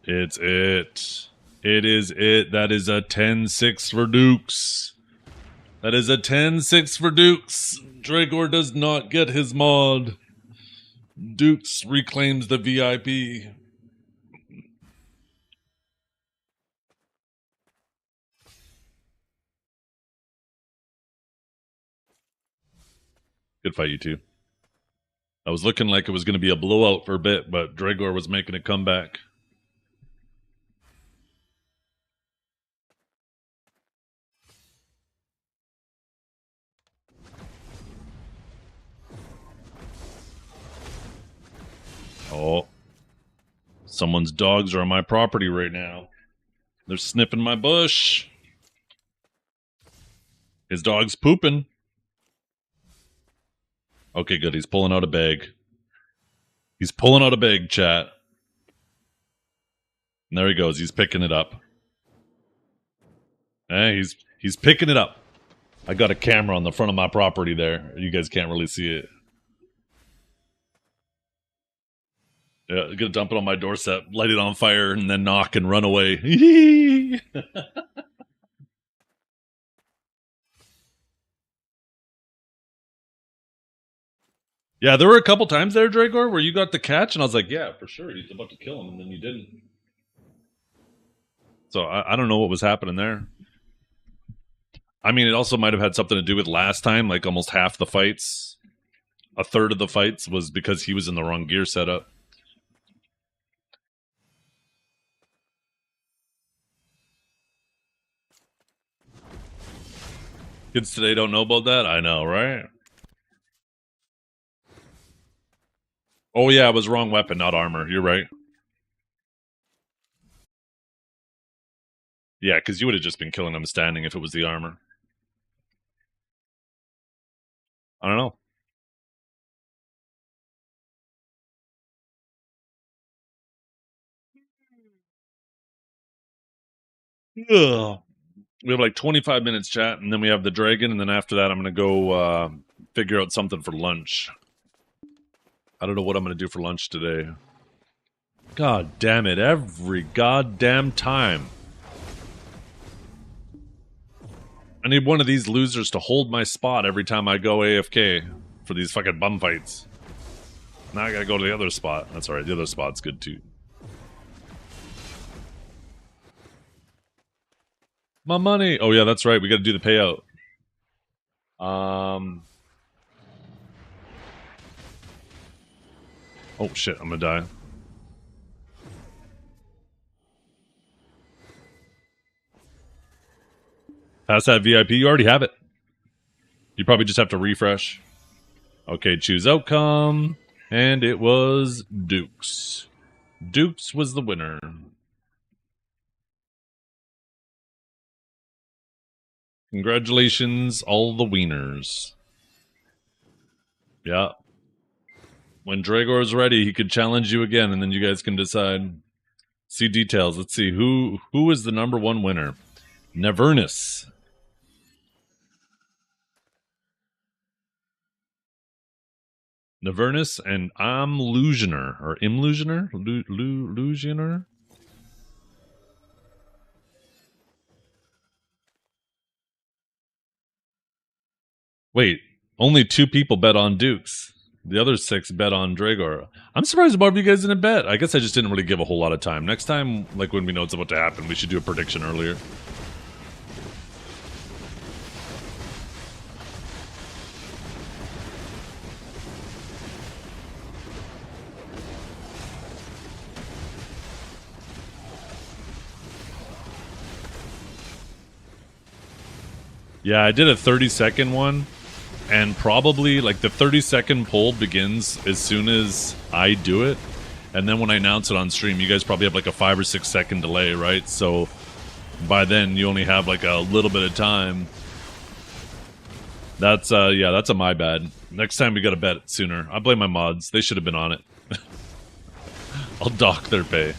It's it. It is it. That is a 10-6 for Dukes. That is a 10-6 for Dukes. Dragor does not get his mod. Dukes reclaims the VIP. Good fight, you two. I was looking like it was going to be a blowout for a bit, but Dragor was making a comeback. Oh. Someone's dogs are on my property right now. They're sniffing my bush. His dog's pooping. Okay, good. He's pulling out a bag. He's pulling out a bag, chat. And there he goes. He's picking it up. Hey, he's picking it up. I got a camera on the front of my property there. You guys can't really see it. Yeah, gonna dump it on my doorstep, light it on fire, and then knock and run away. Yeah, there were a couple times there, Dragor, where you got the catch, and I was like, yeah, for sure, he's about to kill him, and then you didn't. So I don't know what was happening there. I mean, it also might have had something to do with last time, like almost half the fights, a third of the fights was because he was in the wrong gear setup. Kids today don't know about that? I know, right? Oh yeah, it was wrong weapon, not armor. You're right. Yeah, because you would have just been killing him standing if it was the armor. I don't know. Ugh. We have like 25 minutes chat, and then we have the dragon, and then after that I'm going to go figure out something for lunch. I don't know what I'm going to do for lunch today. God damn it, every goddamn time. I need one of these losers to hold my spot every time I go AFK for these fucking bum fights. Now I gotta go to the other spot. That's alright, the other spot's good too. My money! Oh yeah, that's right, we gotta do the payout. Oh shit, I'm gonna die. Pass that VIP, you already have it. You probably just have to refresh. Okay, choose outcome. And it was Dukes. Dukes was the winner. Congratulations, all the wieners. Yeah. When Dragor's ready, he could challenge you again, and then you guys can decide. See details. Let's see who is the number one winner. Nevernus. Nevernus and Amlusioner or Imlusioner? Lusioner? Wait, only 2 people bet on Dukes. The other 6 bet on Dragor. I'm surprised more of you guys didn't bet. I guess I just didn't really give a whole lot of time. Next time, like when we know it's about to happen, we should do a prediction earlier. Yeah, I did a 30-second one, and probably like the 30-second poll begins as soon as I do it, and then when I announce it on stream, you guys probably have like a 5 or 6 second delay, right? So by then you only have like a little bit of time. That's yeah, that's a my bad. Next time we gotta bet it sooner. I blame my mods. They should have been on it. I'll dock their pay.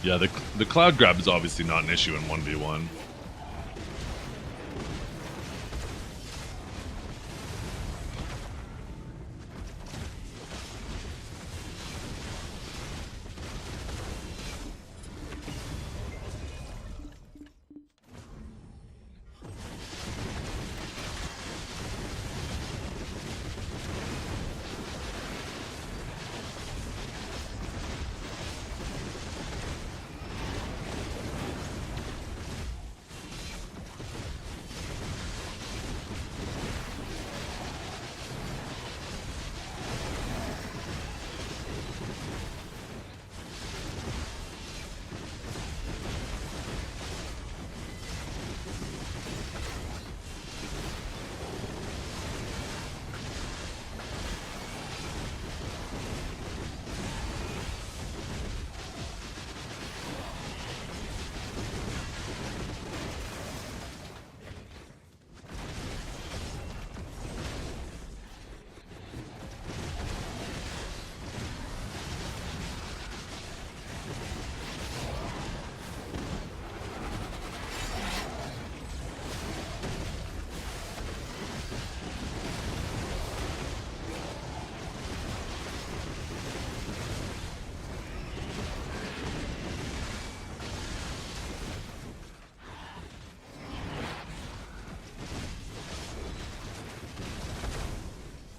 Yeah, the cloud grab is obviously not an issue in 1v1.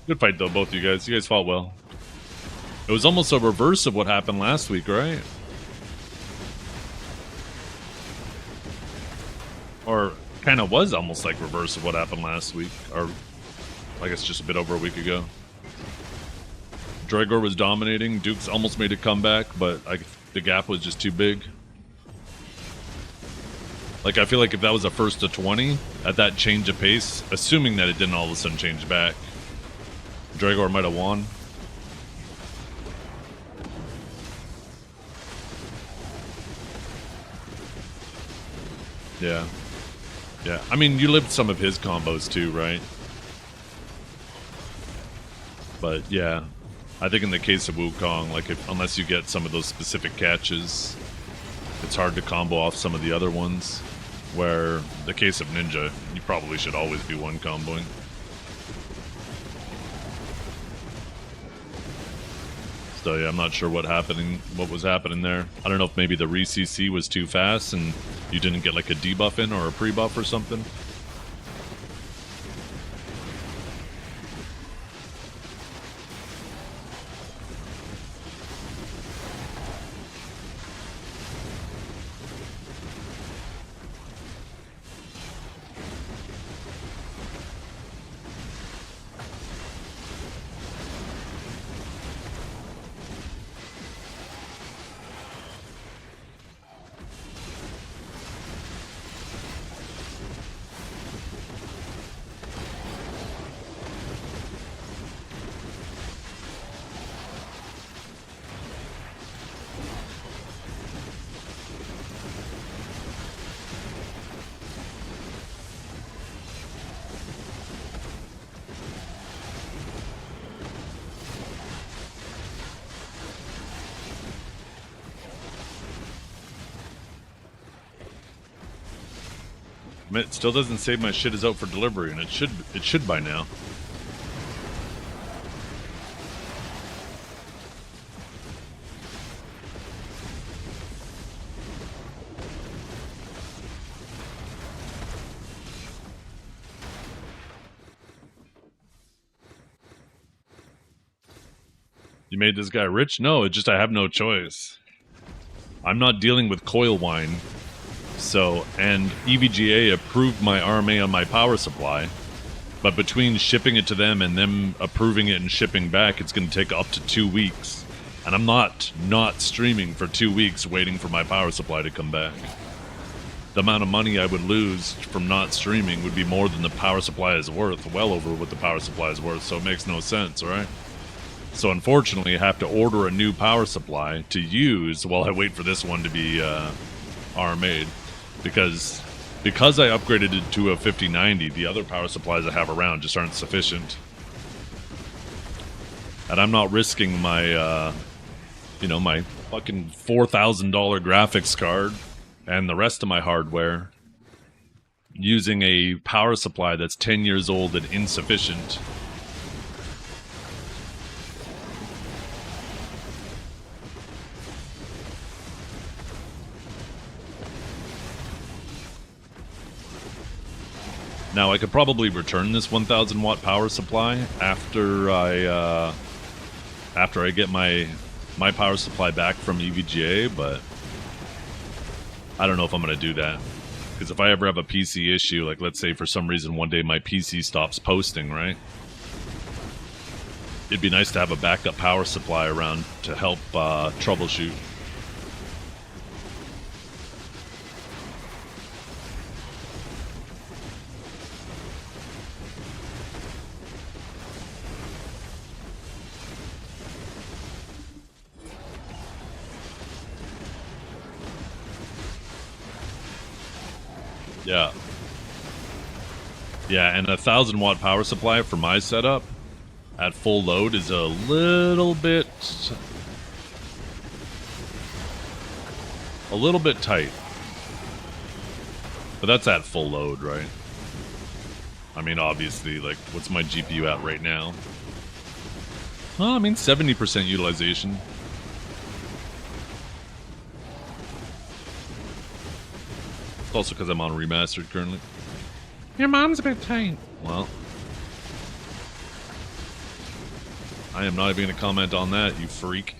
Good fight, though, both of you guys. You guys fought well. It was almost a reverse of what happened last week, right? Or kind of was almost like reverse of what happened last week. Or I guess just a bit over a week ago. Dragor was dominating. Dukes almost made a comeback, but the gap was just too big. Like, I feel like if that was a first to 20, at that change of pace, assuming that it didn't all of a sudden change back, Dragor might have won. Yeah. Yeah. I mean, you lived some of his combos too, right? But yeah, I think in the case of Wukong, like unless you get some of those specific catches, it's hard to combo off some of the other ones. Where the case of Ninja, you probably should always be one comboing. So yeah, I'm not sure what was happening there. I don't know if maybe the re-CC was too fast and you didn't get like a debuff in or a pre-buff or something. mean, it still doesn't say my shit is out for delivery, and it should by now. You made this guy rich? No, it's just I have no choice. I'm not dealing with coil wine. So, and EVGA approved my RMA on my power supply. But between shipping it to them and them approving it and shipping back, it's going to take up to 2 weeks. And I'm not streaming for 2 weeks waiting for my power supply to come back. The amount of money I would lose from not streaming would be more than the power supply is worth. Well over what the power supply is worth, so it makes no sense, alright? So unfortunately, I have to order a new power supply to use while I wait for this one to be RMA'd. Because I upgraded it to a 5090, the other power supplies I have around just aren't sufficient. And I'm not risking my, my fucking $4,000 graphics card and the rest of my hardware using a power supply that's 10 years old and insufficient. Now, I could probably return this 1,000 watt power supply after I get my power supply back from EVGA, but I don't know if I'm going to do that. Because if I ever have a PC issue, like let's say for some reason one day my PC stops posting, right? It'd be nice to have a backup power supply around to help troubleshoot. Yeah. Yeah, and a 1,000 watt power supply for my setup at full load is a little bit tight. But that's at full load, right? I mean, obviously, like, what's my GPU at right now? Well, I mean, 70% utilization. Also because I'm on remastered currently. Your mom's a bit tight. Well, I am not even going to comment on that, you freak.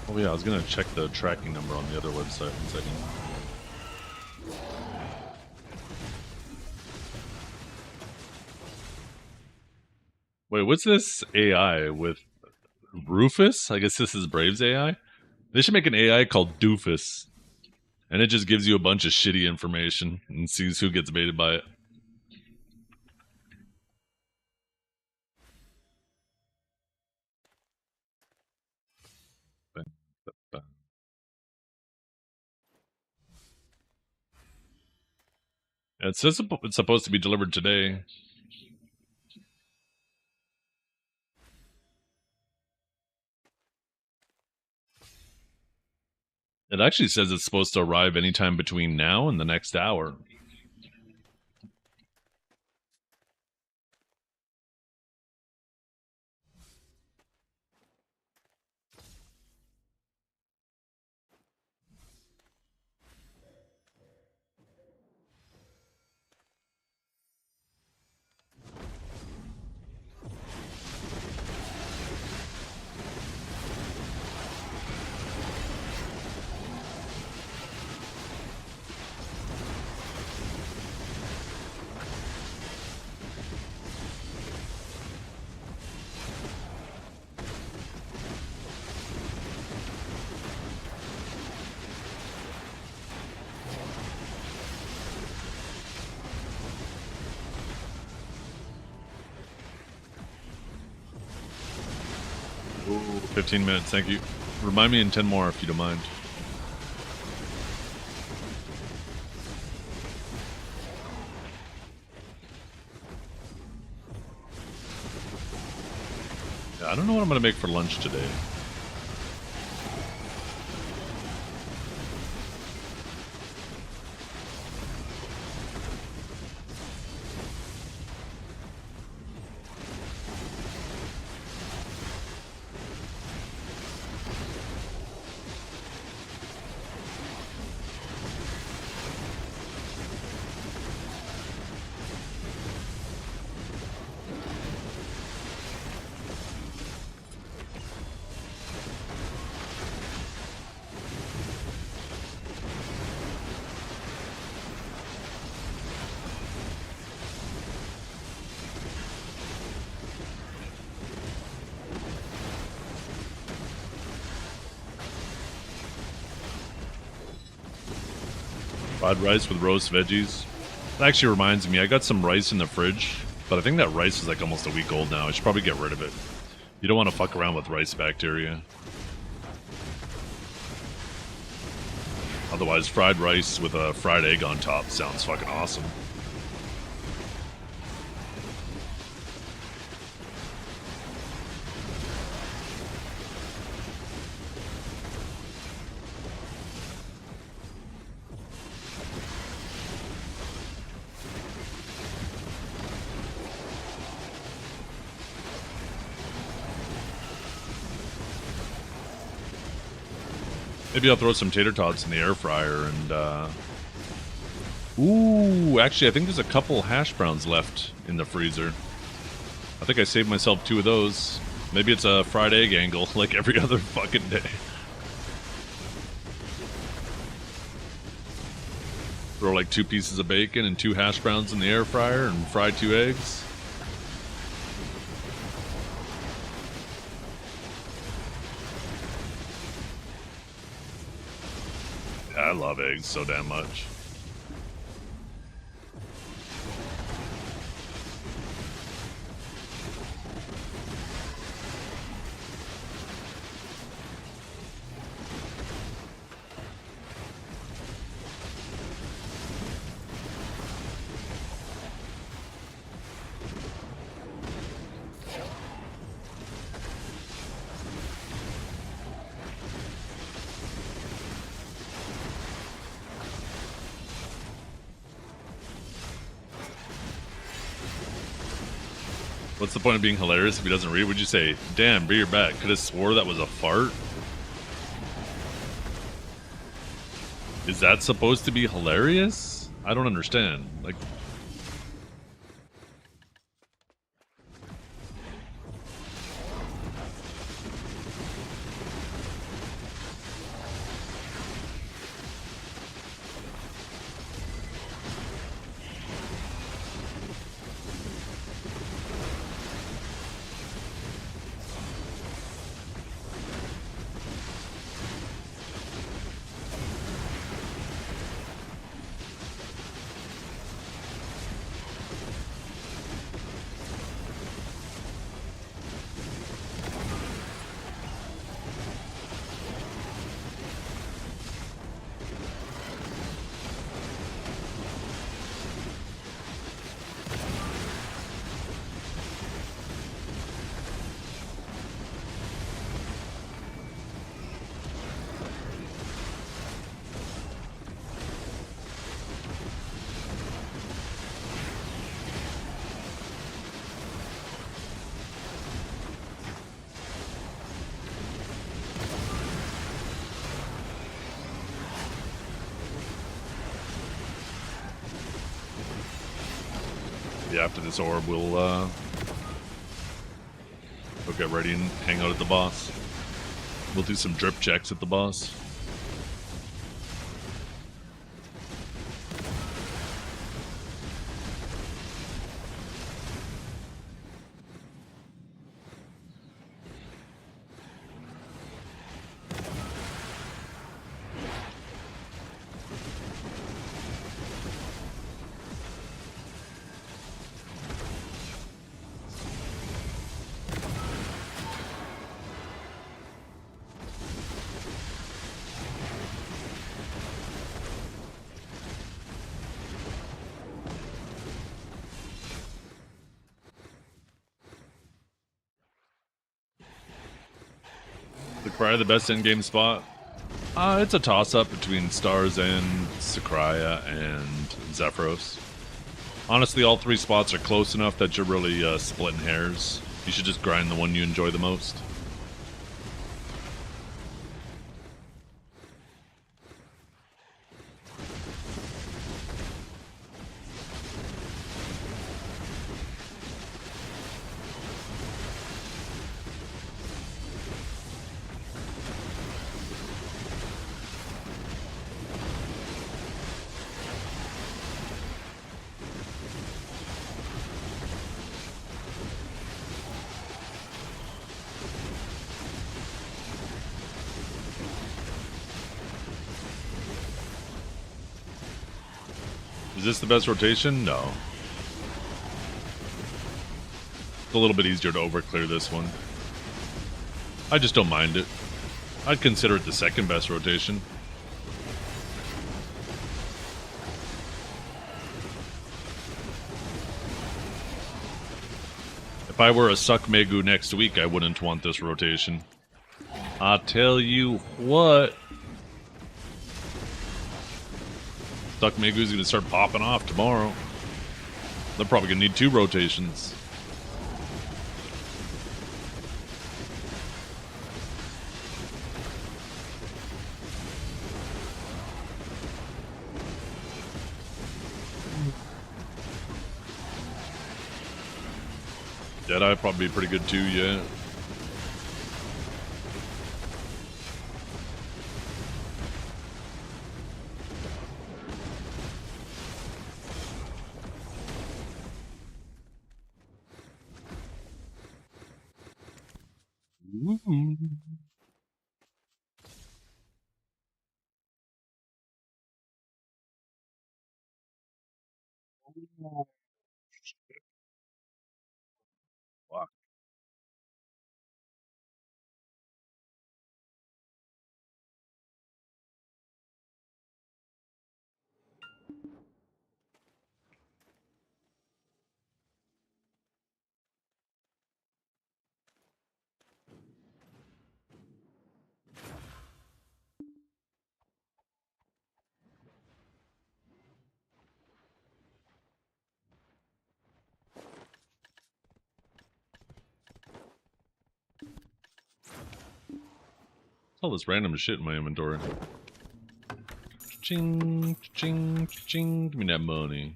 Oh yeah, I was going to check the tracking number on the other website in a second. Wait, what's this AI with Rufus? I guess this is Brave's AI? They should make an AI called Doofus. And it just gives you a bunch of shitty information and sees who gets baited by it. It says it's supposed to be delivered today. It actually says it's supposed to arrive anytime between now and the next hour. Ooh, 15 minutes, thank you. Remind me in 10 more if you don't mind. I don't know what I'm gonna make for lunch today. Fried rice with roast veggies. That actually reminds me, I got some rice in the fridge, but I think that rice is like almost a week old now. I should probably get rid of it. You don't want to fuck around with rice bacteria. Otherwise, fried rice with a fried egg on top sounds fucking awesome. Maybe I'll throw some tater tots in the air fryer and, Ooh, actually, I think there's a couple hash browns left in the freezer. I think I saved myself 2 of those. Maybe it's a fried egg angle, like every other fucking day. Throw like 2 pieces of bacon and 2 hash browns in the air fryer and fry 2 eggs. I love eggs so damn much. What's the point of being hilarious if he doesn't read? Would you say, damn, be your back? Could have swore that was a fart? Is that supposed to be hilarious? I don't understand. Like, yeah, after this orb, we'll get ready and hang out at the boss. We'll do some drip checks at the boss. Probably the best endgame spot. It's a toss-up between Stars and Sakraya and Zephyros. Honestly, all three spots are close enough that you're really splitting hairs. You should just grind the one you enjoy the most. Is this the best rotation? No. It's a little bit easier to overclear this one. I just don't mind it. I'd consider it the second best rotation. If I were a Suck Megu next week, I wouldn't want this rotation. I tell you what. Suck Megu's gonna start popping off tomorrow. They're probably gonna need 2 rotations. Deadeye probably pretty good too, yeah. Ooh. Fuck. All this random shit in my inventory. Ching, ching, ching. Give me that money.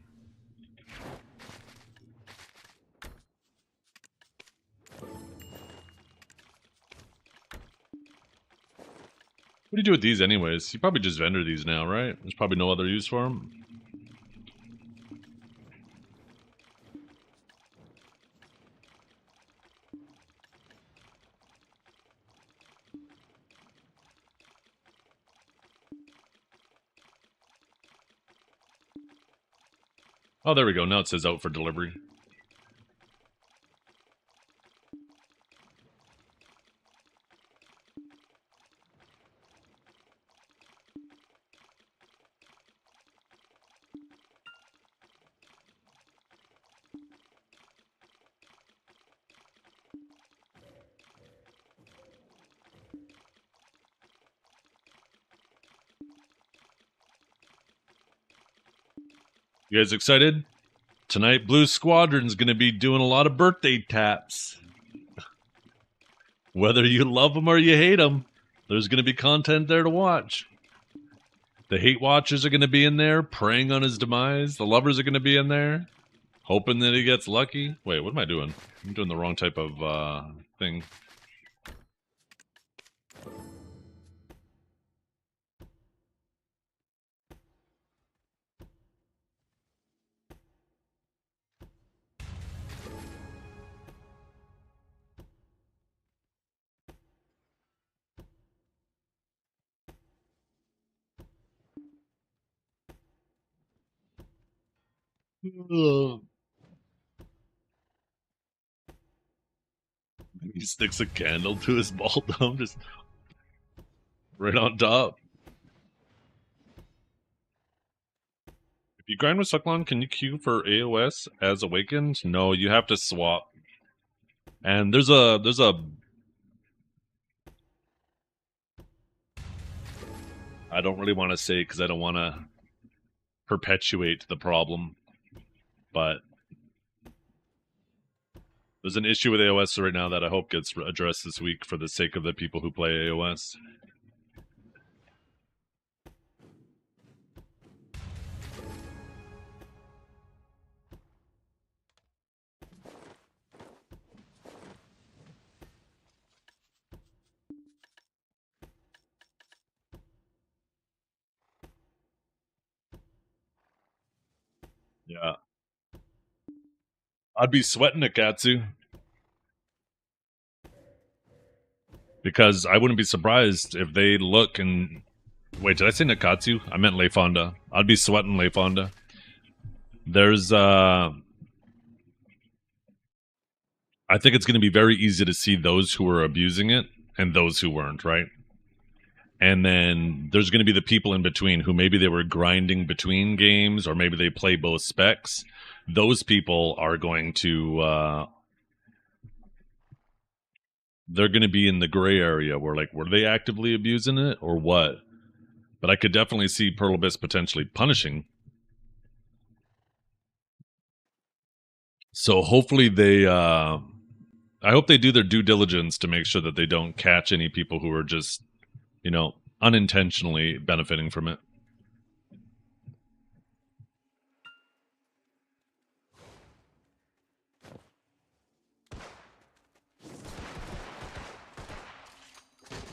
What do you do with these anyways? You probably just vendor these now, right? There's probably no other use for them. Oh, there we go. Now it says out for delivery. You guys excited? Tonight, Blue Squadron's gonna be doing a lot of birthday taps. Whether you love them or you hate them, there's gonna be content there to watch. The hate watchers are gonna be in there, praying on his demise. The lovers are gonna be in there, hoping that he gets lucky. Wait, what am I doing? I'm doing the wrong type of thing. He sticks a candle to his ball dome, just right on top. If you grind with Sucklon, can you queue for AOS as Awakened? No, you have to swap. And there's a I don't really want to say because I don't want to perpetuate the problem, but there's an issue with AOS right now that I hope gets addressed this week for the sake of the people who play AOS. Yeah. I'd be sweating Akatsu. Because I wouldn't be surprised if they look and... Wait, did I say Nakatsu? I meant Leifonda. I'd be sweating Leifonda. There's, I think it's going to be very easy to see those who were abusing it and those who weren't, right? And then there's going to be the people in between who maybe they were grinding between games or maybe they play both specs. Those people are going to... they're going to be in the gray area where, like, were they actively abusing it or what? But I could definitely see Pearl Abyss potentially punishing. So hopefully they, I hope they do their due diligence to make sure that they don't catch any people who are just, you know, unintentionally benefiting from it.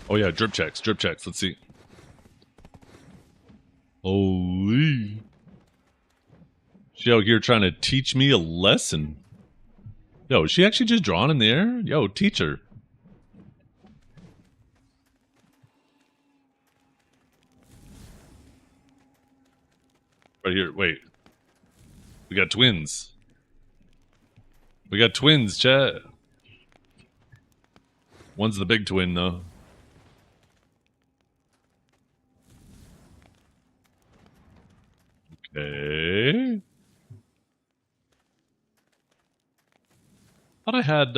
Oh yeah, drip checks. Let's see. Holy. She out here trying to teach me a lesson. Yo, is she actually just drawn in the air? Yo, teach her. Right here, wait. We got twins. We got twins, chat. One's the big twin, though. Okay. Thought I had,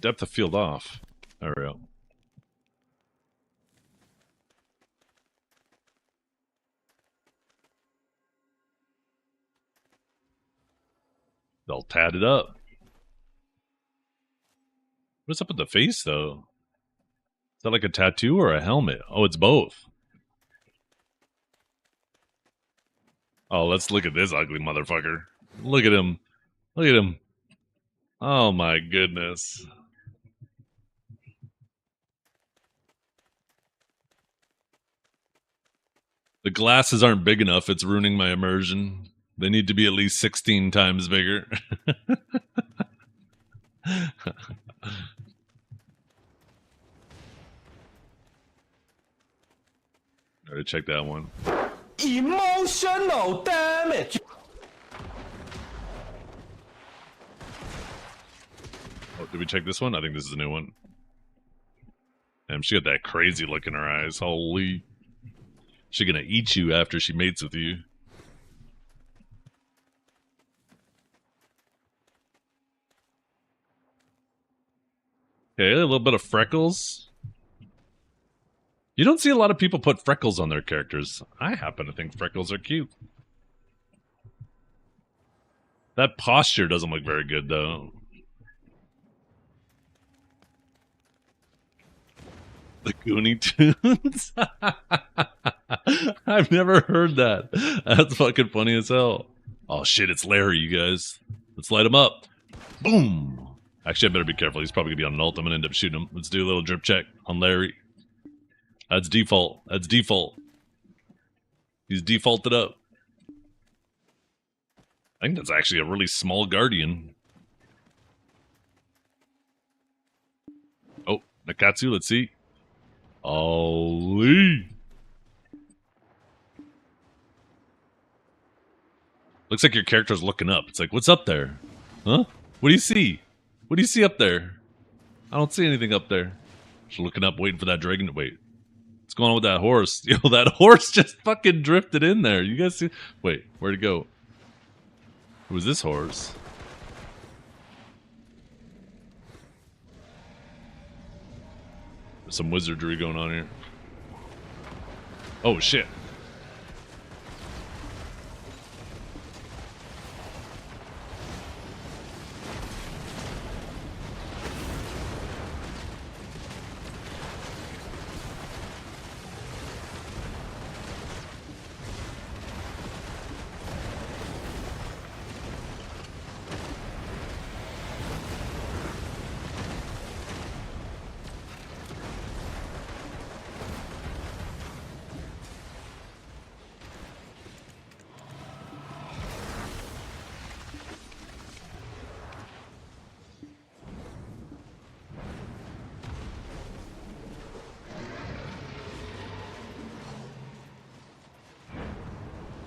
depth of field off. There we go. They'll tat it up. What's up with the face, though? Is that like a tattoo or a helmet? Oh, it's both. Oh, let's look at this ugly motherfucker. Look at him. Look at him. Oh my goodness. The glasses aren't big enough. It's ruining my immersion. They need to be at least 16 times bigger. Alright, check that one. Emotional damage. Oh, did we check this one? I think this is a new one. Damn, she got that crazy look in her eyes. Holy. She gonna eat you after she mates with you. Okay, a little bit of freckles. You don't see a lot of people put freckles on their characters. I happen to think freckles are cute. That posture doesn't look very good, though. The Goonie Tunes? I've never heard that. That's fucking funny as hell. Oh shit, it's Larry, you guys. Let's light him up. Boom! Actually, I better be careful. He's probably gonna be on an ult. I'm gonna end up shooting him. Let's do a little drip check on Larry. That's default. That's default. He's defaulted up. I think that's actually a really small Guardian. Oh, Nakatsu, let's see. Holy. Looks like your character's looking up. It's like, what's up there? Huh? What do you see? What do you see up there? I don't see anything up there. Just looking up, waiting for that dragon to wait. What's going on with that horse? Yo, that horse just fucking drifted in there. You guys see? Wait, where'd it go? Who was this horse? some wizardry going on here. Oh shit.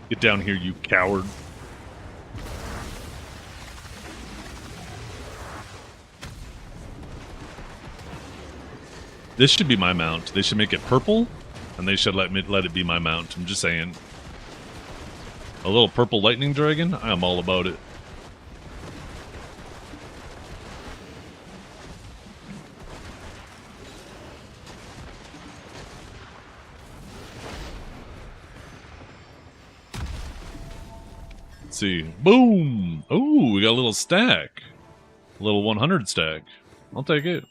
Get down here, you coward. This should be my mount. They should make it purple, and they should let it be my mount. I'm just saying. A little purple lightning dragon? I'm all about it. Let's see. Boom! Ooh, we got a little stack. A little 100 stack. I'll take it.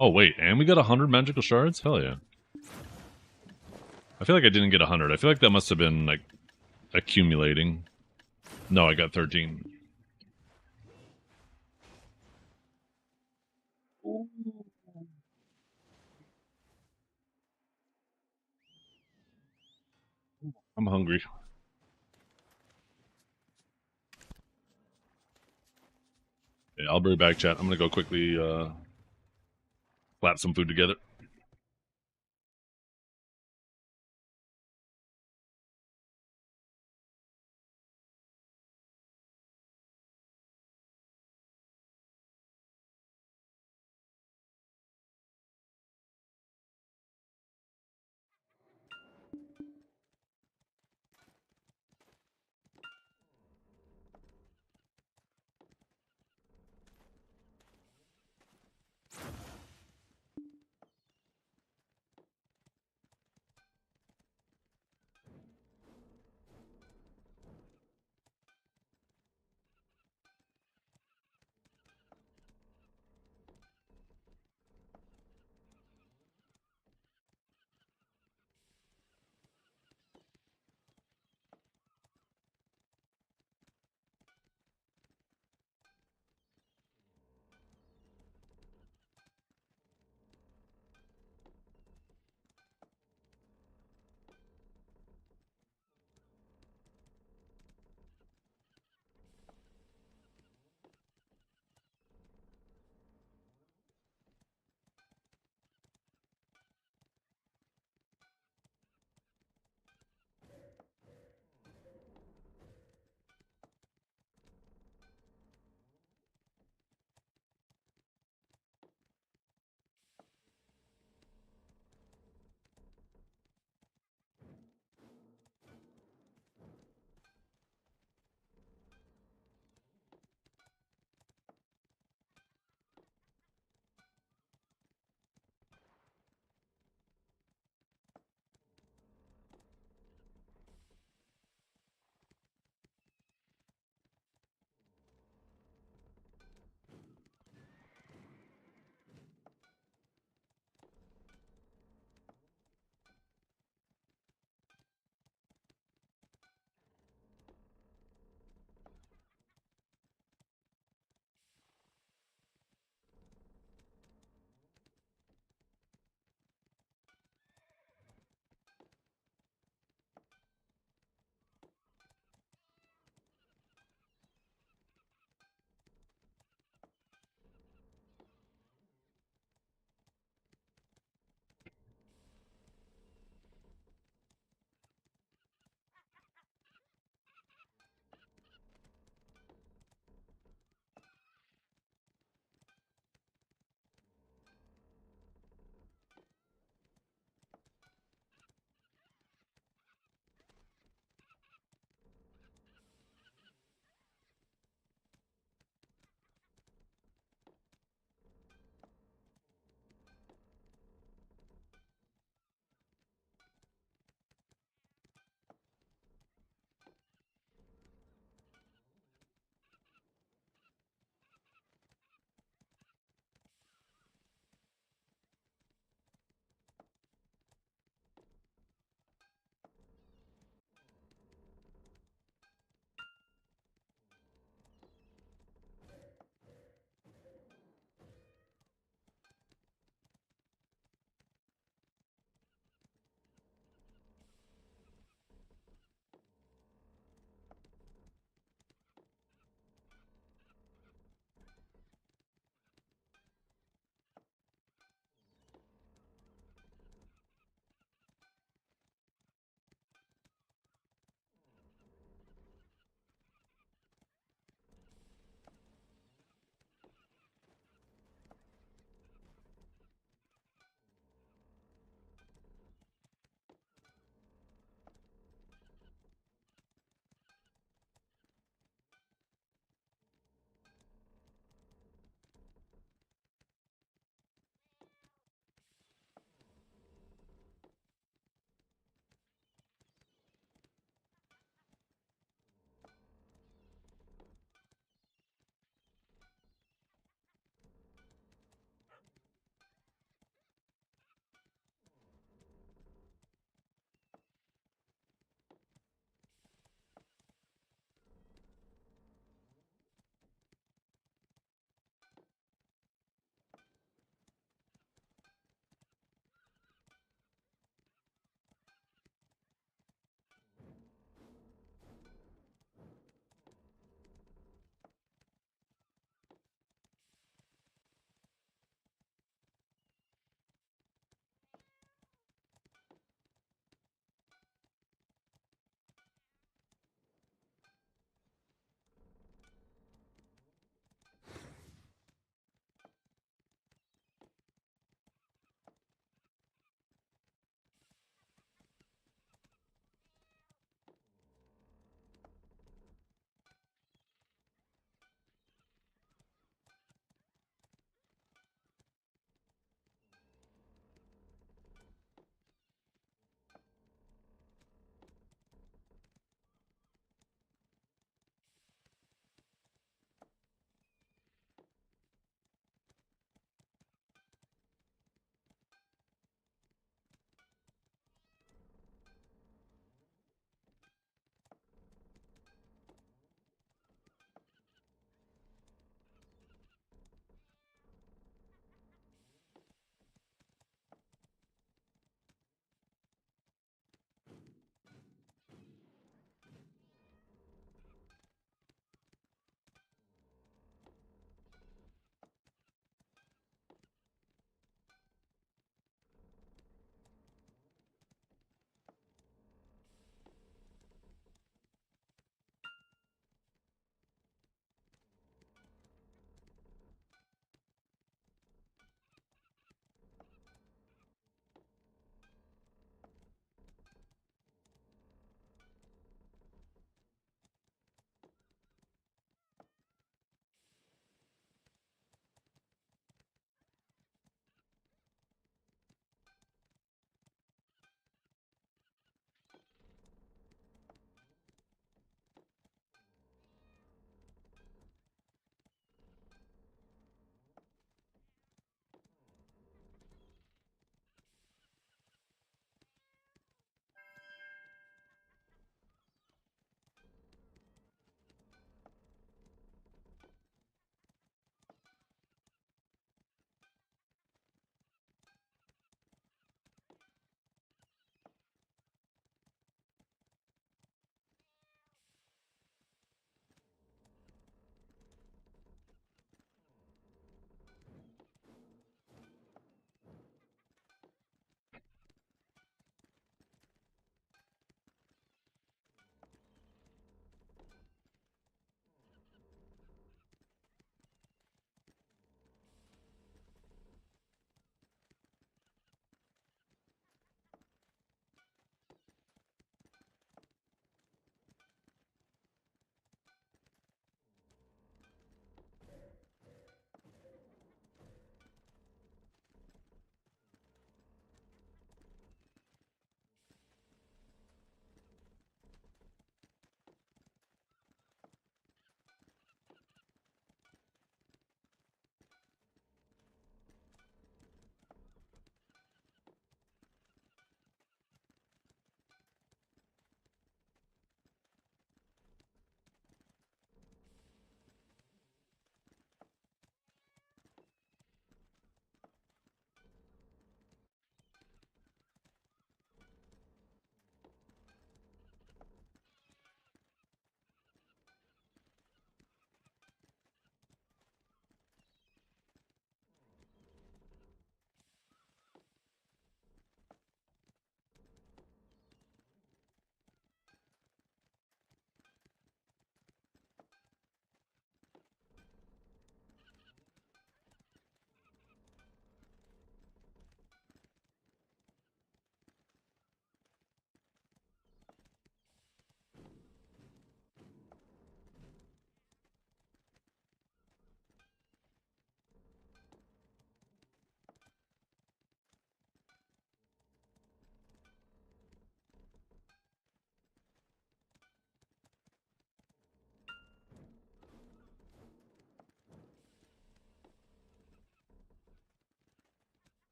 Oh, wait, and we got 100 magical shards? Hell yeah. I feel like I didn't get 100. I feel like that must have been, like, accumulating. No, I got 13. I'm hungry. Yeah, I'll be back, chat. I'm gonna go quickly slap some food together.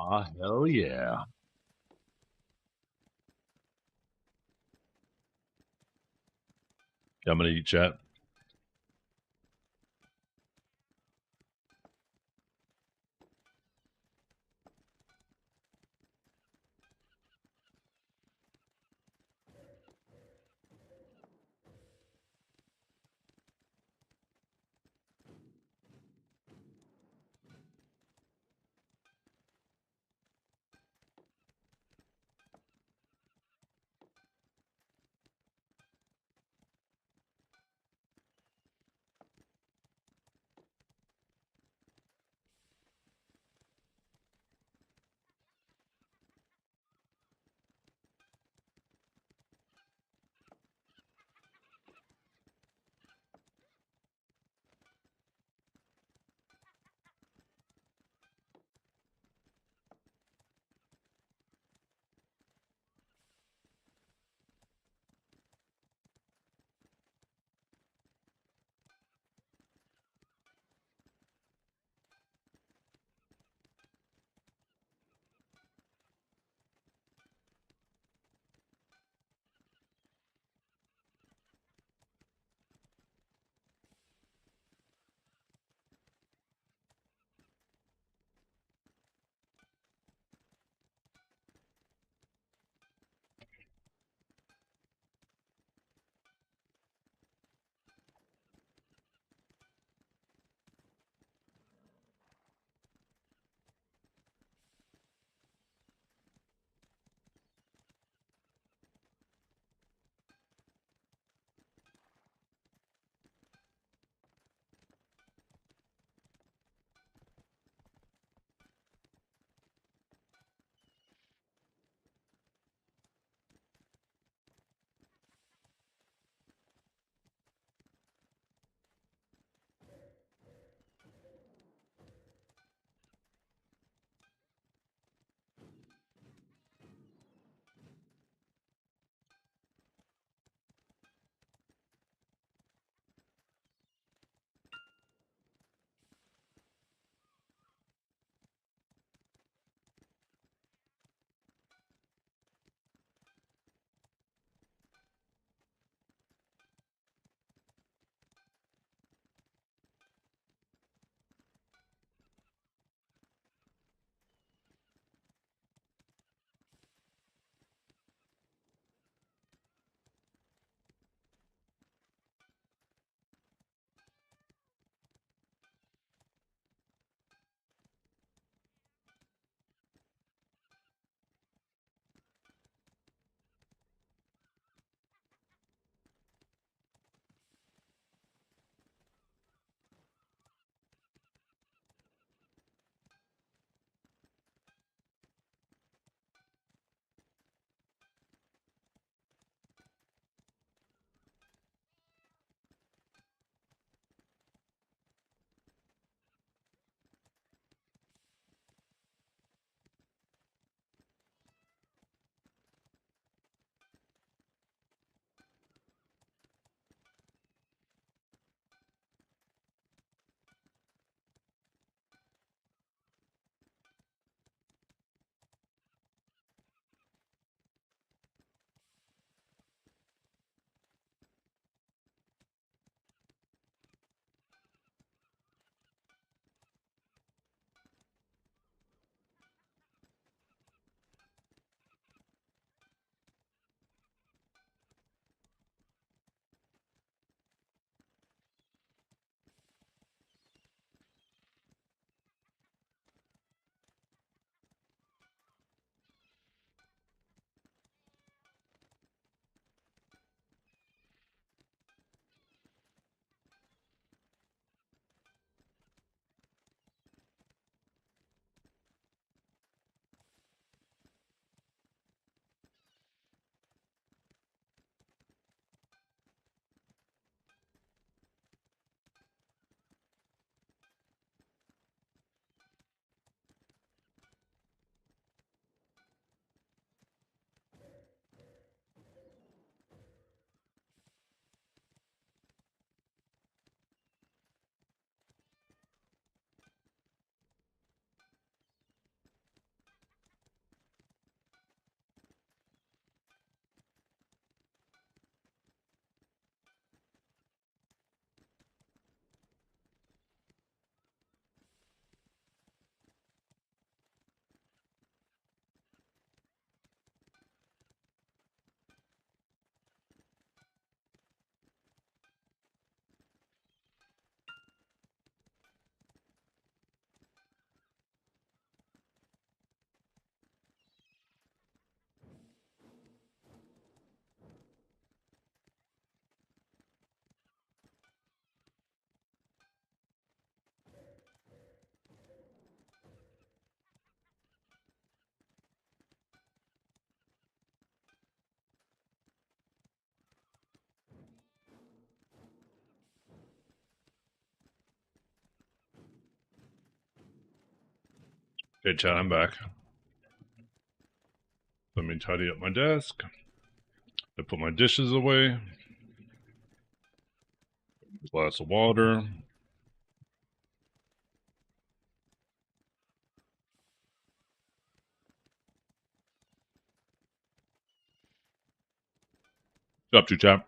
Ah, hell yeah. I'm gonna eat chat. Hey, chat, I'm back. Let me tidy up my desk. I put my dishes away. Glass of water. What's up, to chat?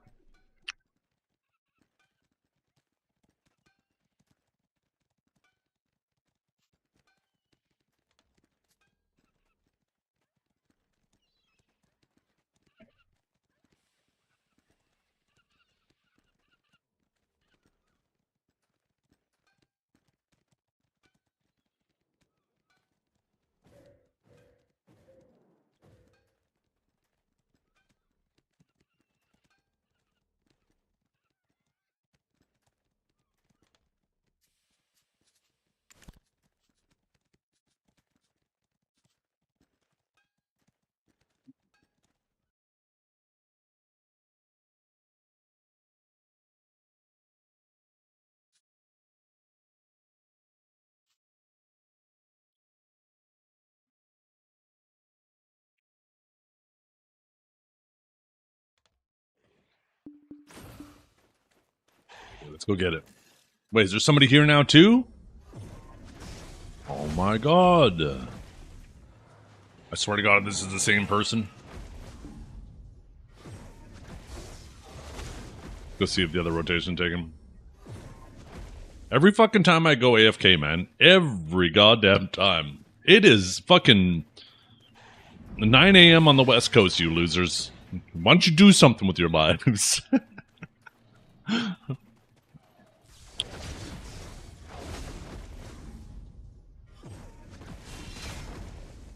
Let's go get it. Wait, is there somebody here now too? Oh my god. I swear to god this is the same person. Go see if the other rotation take him. Every fucking time I go AFK, man. Every goddamn time. It is fucking 9 a.m. on the West Coast, you losers. Why don't you do something with your lives?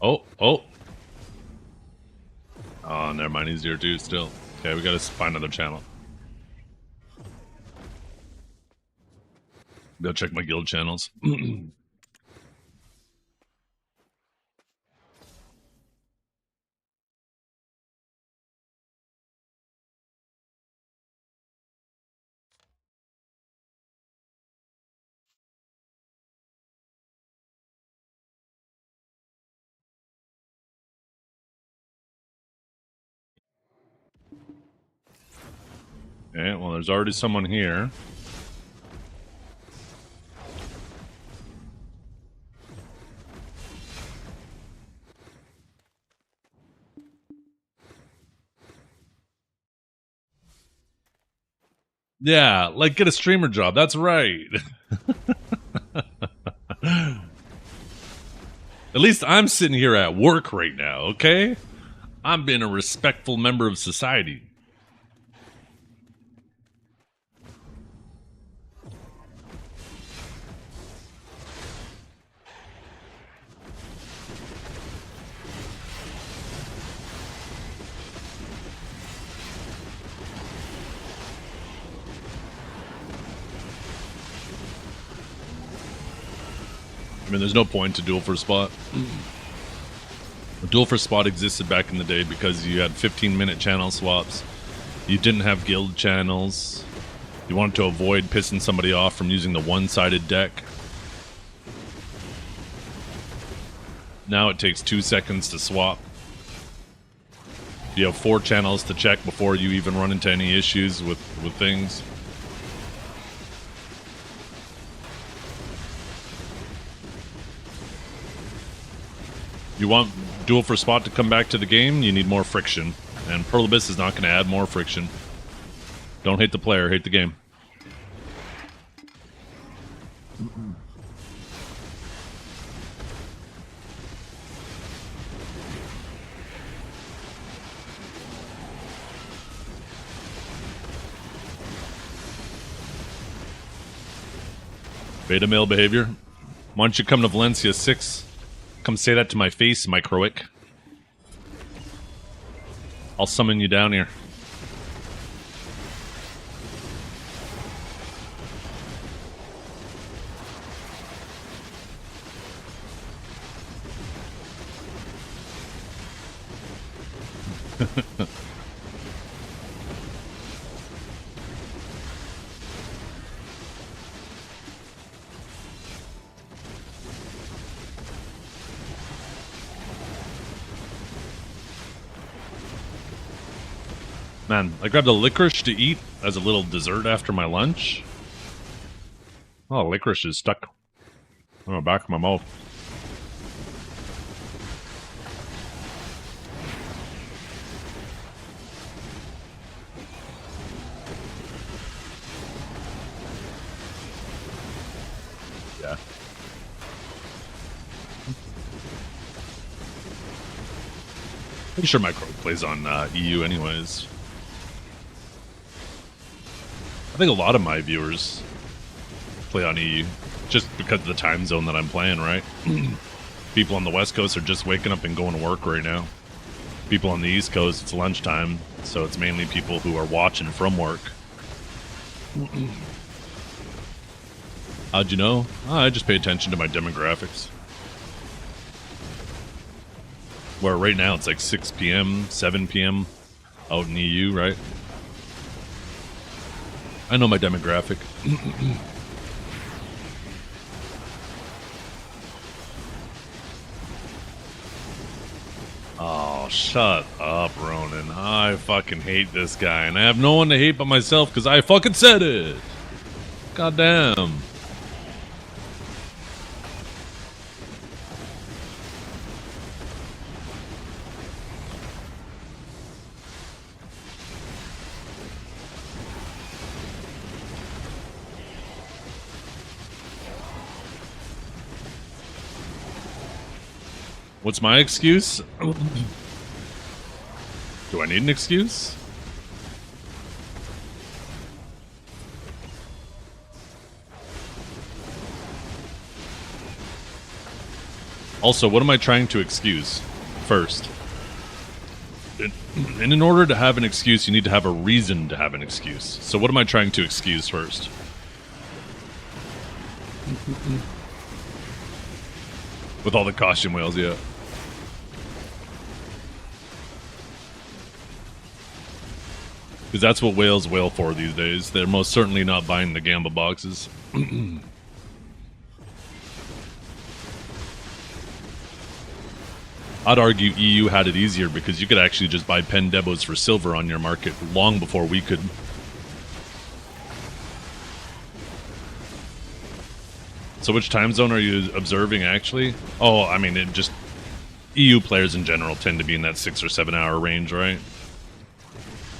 Oh. Oh, never mind. He's here too still. Okay, we gotta find another channel. Go check my guild channels. Okay, well, there's already someone here. Yeah, like get a streamer job. That's right. At least I'm sitting here at work right now, okay? I'm being a respectful member of society. I mean, there's no point to duel for spot. Duel for spot existed back in the day because you had 15-minute channel swaps. You didn't have guild channels. You wanted to avoid pissing somebody off from using the one-sided deck. Now it takes 2 seconds to swap. You have 4 channels to check before you even run into any issues with things. You want Duel for Spot to come back to the game, you need more friction. And Pearl Abyss is not going to add more friction. Don't hate the player, hate the game. Beta male behavior. Why don't you come to Valencia 6? Come say that to my face, Microic. I'll summon you down here. Man, I grabbed a licorice to eat as a little dessert after my lunch. Oh, licorice is stuck on the back of my mouth. Yeah. Pretty sure Micro plays on EU anyways. I think a lot of my viewers play on EU just because of the time zone that I'm playing, right? People on the West Coast are just waking up and going to work right now. People on the East Coast, it's lunchtime, so it's mainly people who are watching from work. How'd you know? Oh, I just pay attention to my demographics. Where right now it's like 6 p.m., 7 p.m. out in EU, right? I know my demographic. Oh, shut up, Ronan. I fucking hate this guy, and I have no one to hate but myself because I fucking said it. Goddamn. What's my excuse? Do I need an excuse? Also, what am I trying to excuse first? And in order to have an excuse, you need to have a reason to have an excuse. So what am I trying to excuse first? With all the costume whales, yeah. Because that's what whales wail for these days. They're most certainly not buying the Gamba boxes. I'd argue EU had it easier because you could actually just buy pen debos for silver on your market long before we could. So which time zone are you observing actually? Oh, I mean, it just... EU players in general tend to be in that 6 or 7 hour range, right?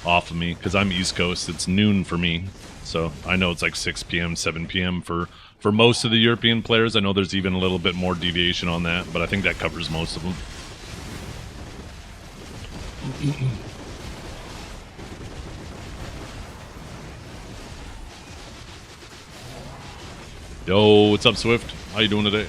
Off of me, because I'm East Coast. It's noon for me, so I know it's like 6 p.m., 7 p.m. for most of the European players. I know there's even a little bit more deviation on that, but I think that covers most of them. Yo, what's up, Swift? How you doing today?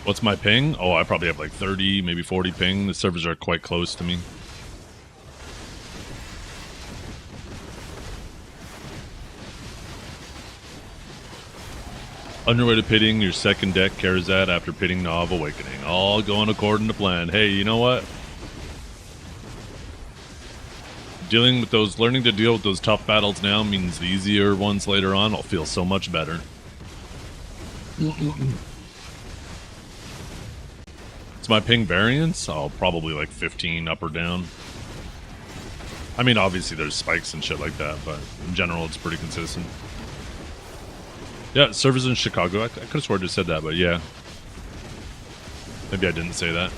What's my ping? Oh, I probably have like 30, maybe 40 ping. The servers are quite close to me. On your way to pitting your second deck, Karazat, after pitting Nov Awakening. All going according to plan. Hey, you know what? Learning to deal with those tough battles now means the easier ones later on will feel so much better. It's my ping variance? Oh, probably like 15 up or down. I mean, obviously there's spikes and shit like that, but in general it's pretty consistent. Yeah, servers in Chicago. I could have sworn I just said that, but yeah. Maybe I didn't say that.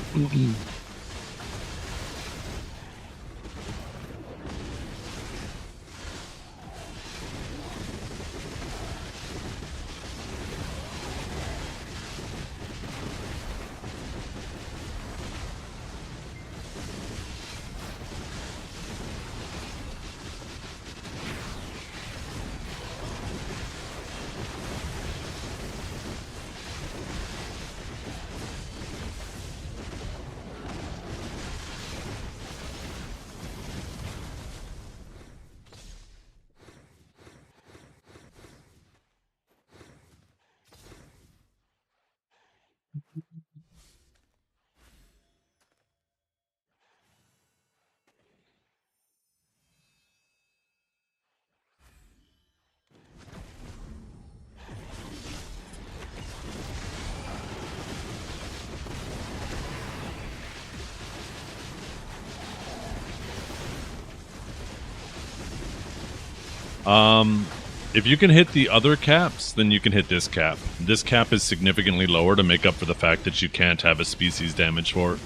If you can hit the other caps, then you can hit this cap. This cap is significantly lower to make up for the fact that you can't have a species damage for it.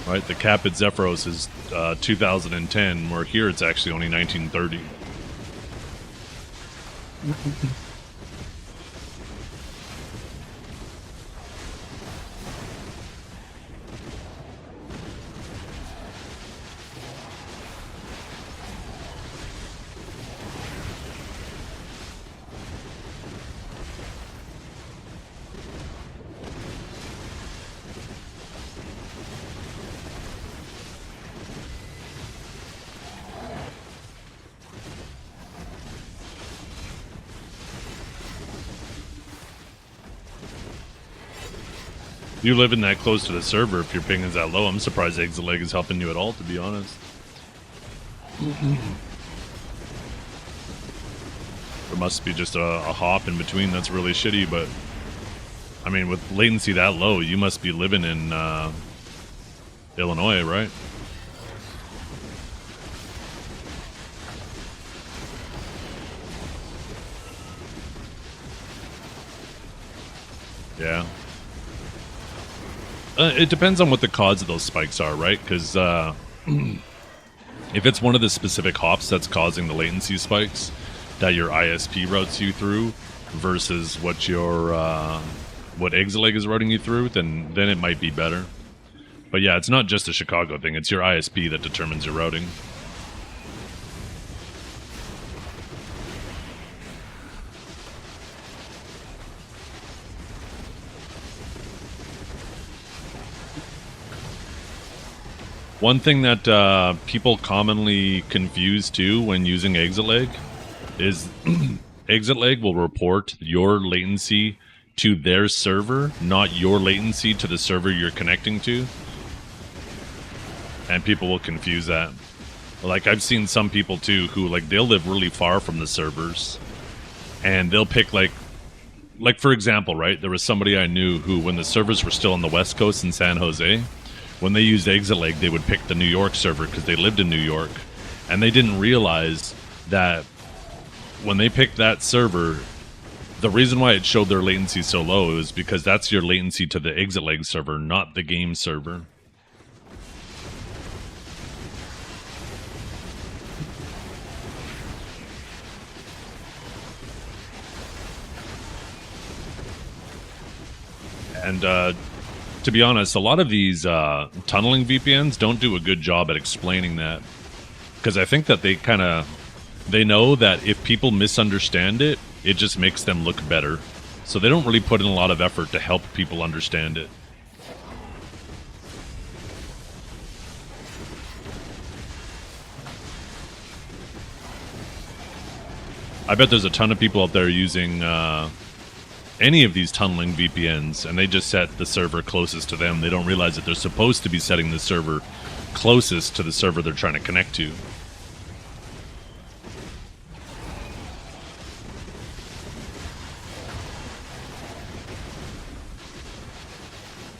Right, the cap at Zephyros is 2010, where here it's actually only 1930. You living that close to the server, if your ping is that low, I'm surprised Exaleg is helping you at all, to be honest. There must be just a hop in between that's really shitty, but I mean, with latency that low, you must be living in Illinois, right? Yeah. It depends on what the cause of those spikes are, right? Because if it's one of the specific hops that's causing the latency spikes that your ISP routes you through versus what your what Exaleg is routing you through, then it might be better. But yeah, it's not just a Chicago thing. It's your ISP that determines your routing. One thing that people commonly confuse too when using Exaleg is Exaleg will report your latency to their server, not your latency to the server you're connecting to. And people will confuse that. Like, I've seen some people too who, like, they'll live really far from the servers and they'll pick, like for example, right, there was somebody I knew who, when the servers were still on the West Coast in San Jose, when they used Exaleg, they would pick the New York server because they lived in New York. And they didn't realize that when they picked that server, the reason why it showed their latency so low is because that's your latency to the Exaleg server, not the game server. And to be honest, a lot of these tunneling VPNs don't do a good job at explaining that. Because I think that they know that if people misunderstand it, it just makes them look better. So they don't really put in a lot of effort to help people understand it. I bet there's a ton of people out there using any of these tunneling VPNs, and they just set the server closest to them. They don't realize that they're supposed to be setting the server closest to the server they're trying to connect to.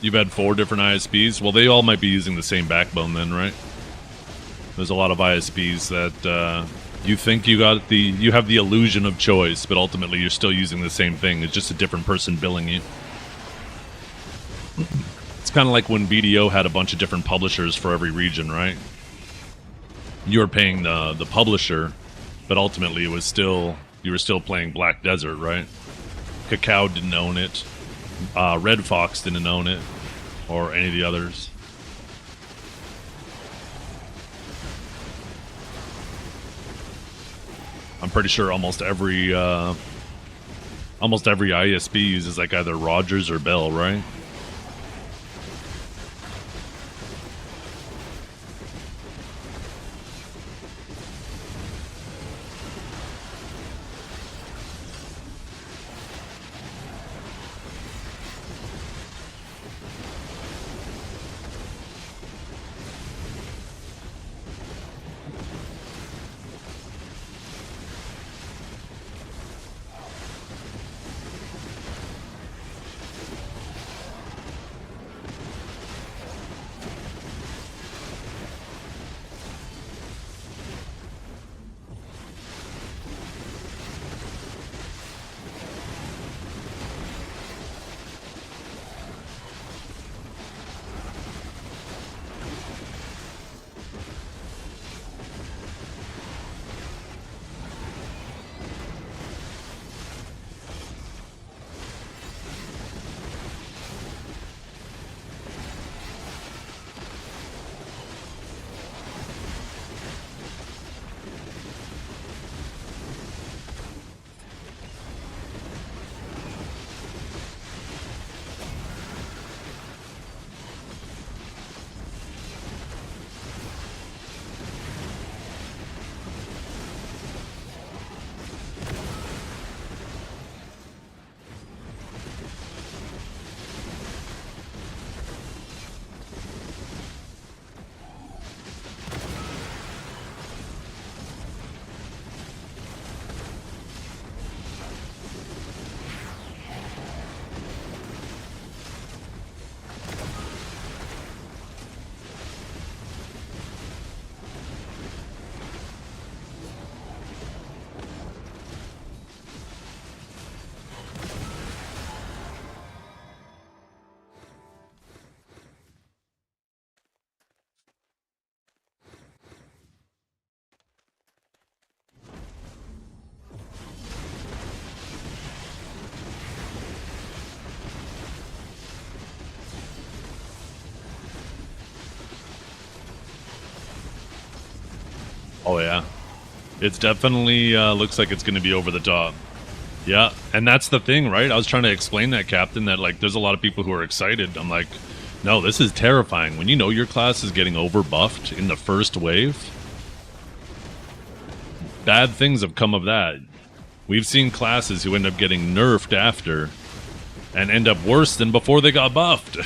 You've had 4 different ISPs? Well, they all might be using the same backbone then, right? There's a lot of ISPs that you think you have the illusion of choice, but ultimately you're still using the same thing. It's just a different person billing you. It's kind of like when BDO had a bunch of different publishers for every region, right? You were paying the publisher, but ultimately it was you were still playing Black Desert, right? Cacao didn't own it. Red Fox didn't own it, or any of the others. I'm pretty sure almost every ISP uses like either Rogers or Bell, right? Oh yeah, it's definitely looks like it's going to be over the top. Yeah, and that's the thing, right? I was trying to explain that, Captain, that like there's a lot of people who are excited. I'm like, no, this is terrifying. When you know your class is getting overbuffed in the first wave, bad things have come of that. We've seen classes who end up getting nerfed after and end up worse than before they got buffed.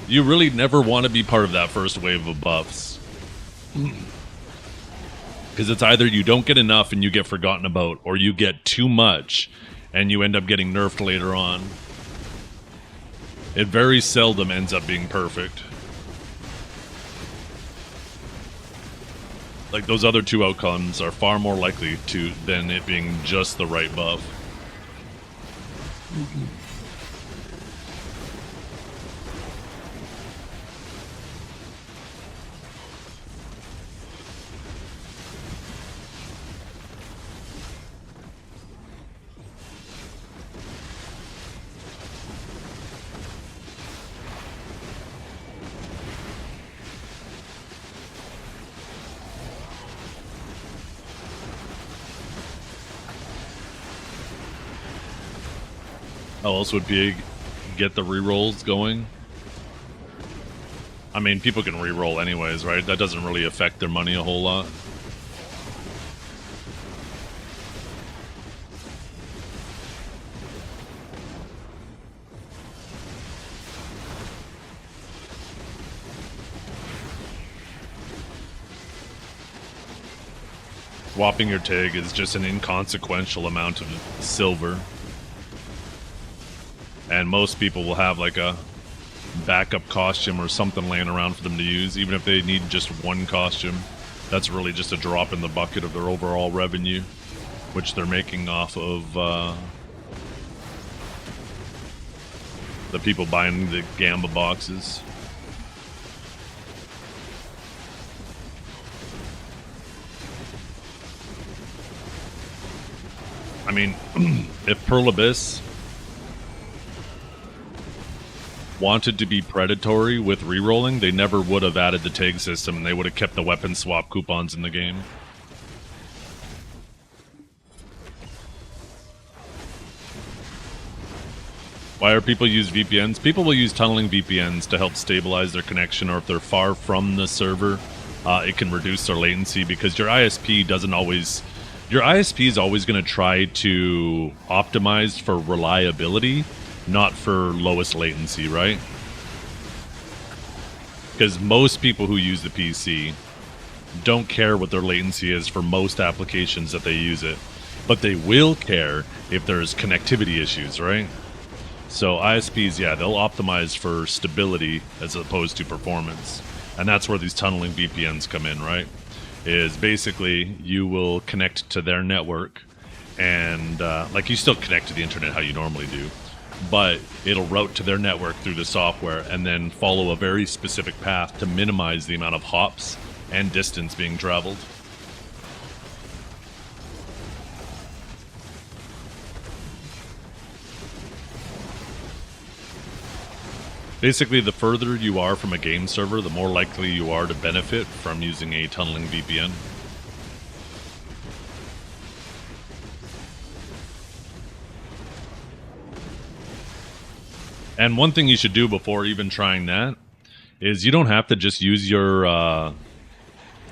You really never want to be part of that first wave of buffs. Because it's either you don't get enough and you get forgotten about, or you get too much and you end up getting nerfed later on. It very seldom ends up being perfect. Like, those other two outcomes are far more likely than it being just the right buff. How else would be get the rerolls going? I mean, people can reroll anyways, right? That doesn't really affect their money a whole lot. Swapping your tag is just an inconsequential amount of silver. And most people will have like a backup costume or something laying around for them to use, even if they need just one costume. That's really just a drop in the bucket of their overall revenue, which they're making off of the people buying the Gamba boxes. I mean, if Pearl Abyss wanted to be predatory with rerolling, they never would have added the tag system, and they would have kept the weapon swap coupons in the game. Why are people use VPNs? People will use tunneling VPNs to help stabilize their connection, or if they're far from the server, it can reduce their latency, because your ISP doesn't always... Your ISP is always going to try to optimize for reliability, not for lowest latency, right? Because most people who use the PC don't care what their latency is for most applications that they use it. But they will care if there's connectivity issues, right? So ISPs, yeah, they'll optimize for stability as opposed to performance. And that's where these tunneling VPNs come in, right? Is basically you will connect to their network, and like you still connect to the internet how you normally do, but it'll route to their network through the software and then follow a very specific path to minimize the amount of hops and distance being traveled. Basically, the further you are from a game server, the more likely you are to benefit from using a tunneling VPN. And one thing you should do before even trying that is you don't have to just use your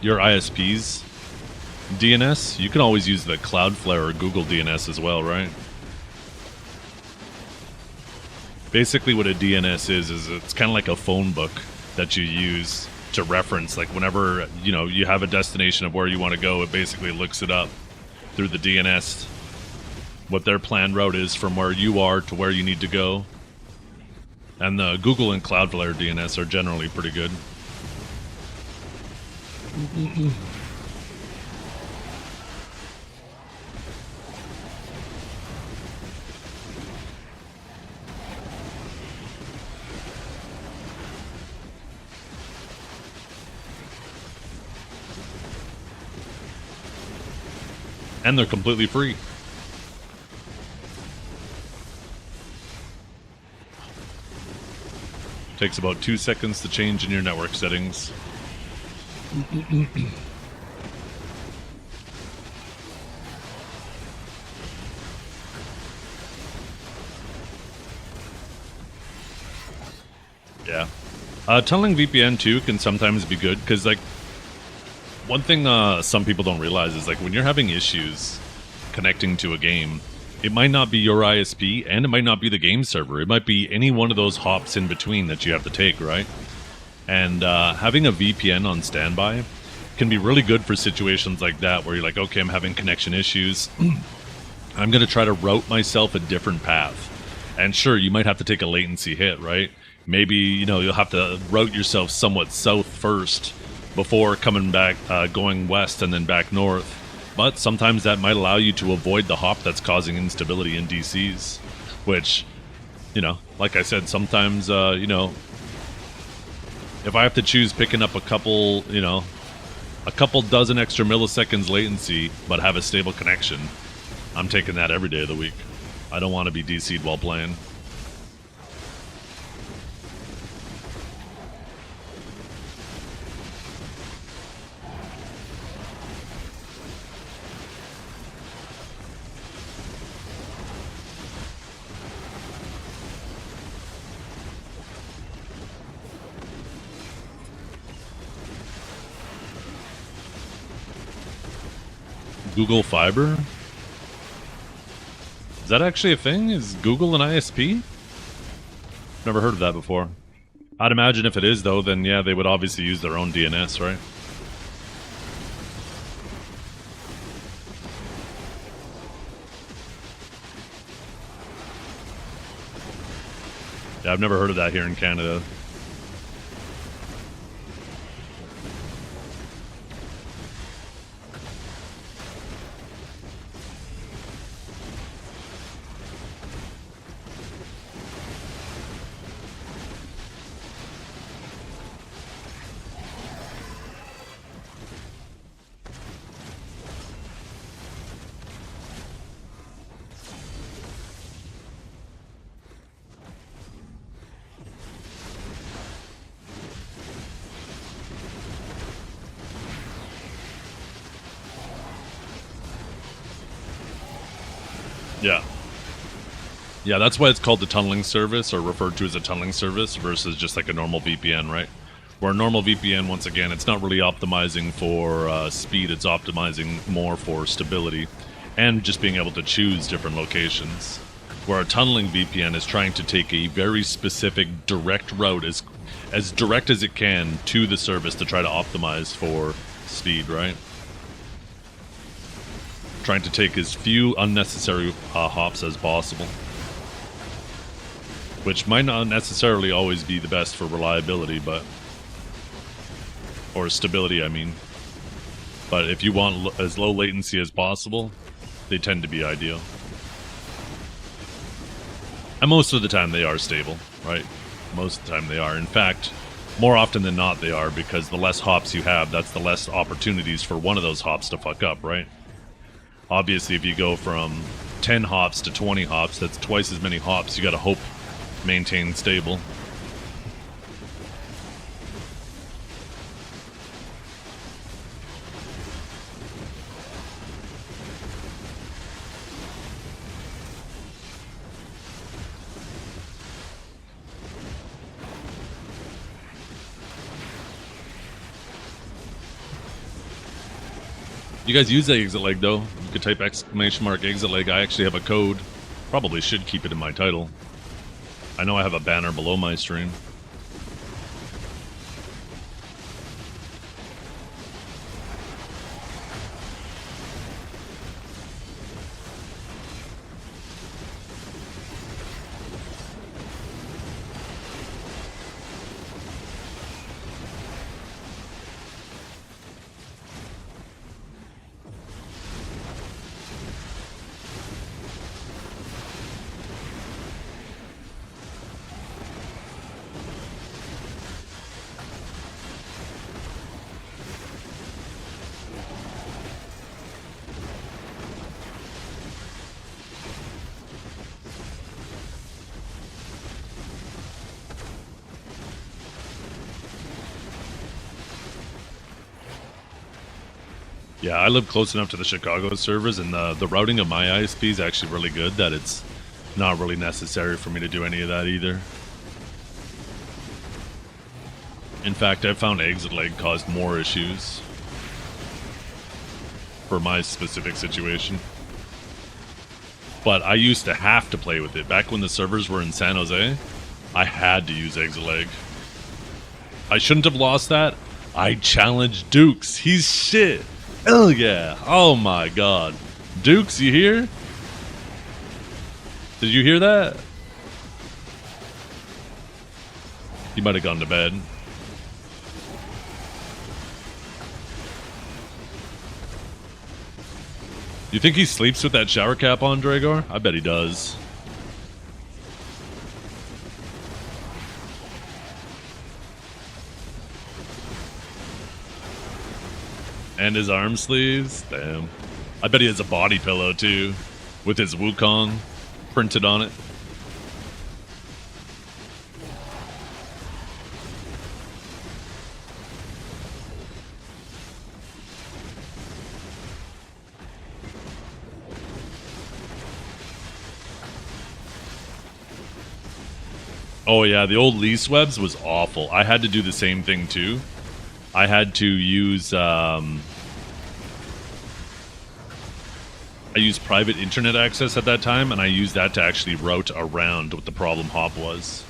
ISP's DNS. You can always use the Cloudflare or Google DNS as well, right? Basically what a DNS is it's kind of like a phone book that you use to reference. Like whenever, you know, you have a destination of where you want to go, it basically looks it up through the DNS, what their planned route is from where you are to where you need to go. And the Google and Cloudflare DNS are generally pretty good. And they're completely free. Takes about 2 seconds to change in your network settings. Yeah. Tunneling VPN too can sometimes be good because, like, one thing some people don't realize is, like, when you're having issues connecting to a game, it might not be your ISP and it might not be the game server. It might be any one of those hops in between that you have to take, right? And having a VPN on standby can be really good for situations like that where you're like, okay, I'm having connection issues. I'm going to try to route myself a different path. And sure, you might have to take a latency hit, right? Maybe, you know, you'll have to route yourself somewhat south first before coming back, going west and then back north. But sometimes that might allow you to avoid the hop that's causing instability in DCs. Which, you know, like I said, sometimes, you know, if I have to choose picking up a couple dozen extra milliseconds latency, but have a stable connection, I'm taking that every day of the week. I don't want to be DC'd while playing. Google Fiber? Is that actually a thing? Is Google an ISP? Never heard of that before. I'd imagine if it is, though, then yeah, they would obviously use their own DNS, right? Yeah, I've never heard of that here in Canada. Yeah. Yeah, that's why it's called the tunneling service, or referred to as a tunneling service, versus just like a normal VPN, right? Where a normal VPN, once again, it's not really optimizing for speed, it's optimizing more for stability and just being able to choose different locations. Where a tunneling VPN is trying to take a very specific direct route, as direct as it can to the service to try to optimize for speed, right? Trying to take as few unnecessary hops as possible. Which might not necessarily always be the best for reliability, but... or stability, I mean. But if you want as low latency as possible, they tend to be ideal. And most of the time they are stable, right? Most of the time they are. In fact, more often than not they are, because the less hops you have, that's the less opportunities for one of those hops to fuck up, right? Obviously, if you go from 10 hops to 20 hops, that's twice as many hops. You gotta hope maintain stable. You guys use the exit leg, though. You could type !exit leg. I actually have a code. Probably should keep it in my title. I know I have a banner below my stream. Yeah, I live close enough to the Chicago servers, and the routing of my ISP is actually really good that it's not really necessary for me to do any of that either. In fact, I found exit lag caused more issues for my specific situation. But I used to have to play with it. Back when the servers were in San Jose, I had to use exit lag. I shouldn't have lost that. I challenged Dukes. He's shit. Oh yeah. Oh my god. Dukes, you hear? Did you hear that? He might have gone to bed. You think he sleeps with that shower cap on, Dragor? I bet he does. And his arm sleeves? Damn. I bet he has a body pillow, too. With his Wukong printed on it. Oh yeah, the old lease webs was awful. I had to do the same thing too. I had to use I used private internet access at that time, and I used that to actually route around what the problem hop was.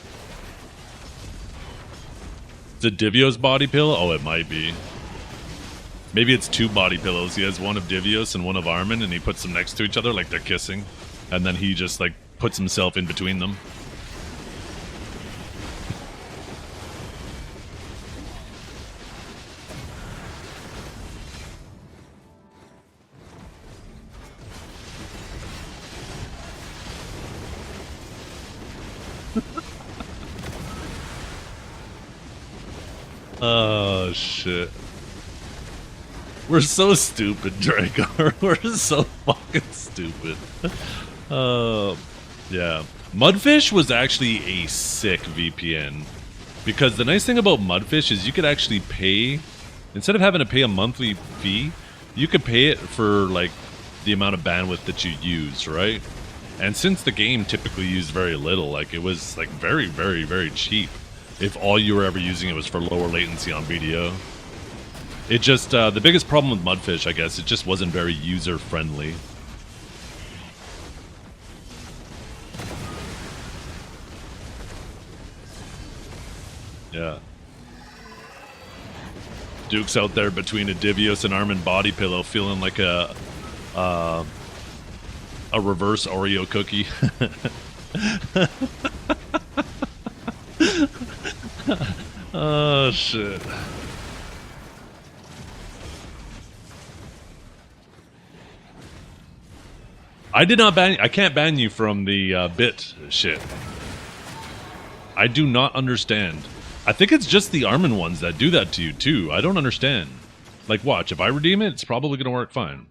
Is it Divio's body pillow? Oh, it might be. Maybe it's two body pillows. He has one of Divios and one of Armin, and he puts them next to each other like they're kissing. And then he just like puts himself in between them. Oh shit. We're so stupid, Dragar. We're so fucking stupid. Yeah. Mudfish was actually a sick VPN. Because the nice thing about Mudfish is you could actually pay, instead of having to pay a monthly fee, you could pay it for like the amount of bandwidth that you use, right? And since the game typically used very little, like it was like very, very, very cheap. If all you were ever using it was for lower latency on video. It just, the biggest problem with Mudfish, I guess, it just wasn't very user-friendly. Yeah. Duke's out there between a Divios and Armin body pillow feeling like a reverse Oreo cookie. Oh shit. I did not ban. I can't ban you from the bit shit. I do not understand. I think it's just the Armin ones that do that to you too. I don't understand. Like, watch. If I redeem it, it's probably gonna work fine.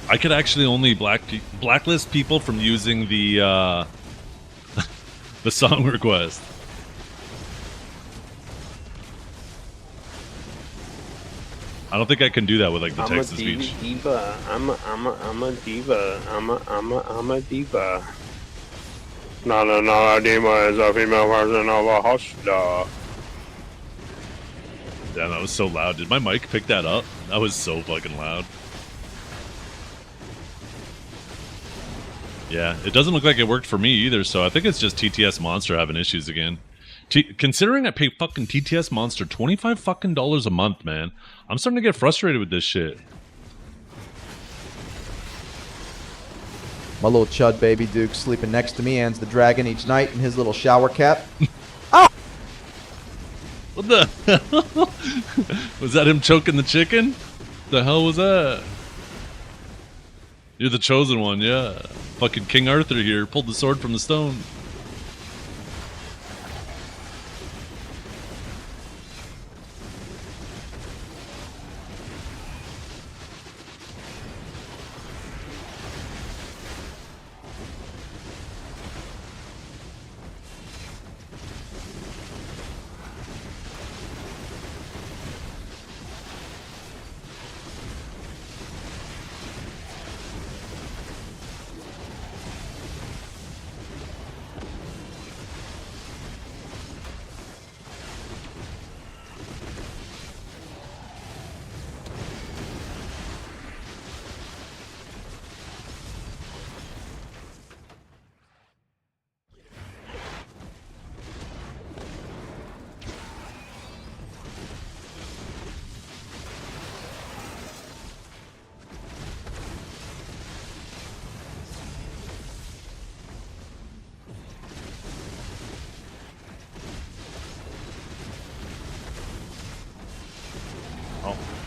I could actually only blacklist people from using the the song request. I don't think I can do that with like the text to speech. I'm a diva. I'm a diva. I'm a diva. No, a diva is a female version of a hustler. Damn, that was so loud. Did my mic pick that up? That was so fucking loud. Yeah, it doesn't look like it worked for me either, so I think it's just TTS Monster having issues again. Considering I pay fucking TTS Monster $25 fucking a month, man, I'm starting to get frustrated with this shit. My little chud baby Duke sleeping next to me ends the dragon each night in his little shower cap. Oh! What the hell? Was that him choking the chicken? The hell was that? You're the chosen one, yeah. Fucking King Arthur here pulled the sword from the stone.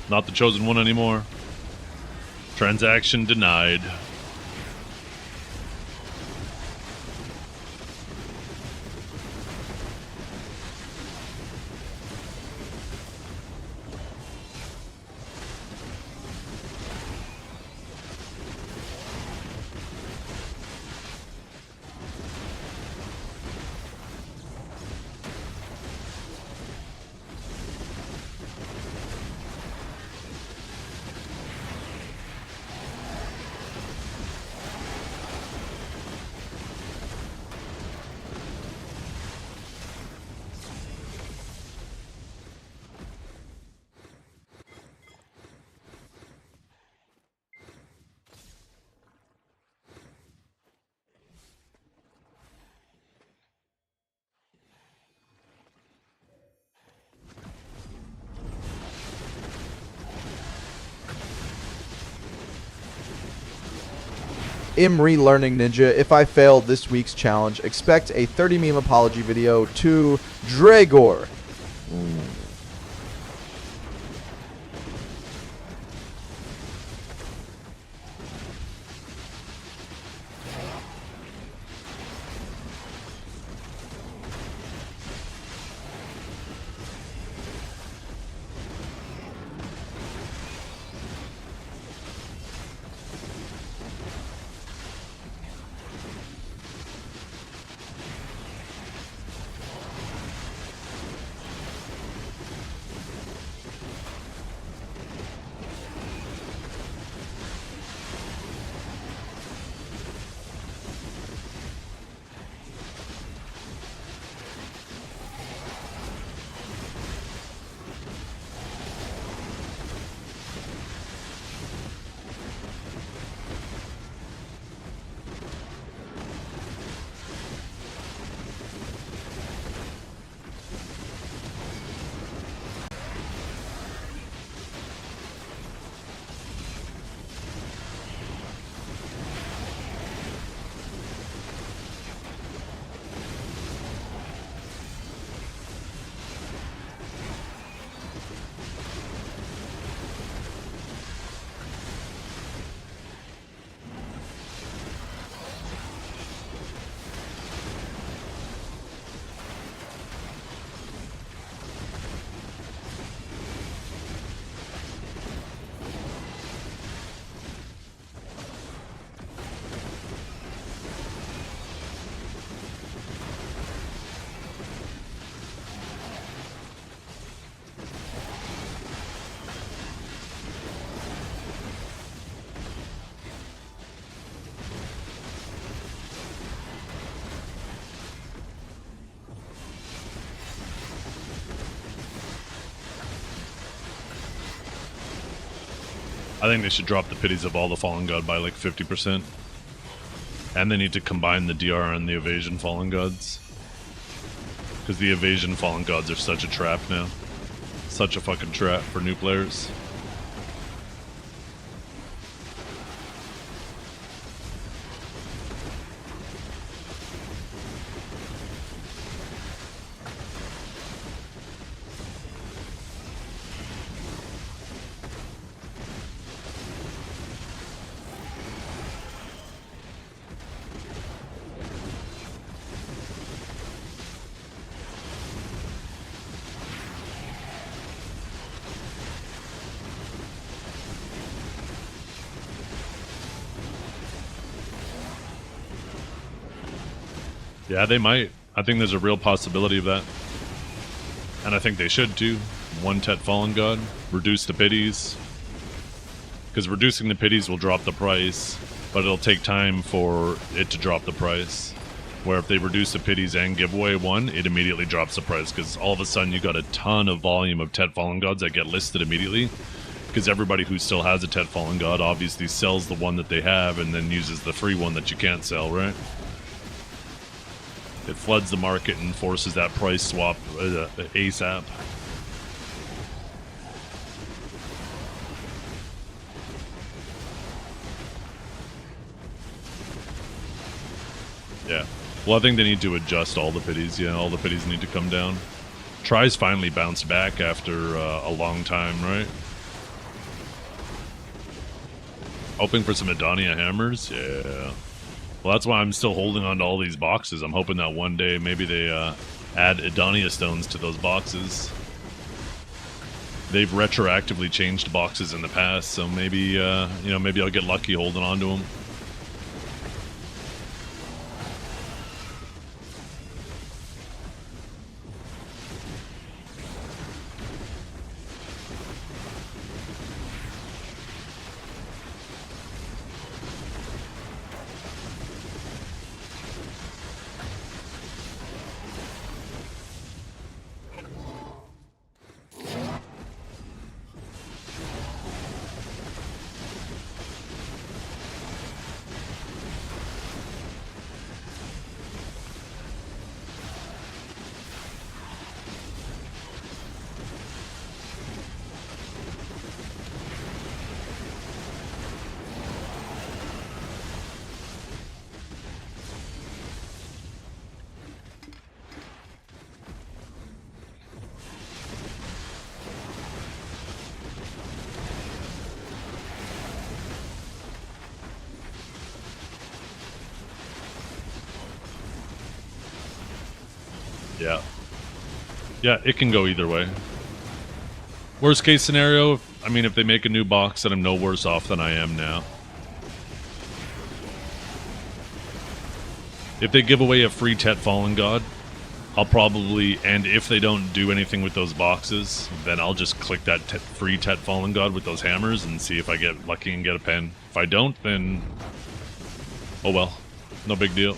Not the chosen one anymore. Transaction denied. Im relearning Ninja. If I failed this week's challenge, expect a 30 meme apology video to Dragor. I think they should drop the pities of all the Fallen God by like 50%. And they need to combine the DR and the Evasion Fallen Gods. Because the Evasion Fallen Gods are such a trap now. Such a fucking trap for new players. Yeah, they might. I think there's a real possibility of that. And I think they should too. One Tet Fallen God. Reduce the pities. Because reducing the pities will drop the price, but it'll take time for it to drop the price. Where if they reduce the pities and give away one, it immediately drops the price. Because all of a sudden you got a ton of volume of Tet Fallen Gods that get listed immediately. Because everybody who still has a Tet Fallen God obviously sells the one that they have and then uses the free one that you can't sell, right? It floods the market and forces that price swap ASAP. Yeah. Well, I think they need to adjust all the pities. Yeah, all the pities need to come down. Tries finally bounced back after a long time, right? Hoping for some Adonia hammers? Yeah. Well, that's why I'm still holding on to all these boxes. I'm hoping that one day maybe they add Adonia stones to those boxes. They've retroactively changed boxes in the past, so maybe, you know, maybe I'll get lucky holding on to them. Yeah. Yeah, it can go either way. Worst case scenario, I mean, if they make a new box, then I'm no worse off than I am now. If they give away a free Tet Fallen God, I'll probably, and if they don't do anything with those boxes, then I'll just click that free Tet Fallen God with those hammers and see if I get lucky and get a pen. If I don't, then... oh well. No big deal.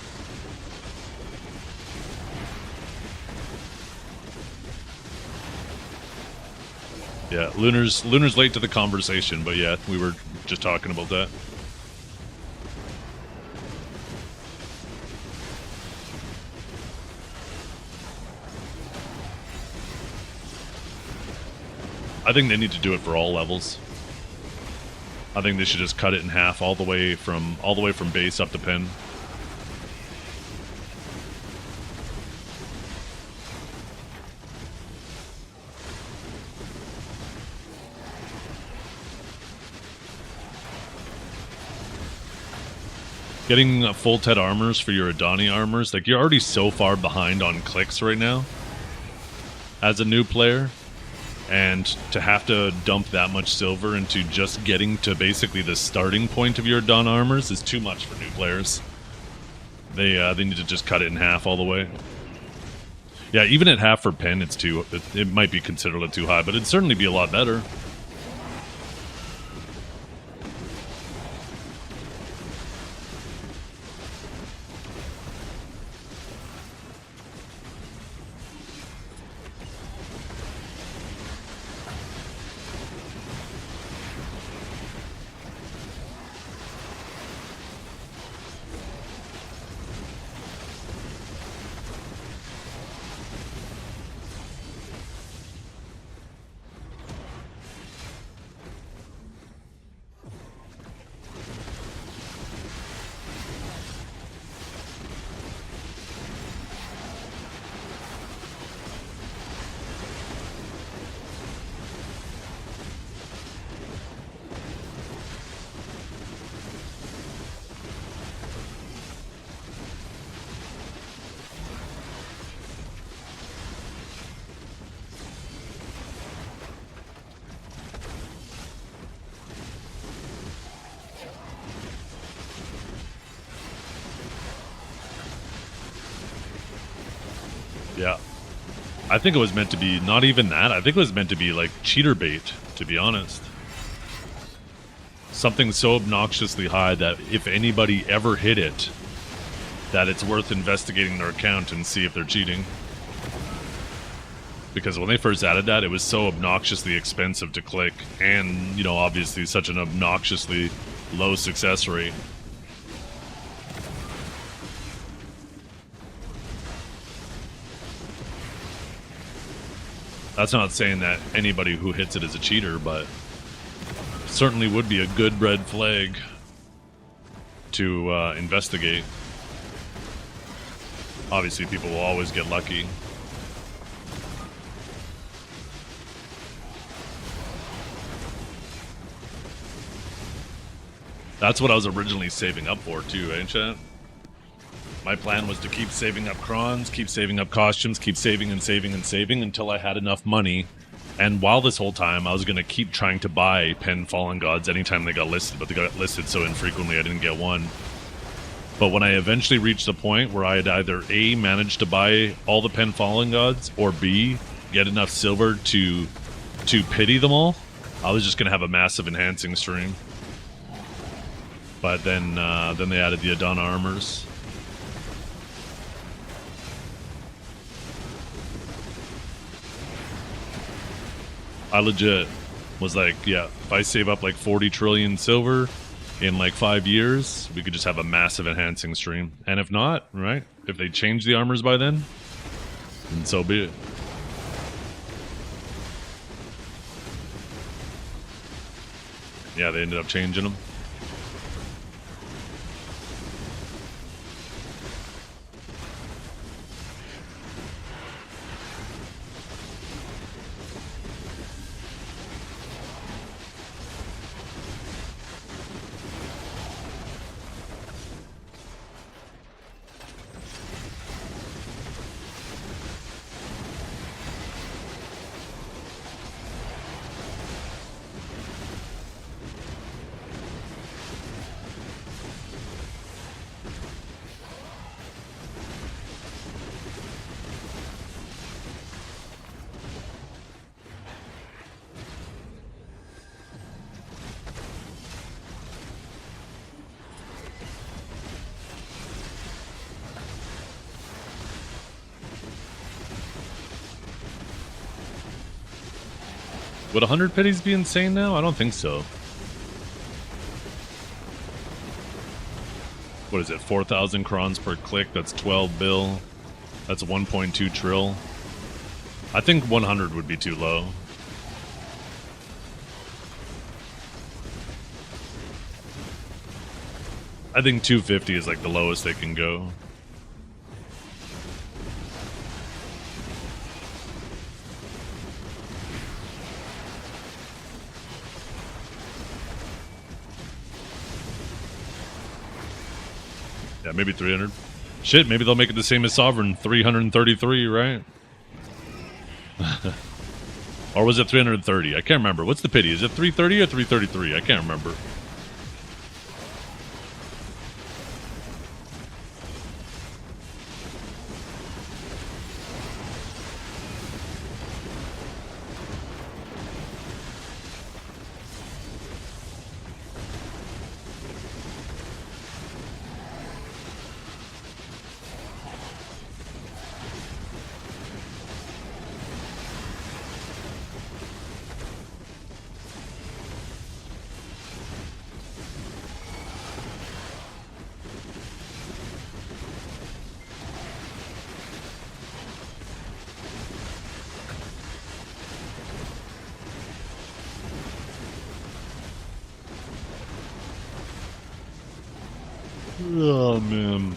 Yeah, Lunar's late to the conversation, but yeah, we were just talking about that. I think they need to do it for all levels. I think they should just cut it in half all the way from base up to pin. Getting full Tet armors for your Adani armors, like you're already so far behind on clicks right now as a new player, and to have to dump that much silver into just getting to basically the starting point of your Adon armors is too much for new players. They need to just cut it in half all the way. Yeah, even at half for pen, it might be considered a little too high, but it'd certainly be a lot better. Yeah. I think it was meant to be not even that. I think it was meant to be like cheater bait, to be honest. Something so obnoxiously high that if anybody ever hit it, that it's worth investigating their account and see if they're cheating. Because when they first added that, it was so obnoxiously expensive to click and, you know, obviously such an obnoxiously low success rate. That's not saying that anybody who hits it is a cheater, but certainly would be a good red flag to investigate. Obviously, people will always get lucky. That's what I was originally saving up for too, ain't chat? My plan was to keep saving up crons, keep saving up costumes, keep saving and saving and saving until I had enough money. And while this whole time, I was going to keep trying to buy Pen Fallen Gods anytime they got listed, but they got listed so infrequently I didn't get one. But when I eventually reached the point where I had either A, managed to buy all the Pen Fallen Gods, or B, get enough silver to pity them all, I was just going to have a massive enhancing stream. But then they added the Adana armors. I legit was like, yeah, if I save up like 40 trillion silver in like 5 years, we could just have a massive enhancing stream. And if not, right, if they change the armors by then so be it. Yeah, they ended up changing them. Would 100 pities be insane now? I don't think so. What is it? 4,000 crons per click. That's 12 bill. That's 1.2 trill. I think 100 would be too low. I think 250 is like the lowest they can go. Yeah, maybe 300. Shit, maybe they'll make it the same as Sovereign, 333, right? Or was it 330? I can't remember. What's the pity? Is it 330 or 333? I can't remember. Oh, man.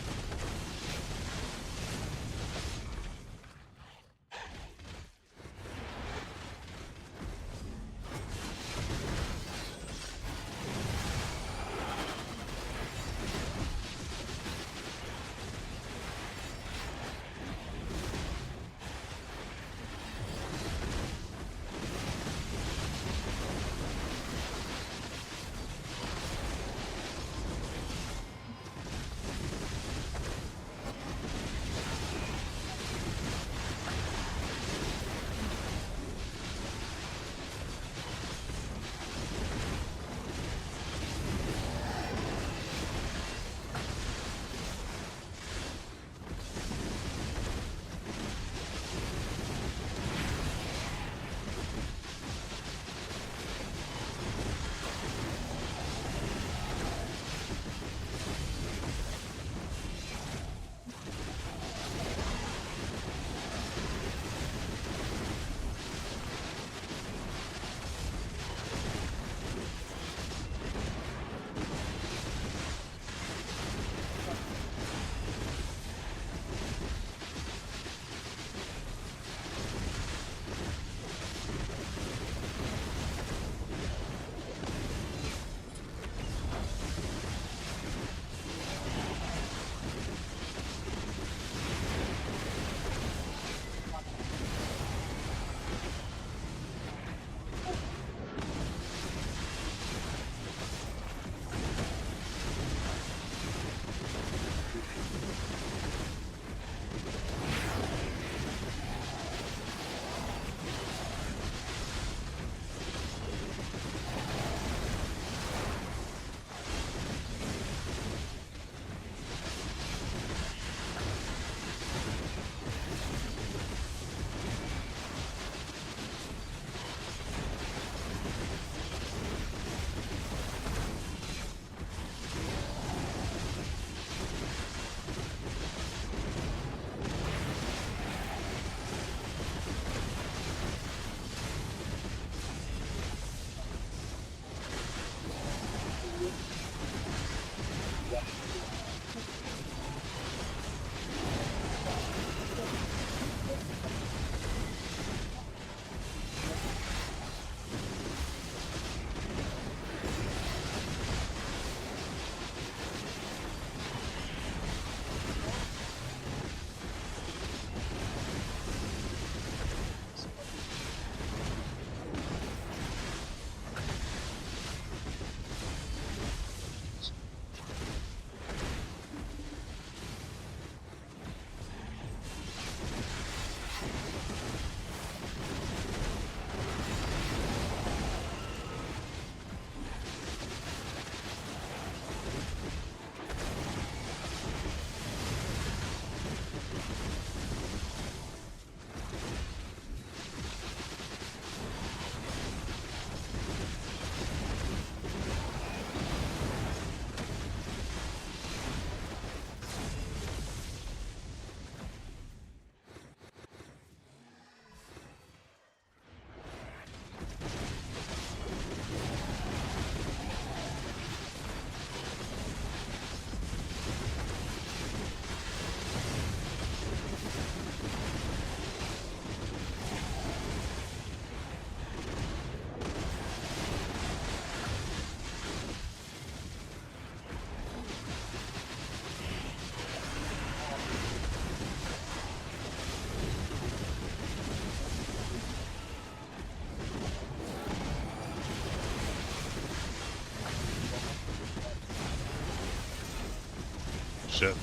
shit.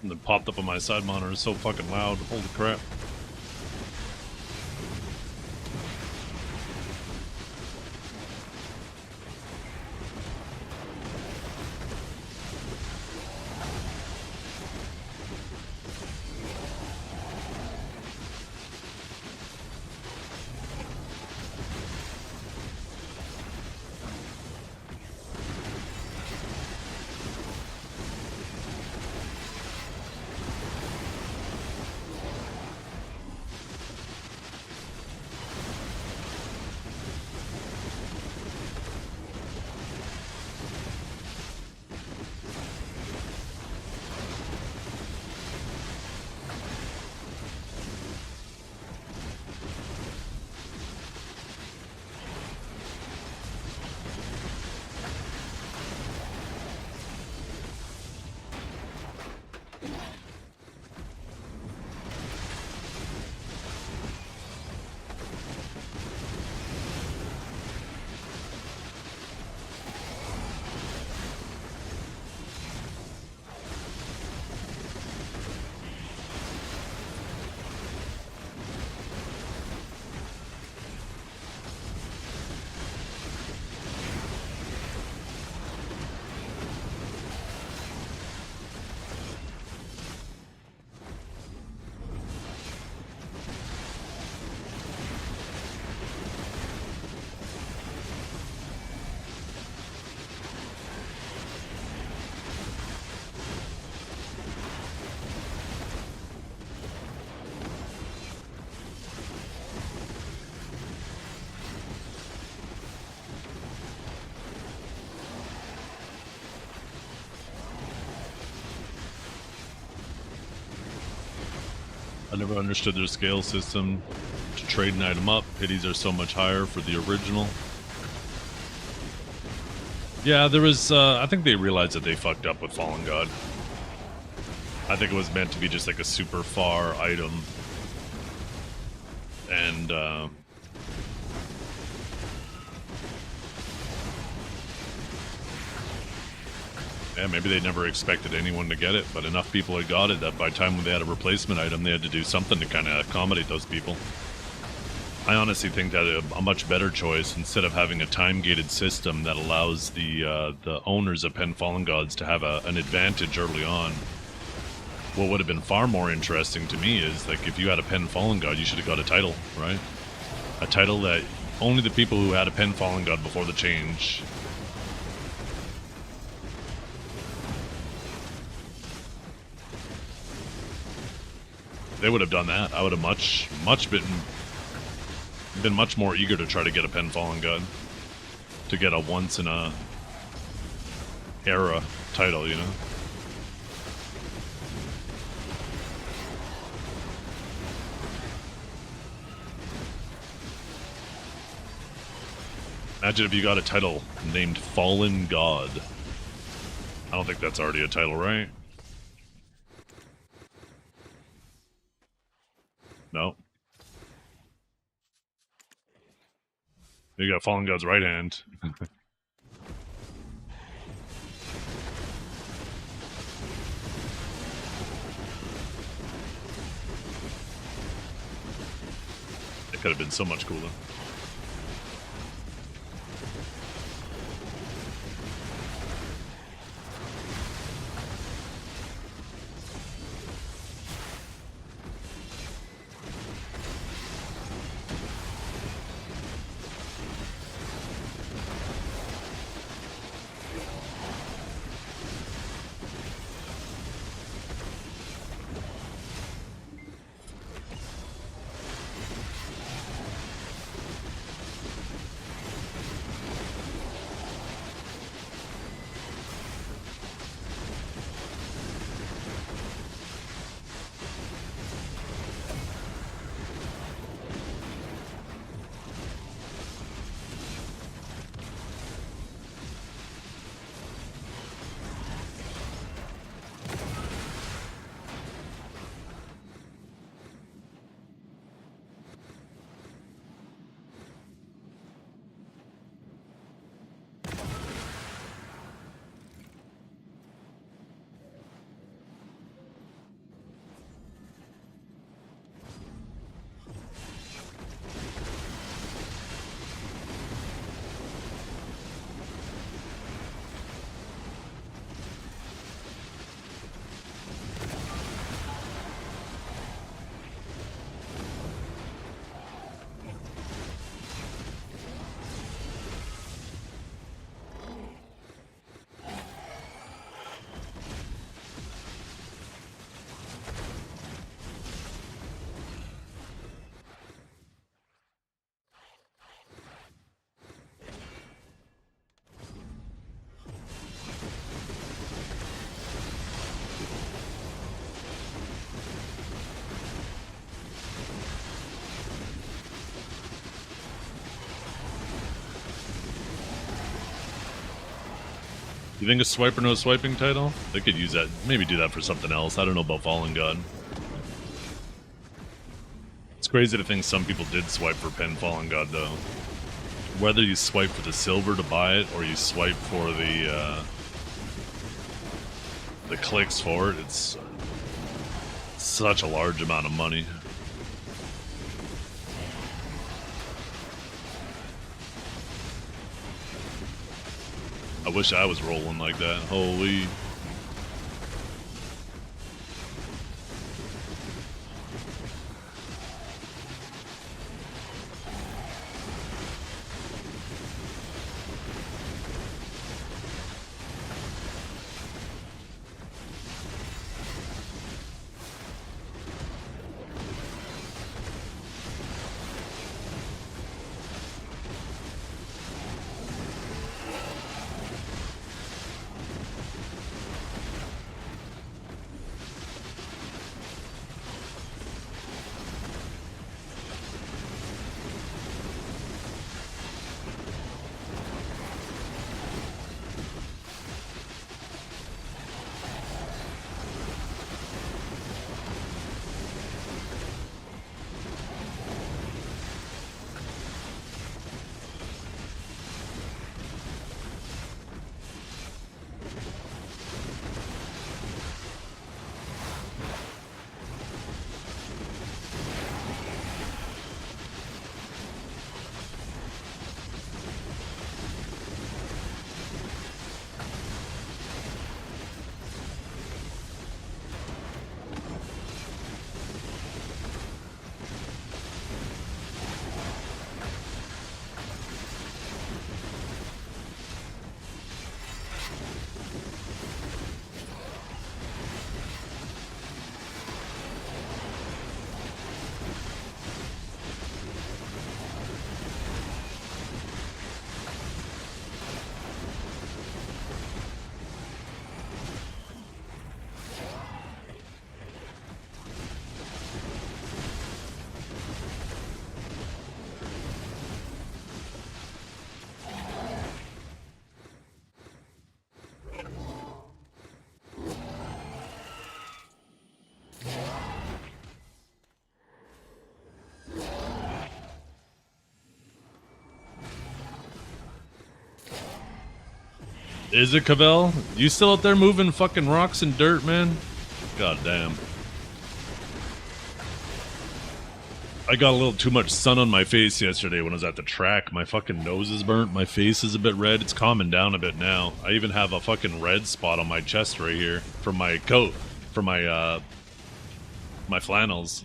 And then popped up on my side monitor. It's so fucking loud. Holy crap. I never understood their scale system to trade an item up. Pities are so much higher for the original. Yeah, there was, I think they realized that they fucked up with Fallen God. I think it was meant to be just like a super far item. And, yeah, maybe they never expected anyone to get it, but enough people had got it that by the time when they had a replacement item, they had to do something to kind of accommodate those people. I honestly think that a much better choice, instead of having a time-gated system that allows the owners of Pen Fallen Gods to have an advantage early on, what would have been far more interesting to me is, like, if you had a Pen Fallen God, you should have got a title, right? A title that only the people who had a Pen Fallen God before the change... They would have done that. I would have been much more eager to try to get a Pen Fallen God. To get a once in a era title, you know? Imagine if you got a title named Fallen God. I don't think that's already a title, right? No. You got Fallen God's right hand. It could have been so much cooler. You think a swipe or no swiping title? They could use that. Maybe do that for something else. I don't know about Fallen God. It's crazy to think some people did swipe for Pen Fallen God, though. Whether you swipe for the silver to buy it or you swipe for the clicks for it, it's such a large amount of money. I wish I was rolling like that. Holy. Is it Cavell? You still out there moving fucking rocks and dirt, man? God damn. I got a little too much sun on my face yesterday when I was at the track. My fucking nose is burnt. My face is a bit red. It's calming down a bit now. I even have a fucking red spot on my chest right here from my coat, from my my flannels.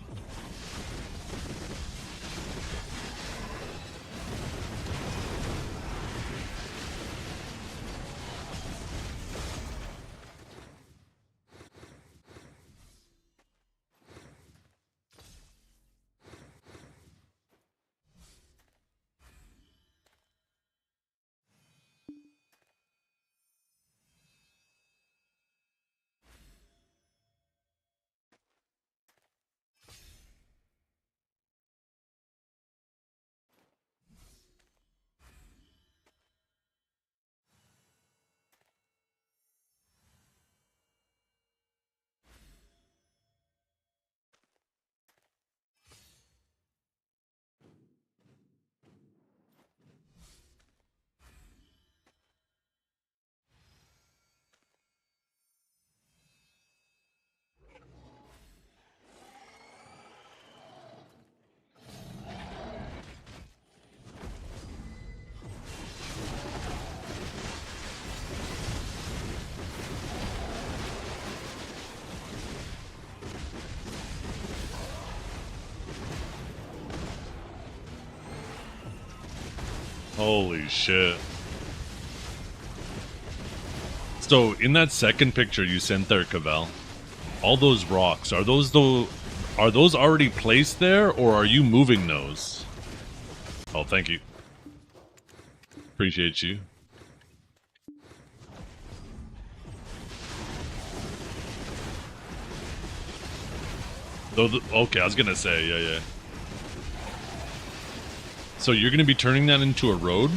Holy shit. So, in that second picture you sent there, Cavell, all those rocks, are those already placed there, or are you moving those? Oh, thank you. Appreciate you. Okay, I was gonna say, yeah. So you're gonna be turning that into a road?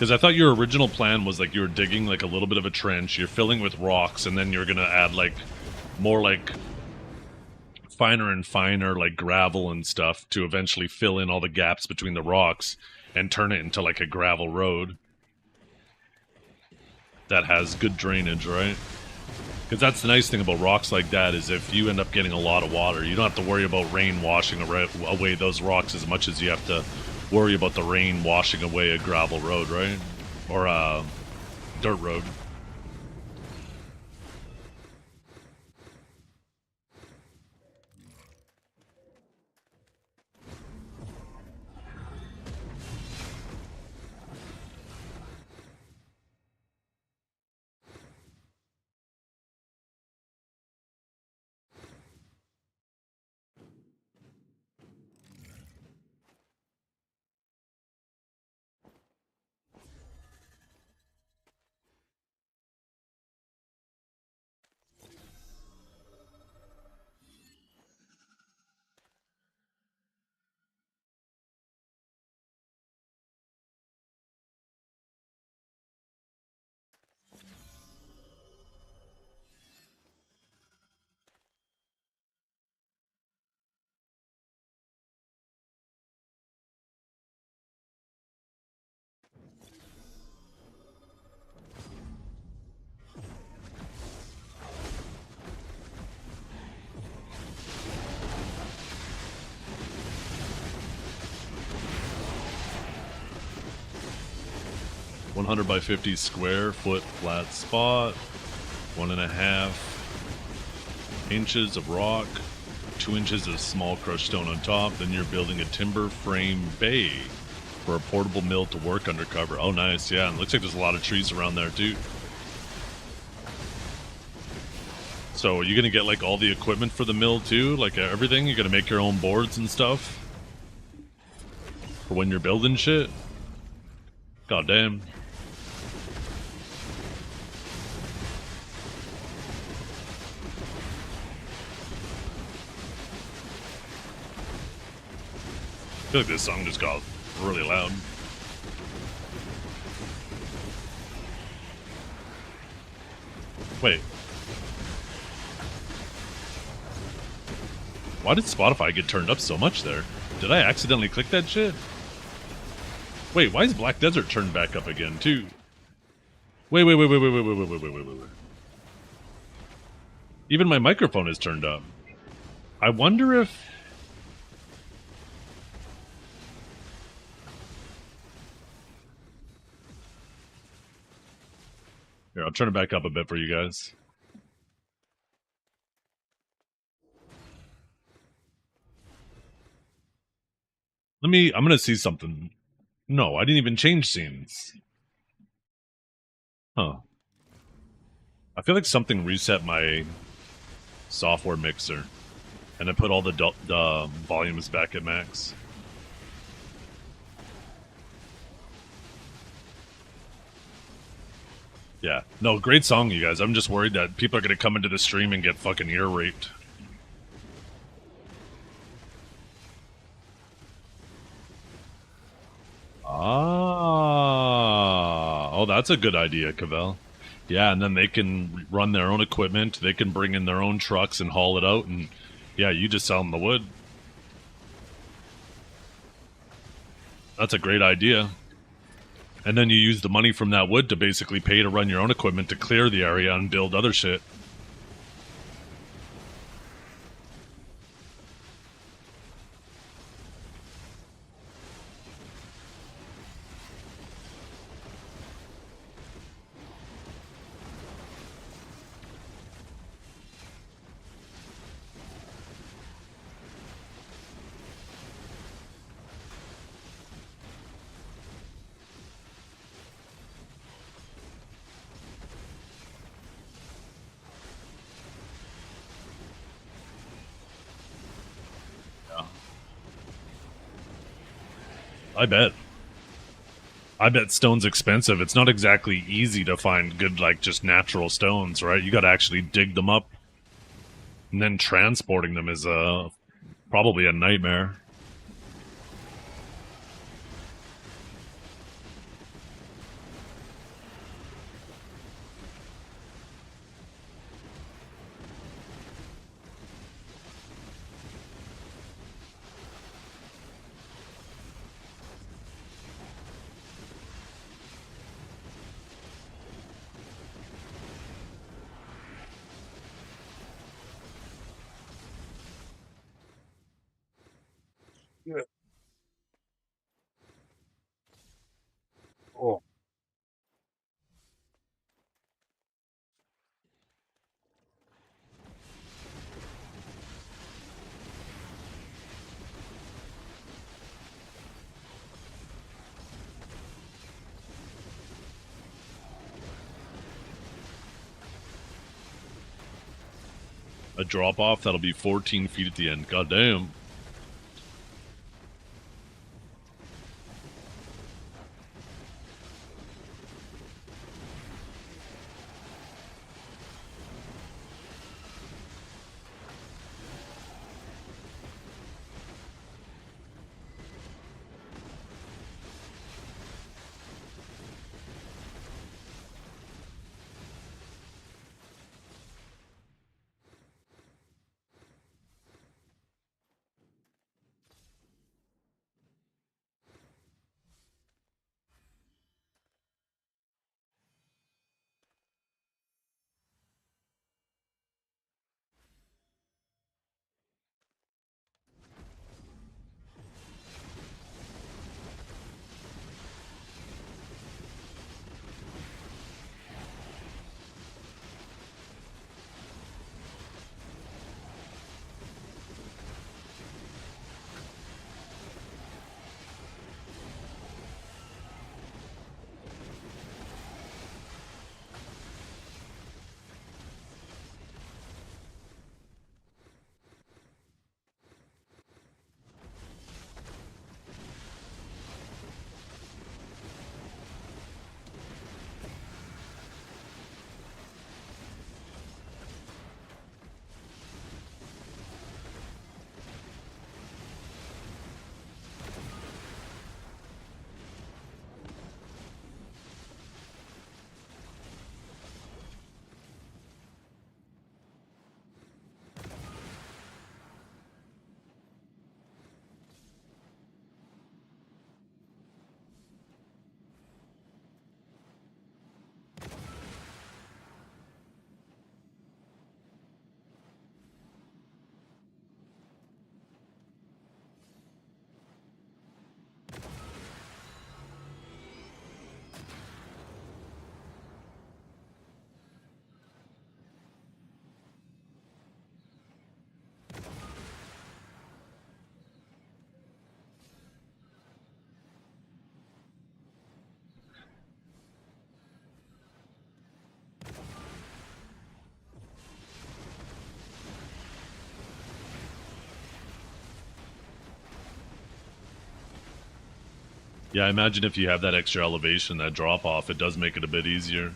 Because I thought your original plan was like you were digging like a little bit of a trench, you're filling with rocks, and then you're gonna add like more like finer and finer like gravel and stuff to eventually fill in all the gaps between the rocks and turn it into like a gravel road that has good drainage, right? Because that's the nice thing about rocks like that is if you end up getting a lot of water, you don't have to worry about rain washing away those rocks as much as you have to worry about the rain washing away a gravel road, right? Or a dirt road. $100 by 50 square foot flat spot, 1.5 inches of rock, 2 inches of small crushed stone on top. Then you're building a timber frame bay for a portable mill to work undercover. Oh, nice. Yeah, and it looks like there's a lot of trees around there, too. So are you going to get, like, all the equipment for the mill, too? Like, everything? You're going to make your own boards and stuff? For when you're building shit? God damn. I feel like this song just got really loud. Wait. Why did Spotify get turned up so much there? Did I accidentally click that shit? Wait, why is Black Desert turned back up again, too? Wait. Even my microphone is turned up. I wonder if... Here, I'll turn it back up a bit for you guys. I'm gonna see something. No, I didn't even change scenes. Huh. I feel like something reset my software mixer. And I put all the volumes back at max. Yeah. No, great song, you guys. I'm just worried that people are going to come into the stream and get fucking ear raped. Ah. Oh, that's a good idea, Cavell. Yeah, and then they can run their own equipment. They can bring in their own trucks and haul it out. And, yeah, you just sell them the wood. That's a great idea. And then you use the money from that wood to basically pay to run your own equipment to clear the area and build other shit. I bet stone's expensive. It's not exactly easy to find good, like, just natural stones, right? You gotta actually dig them up. And then transporting them is probably a nightmare. a drop off that'll be 14 feet at the end. God damn. Yeah, I imagine if you have that extra elevation, that drop off, it does make it a bit easier.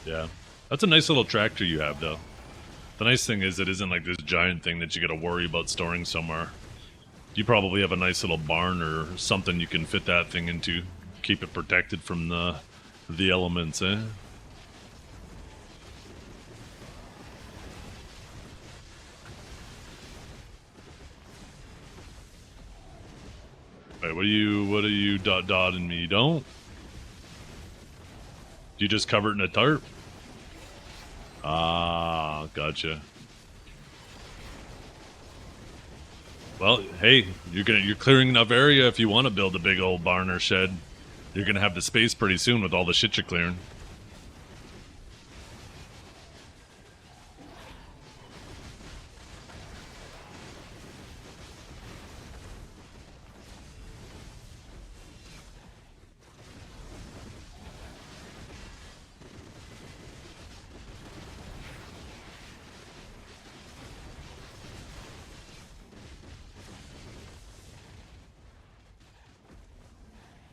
Yeah. That's a nice little tractor you have, though. The nice thing is it isn't like this giant thing that you gotta worry about storing somewhere. You probably have a nice little barn or something you can fit that thing into. Keep it protected from the elements, eh? Wait, what are you dotting me? Don't? Do you just cover it in a tarp? Ah, gotcha. Well, hey, you're clearing enough area if you want to build a big old barn or shed. You're gonna have the space pretty soon with all the shit you're clearing.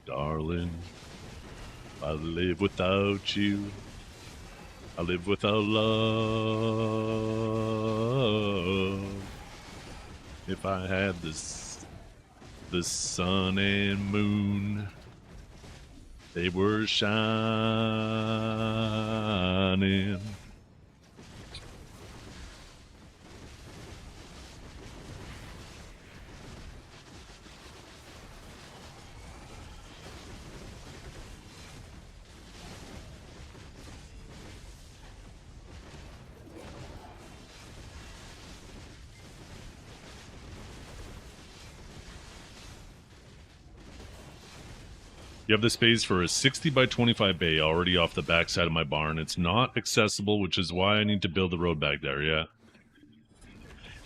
Darling, I live without you. I live without love. If I had the sun and moon, they were shining. You have the space for a 60 by 25 bay already off the backside of my barn. It's not accessible, which is why I need to build the road back there, yeah.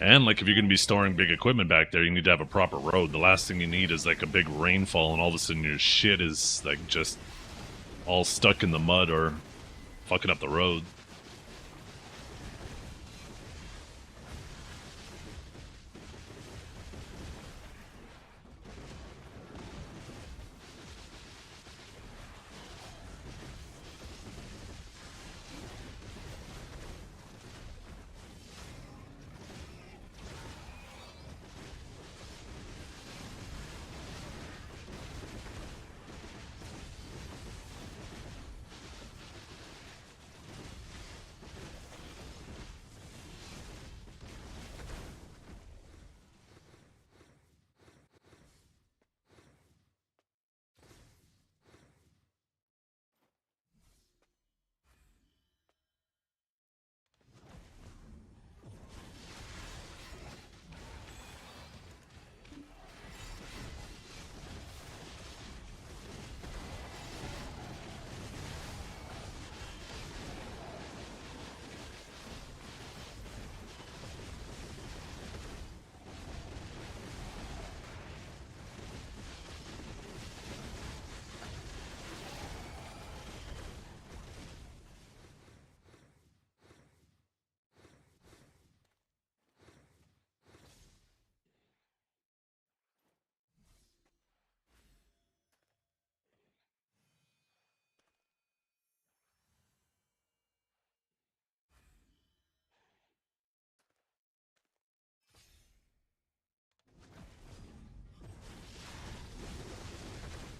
And, like, if you're going to be storing big equipment back there, you need to have a proper road. The last thing you need is, like, a big rainfall, and all of a sudden your shit is, like, just all stuck in the mud or fucking up the road.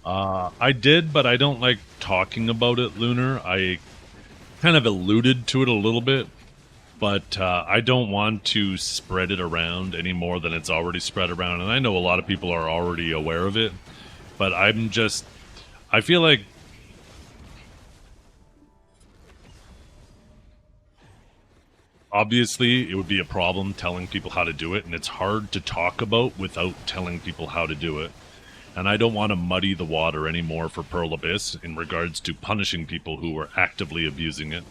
I did, but I don't like talking about it, Lunar. I kind of alluded to it a little bit, but I don't want to spread it around any more than it's already spread around. And I know a lot of people are already aware of it, but I feel like obviously it would be a problem telling people how to do it, and it's hard to talk about without telling people how to do it. And I don't want to muddy the water anymore for Pearl Abyss in regards to punishing people who are actively abusing it.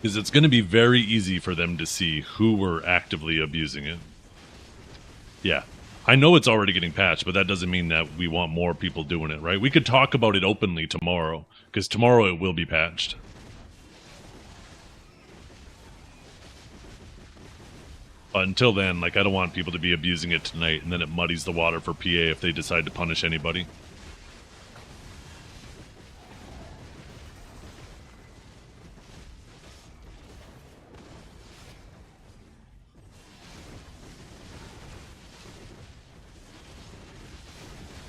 Because it's going to be very easy for them to see who were actively abusing it. Yeah. I know it's already getting patched, but that doesn't mean that we want more people doing it, right? We could talk about it openly tomorrow, because tomorrow it will be patched. But until then, like, I don't want people to be abusing it tonight, and then it muddies the water for PA if they decide to punish anybody.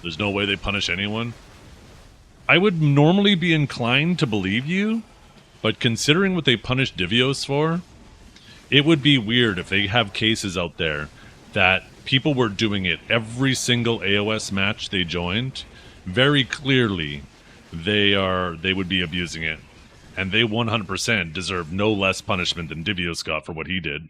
There's no way they punish anyone. I would normally be inclined to believe you, but considering what they punished Divios for, it would be weird if they have cases out there that people were doing it every single AOS match they joined, very clearly they would be abusing it. And they 100% deserve no less punishment than Divios got for what he did.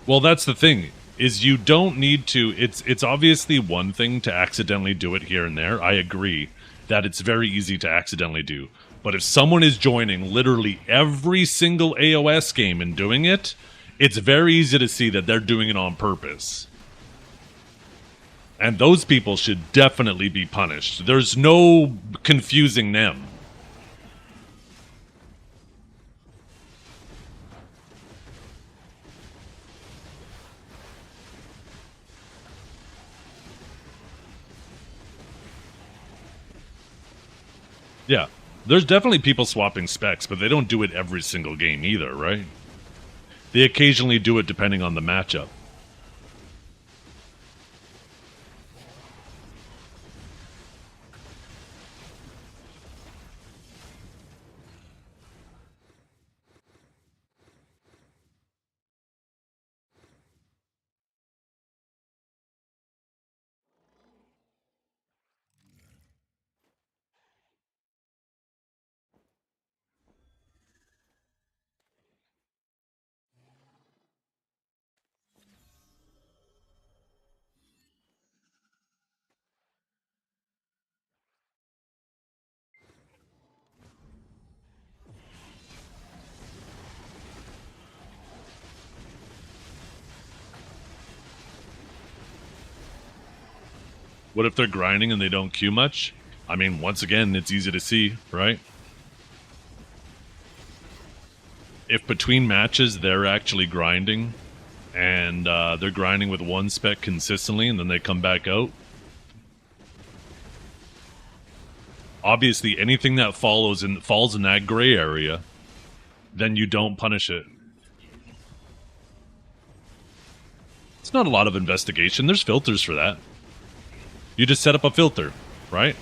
Well, that's the thing, is you don't need to... It's obviously one thing to accidentally do it here and there. I agree that it's very easy to accidentally do. But if someone is joining literally every single AOS game and doing it, it's very easy to see that they're doing it on purpose. And those people should definitely be punished. There's no confusing them. Yeah, there's definitely people swapping specs, but they don't do it every single game either, right? They occasionally do it depending on the matchup. What if they're grinding and they don't queue much? I mean, once again, it's easy to see, right? If between matches they're actually grinding, and they're grinding with one spec consistently, and then they come back out, obviously anything that falls in that gray area, then you don't punish it. It's not a lot of investigation. There's filters for that. You just set up a filter, right?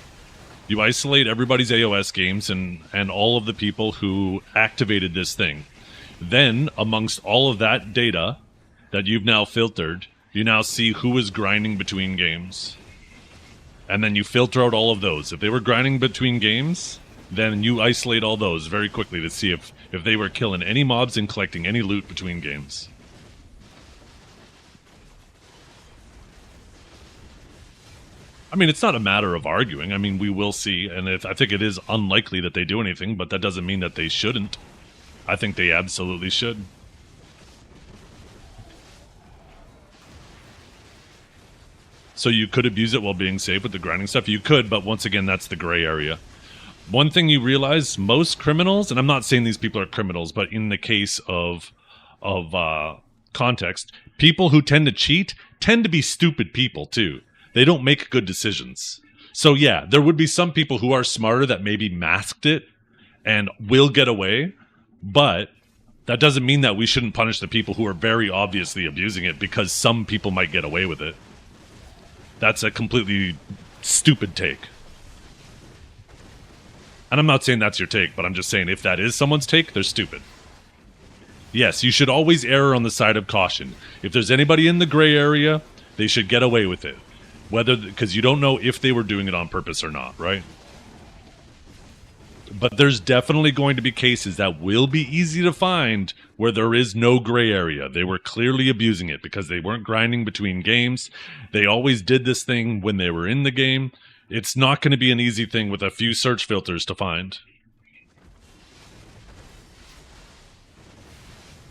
You isolate everybody's AOS games and all of the people who activated this thing. Then, amongst all of that data that you've now filtered, you now see who is grinding between games. And then you filter out all of those. If they were grinding between games, then you isolate all those very quickly to see if they were killing any mobs and collecting any loot between games. I mean, it's not a matter of arguing. I mean, we will see, and I think it is unlikely that they do anything, but that doesn't mean that they shouldn't. I think they absolutely should. So you could abuse it while being safe with the grinding stuff. You could, but once again, that's the gray area. One thing you realize, most criminals, and I'm not saying these people are criminals, but in the case of context, people who tend to cheat tend to be stupid people, too. They don't make good decisions. So yeah, there would be some people who are smarter that maybe masked it and will get away, but that doesn't mean that we shouldn't punish the people who are very obviously abusing it because some people might get away with it. That's a completely stupid take. And I'm not saying that's your take, but I'm just saying if that is someone's take, they're stupid. Yes, you should always err on the side of caution. If there's anybody in the gray area, they should get away with it. Because you don't know if they were doing it on purpose or not, right? But there's definitely going to be cases that will be easy to find where there is no gray area. They were clearly abusing it because they weren't grinding between games. They always did this thing when they were in the game. It's not going to be an easy thing with a few search filters to find.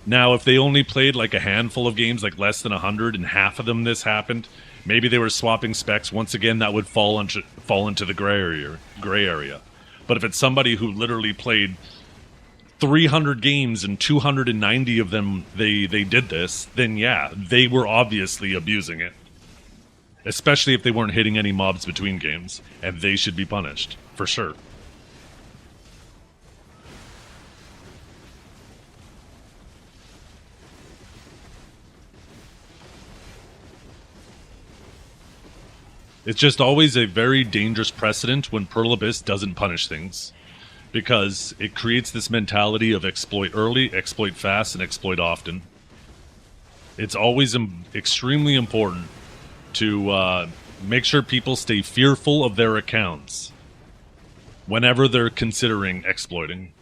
Now, if they only played like a handful of games, like less than 100, and half of them this happened, maybe they were swapping specs. Once again, that would fall into the gray area. But if it's somebody who literally played 300 games and 290 of them they did this, then yeah, they were obviously abusing it. Especially if they weren't hitting any mobs between games, and they should be punished, for sure. It's just always a very dangerous precedent when Pearl Abyss doesn't punish things, because it creates this mentality of exploit early, exploit fast, and exploit often. It's always extremely important to make sure people stay fearful of their accounts whenever they're considering exploiting.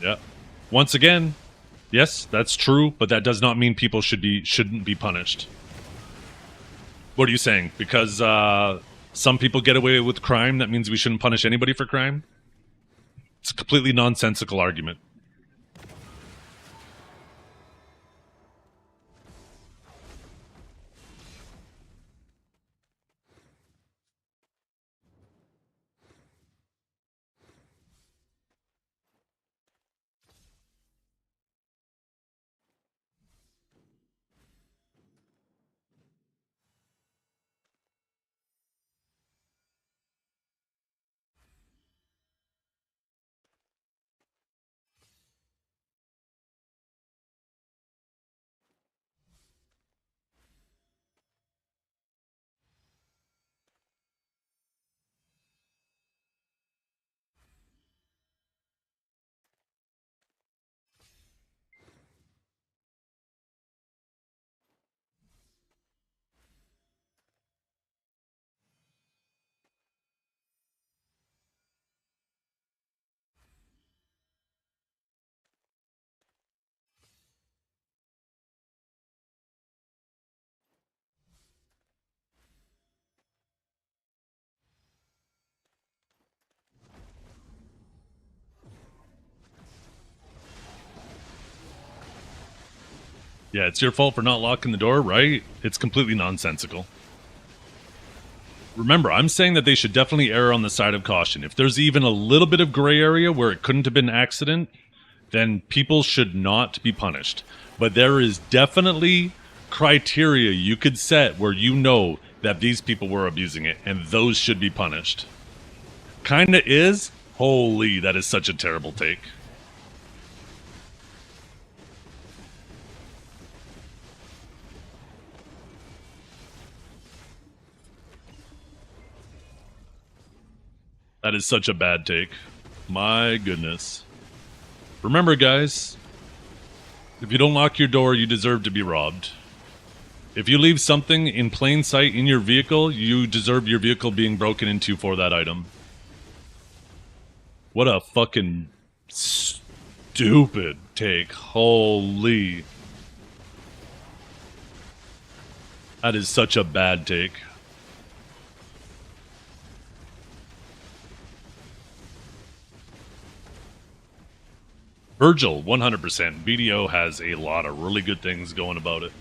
Yeah. Once again, yes, that's true, but that does not mean people shouldn't be punished. What are you saying? Because some people get away with crime, that means we shouldn't punish anybody for crime? It's a completely nonsensical argument. Yeah, it's your fault for not locking the door, right? It's completely nonsensical. Remember, I'm saying that they should definitely err on the side of caution. If there's even a little bit of gray area where it couldn't have been an accident, then people should not be punished. But there is definitely criteria you could set where you know that these people were abusing it, and those should be punished. Kinda is? Holy, that is such a terrible take. That is such a bad take. My goodness. Remember, guys, if you don't lock your door, you deserve to be robbed. If you leave something in plain sight in your vehicle, you deserve your vehicle being broken into for that item. What a fucking stupid take. Holy. That is such a bad take. Virgil, 100%. BDO has a lot of really good things going about it.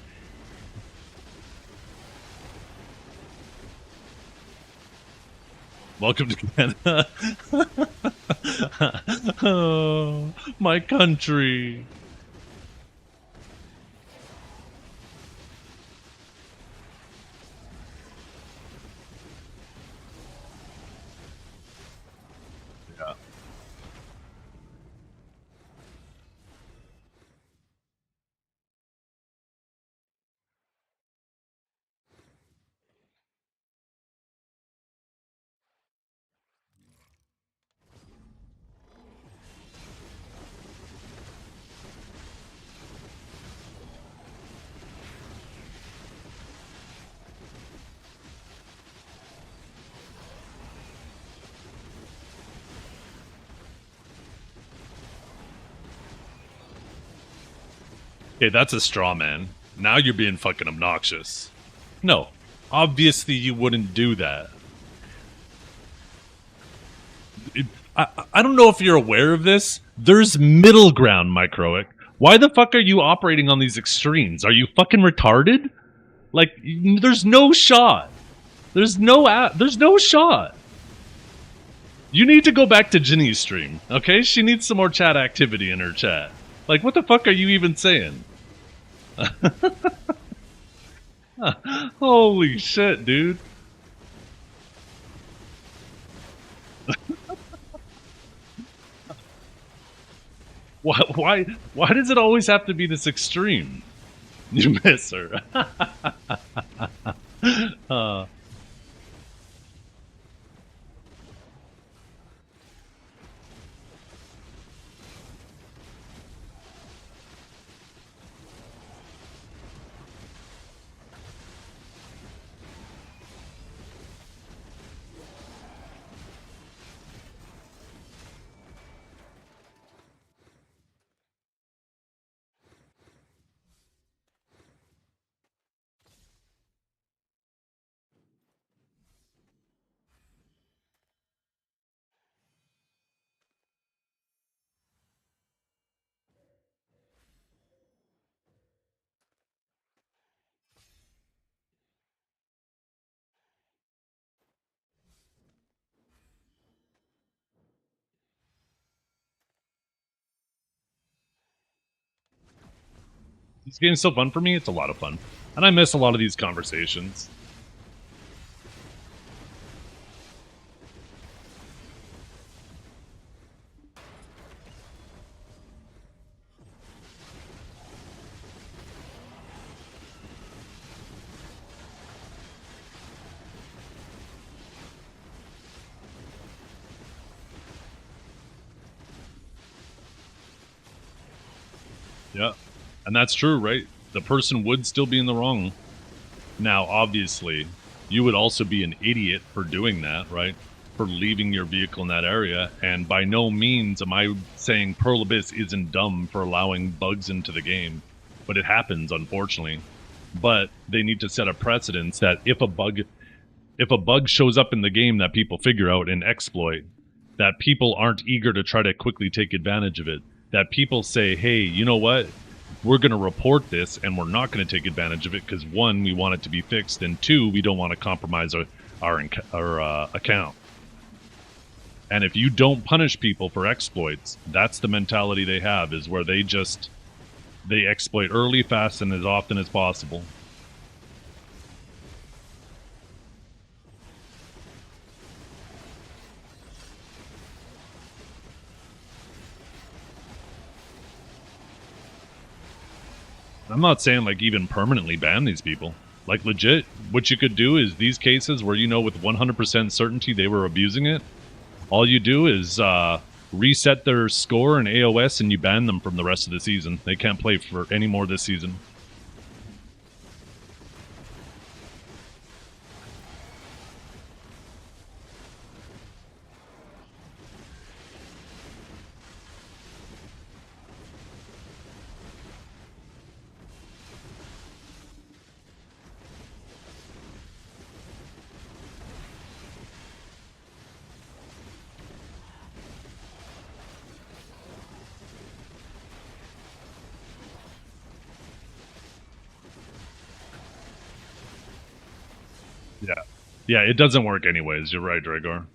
Welcome to Canada. Oh, my country. Yeah. Okay, that's a straw man. Now you're being fucking obnoxious. No, obviously you wouldn't do that. I don't know if you're aware of this. There's middle ground, Microic. Why the fuck are you operating on these extremes? Are you fucking retarded? Like, there's no shot. There's no shot. You need to go back to Ginny's stream, okay? She needs some more chat activity in her chat. Like, what the fuck are you even saying? Holy shit, dude. Why does it always have to be this extreme? You miss her. uh, this game's so fun for me. It's a lot of fun. And I miss a lot of these conversations. Yeah. And that's true, right? The person would still be in the wrong. Now, obviously, you would also be an idiot for doing that, right? For leaving your vehicle in that area. And by no means am I saying Pearl Abyss isn't dumb for allowing bugs into the game. But it happens, unfortunately. But they need to set a precedence that if a bug shows up in the game that people figure out and exploit, that people aren't eager to try to quickly take advantage of it. That people say, hey, you know what? We're going to report this and we're not going to take advantage of it because, one, we want it to be fixed, and two, we don't want to compromise our account. And if you don't punish people for exploits, that's the mentality they have, is where they exploit early, fast, and as often as possible. I'm not saying like even permanently ban these people. Like legit, what you could do is these cases where you know with 100% certainty they were abusing it, all you do is reset their score in AOS and you ban them from the rest of the season. They can't play for any more this season. Yeah. Yeah, it doesn't work anyways. You're right, Dregor.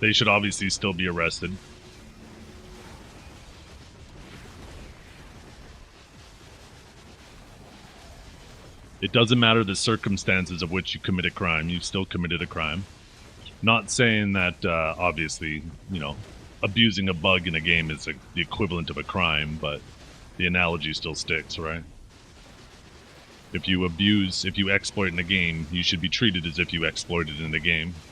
They should obviously still be arrested. It doesn't matter the circumstances of which you commit a crime. You still committed a crime. Not saying that, obviously, you know, abusing a bug in a game is the equivalent of a crime, but the analogy still sticks, right? If you exploit in a game, you should be treated as if you exploited in the game.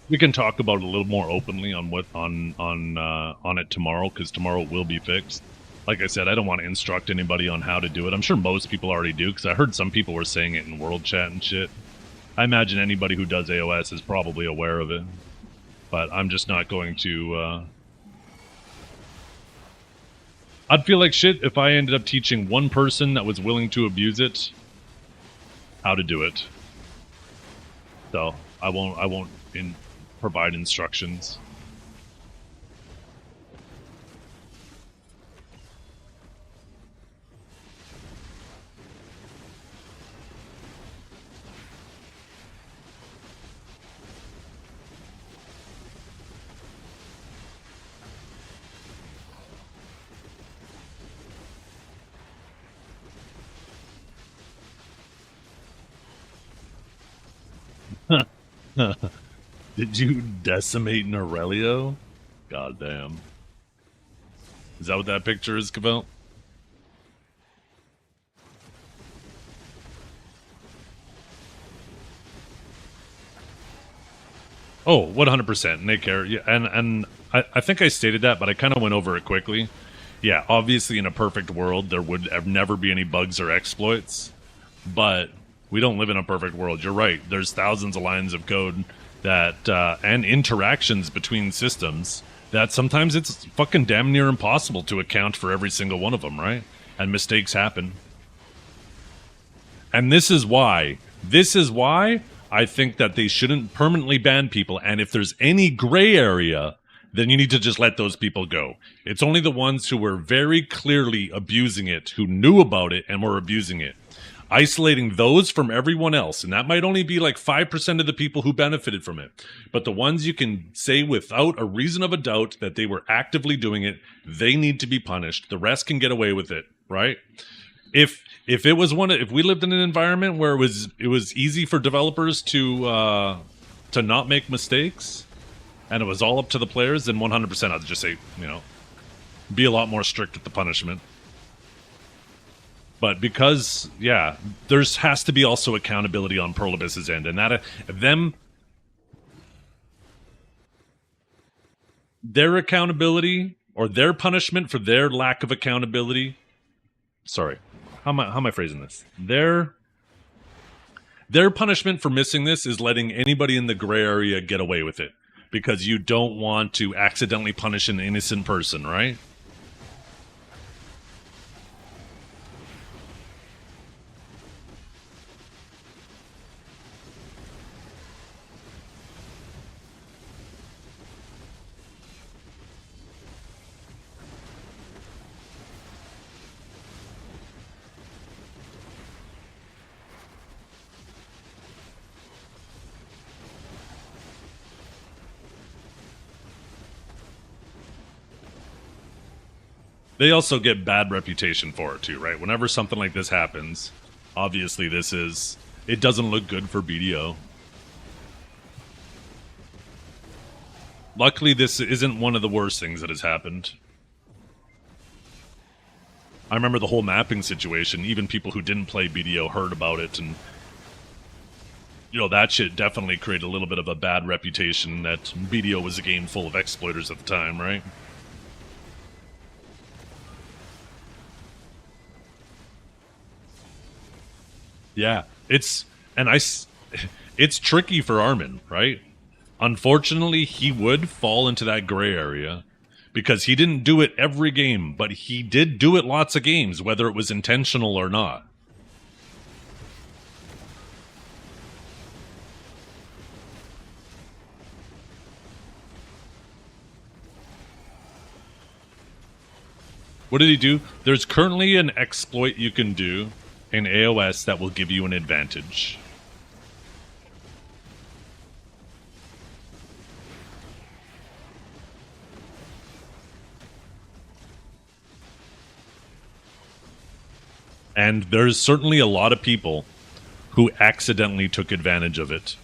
We can talk about it a little more openly on what on it tomorrow, because tomorrow it will be fixed. Like I said, I don't want to instruct anybody on how to do it. I'm sure most people already do, because I heard some people were saying it in world chat and shit. I imagine anybody who does AOS is probably aware of it, but I'm just not going to. I'd feel like shit if I ended up teaching one person that was willing to abuse it how to do it. So I won't provide instructions. Did you decimate an Aurelio? God damn. Is that what that picture is, Cavell? Oh, 100%. Nick Care. Yeah, and I think I stated that, but I kind of went over it quickly. Yeah, obviously in a perfect world, there would never be any bugs or exploits, but we don't live in a perfect world. You're right. There's thousands of lines of code that and interactions between systems that sometimes it's fucking damn near impossible to account for every single one of them, right? And mistakes happen. And this is why I think that they shouldn't permanently ban people. And if there's any gray area, then you need to just let those people go. It's only the ones who were very clearly abusing it, who knew about it and were abusing it. Isolating those from everyone else, and that might only be like 5% of the people who benefited from it. But the ones you can say without a reason of a doubt that they were actively doing it, they need to be punished. The rest can get away with it, right? If it was if we lived in an environment where it was easy for developers to not make mistakes, and it was all up to the players, then 100% I'd just say, be a lot more strict with the punishment. But because, yeah, there's has to be also accountability on Pearl Abyss's end, and that their accountability or their punishment for their lack of accountability. Sorry, how am I phrasing this? Their punishment for missing this is letting anybody in the gray area get away with it, because you don't want to accidentally punish an innocent person, right? They also get bad reputation for it too, right? Whenever something like this happens, obviously it doesn't look good for BDO. Luckily, this isn't one of the worst things that has happened. I remember the whole mapping situation. Even people who didn't play BDO heard about it, and that shit definitely created a little bit of a bad reputation that BDO was a game full of exploiters at the time, right? Yeah, it's tricky for Armin, right? Unfortunately, he would fall into that gray area because he didn't do it every game, but he did do it lots of games, whether it was intentional or not. What did he do? There's currently an exploit you can do in AOS that will give you an advantage. And there's certainly a lot of people who accidentally took advantage of it.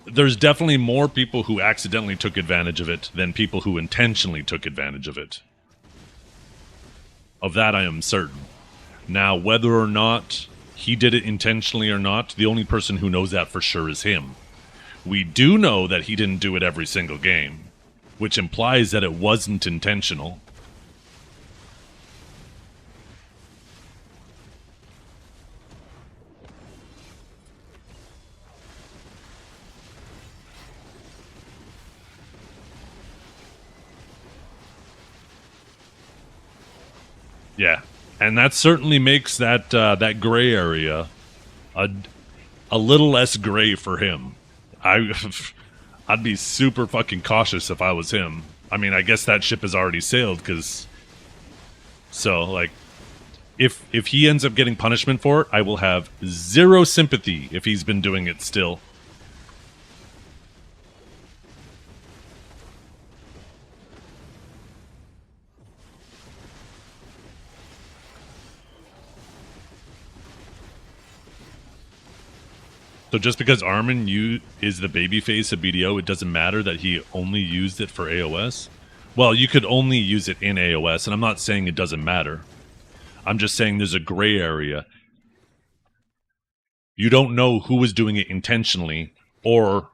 There's definitely more people who accidentally took advantage of it than people who intentionally took advantage of it. Of that I am certain. Now, whether or not he did it intentionally or not, the only person who knows that for sure is him. We do know that he didn't do it every single game, which implies that it wasn't intentional. Yeah. And that certainly makes that that gray area a little less gray for him. I'd be super fucking cautious if I was him. I mean, I guess that ship has already sailed, if he ends up getting punishment for it, I will have zero sympathy if he's been doing it still. So So just because Armin is the babyface of BDO, it doesn't matter that he only used it for AOS? Well, you could only use it in AOS, and I'm not saying it doesn't matter. I'm just saying there's a gray area. You don't know who was doing it intentionally or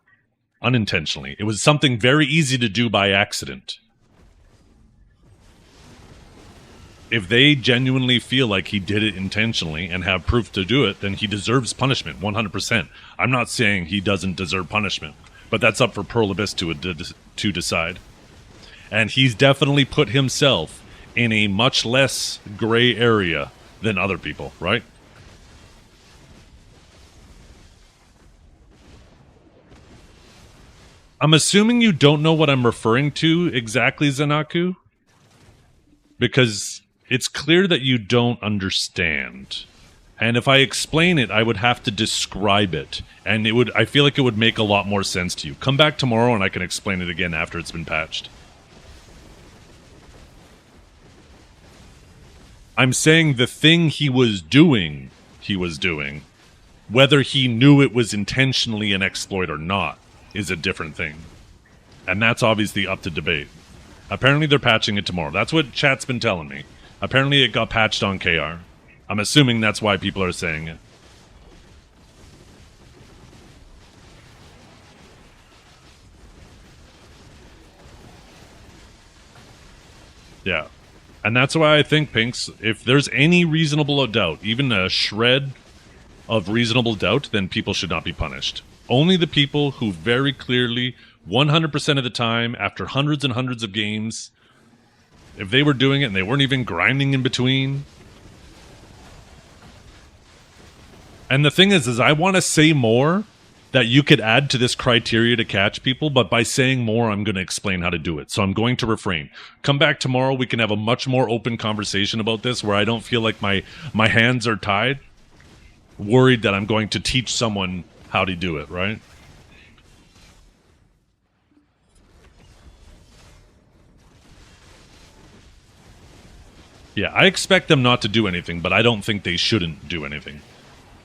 unintentionally. It was something very easy to do by accident. If they genuinely feel like he did it intentionally and have proof to do it, then he deserves punishment, 100%. I'm not saying he doesn't deserve punishment, but that's up for Pearl Abyss to decide. And he's definitely put himself in a much less gray area than other people, right? I'm assuming you don't know what I'm referring to exactly, Zanaku, because it's clear that you don't understand. And if I explain it, I would have to describe it, and I feel like it would make a lot more sense to you. Come back tomorrow and I can explain it again after it's been patched. I'm saying the thing he was doing, whether he knew it was intentionally an exploit or not, is a different thing. And that's obviously up to debate. Apparently they're patching it tomorrow. That's what chat's been telling me. Apparently it got patched on KR. I'm assuming that's why people are saying it. Yeah. And that's why I think, Pinks, if there's any reasonable doubt, even a shred of reasonable doubt, then people should not be punished. Only the people who very clearly, 100% of the time, after hundreds and hundreds of games, if they were doing it and they weren't even grinding in between. And the thing is I want to say more that you could add to this criteria to catch people, but by saying more, I'm going to explain how to do it. So I'm going to refrain. Come back tomorrow, we can have a much more open conversation about this, where I don't feel like my hands are tied, worried that I'm going to teach someone how to do it, right? Yeah, I expect them not to do anything, but I don't think they shouldn't do anything.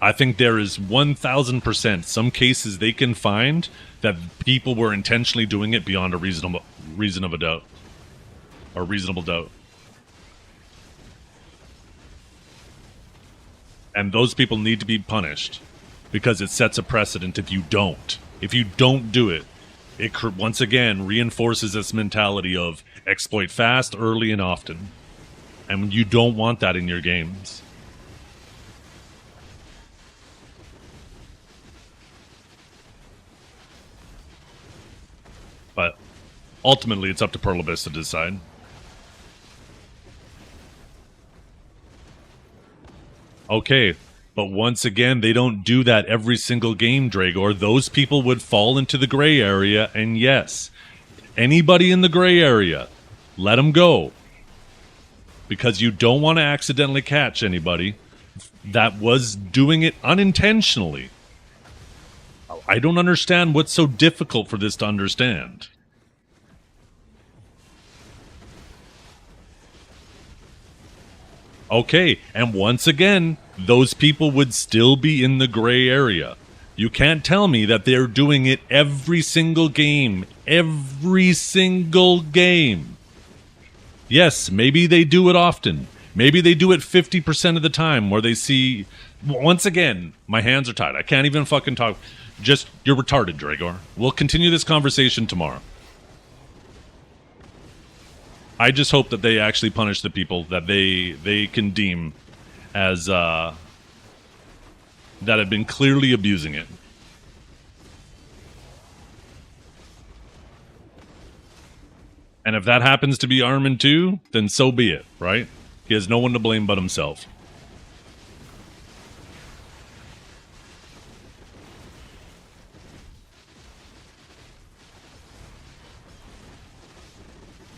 I think there is 1,000% some cases they can find that people were intentionally doing it beyond a reasonable doubt. And those people need to be punished, because it sets a precedent if you don't. If you don't do it, it once again reinforces this mentality of exploit fast, early, and often. And you don't want that in your games. But ultimately, it's up to Pearl Abyss to decide. Okay, but once again, they don't do that every single game, Dragor. Those people would fall into the gray area, and yes, anybody in the gray area, let them go. Because you don't want to accidentally catch anybody that was doing it unintentionally. I don't understand what's so difficult for this to understand. Okay, and once again, those people would still be in the gray area. You can't tell me that they're doing it every single game. Every single game. Yes, maybe they do it often. Maybe they do it 50% of the time, where they see... Once again, my hands are tied. I can't even fucking talk. Just, you're retarded, Dragor. We'll continue this conversation tomorrow. I just hope that they actually punish the people that they can deem as, that have been clearly abusing it. And if that happens to be Armin too, then so be it, right? He has no one to blame but himself.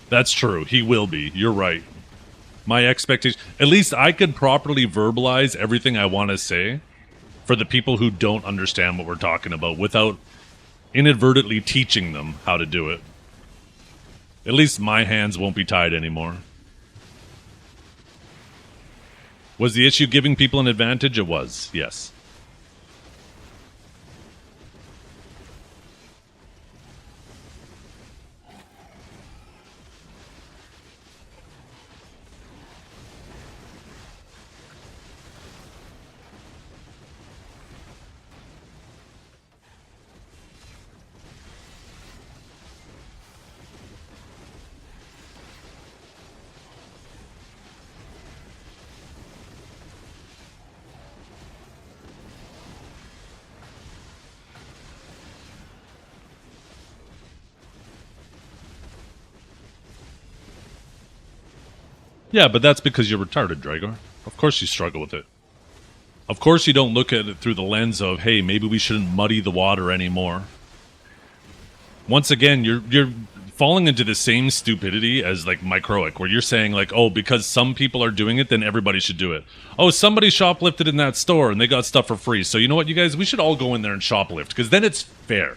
That's true. He will be. You're right. My expectation... At least I could properly verbalize everything I want to say for the people who don't understand what we're talking about without inadvertently teaching them how to do it. At least my hands won't be tied anymore. Was the issue giving people an advantage? It was, yes. Yeah, but that's because you're retarded, Dragor. Of course you struggle with it. Of course you don't look at it through the lens of, hey, maybe we shouldn't muddy the water anymore. Once again, you're falling into the same stupidity as like Microic, where you're saying like, oh, because some people are doing it, then everybody should do it. Oh, somebody shoplifted in that store and they got stuff for free. So you know what, you guys, we should all go in there and shoplift, because then it's fair.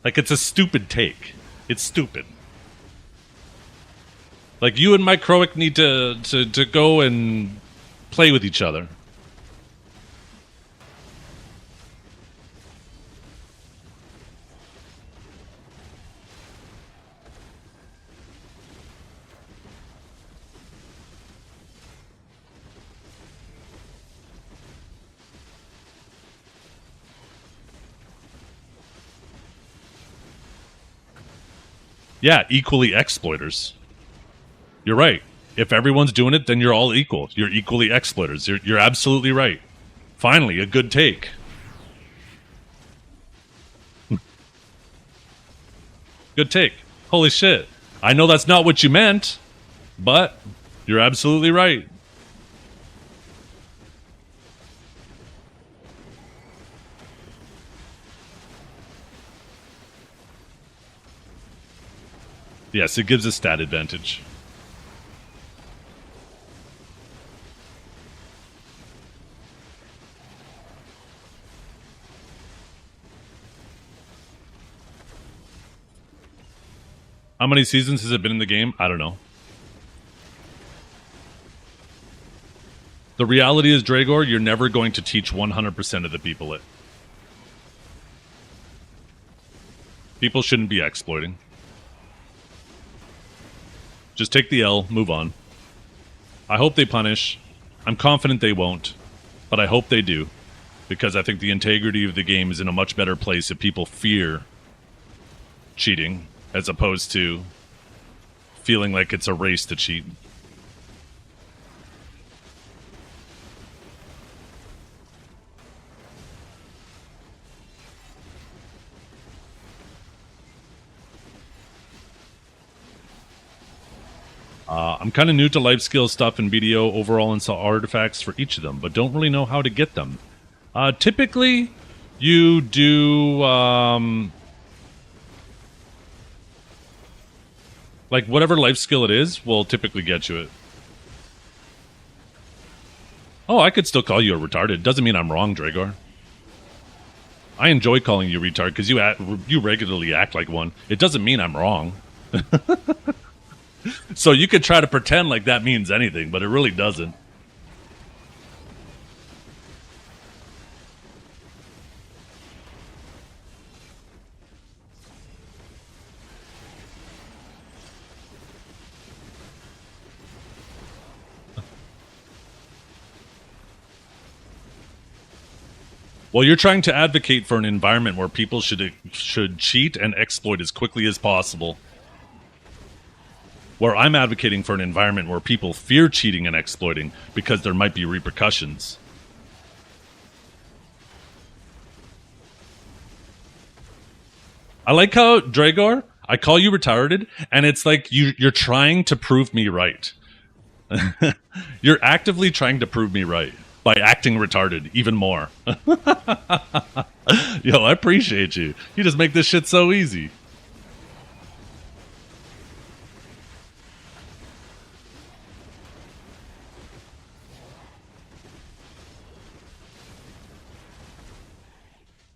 Like, it's a stupid take. It's stupid. Like, you and Microic need to go and play with each other. Yeah, equally exploiters. You're right. If everyone's doing it, then you're all equal. You're equally exploiters. You're absolutely right. Finally, a good take. Good take. Holy shit. I know that's not what you meant, but you're absolutely right. Yes, it gives a stat advantage. How many seasons has it been in the game? I don't know. The reality is, Dragor, you're never going to teach 100% of the people it. People shouldn't be exploiting. Just take the L, move on. I hope they punish. I'm confident they won't, but I hope they do, because I think the integrity of the game is in a much better place if people fear cheating as opposed to feeling like it's a race to cheat. I'm kind of new to life skill stuff in BDO overall and saw artifacts for each of them, but don't really know how to get them. Typically, you do like whatever life skill it is will typically get you it. Oh, I could still call you a retarded. Doesn't mean I'm wrong, Dragor. I enjoy calling you retard because you regularly act like one. It doesn't mean I'm wrong. So you could try to pretend like that means anything, but it really doesn't. Well, you're trying to advocate for an environment where people should cheat and exploit as quickly as possible. Where I'm advocating for an environment where people fear cheating and exploiting because there might be repercussions. I like how, Dragor, I call you retarded, and it's like you're trying to prove me right. You're actively trying to prove me right by acting retarded even more. Yo, I appreciate you. You just make this shit so easy.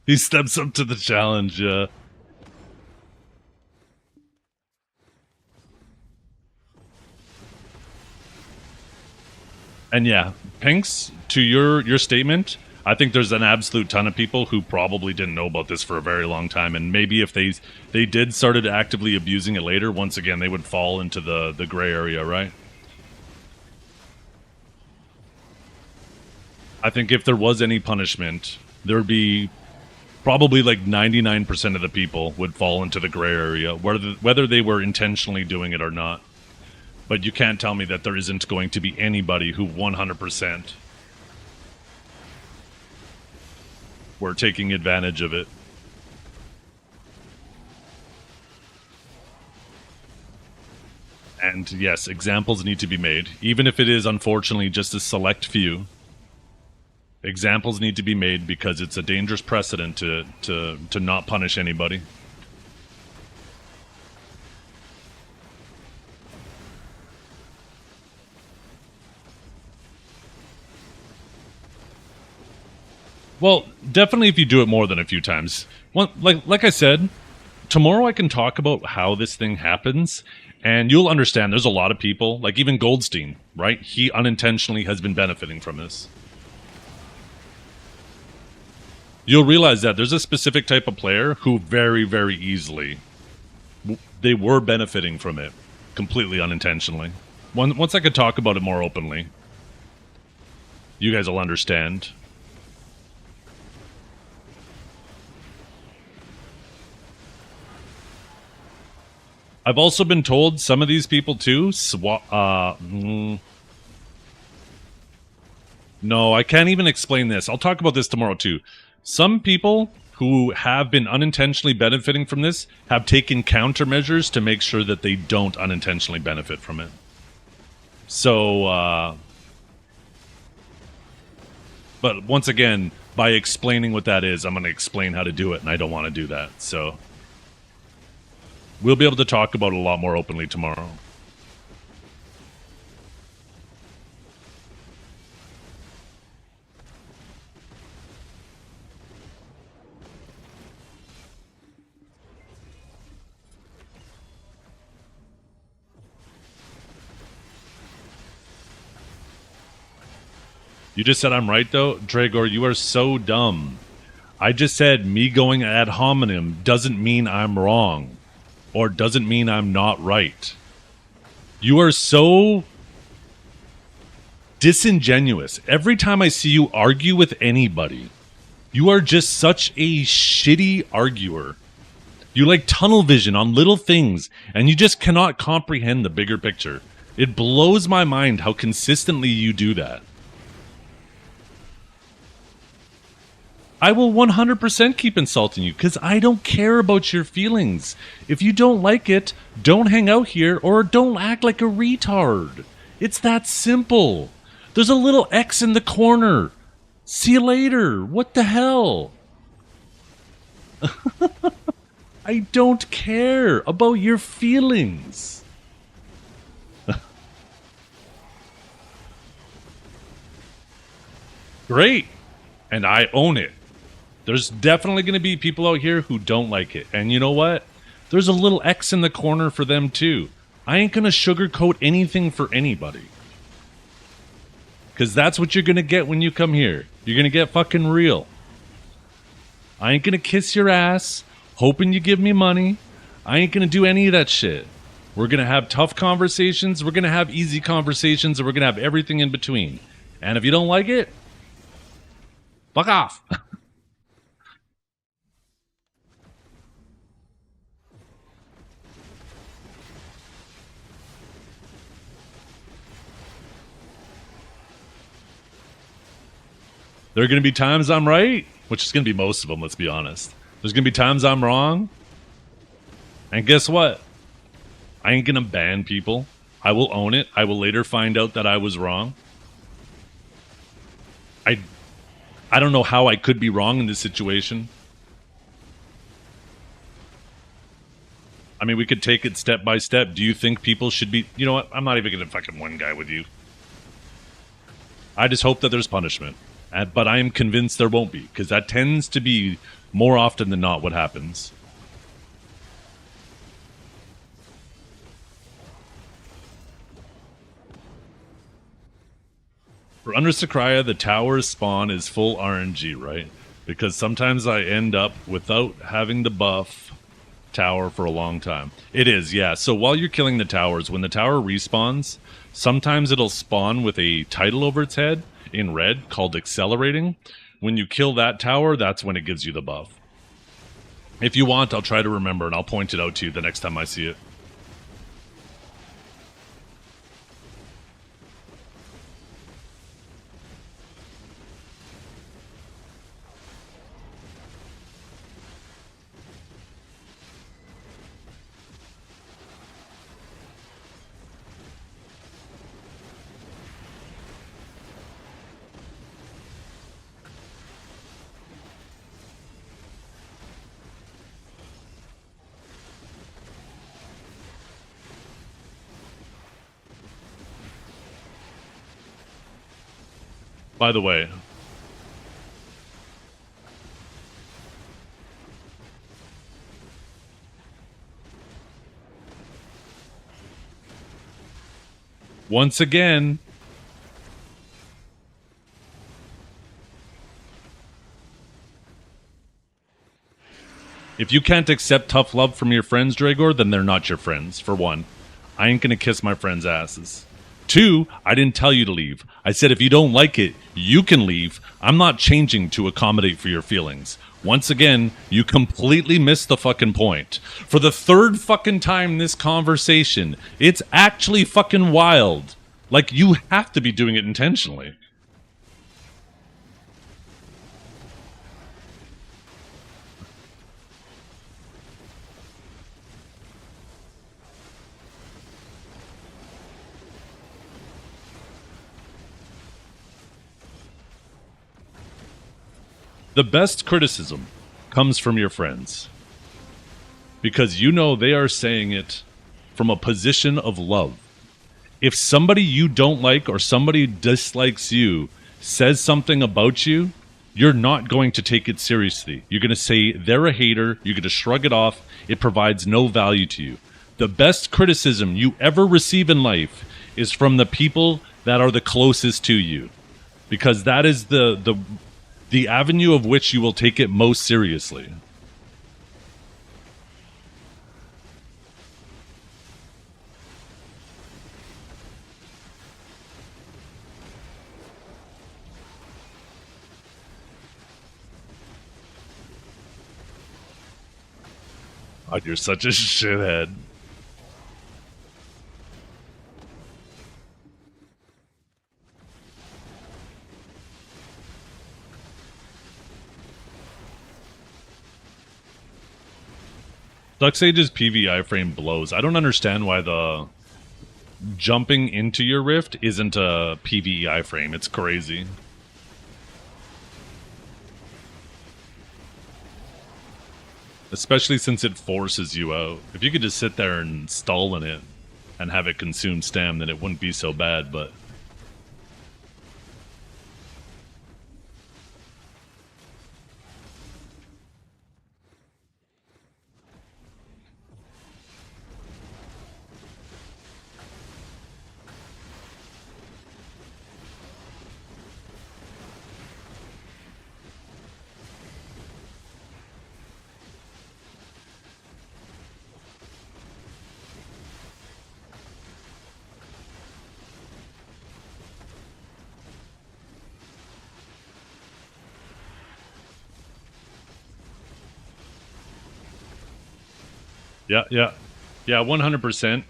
He steps up to the challenge, yeah. And yeah, Pinks, to your statement, I think there's an absolute ton of people who probably didn't know about this for a very long time, and maybe if they did started actively abusing it later, once again, they would fall into the gray area, right? I think if there was any punishment, there would be probably like 99% of the people would fall into the gray area, whether they were intentionally doing it or not. But you can't tell me that there isn't going to be anybody who 100% were taking advantage of it. And yes, examples need to be made, even if it is unfortunately just a select few. Examples need to be made because it's a dangerous precedent to not punish anybody. Well, definitely if you do it more than a few times. Well, like I said, tomorrow I can talk about how this thing happens, and you'll understand there's a lot of people, like even Goldstein, right? He unintentionally has been benefiting from this. You'll realize that there's a specific type of player who very, very easily, they were benefiting from it completely unintentionally. Once I could talk about it more openly, you guys will understand. I've also been told some of these people too. No, I can't even explain this. I'll talk about this tomorrow too. Some people who have been unintentionally benefiting from this have taken countermeasures to make sure that they don't unintentionally benefit from it. So, but once again, by explaining what that is, I'm going to explain how to do it, and I don't want to do that. So, we'll be able to talk about it a lot more openly tomorrow. You just said I'm right, though? Dragor, you are so dumb. I just said me going ad hominem doesn't mean I'm wrong. Or doesn't mean I'm not right. You are so disingenuous. Every time I see you argue with anybody, you are just such a shitty arguer. You like tunnel vision on little things, and you just cannot comprehend the bigger picture. It blows my mind how consistently you do that. I will 100% keep insulting you because I don't care about your feelings. If you don't like it, don't hang out here or don't act like a retard. It's that simple. There's a little X in the corner. See you later. What the hell? I don't care about your feelings. Great. And I own it. There's definitely going to be people out here who don't like it. And you know what? There's a little X in the corner for them too. I ain't going to sugarcoat anything for anybody. Because that's what you're going to get when you come here. You're going to get fucking real. I ain't going to kiss your ass, hoping you give me money. I ain't going to do any of that shit. We're going to have tough conversations. We're going to have easy conversations. And we're going to have everything in between. And if you don't like it, fuck off. There are going to be times I'm right, which is going to be most of them, let's be honest. There's going to be times I'm wrong. And guess what? I ain't going to ban people. I will own it. I will later find out that I was wrong. I don't know how I could be wrong in this situation. I mean, we could take it step by step. Do you think people should be... You know what? I'm not even going to fucking one guy with you. I just hope that there's punishment. But I am convinced there won't be, because that tends to be more often than not what happens. For Undersacria, the tower's spawn is full RNG, right? Because sometimes I end up without having to buff tower for a long time. It is, yeah. So while you're killing the towers, when the tower respawns, sometimes it'll spawn with a title over its head in red called accelerating. When you kill that tower, that's when it gives you the buff. If you want, I'll try to remember and I'll point it out to you the next time I see it. By the way, once again, if you can't accept tough love from your friends, Dragor, then they're not your friends, for one. I ain't gonna kiss my friends' asses. Two, I didn't tell you to leave. I said if you don't like it, you can leave. I'm not changing to accommodate for your feelings. Once again, you completely missed the fucking point. For the third fucking time in this conversation, it's actually fucking wild. Like, you have to be doing it intentionally. The best criticism comes from your friends. Because you know they are saying it from a position of love. If somebody you don't like or somebody dislikes you says something about you, you're not going to take it seriously. You're going to say they're a hater. You're going to shrug it off. It provides no value to you. The best criticism you ever receive in life is from the people that are the closest to you. Because that is the avenue of which you will take it most seriously. God, you're such a shithead. Ducksage's PVI frame blows. I don't understand why the jumping into your rift isn't a PVI frame. It's crazy. Especially since it forces you out. If you could just sit there and stall in it and have it consume stam, then it wouldn't be so bad, but... Yeah, 100%.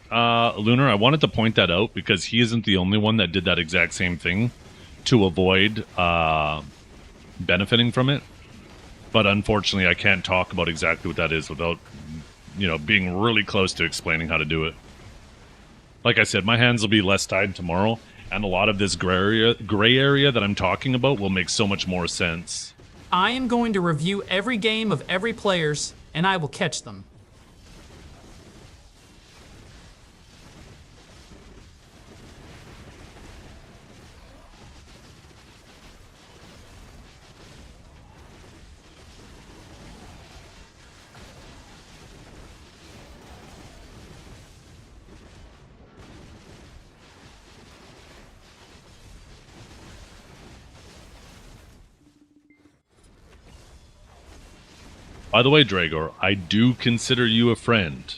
Lunar, I wanted to point that out because he isn't the only one that did that exact same thing to avoid benefiting from it. But unfortunately, I can't talk about exactly what that is without, being really close to explaining how to do it. Like I said, my hands will be less tied tomorrow, and a lot of this gray area that I'm talking about will make so much more sense. I am going to review every game of every player's, and I will catch them. By the way, Dragor, I do consider you a friend.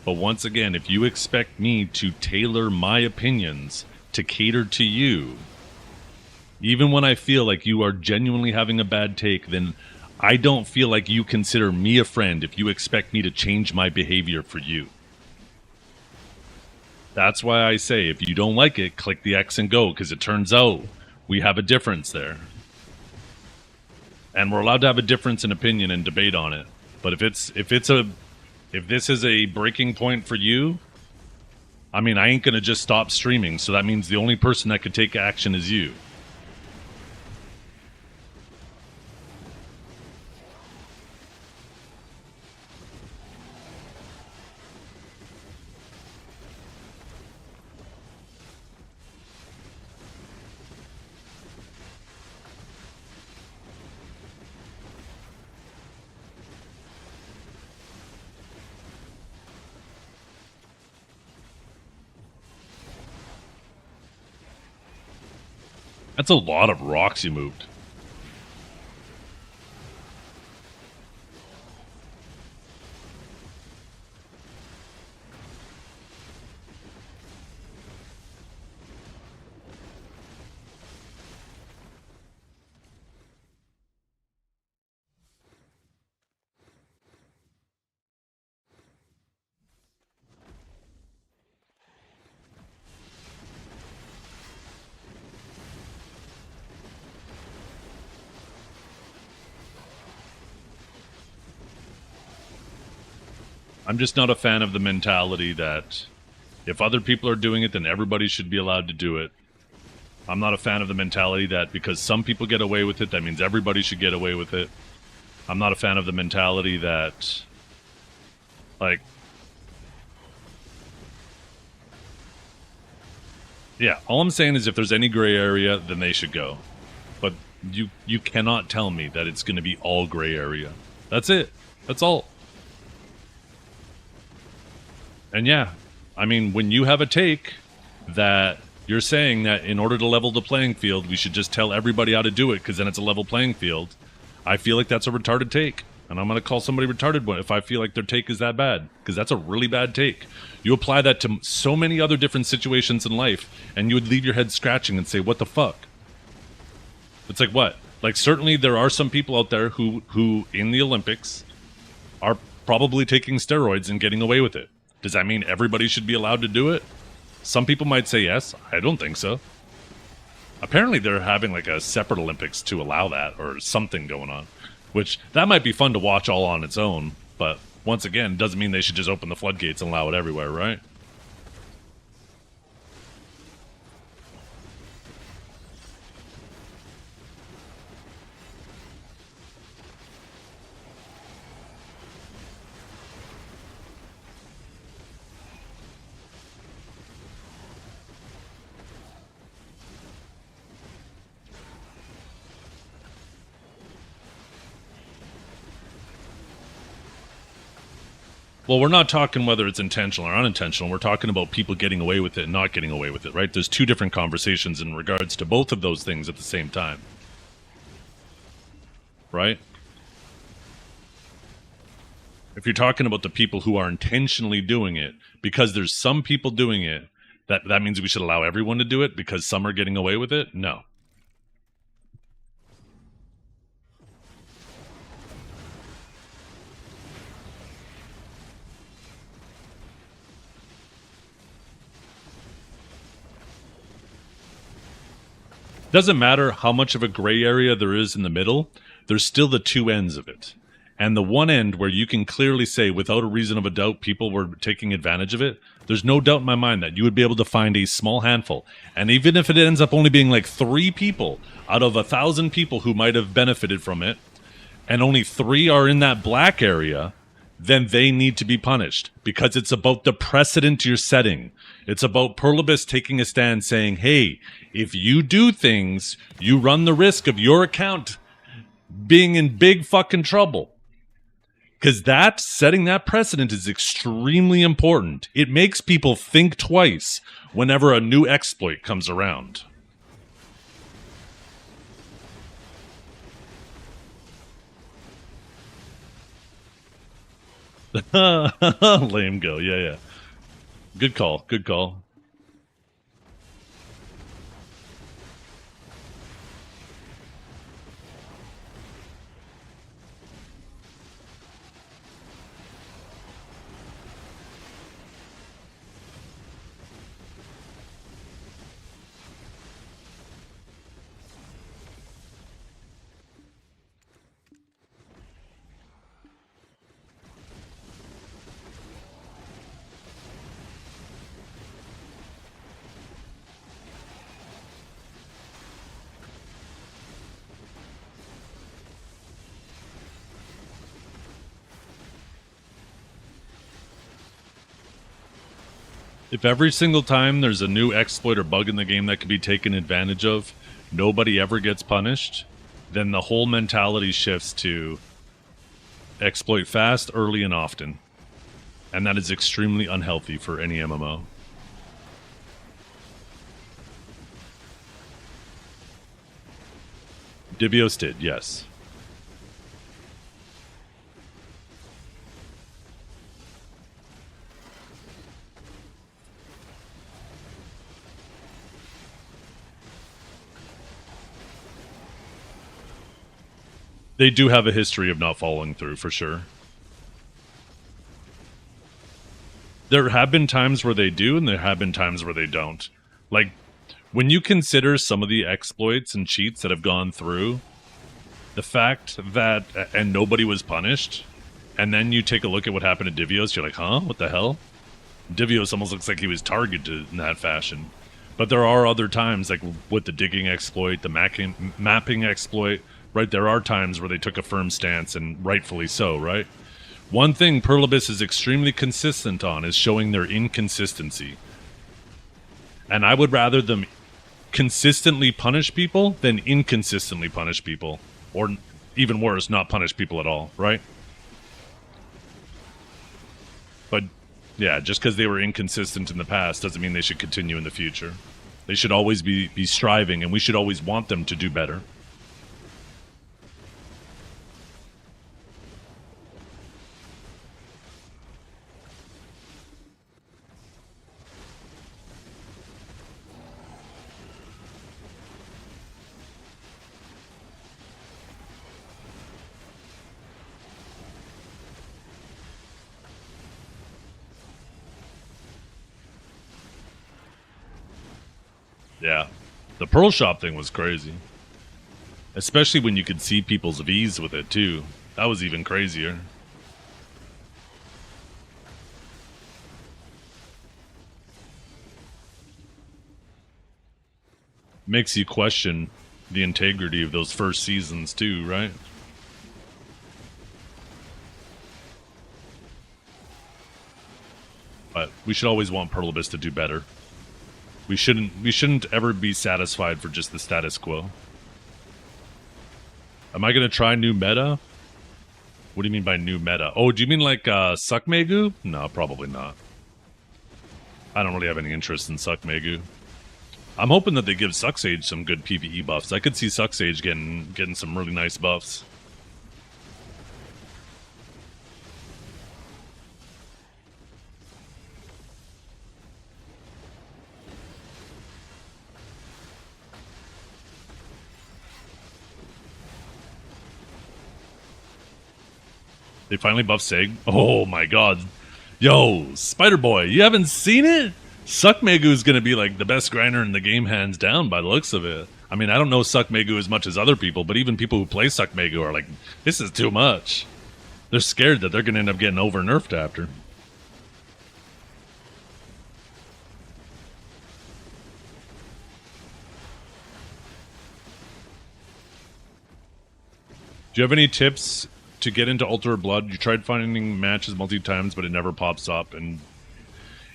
But once again, if you expect me to tailor my opinions to cater to you, even when I feel like you are genuinely having a bad take, then I don't feel like you consider me a friend if you expect me to change my behavior for you. That's why I say, if you don't like it, click the X and go, because it turns out we have a difference there. And we're allowed to have a difference in opinion and debate on it. But if this is a breaking point for you, I mean, I ain't gonna just stop streaming, so that means the only person that could take action is you. That's a lot of rocks you moved. I'm just not a fan of the mentality that if other people are doing it, then everybody should be allowed to do it. I'm not a fan of the mentality that because some people get away with it, that means everybody should get away with it. I'm not a fan of the mentality that, like, yeah, all I'm saying is if there's any gray area, then they should go. But you cannot tell me that it's going to be all gray area. That's it. That's all. And yeah, I mean, when you have a take that you're saying that in order to level the playing field, we should just tell everybody how to do it because then it's a level playing field, I feel like that's a retarded take. And I'm going to call somebody retarded if I feel like their take is that bad, because that's a really bad take. You apply that to so many other different situations in life, and you would leave your head scratching and say, what the fuck? It's like, what? Like, certainly there are some people out there who in the Olympics are probably taking steroids and getting away with it. Does that mean everybody should be allowed to do it? Some people might say yes. I don't think so. Apparently they're having like a separate Olympics to allow that or something going on, which that might be fun to watch all on its own. But once again, doesn't mean they should just open the floodgates and allow it everywhere, right? Well, we're not talking whether it's intentional or unintentional. We're talking about people getting away with it and not getting away with it, right? There's two different conversations in regards to both of those things at the same time. Right? If you're talking about the people who are intentionally doing it, because there's some people doing it, that means we should allow everyone to do it because some are getting away with it? No. Doesn't matter how much of a gray area there is in the middle, there's still the two ends of it. And the one end where you can clearly say without a reason of a doubt people were taking advantage of it, there's no doubt in my mind that you would be able to find a small handful. And even if it ends up only being like 3 people out of 1,000 people who might have benefited from it, and only 3 are in that black area, then they need to be punished because it's about the precedent you're setting. It's about Perlibus taking a stand saying, hey, if you do things, you run the risk of your account being in big fucking trouble. Because that, setting that precedent is extremely important. It makes people think twice whenever a new exploit comes around. Lame go, yeah. Good call, good call. If every single time there's a new exploit or bug in the game that can be taken advantage of, nobody ever gets punished, then the whole mentality shifts to exploit fast, early, and often. And that is extremely unhealthy for any MMO. Divios did, yes. They do have a history of not following through, for sure. There have been times where they do, and there have been times where they don't. Like, when you consider some of the exploits and cheats that have gone through, the fact that, and nobody was punished, and then you take a look at what happened to Divios, you're like, huh? What the hell? Divios almost looks like he was targeted in that fashion. But there are other times, like with the digging exploit, the mapping exploit, right? There are times where they took a firm stance, and rightfully so, right? One thing Perlibus is extremely consistent on is showing their inconsistency. And I would rather them consistently punish people than inconsistently punish people. Or even worse, not punish people at all, right? But yeah, just because they were inconsistent in the past doesn't mean they should continue in the future. They should always be striving, and we should always want them to do better. Yeah. The Pearl Shop thing was crazy. Especially when you could see people's V's with it, too. That was even crazier. Makes you question the integrity of those first seasons, too, right? But we should always want Perlibus to do better. We shouldn't ever be satisfied for just the status quo. Am I gonna try new meta? What do you mean by new meta? Oh, do you mean like Suck Megu? No, probably not. I don't really have any interest in Suck Megu. I'm hoping that they give Sucksage some good PvE buffs. I could see Sucksage getting some really nice buffs. They finally buffed Seg. Oh my god. Yo, Spider Boy, you haven't seen it? Suck Megu is going to be like the best grinder in the game, hands down, by the looks of it. I mean, I don't know Suck Megu as much as other people, but even people who play Suck Megu are like, this is too much. They're scared that they're going to end up getting over nerfed after. Do you have any tips to get into Ultra Blood? You tried finding matches multi times, but it never pops up. And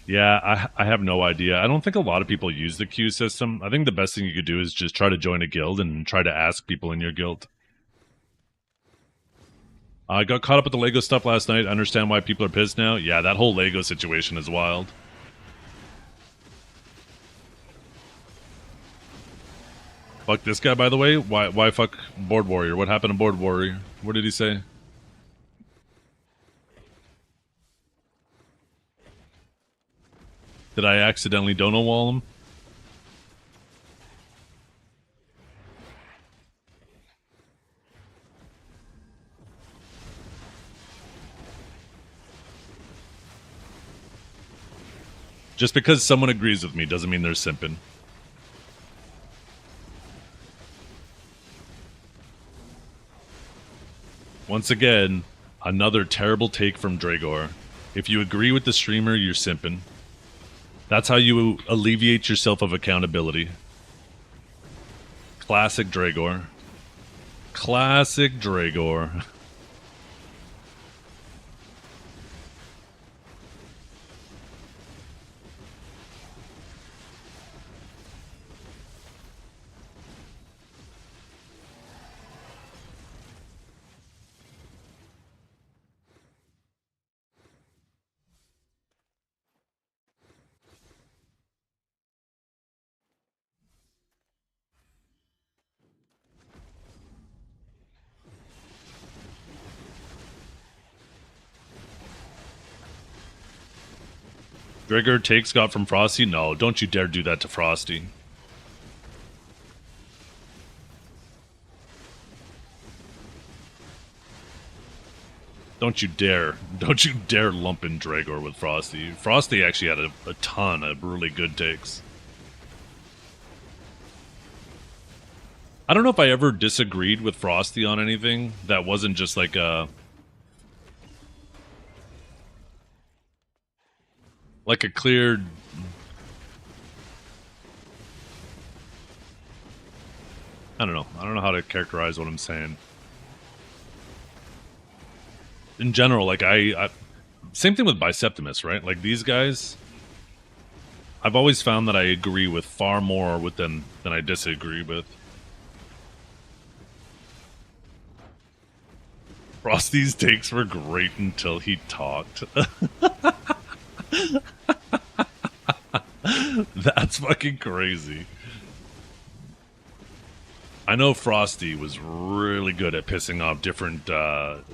yeah, I have no idea. I don't think a lot of people use the queue system. I think the best thing you could do is just try to join a guild and try to ask people in your guild. I got caught up with the Lego stuff last night. I understand why people are pissed now. Yeah, that whole Lego situation is wild. Fuck this guy, by the way. Why fuck Board Warrior? What happened to Board Warrior? What did he say? Did I accidentally dono wall him? Just because someone agrees with me doesn't mean they're simping. Once again, another terrible take from Dragor. If you agree with the streamer, you're simping. That's how you alleviate yourself of accountability. Classic Dragor. Classic Dragor. Trigger takes got from Frosty? No, don't you dare do that to Frosty. Don't you dare. Don't you dare lump in Dragor with Frosty. Frosty actually had a ton of really good takes. I don't know if I ever disagreed with Frosty on anything that wasn't just like a clear... I don't know. I don't know how to characterize what I'm saying. In general, like I same thing with Biceptimus, right? Like these guys, I've always found that I agree with far more with them than I disagree with. Frosty's takes were great until he talked. That's fucking crazy. I know Frosty was really good at pissing off different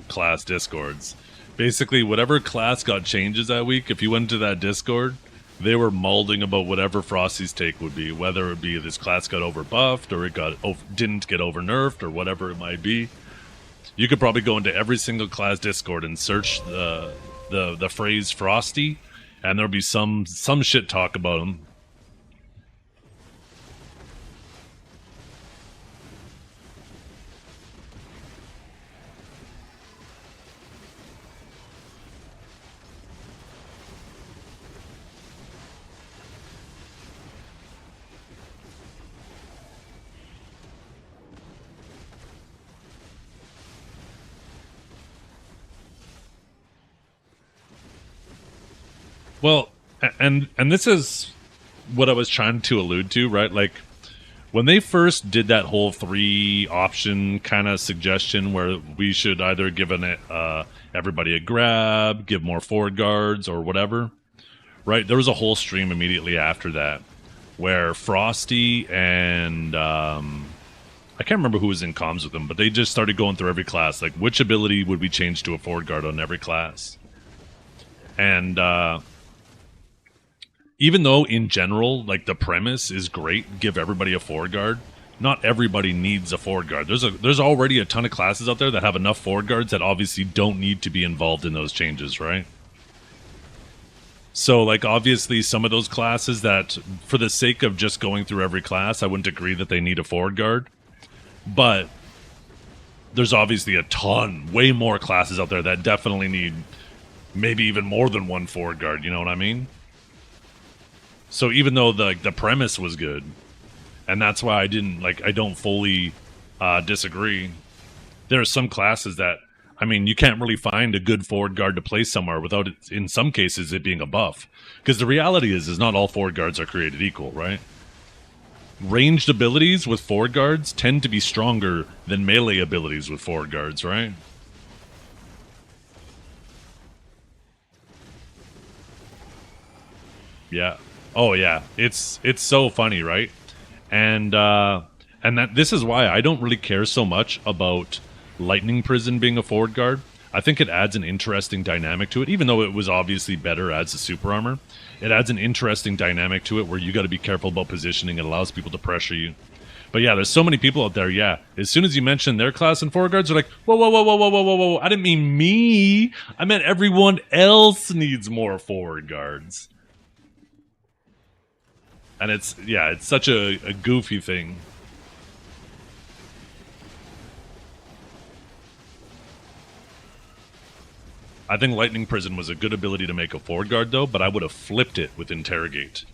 class discords. Basically, whatever class got changes that week, if you went to that discord, they were molding about whatever Frosty's take would be, whether it be this class got overbuffed or it didn't get overnerfed or whatever it might be. You could probably go into every single class discord and search the phrase Frosty, and there'll be some shit talk about him. Well, and this is what I was trying to allude to, right? Like, when they first did that whole 3-option kind of suggestion where we should either give everybody a grab, give more forward guards, or whatever, right? There was a whole stream immediately after that where Frosty and... I can't remember who was in comms with them, but they just started going through every class. Like, which ability would we change to a forward guard on every class? And... even though in general, like the premise is great, give everybody a forward guard, not everybody needs a forward guard. There's already a ton of classes out there that have enough forward guards that obviously don't need to be involved in those changes, right? So, like, obviously some of those classes that, for the sake of just going through every class, I wouldn't agree that they need a forward guard. But there's obviously a ton, way more classes out there that definitely need maybe even more than one forward guard, you know what I mean? So even though the premise was good, and that's why I don't fully disagree, there are some classes that, I mean, you can't really find a good forward guard to place somewhere without it, in some cases, it being a buff. Because the reality is not all forward guards are created equal, right? Ranged abilities with forward guards tend to be stronger than melee abilities with forward guards, right? Yeah. Oh yeah, it's so funny, right? And that this is why I don't really care so much about Lightning Prison being a forward guard. I think it adds an interesting dynamic to it, even though it was obviously better as a super armor. It adds an interesting dynamic to it where you got to be careful about positioning. It allows people to pressure you. But yeah, there's so many people out there. Yeah, as soon as you mention their class and forward guards, they're like, whoa, whoa, whoa, whoa, whoa, whoa, whoa, whoa! I didn't mean me. I meant everyone else needs more forward guards. And it's such a goofy thing. I think Lightning Prison was a good ability to make a forward guard, though, but I would have flipped it with Interrogate.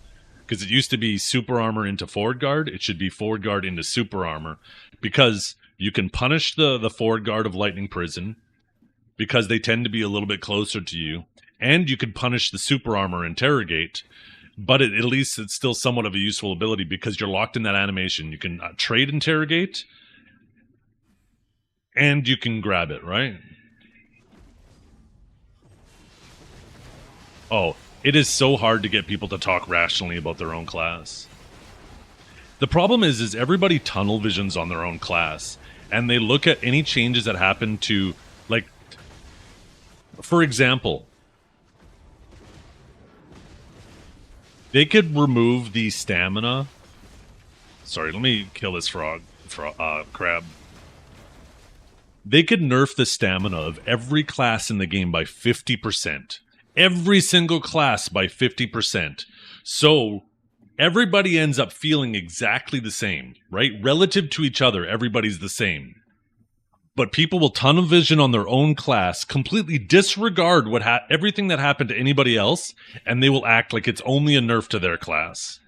Because it used to be super armor into forward guard. It should be forward guard into super armor. Because you can punish the forward guard of Lightning Prison, because they tend to be a little bit closer to you. And you can punish the super armor Interrogate, but at least it's still somewhat of a useful ability because you're locked in that animation. You can trade Interrogate, and you can grab it, right? Oh, it is so hard to get people to talk rationally about their own class. The problem is everybody tunnel visions on their own class, and they look at any changes that happen to, like, for example, They could remove the stamina. Sorry, let me kill this crab. They could nerf the stamina of every class in the game by 50%. Every single class by 50%. So everybody ends up feeling exactly the same, right? Relative to each other, everybody's the same. But people will tunnel vision on their own class, completely disregard everything that happened to anybody else, and they will act like it's only a nerf to their class.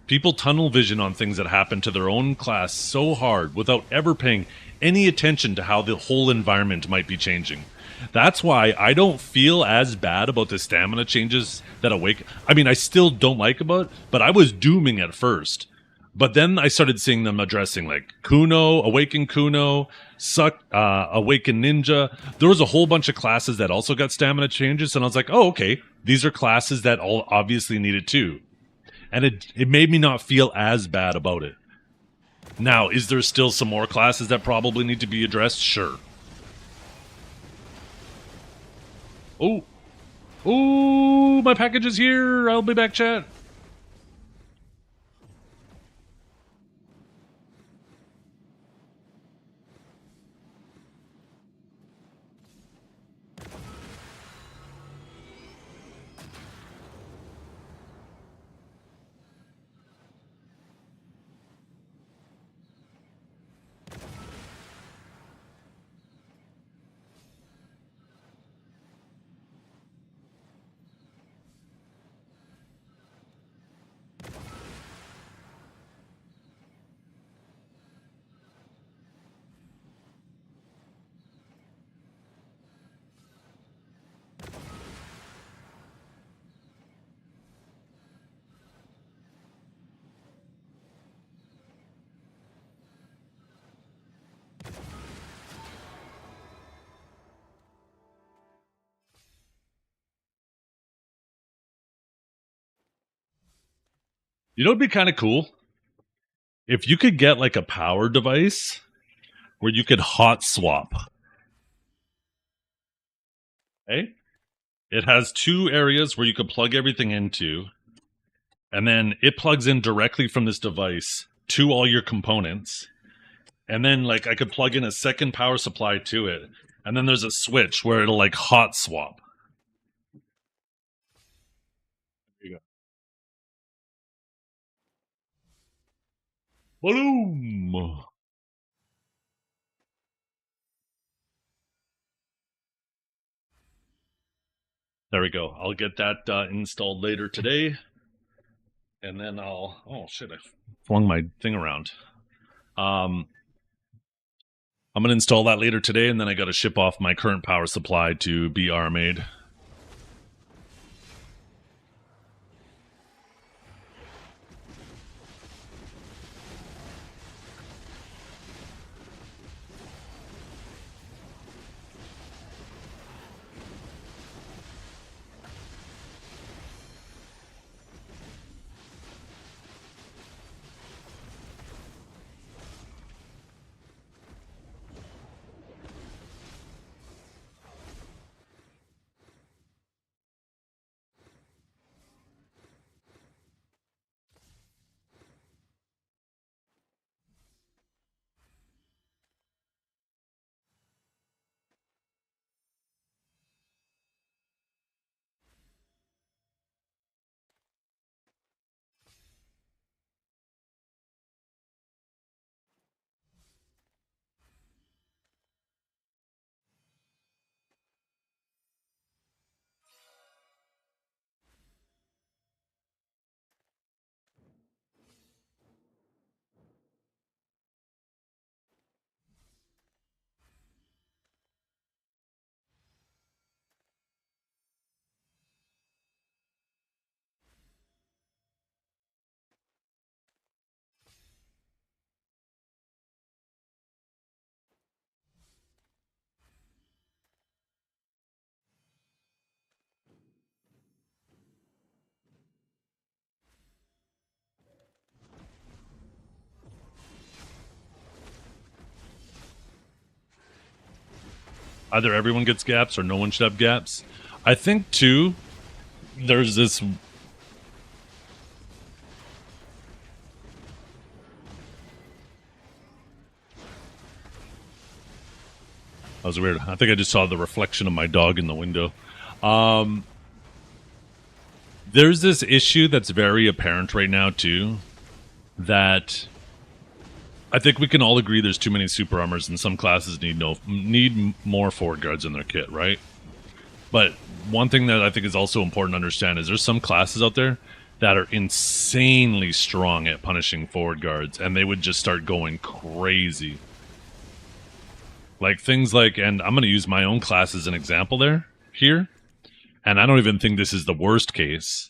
People tunnel vision on things that happen to their own class so hard without ever paying any attention to how the whole environment might be changing. That's why I don't feel as bad about the stamina changes that I still don't like about it, but I was dooming at first. But then I started seeing them addressing like Kuno, Awaken Kuno, Awaken Ninja. There was a whole bunch of classes that also got stamina changes, and I was like, oh, okay, these are classes that all obviously need it too. And it made me not feel as bad about it. Now, is there still some more classes that probably need to be addressed? Sure. Oh. Oh, my package is here. I'll be back, chat. You know, it'd be kind of cool if you could get like a power device where you could hot swap. Okay? It has 2 areas where you could plug everything into, and then it plugs in directly from this device to all your components. And then like I could plug in a second power supply to it, and then there's a switch where it'll like hot swap. There you go. Boom! There we go. I'll get that installed later today. And then I'll... Oh, shit. I flung my thing around. I'm going to install that later today, and then I got to ship off my current power supply to BR Made. Either everyone gets gaps or no one should have gaps. I think, too, there's this was weird. I think I just saw the reflection of my dog in the window. There's this issue that's very apparent right now, too, that I think we can all agree there's too many super armors and some classes need more forward guards in their kit, right? But one thing that I think is also important to understand is there's some classes out there that are insanely strong at punishing forward guards, and they would just start going crazy. Like things like, and I'm going to use my own class as an example here, and I don't even think this is the worst case,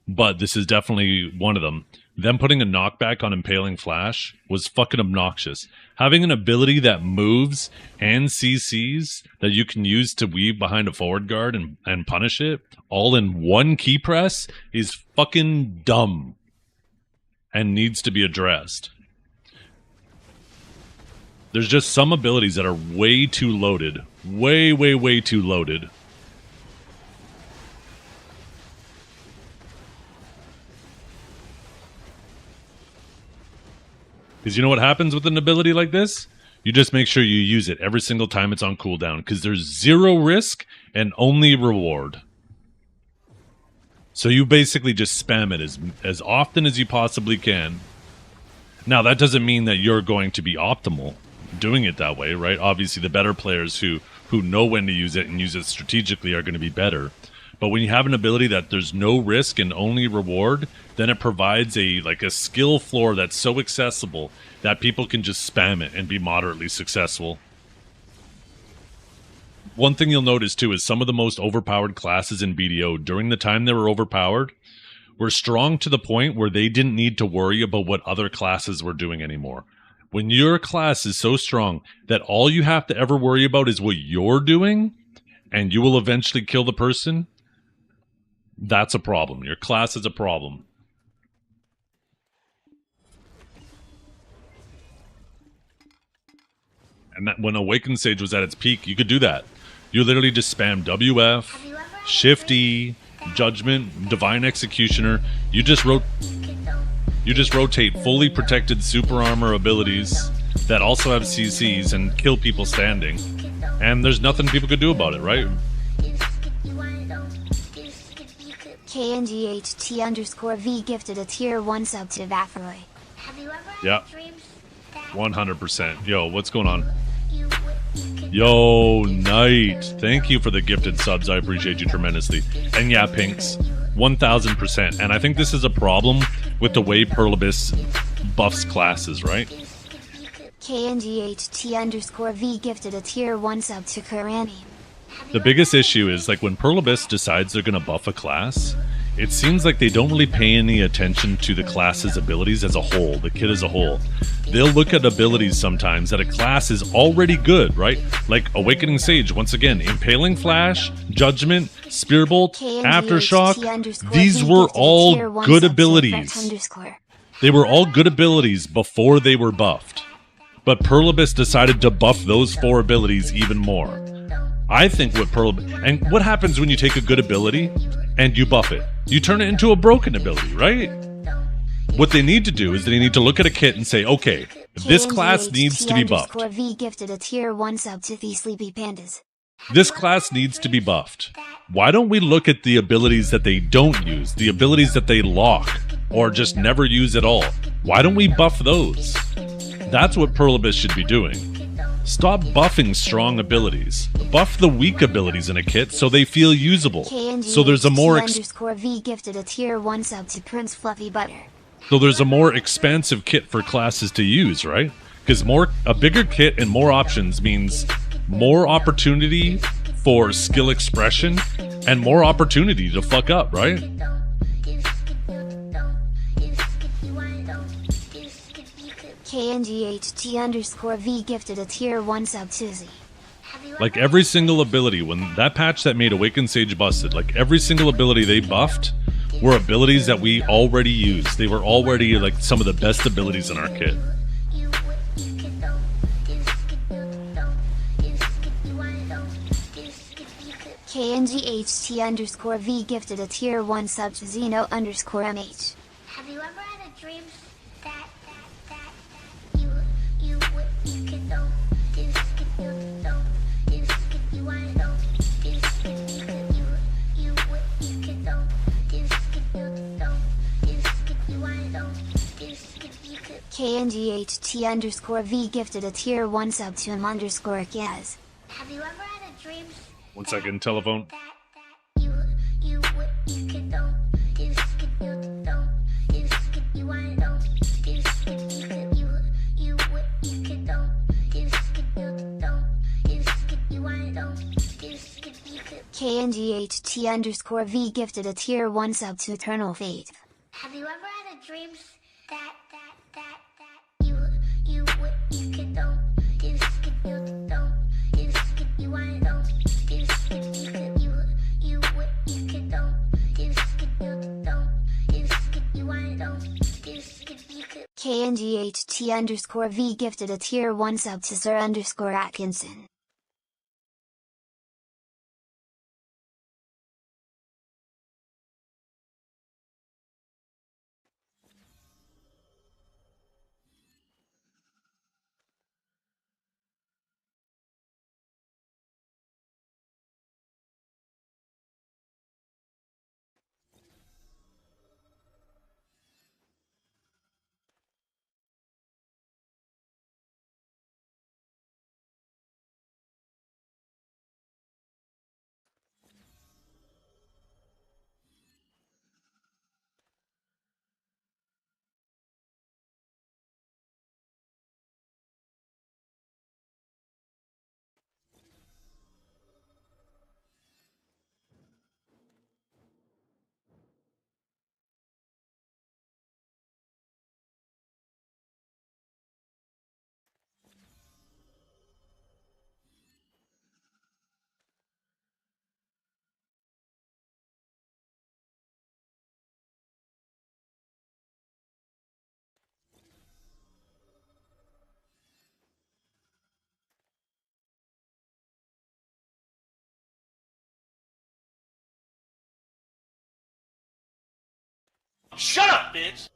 but this is definitely one of them. Them putting a knockback on Impaling Flash was fucking obnoxious. Having an ability that moves and CCs that you can use to weave behind a forward guard and punish it all in one key press is fucking dumb and needs to be addressed. There's just some abilities that are way too loaded. Way, way, way too loaded. Because you know what happens with an ability like this? You just make sure you use it every single time it's on cooldown, because there's zero risk and only reward. So you basically just spam it as often as you possibly can. Now, that doesn't mean that you're going to be optimal doing it that way, right? Obviously, the better players who know when to use it and use it strategically are going to be better. But when you have an ability that there's no risk and only reward, then it provides a skill floor that's so accessible that people can just spam it and be moderately successful. One thing you'll notice too is some of the most overpowered classes in BDO during the time they were overpowered were strong to the point where they didn't need to worry about what other classes were doing anymore. When your class is so strong that all you have to ever worry about is what you're doing, and you will eventually kill the person, that's a problem. Your class is a problem. And that when Awakened Sage was at its peak, you could do that. You literally just spam WF, Shift E, Judgment, Divine Executioner. You just rotate fully protected super armor abilities that also have CCs and kill people standing. And there's nothing people could do about it, right? KNGHT_V gifted a tier 1 sub to Vafroy. Yeah. 100%. Yo, what's going on? Yo, Knight. Thank you for the gifted subs. I appreciate you tremendously. And yeah, Pinks. 1000%. And I think this is a problem with the way Perlibus buffs classes, right? KNGHT_V gifted a tier 1 sub to Karani. The biggest issue is like when Perlibus decides they're going to buff a class, it seems like they don't really pay any attention to the class's abilities as a whole, the kit as a whole. They'll look at abilities sometimes that a class is already good, right? Like Awakening Sage, once again, Impaling Flash, Judgment, Spearbolt, Aftershock. These were all good abilities. They were all good abilities before they were buffed. But Perlibus decided to buff those 4 abilities even more. I think and what happens when you take a good ability and you buff it? You turn it into a broken ability, right? What they need to do is they need to look at a kit and say, okay, this class needs to be buffed. V gifted a tier 1 sub to the Sleepy Pandas. This class needs to be buffed. Why don't we look at the abilities that they don't use, the abilities that they lock, or just never use at all? Why don't we buff those? That's what Perlibus should be doing. Stop buffing strong abilities. Buff the weak abilities in a kit so they feel usable. So there's a more V gifted a tier 1 sub to Prince Fluffy Butter. So there's a more expansive kit for classes to use, right? Because a bigger kit and more options means more opportunity for skill expression and more opportunity to fuck up, right? KNGHT_V gifted a tier 1 sub to Z. Like every single ability, when that patch that made Awakened Sage busted, like every single ability they buffed were abilities that we already used. They were already like some of the best abilities in our kit. KNGHT_V gifted a tier 1 sub to Zeno_MH. Have you ever had a dream that you could do this, KNGHT_V gifted a tier 1 sub to him_Kaz. Have you ever had a dream 1 second, telephone. that you could don't you could you don't you could you want don't you could you could you could don't you could you don't you could you want don't you could you could. KNGHT_V gifted a tier 1 sub to Eternal Fate. Have you ever had a dream that you could don't you could you don't you could you want don't you could you could you could don't you could you don't you could you want don't you could you could. KNGHT_V gifted a tier 1 sub to Sir_Atkinson. Shut up, bitch!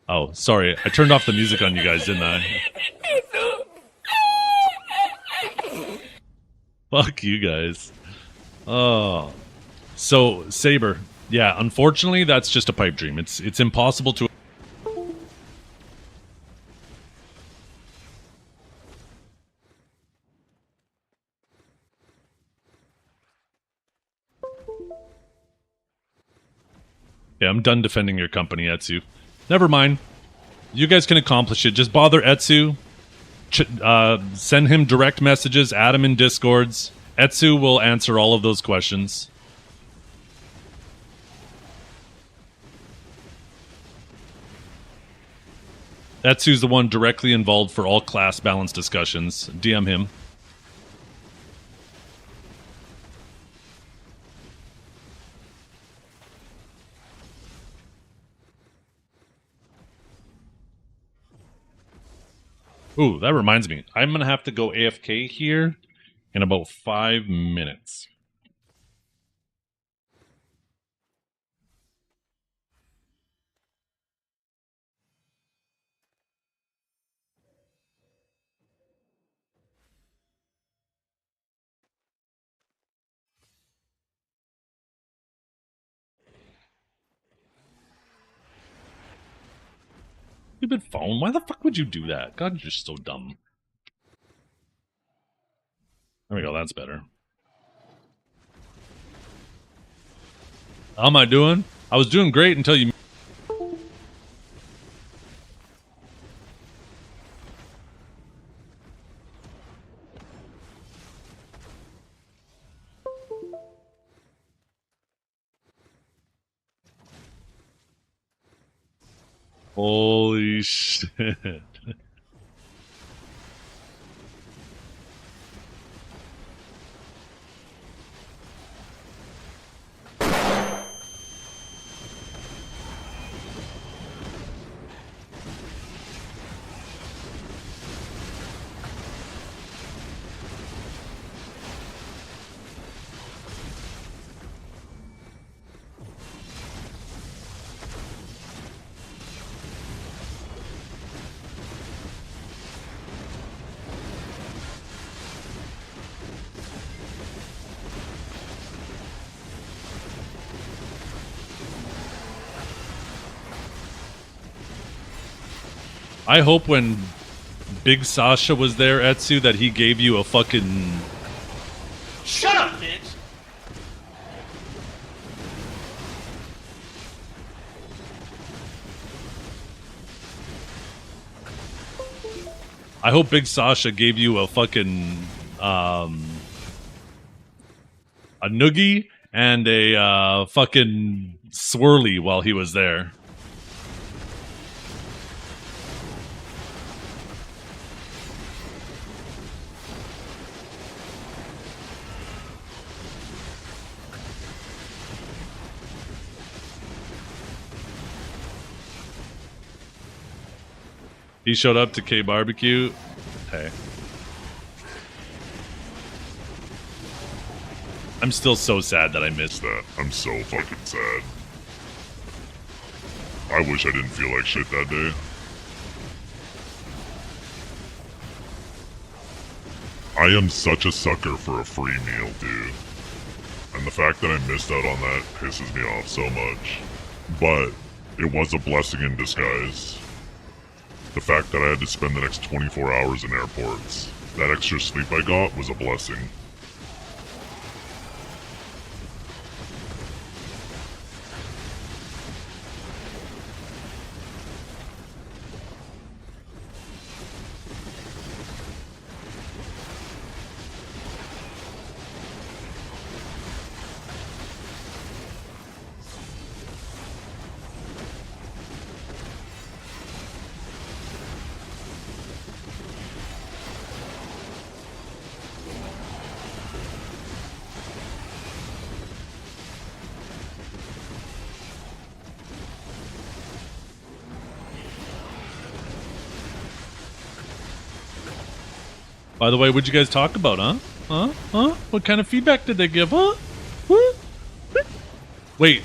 Oh, sorry. I turned off the music on you guys, didn't I? Fuck you guys. Oh. So, Saber. Yeah, unfortunately, that's just a pipe dream. It's impossible to... Yeah, I'm done defending your company, Etsu. Never mind. You guys can accomplish it. Just bother Etsu. Send him direct messages. Add him in Discords. Etsu will answer all of those questions. Etsu's the one directly involved for all class balance discussions. DM him. Ooh, that reminds me. I'm going to have to go AFK here in about 5 minutes. Stupid phone. Why the fuck would you do that? God, you're just so dumb. There we go. That's better. How am I doing? I was doing great until you... Holy shit. I hope when Big Sasha was there, Etsu, that he gave you a fucking... Shut up, bitch! I hope Big Sasha gave you a fucking... a noogie and a fucking swirly while he was there. He showed up to K Barbecue. Hey. I'm still so sad that I missed that. I'm so fucking sad. I wish I didn't feel like shit that day. I am such a sucker for a free meal, dude. And the fact that I missed out on that pisses me off so much. But it was a blessing in disguise. The fact that I had to spend the next 24 hours in airports, that extra sleep I got was a blessing. By the way, what'd you guys talk about, huh? Huh? What kind of feedback did they give, huh? Wait,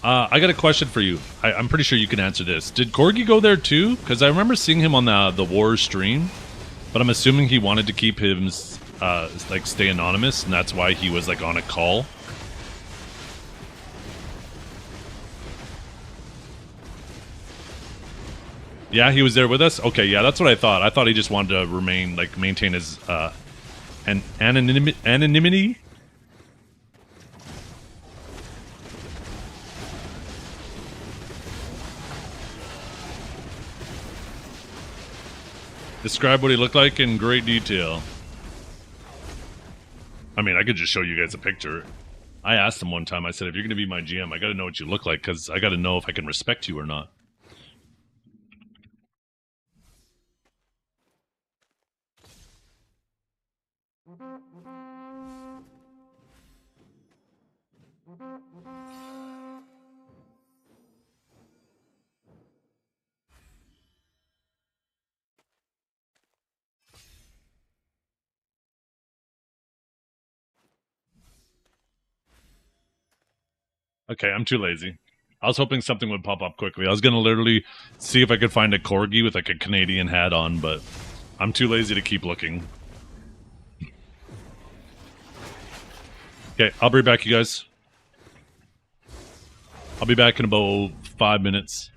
I got a question for you. I'm pretty sure you can answer this. Did Corgi go there too? Because I remember seeing him on the War stream, but I'm assuming he wanted to keep him, like, stay anonymous, and that's why he was, like, on a call. Yeah, he was there with us? Okay, yeah, that's what I thought. I thought he just wanted to remain, like, maintain his, anonymity? Describe what he looked like in great detail. I mean, I could just show you guys a picture. I asked him one time, I said, if you're going to be my GM, I got to know what you look like, because I got to know if I can respect you or not. Okay, I'm too lazy. I was hoping something would pop up quickly. I was going to literally see if I could find a corgi with like a Canadian hat on, but I'm too lazy to keep looking. Okay, I'll be back, you guys. I'll be back in about 5 minutes.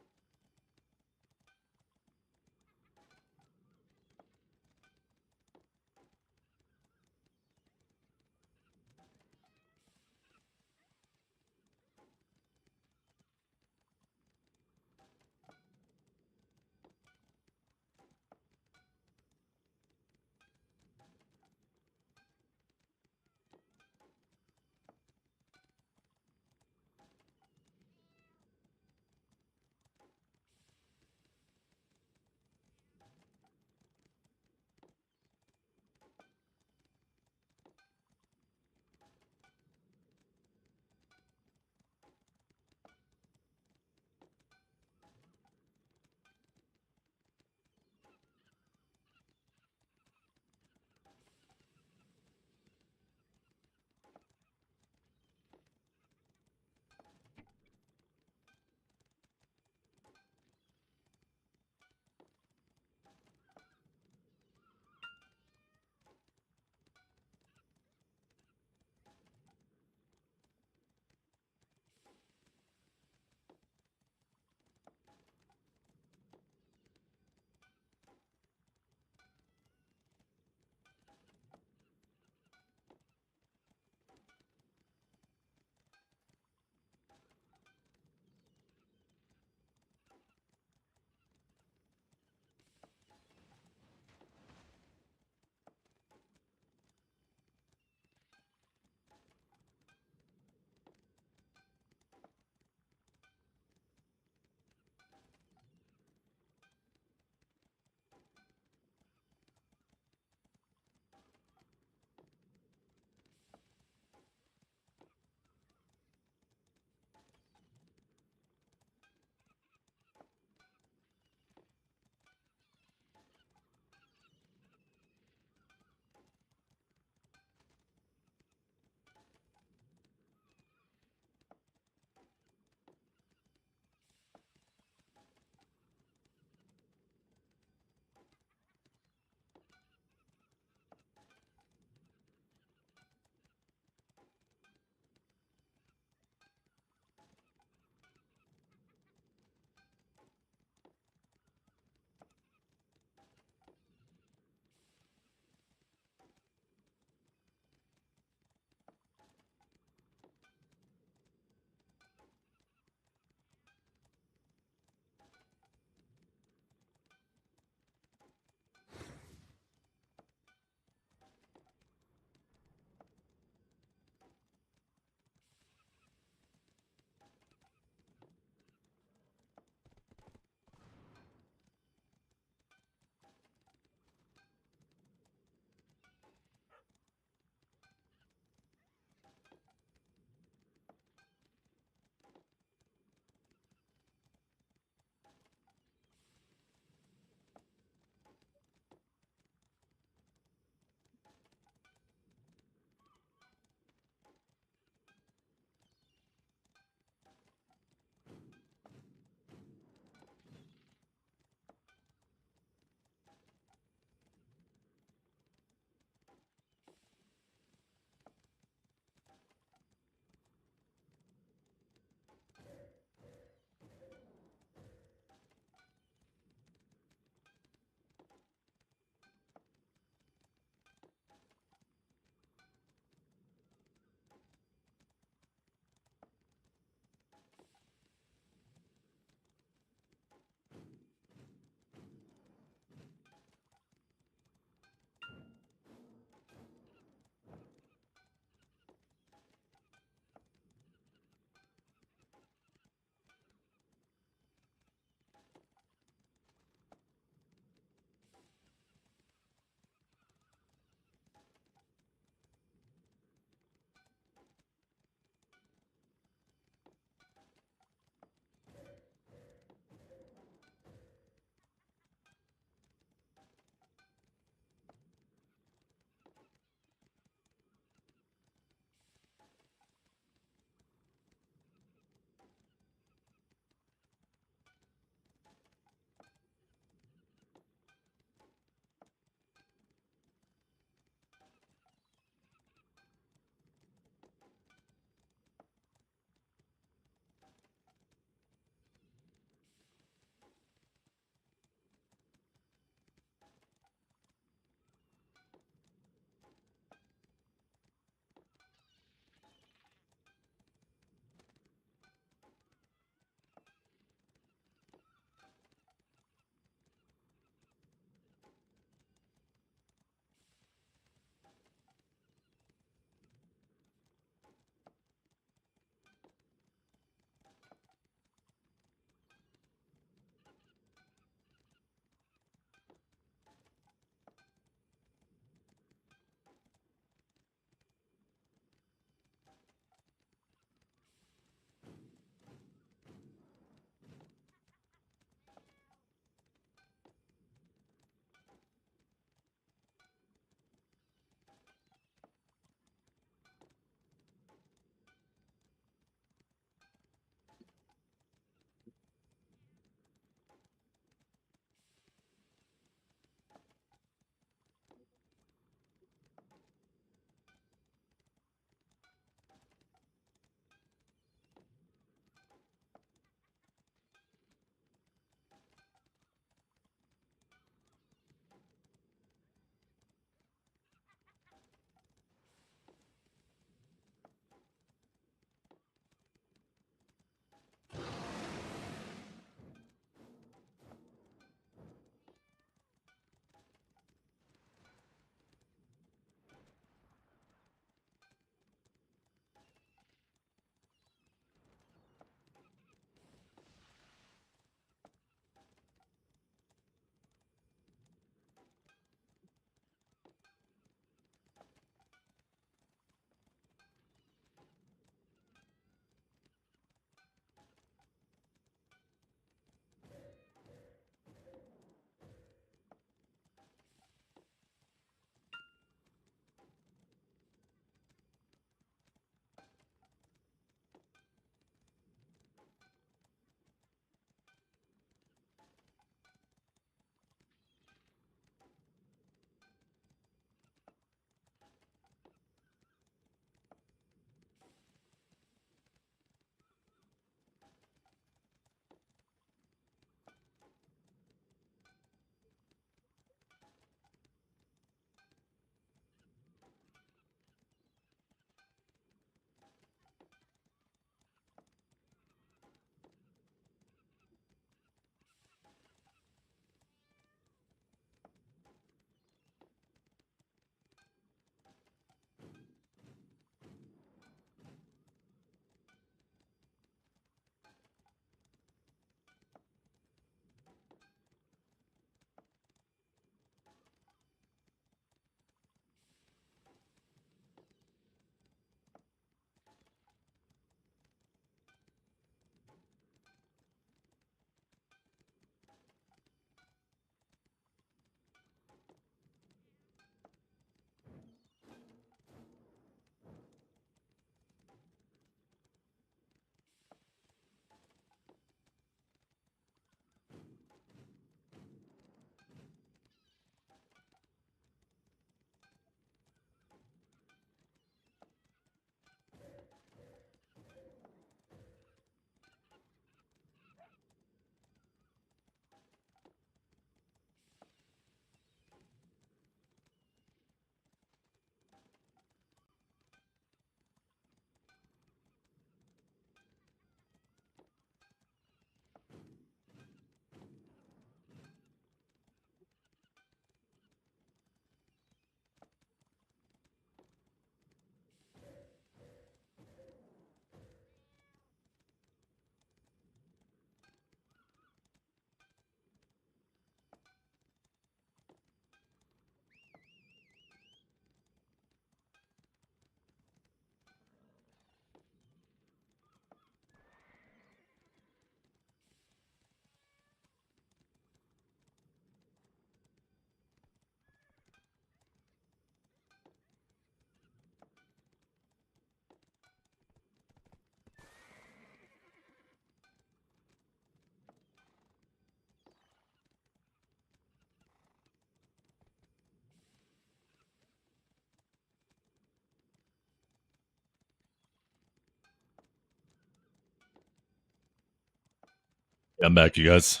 I'm back, you guys.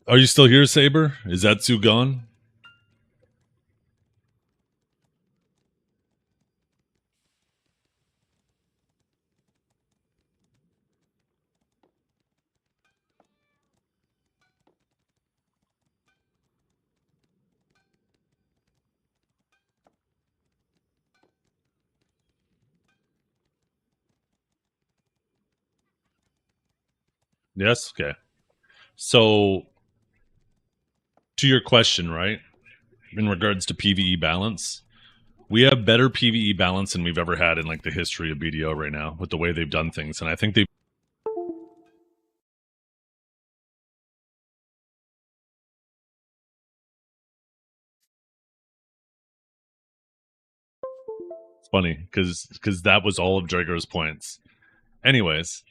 Are you still here, Saber? Is that Sue gone? Yes? Okay. So, to your question, right? In regards to PvE balance, we have better PvE balance than we've ever had in like the history of BDO right now with the way they've done things. And I think it's funny because that was all of Drago's points. Anyways,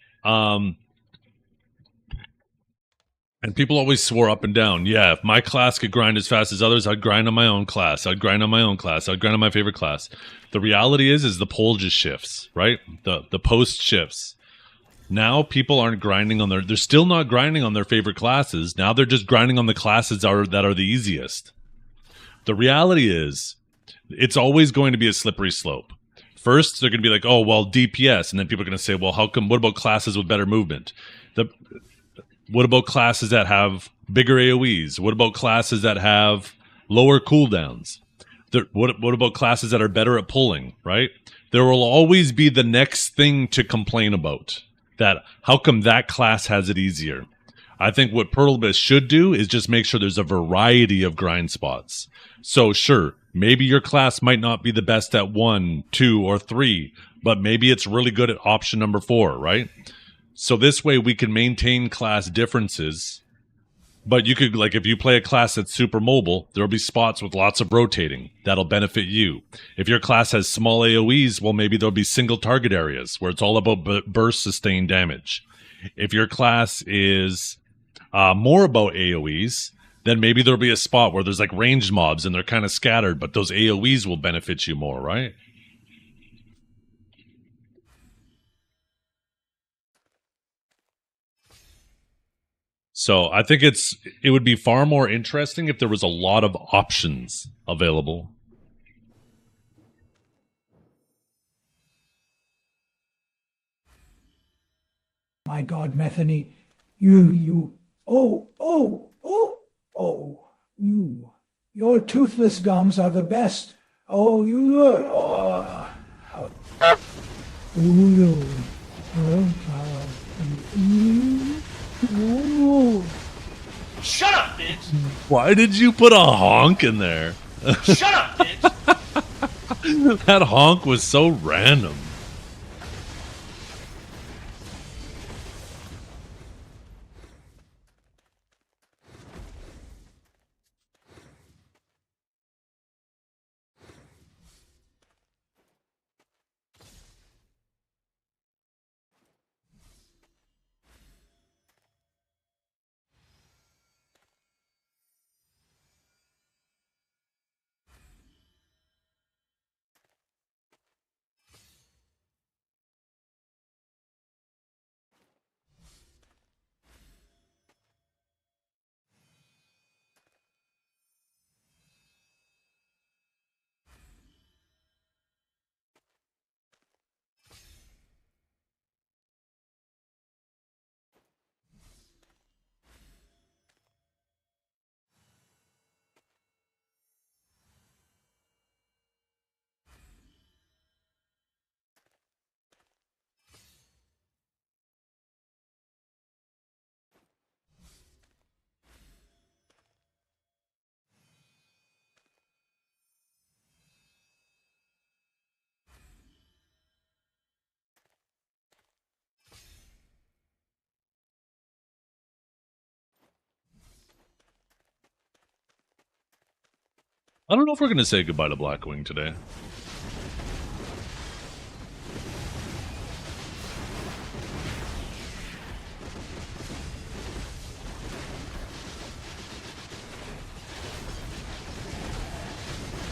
and people always swore up and down, yeah, if my class could grind as fast as others, I'd grind on my own class. I'd grind on my own class. I'd grind on my favorite class. The reality is the poll just shifts, right? The post shifts. Now people aren't grinding on they're still not grinding on their favorite classes. Now they're just grinding on the classes that are the easiest. The reality is it's always going to be a slippery slope. First, they're going to be like, oh, well, DPS. And then people are going to say, well, how come, what about classes with better movement? What about classes that have bigger AoEs? What about classes that have lower cooldowns? What about classes that are better at pulling, right? There will always be the next thing to complain about. That how come that class has it easier? I think what Perlbis should do is just make sure there's a variety of grind spots. So sure, maybe your class might not be the best at 1, 2, or 3, but maybe it's really good at option number 4, right? So this way we can maintain class differences. But you could, like, if you play a class that's super mobile, there'll be spots with lots of rotating. That'll benefit you. If your class has small AoEs, well, maybe there'll be single target areas where it's all about burst sustained damage. If your class is more about AoEs, then maybe there'll be a spot where there's like ranged mobs and they're kind of scattered, but those AoEs will benefit you more, right? So I think it would be far more interesting if there was a lot of options available. My God, Methany, your toothless gums are the best. Shut up, bitch! Why did you put a honk in there? Shut up, bitch! That honk was so random. I don't know if we're going to say goodbye to Blackwing today.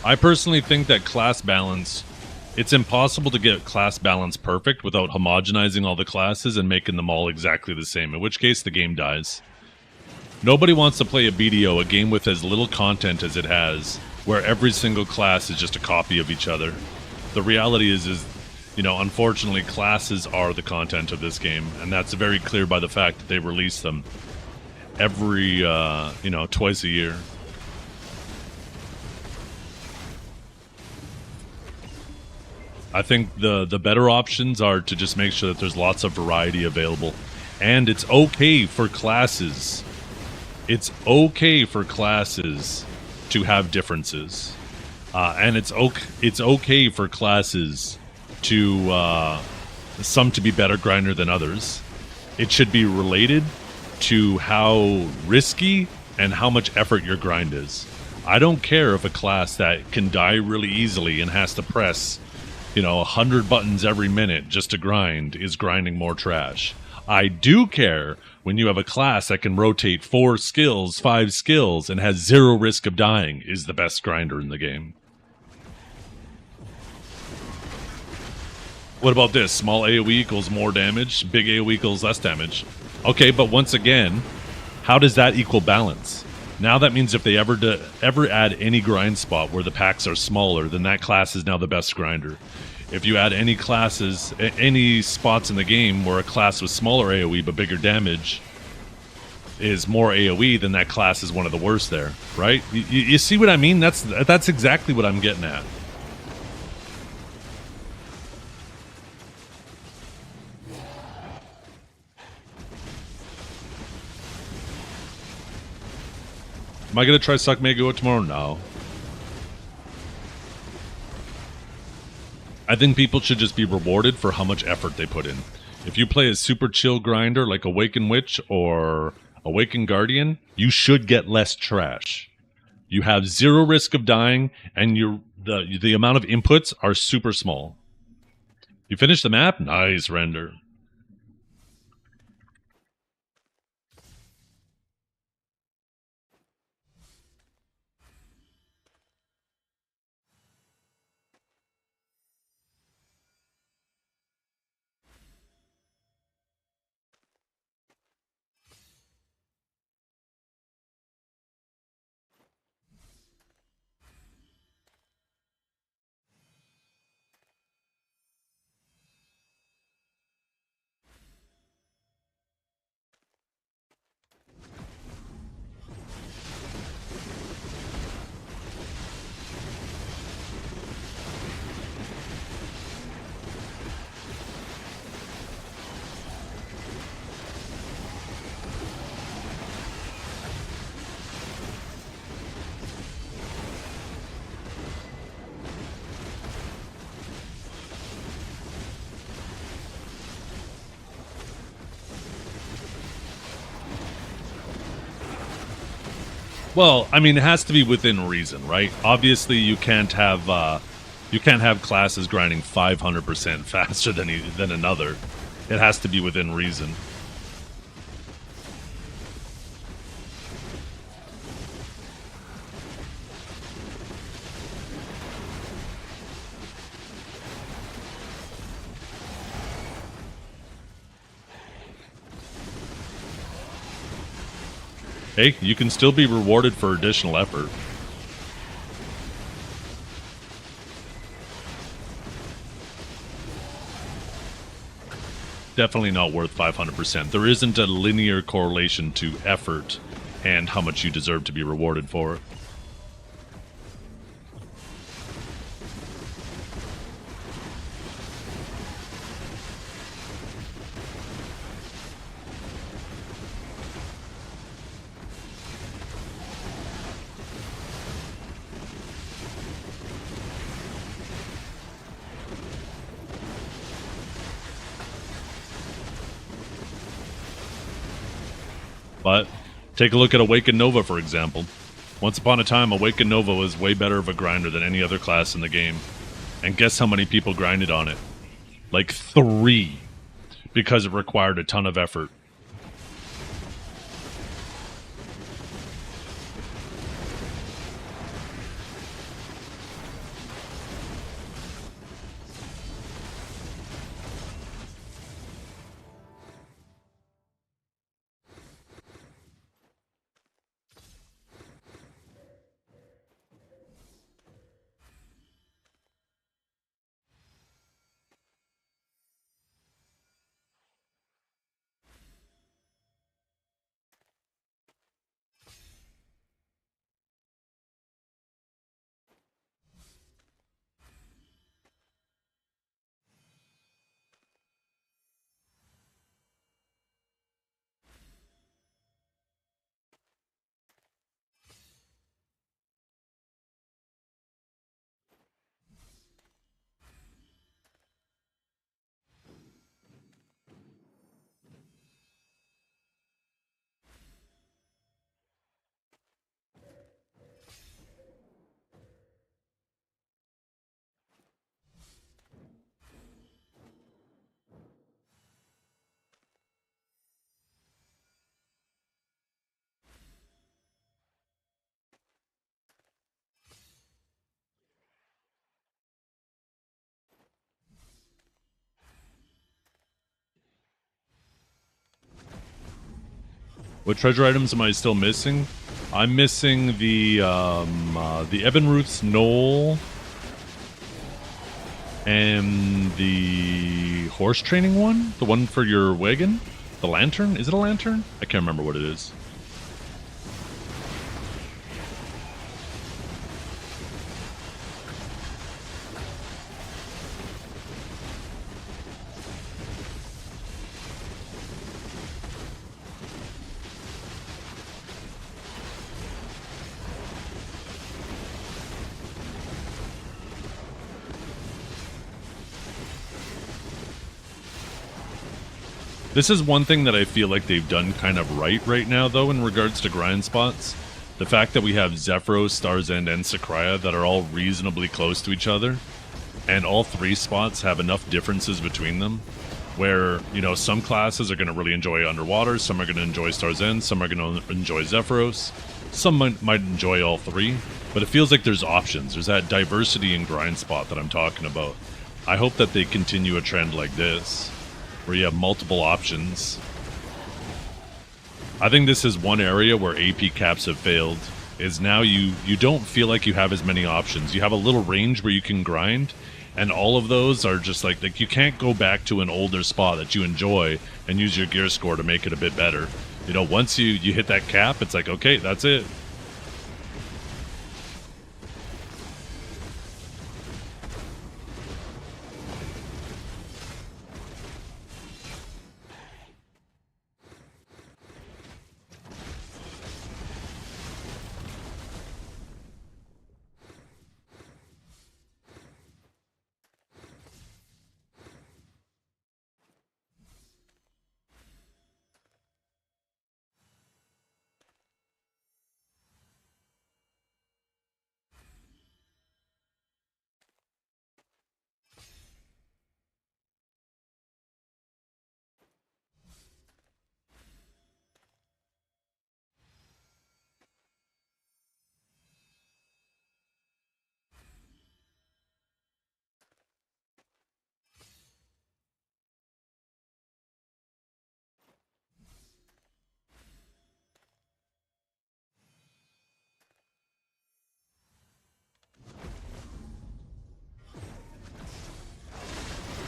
I personally think that class balance It's impossible to get class balance perfect without homogenizing all the classes and making them all exactly the same, in which case the game dies. Nobody wants to play a BDO, a game with as little content as it has, where every single class is just a copy of each other. The reality is, you know, unfortunately, classes are the content of this game, and that's very clear by the fact that they release them every, you know, twice a year. I think the better options are to just make sure that there's lots of variety available. And it's okay for classes. It's okay for classes to have differences. And it's okay for classes to some to be better grinder than others. It should be related to how risky and how much effort your grind is. I don't care if a class that can die really easily and has to press, you know, 100 buttons every minute just to grind is grinding more trash. I do care when you have a class that can rotate 4 skills, 5 skills, and has 0 risk of dying is the best grinder in the game. What about this? Small AoE equals more damage, big AoE equals less damage. Okay, but once again, how does that equal balance? Now that means if they ever add any grind spot where the packs are smaller, then that class is now the best grinder. If you add any classes, any spots in the game where a class with smaller AoE but bigger damage is more AoE, then that class is one of the worst there, right? You see what I mean? That's exactly what I'm getting at. Am I going to try Suck Mega tomorrow? No. I think people should just be rewarded for how much effort they put in. If you play a super chill grinder like Awakened Witch or Awakened Guardian, you should get less trash. You have 0 risk of dying, and the amount of inputs are super small. You finish the map? Nice render. Well, I mean, it has to be within reason, right? Obviously, you can't have classes grinding 500% faster than another. It has to be within reason. Hey, you can still be rewarded for additional effort. Definitely not worth 500%. There isn't a linear correlation to effort and how much you deserve to be rewarded for it. But take a look at Awakened Nova, for example. Once upon a time, Awakened Nova was way better of a grinder than any other class in the game. And guess how many people grinded on it? Like 3. Because it required a ton of effort. What treasure items am I still missing? I'm missing the Ebenruth's Knoll and the horse training one, the one for your wagon, the lantern. Is it a lantern? I can't remember what it is. This is one thing that I feel like they've done kind of right now, though, in regards to grind spots. The fact that we have Zephyros, Star's End, and Sakraya that are all reasonably close to each other, and all three spots have enough differences between them, where, you know, some classes are going to really enjoy Underwater, some are going to enjoy Star's End, some are going to enjoy Zephyros, some might enjoy all three, but it feels like there's options. There's that diversity in grind spot that I'm talking about. I hope that they continue a trend like this, where you have multiple options. I think this is one area where AP caps have failed, is now you don't feel like you have as many options. You have a little range where you can grind, and all of those are just like you can't go back to an older spot that you enjoy and use your gear score to make it a bit better. You know, once you hit that cap, it's like, okay, that's it.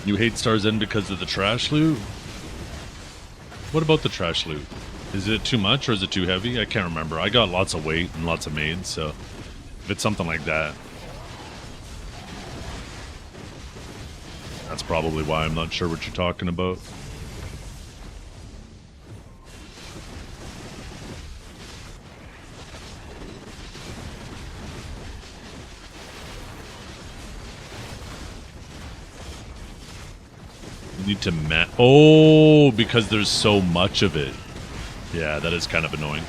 You hate Star's End because of the trash loot? What about the trash loot? Is it too much or is it too heavy? I can't remember. I got lots of weight and lots of maids, so if it's something like that, that's probably why I'm not sure what you're talking about. Need to oh, because there's so much of it. Yeah, that is kind of annoying.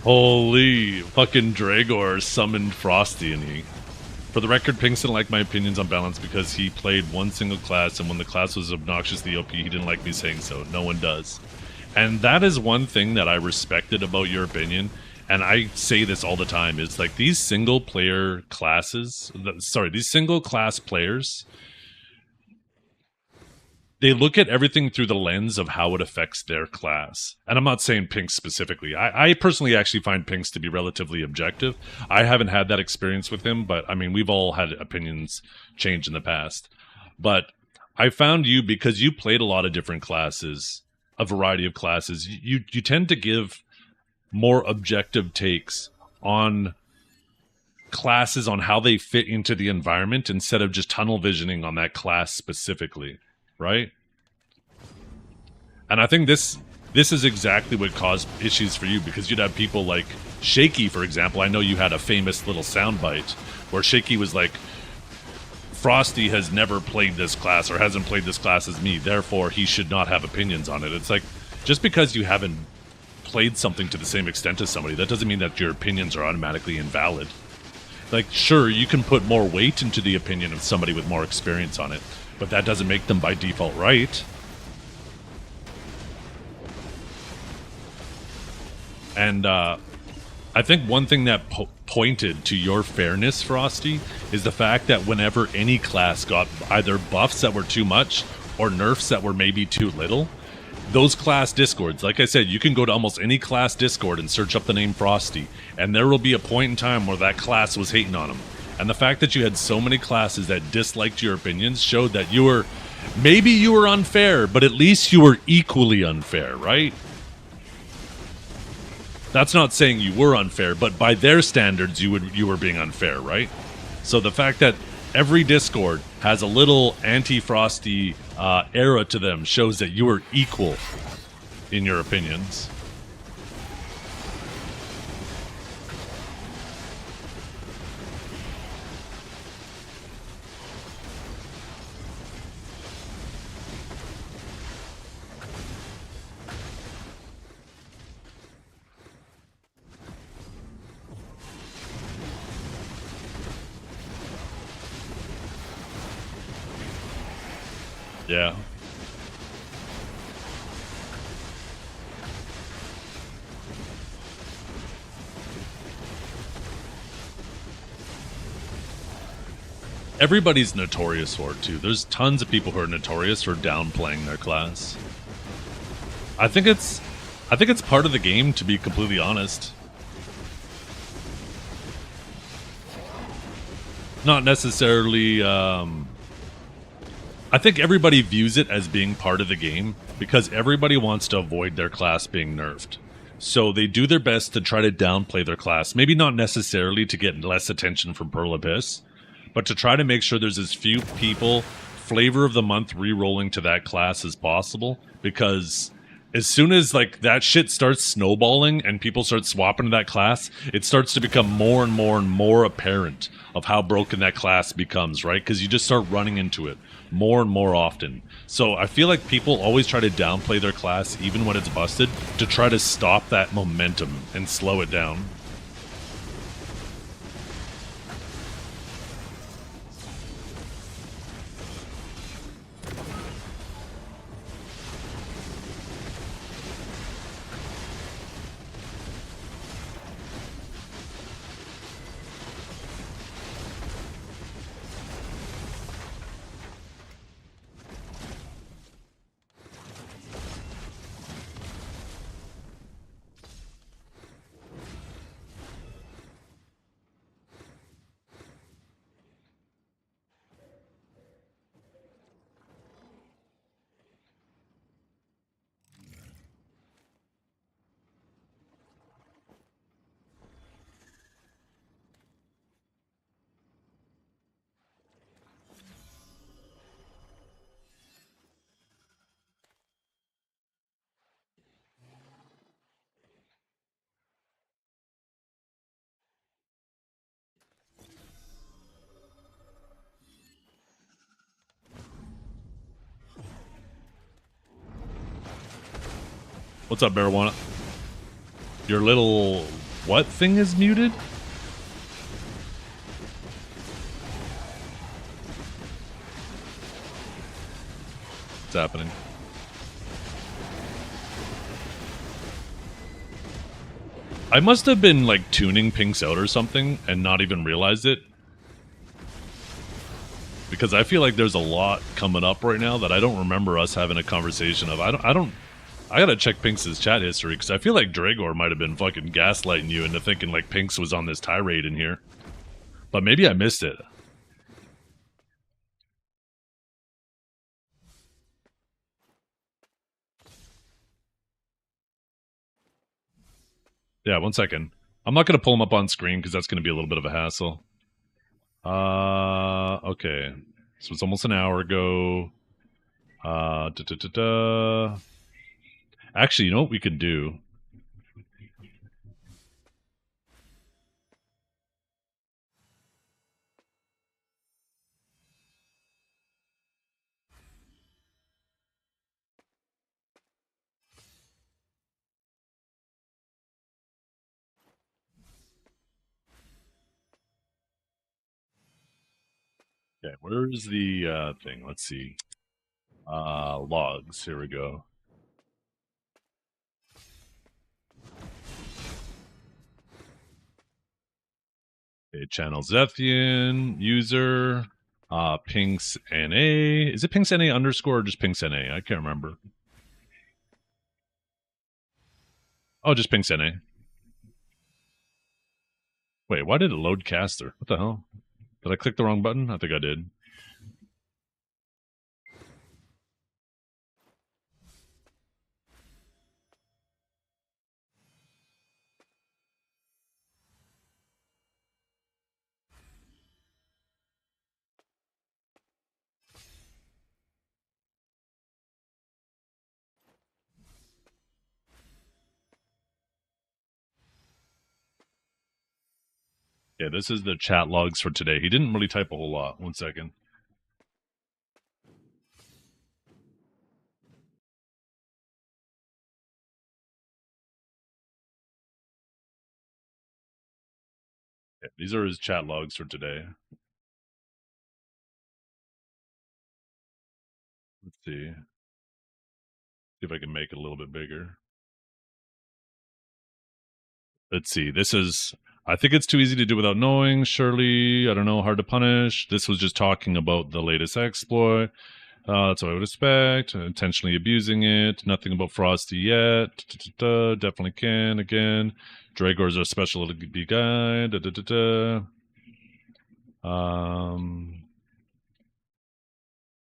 Holy fucking Dragor summoned Frosty and he. For the record, Pinks didn't like my opinions on balance because he played one single class, and when the class was obnoxiously OP, he didn't like me saying so. No one does. And that is one thing that I respected about your opinion. And I say this all the time, is like these single player classes, these single class players, they look at everything through the lens of how it affects their class. And I'm not saying Pinks specifically. I personally actually find Pinks to be relatively objective. I haven't had that experience with him, but I mean, we've all had opinions change in the past. But I found you, because you played a lot of different classes, a variety of classes, you tend to give more objective takes on classes, on how they fit into the environment, instead of just tunnel visioning on that class specifically, right? And I think this is exactly what caused issues for you, because you'd have people like Shaky, for example. I know you had a famous little soundbite where Shaky was like, Frosty has never played this class or hasn't played this class as me, therefore he should not have opinions on it. It's like, just because you haven't played something to the same extent as somebody, that doesn't mean that your opinions are automatically invalid. Like, sure, you can put more weight into the opinion of somebody with more experience on it, but that doesn't make them by default right. And I think one thing that pointed to your fairness, Frosty, is the fact that whenever any class got either buffs that were too much or nerfs that were maybe too little, those class discords, like I said, you can go to almost any class discord and search up the name Frosty, and there will be a point in time where that class was hating on him. And the fact that you had so many classes that disliked your opinions showed that you were, maybe you were unfair, but at least you were equally unfair, right? That's not saying you were unfair, but by their standards, you were being unfair, right? So the fact that every Discord has a little anti-Frosty era to them shows that you are equal in your opinions. Yeah. Everybody's notorious for it too. There's tons of people who are notorious for downplaying their class. I think it's part of the game, to be completely honest. Not necessarily I think everybody views it as being part of the game because everybody wants to avoid their class being nerfed. So they do their best to try to downplay their class. Maybe not necessarily to get less attention from Pearl Abyss, but to try to make sure there's as few people flavor of the month re-rolling to that class as possible. Because as soon as like that shit starts snowballing and people start swapping to that class, it starts to become more and more and more apparent of how broken that class becomes, right? Because you just start running into it more and more often. So I feel like people always try to downplay their class even when it's busted to try to stop that momentum and slow it down. What's up, Marijuana? Your little what thing is muted? What's happening? I must have been like tuning Pinks out or something and not even realized it. Because I feel like there's a lot coming up right now that I don't remember us having a conversation of. I gotta check Pinks' chat history because I feel like Dragor might have been fucking gaslighting you into thinking like Pinks was on this tirade in here. But maybe I missed it. Yeah, 1 second. I'm not gonna pull him up on screen because that's gonna be a little bit of a hassle. Okay. So it's almost an hour ago. Actually, you know what we could do? Okay, where's the thing? Let's see. Logs. Here we go. Okay, channel Zethian, user. Pinks NA. Is it Pinks NA underscore or just Pinks NA? I can't remember. Oh, just Pinks NA. Wait, why did it load caster? What the hell? Did I click the wrong button? I think I did. Yeah, this is the chat logs for today. He didn't really type a whole lot. 1 second. Yeah, these are his chat logs for today. Let's see. See if I can make it a little bit bigger. Let's see. This is, I think it's too easy to do without knowing. Surely, I don't know, hard to punish. This was just talking about the latest exploit. That's what I would expect. Intentionally abusing it. Nothing about Frosty yet. Definitely can. Again. Dragor's a special B guy.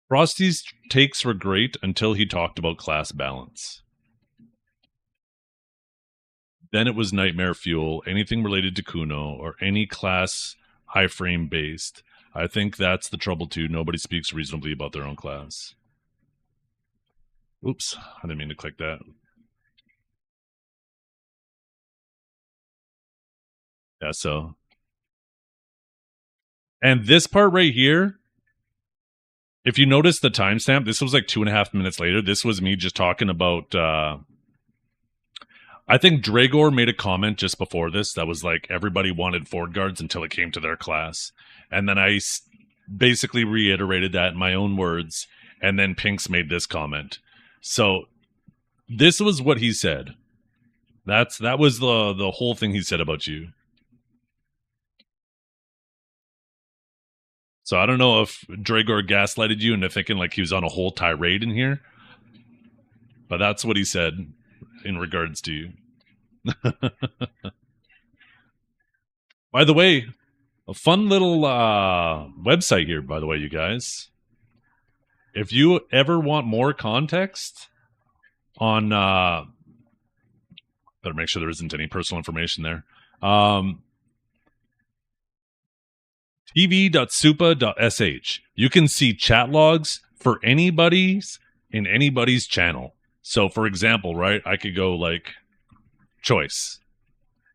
Frosty's takes were great until he talked about class balance. Then it was Nightmare Fuel, anything related to Kuno, or any class iframe based. I think that's the trouble too. Nobody speaks reasonably about their own class. Oops, I didn't mean to click that. Yeah, so. And this part right here, if you notice the timestamp, this was like 2.5 minutes later. This was me just talking about I think Dragor made a comment just before this that was like everybody wanted Ford guards until it came to their class. And then I basically reiterated that in my own words. And then Pinks made this comment. So this was what he said. That was the whole thing he said about you. So I don't know if Dragor gaslighted you into thinking like he was on a whole tirade in here. But that's what he said in regards to you. By the way, a fun little website here, by the way, you guys. If you ever want more context on better make sure there isn't any personal information there. tv.supa.sh. You can see chat logs for anybody's in anybody's channel. So for example, right, I could go like choice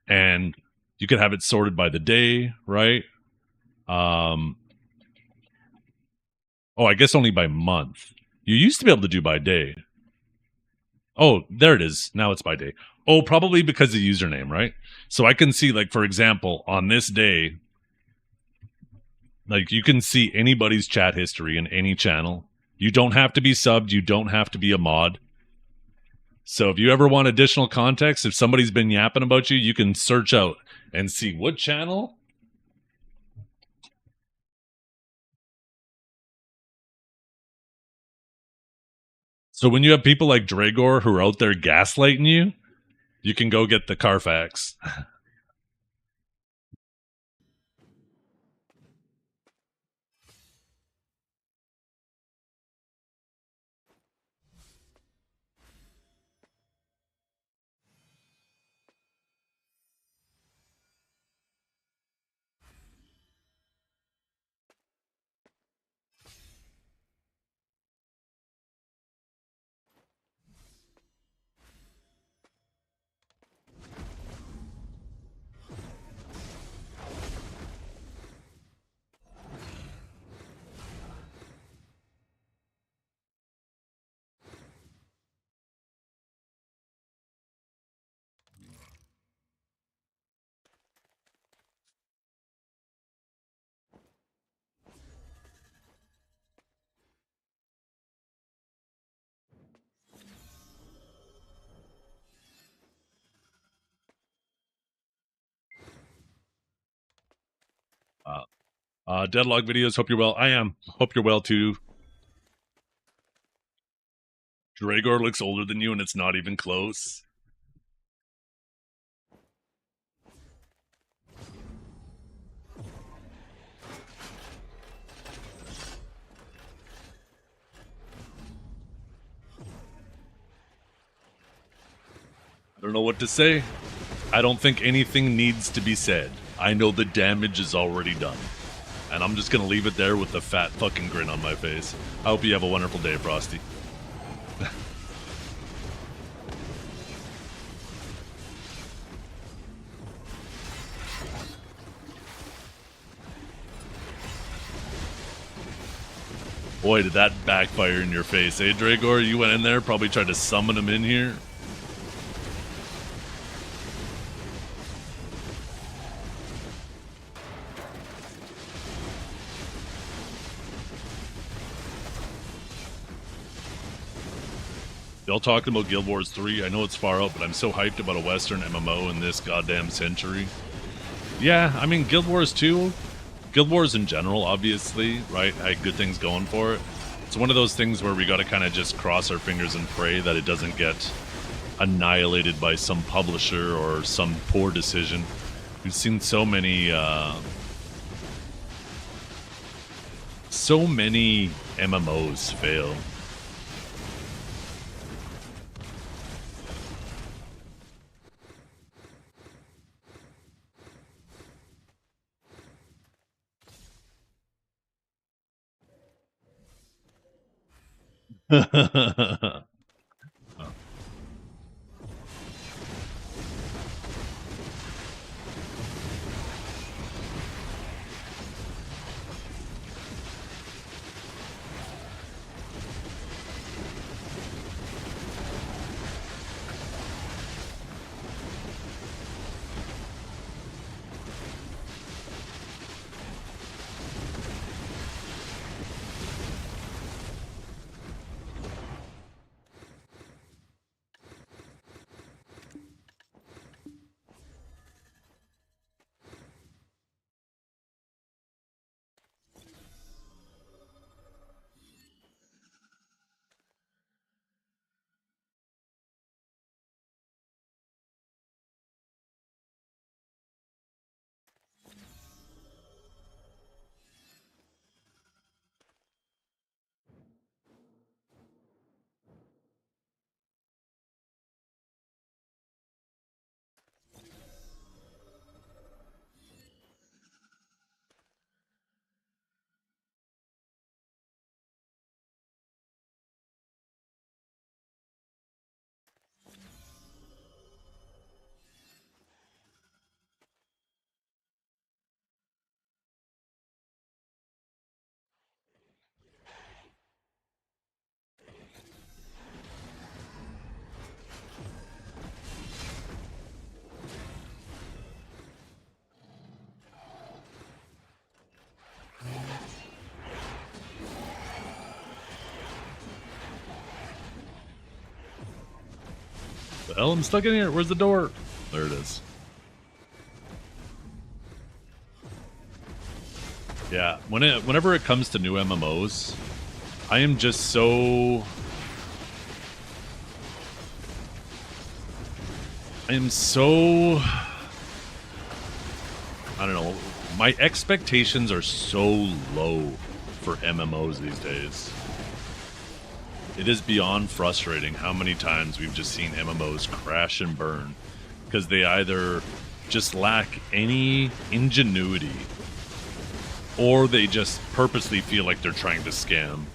and you could have it sorted by the day, right? Oh, I guess only by month. You used to be able to do by day. Oh, there it is. Now it's by day. Oh, probably because of username, right? So I can see, like, for example, on this day, like, you can see anybody's chat history in any channel. You don't have to be subbed. You don't have to be a mod. So if you ever want additional context, if somebody's been yapping about you, you can search out and see what channel. So when you have people like Dragor who are out there gaslighting you, you can go get the Carfax. Deadlock videos. Hope you're well. I am. Hope you're well too. Dragor looks older than you, and it's not even close. I don't know what to say. I don't think anything needs to be said. I know the damage is already done. And I'm just gonna leave it there with the fat fucking grin on my face. I hope you have a wonderful day, Frosty. Boy, did that backfire in your face, eh, Dragor? You went in there, probably tried to summon him in here. Y'all talking about Guild Wars 3? I know it's far out, but I'm so hyped about a Western MMO in this goddamn century. Yeah, I mean, Guild Wars 2, Guild Wars in general, obviously, right, had good things going for it. It's one of those things where we gotta kind of just cross our fingers and pray that it doesn't get annihilated by some publisher or some poor decision. We've seen so many MMOs fail. The hell, I'm stuck in here. Where's the door? There it is. Yeah, whenever it comes to new MMOs, I am just so... I don't know. My expectations are so low for MMOs these days. It is beyond frustrating how many times we've just seen MMOs crash and burn because they either just lack any ingenuity or they just purposely feel like they're trying to scam.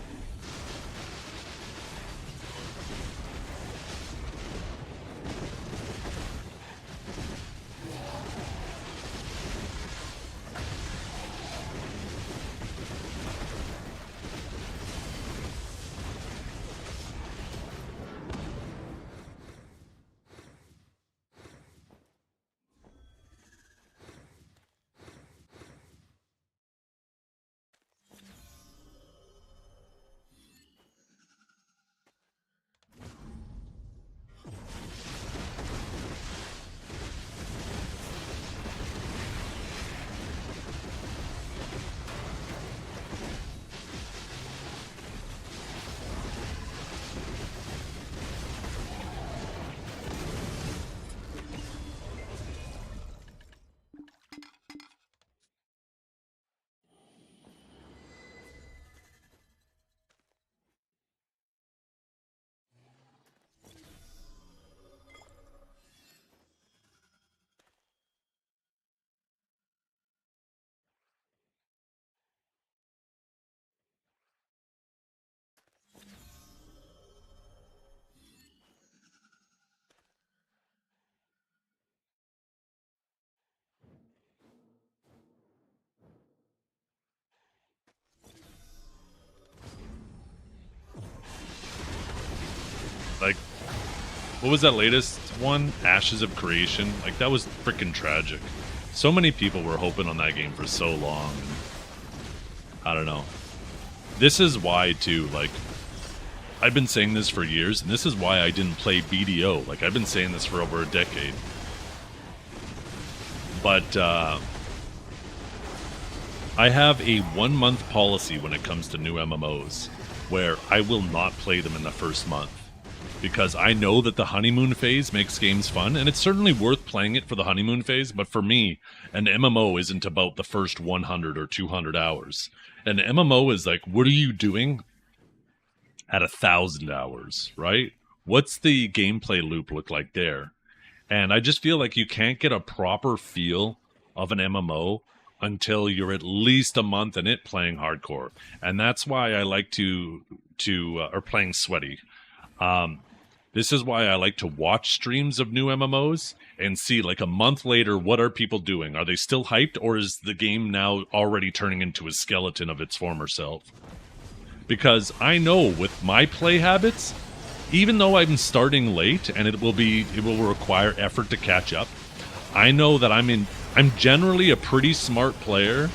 Like, what was that latest one? Ashes of Creation? Like, that was freaking tragic. So many people were hoping on that game for so long. And I don't know. This is why, too, like, I've been saying this for years, and this is why I didn't play BDO. Like, I've been saying this for over a decade. But, I have a 1-month policy when it comes to new MMOs, where I will not play them in the first month. Because I know that the honeymoon phase makes games fun, and it's certainly worth playing it for the honeymoon phase, but for me, an MMO isn't about the first 100 or 200 hours. An MMO is like, what are you doing at 1,000 hours, right? What's the gameplay loop look like there? And I just feel like you can't get a proper feel of an MMO until you're at least a month in it playing hardcore. And that's why I like or playing sweaty. This is why I like to watch streams of new MMOs and see, like, a month later, what are people doing? Are they still hyped, or is the game now already turning into a skeleton of its former self? Because I know with my play habits, even though I'm starting late and it will require effort to catch up, I know that I'm generally a pretty smart player,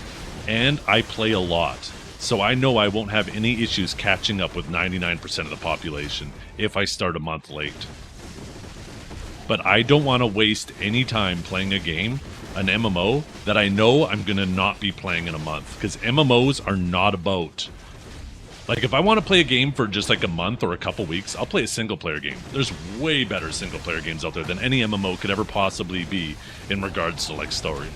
and I play a lot. So I know I won't have any issues catching up with 99% of the population if I start a month late. But I don't want to waste any time playing a game, an MMO, that I know I'm going to not be playing in a month. Because MMOs are not about... Like, if I want to play a game for just like a month or a couple weeks, I'll play a single-player game. There's way better single-player games out there than any MMO could ever possibly be in regards to, like, story.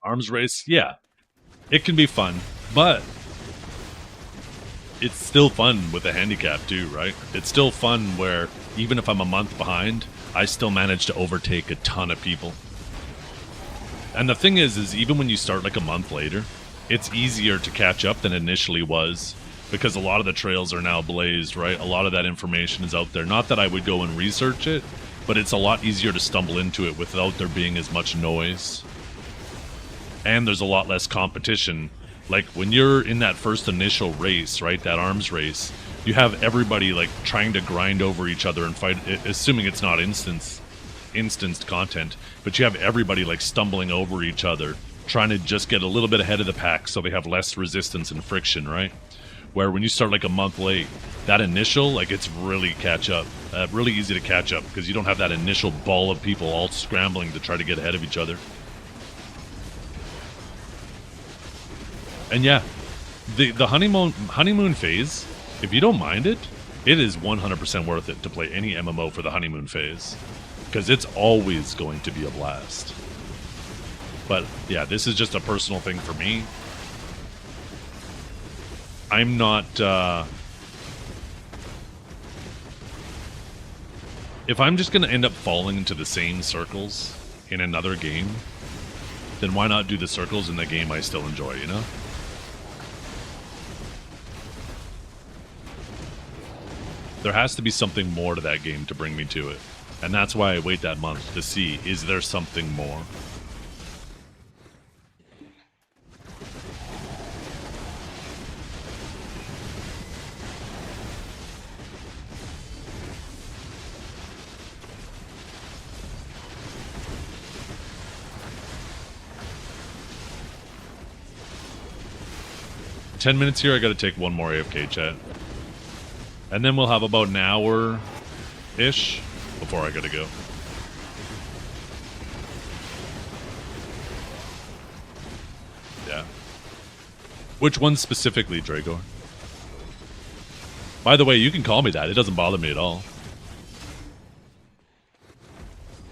Arms race, yeah, it can be fun, but it's still fun with a handicap too, right? It's still fun where even if I'm a month behind, I still manage to overtake a ton of people. And the thing is even when you start like a month later, it's easier to catch up than it initially was, because a lot of the trails are now blazed, right? A lot of that information is out there. Not that I would go and research it, but it's a lot easier to stumble into it without there being as much noise. And there's a lot less competition. Like, when you're in that first initial race, right, that arms race, you have everybody, like, trying to grind over each other and fight, assuming it's not instanced content, but you have everybody, like, stumbling over each other, trying to just get a little bit ahead of the pack so they have less resistance and friction, right? Where when you start, like, a month late, that initial, like, it's really really easy to catch up, because you don't have that initial ball of people all scrambling to try to get ahead of each other. And yeah, the honeymoon phase, if you don't mind it, it is 100% worth it to play any MMO for the honeymoon phase, because it's always going to be a blast. But yeah, this is just a personal thing for me. I'm not... if I'm just going to end up falling into the same circles in another game, then why not do the circles in the game I still enjoy, you know? There has to be something more to that game to bring me to it. And that's why I wait that month to see, is there something more? "10 minutes here, I gotta take one more AFK, chat. And then we'll have about an hour-ish before I gotta go." Which one specifically, Drago? By the way, you can call me that. It doesn't bother me at all.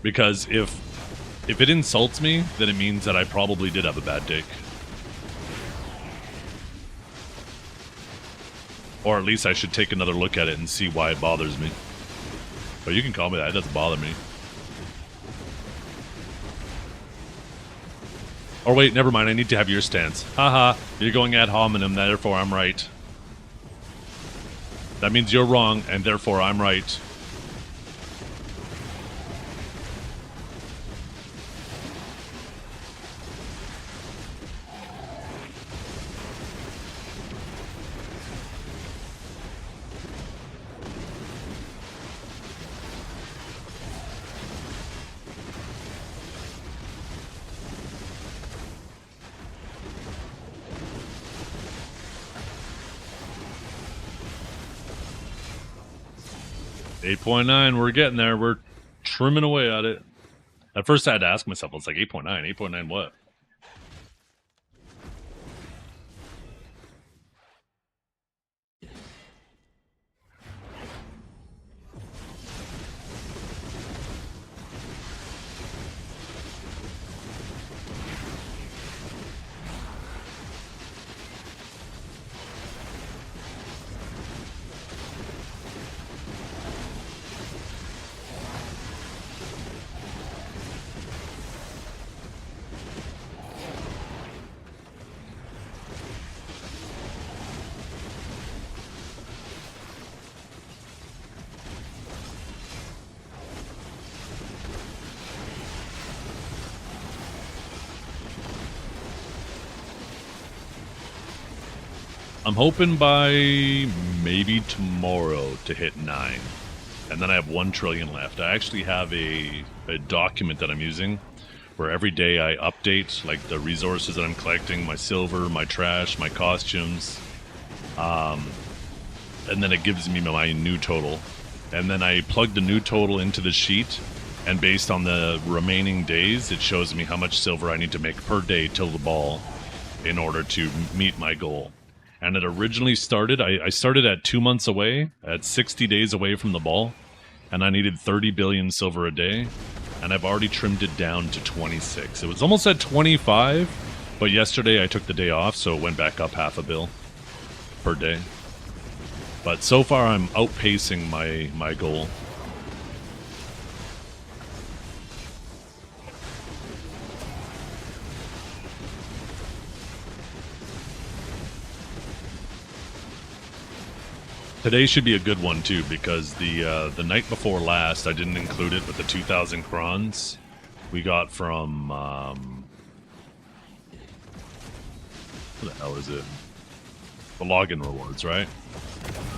Because if it insults me, then it means that I probably did have a bad dick. Or at least I should take another look at it and see why it bothers me. But you can call me that. It doesn't bother me. Or wait, never mind. I need to have your stance. Haha, you're going ad hominem, therefore I'm right. That means you're wrong, and therefore I'm right. .9, we're getting there. We're trimming away at it. At first I had to ask myself, I was like, 8.9? 8.9 what? I'm hoping by maybe tomorrow to hit 9. And then I have 1 trillion left. I actually have a document that I'm using where every day I update like the resources that I'm collecting, my silver, my trash, my costumes. And then it gives me my new total. And then I plug the new total into the sheet, and based on the remaining days, it shows me how much silver I need to make per day till the ball in order to meet my goal. And it originally started, I started at 2 months away, at 60 days away from the ball, and I needed 30 billion silver a day, and I've already trimmed it down to 26. It was almost at 25, but yesterday I took the day off, so it went back up half a bill per day. But so far I'm outpacing my goal. Today should be a good one too, because the night before last I didn't include it, but the 2,000 crons we got from what the hell is it? The login rewards, right?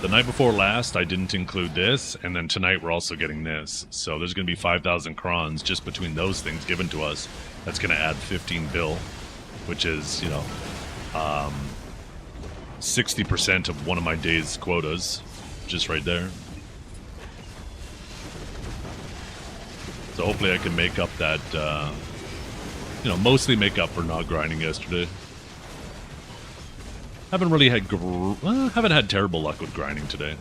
The night before last I didn't include this, and then tonight we're also getting this. So there's going to be 5,000 crons just between those things given to us. That's going to add 15 bill, which is, you know, 60% of one of my day's quotas, just right there. So hopefully I can make up that, you know, mostly make up for not grinding yesterday. Haven't really had, haven't had terrible luck with grinding today.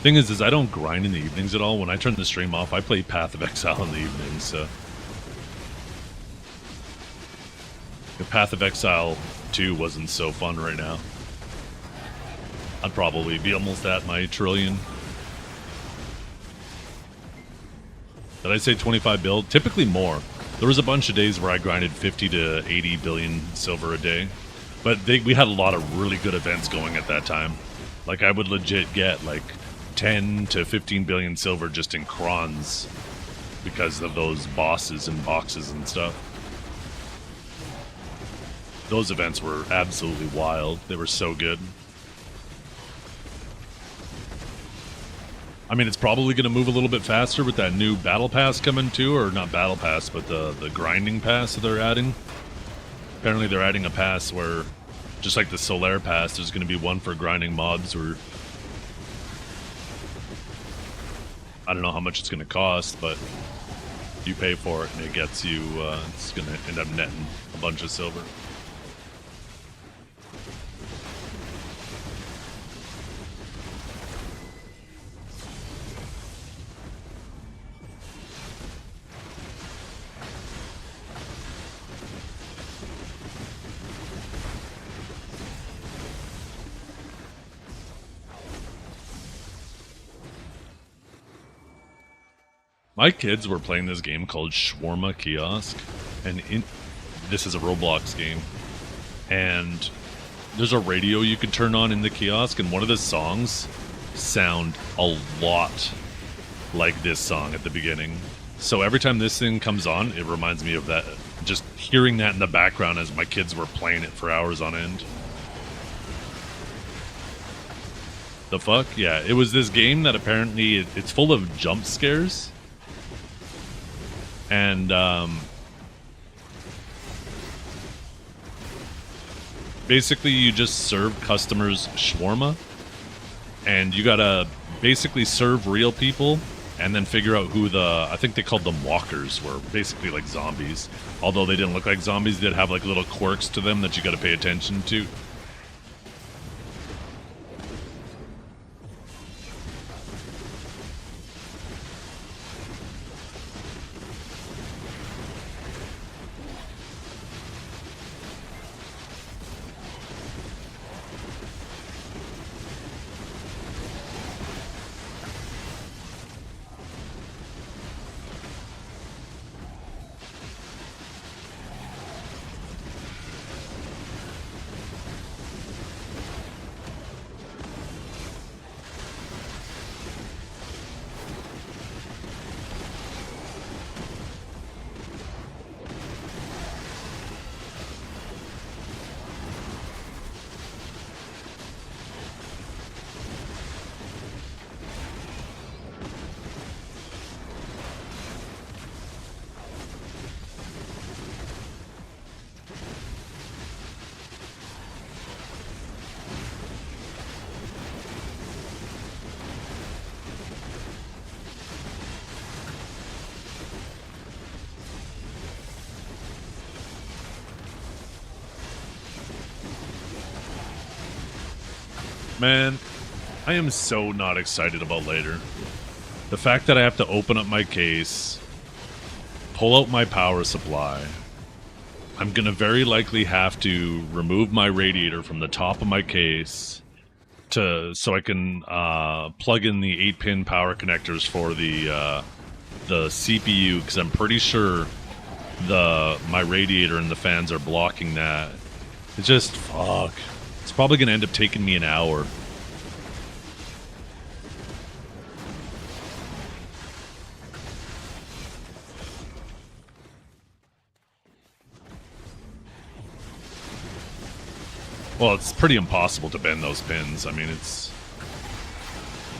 Thing is I don't grind in the evenings at all. When I turn the stream off, I play Path of Exile in the evenings, so. The Path of Exile 2 wasn't so fun right now. I'd probably be almost at my trillion. Did I say 25 bill? Typically more. There was a bunch of days where I grinded 50 to 80 billion silver a day. But we had a lot of really good events going at that time. Like, I would legit get, like, 10 to 15 billion silver just in crons because of those bosses and boxes and stuff. Those events were absolutely wild. They were so good. I mean, it's probably going to move a little bit faster with that new battle pass coming too, or not battle pass, but the grinding pass that they're adding. Apparently they're adding a pass where, just like the Solaire pass, there's going to be one for grinding mobs, or I don't know how much it's going to cost, but You pay for it, and it gets you. It's gonna end up netting a bunch of silver. My kids were playing this game called Shawarma Kiosk, and this is a Roblox game, and there's a radio you can turn on in the kiosk, and one of the songs sound a lot like this song at the beginning. So every time this thing comes on, it reminds me of that. Just hearing that in the background as my kids were playing it for hours on end. The fuck? Yeah, it was this game that apparently it's full of jump scares. And basically you just serve customers shawarma, and you gotta basically serve real people and then figure out who I think they called them walkers, were basically like zombies. Although they didn't look like zombies, they'd have like little quirks to them that you gotta pay attention to. Man, I am so not excited about later. The fact that I have to open up my case, pull out my power supply. I'm gonna very likely have to remove my radiator from the top of my case so I can plug in the 8-pin power connectors for the CPU, because I'm pretty sure my radiator and the fans are blocking that. It's just fuck. It's probably gonna end up taking me an hour. Well, it's pretty impossible to bend those pins. I mean, it's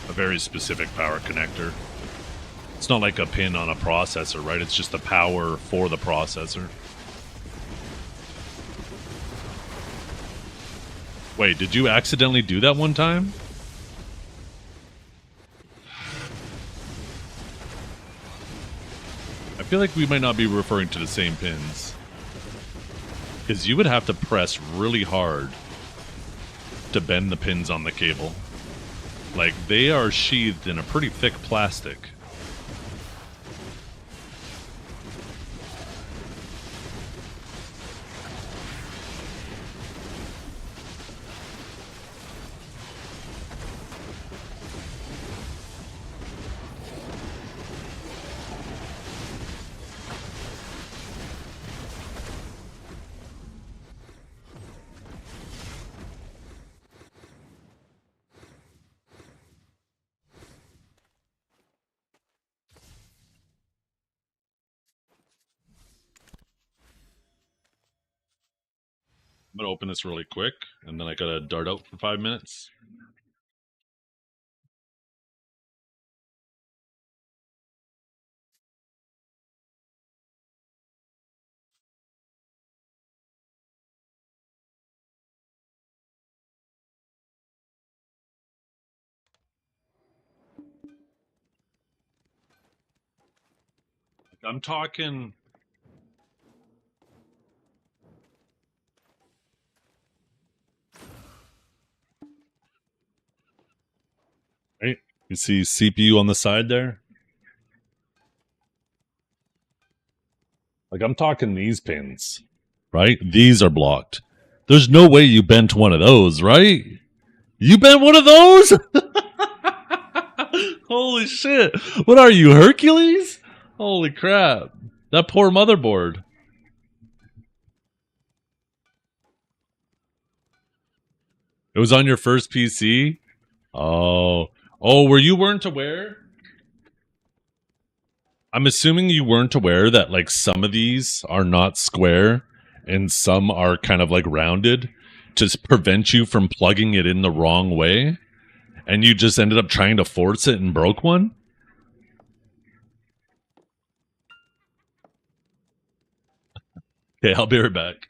a very specific power connector. It's not like a pin on a processor, right? It's just the power for the processor. Wait, did you accidentally do that one time? I feel like we might not be referring to the same pins. Because you would have to press really hard to bend the pins on the cable. Like, they are sheathed in a pretty thick plastic. I'm gonna open this really quick, and then I gotta dart out for 5 minutes. I'm talking. Right? You see CPU on the side there? Like I'm talking these pins, right? These are blocked. There's no way you bent one of those, right? You bent one of those? Holy shit. What are you, Hercules? Holy crap. That poor motherboard. It was on your first PC? Oh. Oh, were you weren't aware? I'm assuming you weren't aware that like some of these are not square and some are kind of like rounded to prevent you from plugging it in the wrong way, and you just ended up trying to force it and broke one? Okay, I'll be right back.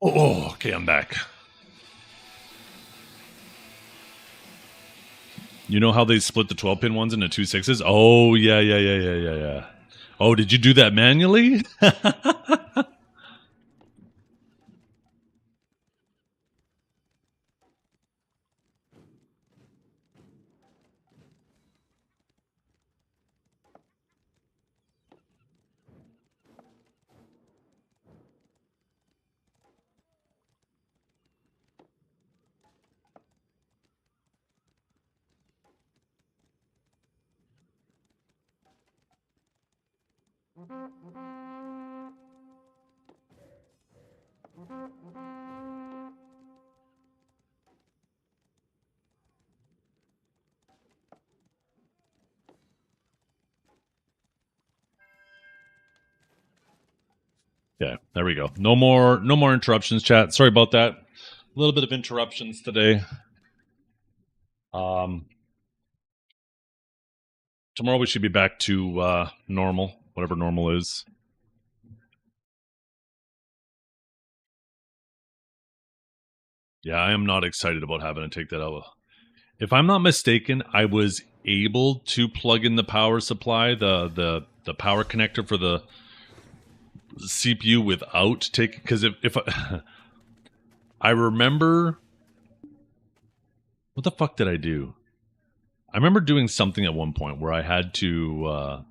Oh, okay, I'm back. You know how they split the 12-pin ones into 2 6s? Oh, yeah. Oh, did you do that manually? Yeah, there we go. No more interruptions, chat. Sorry about that. A little bit of interruptions today. Tomorrow we should be back to normal, whatever normal is. Yeah, I am not excited about having to take that out. If I'm not mistaken, I was able to plug in the power supply, the power connector for the CPU without taking, because if I remember, what the fuck did I do? I remember doing something at one point where I had to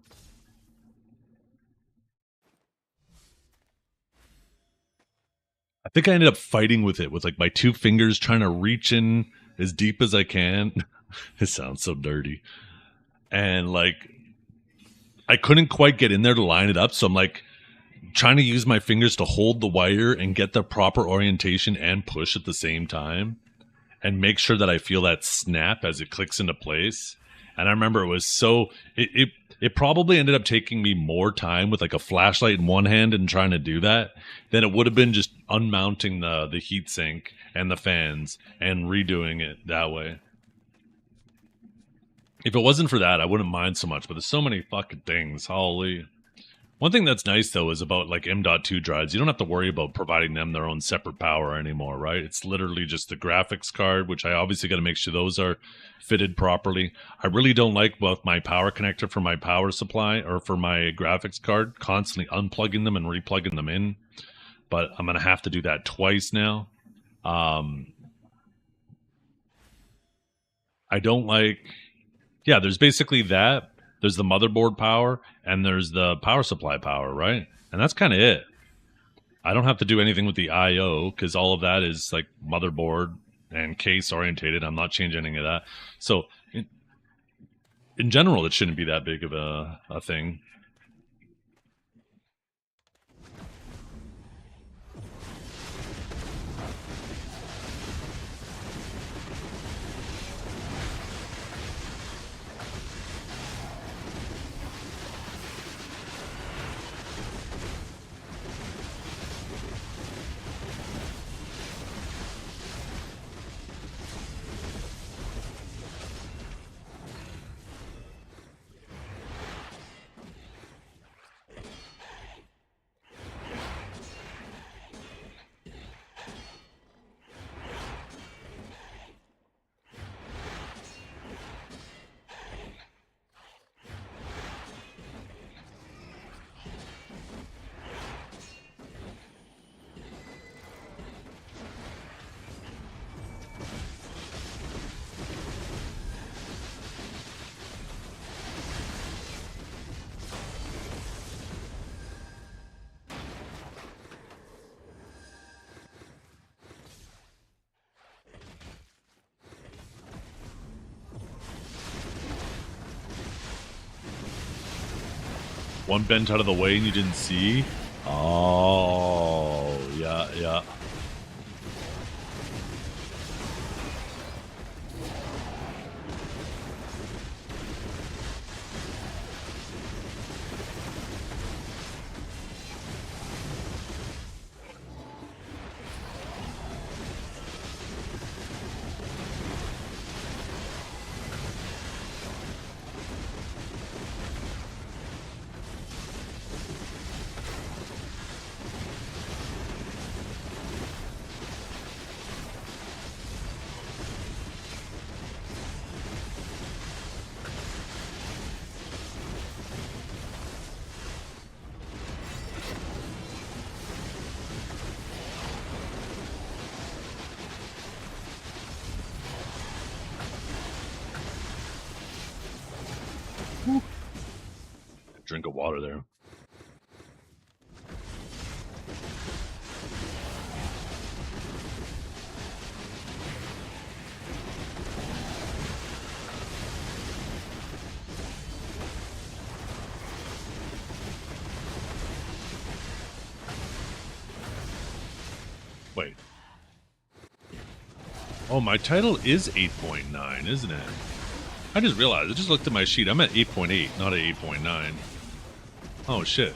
I think I ended up fighting with it with like my 2 fingers, trying to reach in as deep as I can. It sounds so dirty. And like I couldn't quite get in there to line it up, so I'm like trying to use my fingers to hold the wire and get the proper orientation and push at the same time and make sure that I feel that snap as it clicks into place. And I remember it was so it probably ended up taking me more time with like a flashlight in one hand and trying to do that than it would have been just unmounting the heatsink and the fans and redoing it that way. If it wasn't for that, I wouldn't mind so much, but there's so many fucking things. Holy. One thing that's nice, though, is about like M.2 drives. You don't have to worry about providing them their own separate power anymore, right? It's literally just the graphics card, which I obviously got to make sure those are fitted properly. I really don't like both my power connector for my power supply or for my graphics card, constantly unplugging them and replugging them in. But I'm going to have to do that twice now. I don't like... Yeah, there's basically that. There's the motherboard power, and there's the power supply power, right? And that's kind of it. I don't have to do anything with the I.O. because all of that is like motherboard and case orientated. I'm not changing any of that. So in general, it shouldn't be that big of a thing. One bent out of the way and you didn't see? Oh, yeah. drink of water there. Wait. Oh, my title is 8.9, isn't it? I just realized. I just looked at my sheet. I'm at 8.8, not at 8.9. Oh, shit.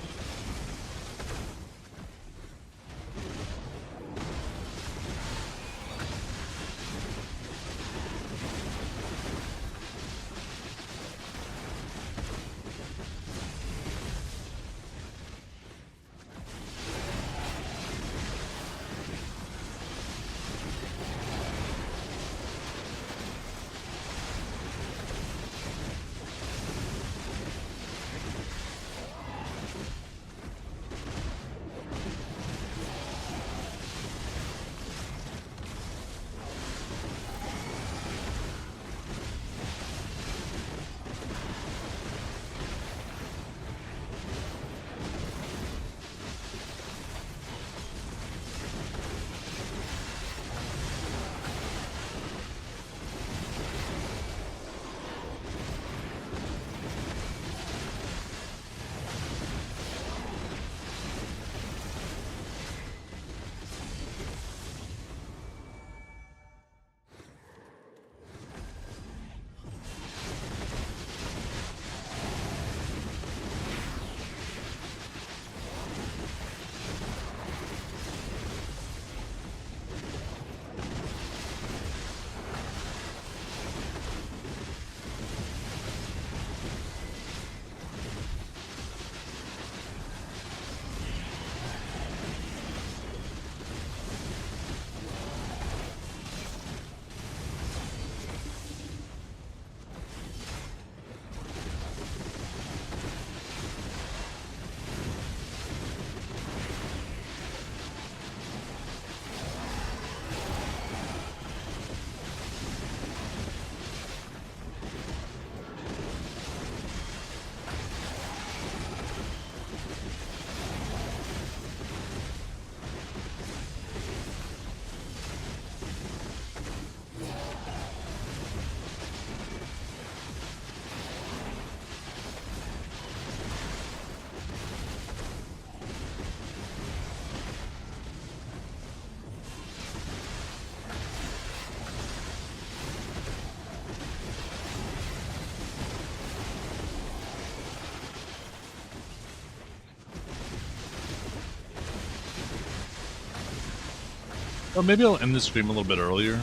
Or maybe I'll end the stream a little bit earlier.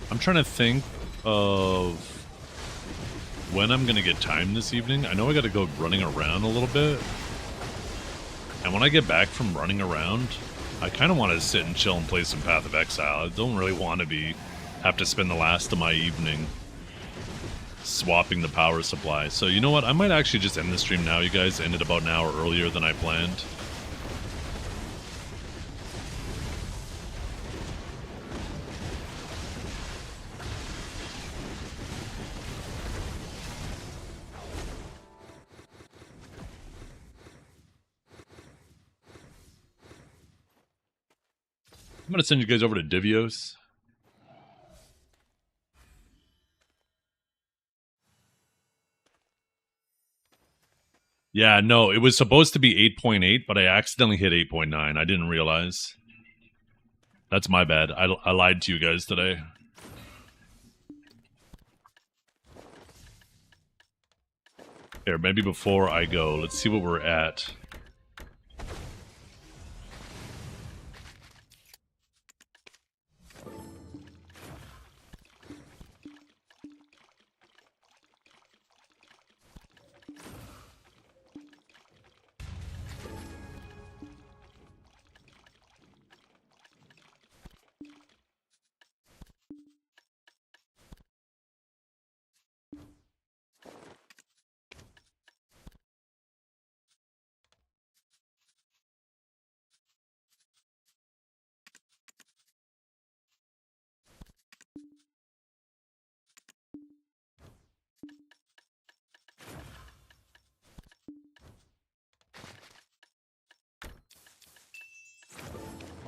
I'm trying to think of when I'm going to get time this evening. I know I got to go running around a little bit. And when I get back from running around, I kind of want to sit and chill and play some Path of Exile. I don't really want to have to spend the last of my evening swapping the power supply. So you know what? I might actually just end the stream now, you guys. Ended about an hour earlier than I planned. I'm going to send you guys over to Divios. Yeah, no, it was supposed to be 8.8, but I accidentally hit 8.9. I didn't realize. That's my bad. I lied to you guys today. Here, maybe before I go, let's see what we're at.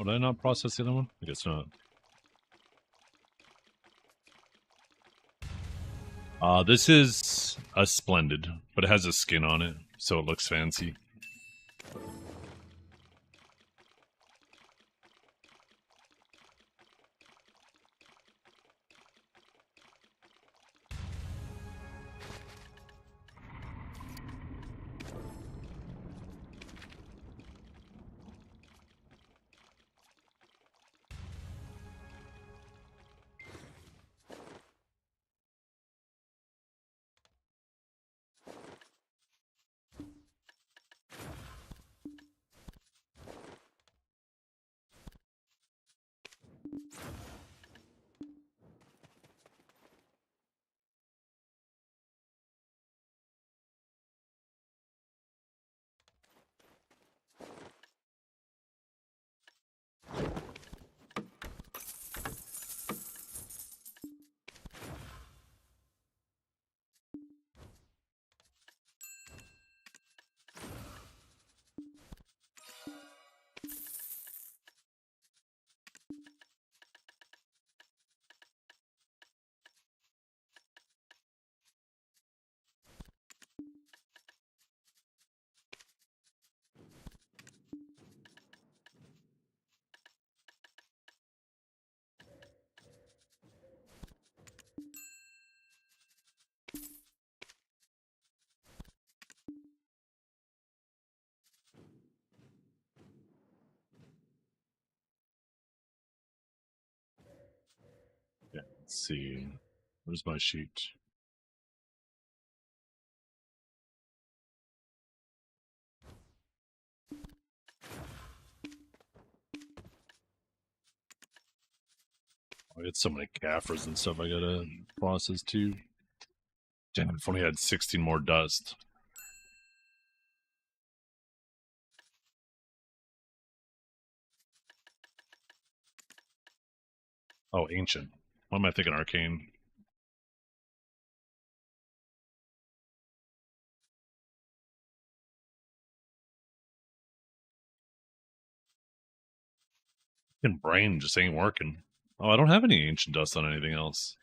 Oh, did I not process the other one? I guess not. This is a Splendid, but it has a skin on it, so it looks fancy. Yeah, let's see. Where's my sheet? I got so many Caffers and stuff I gotta process too. Damn, if only I had 16 more dust. Oh, Ancient. Why am I thinking Arcane? Fucking brain just ain't working. Oh, I don't have any Ancient dust on anything else.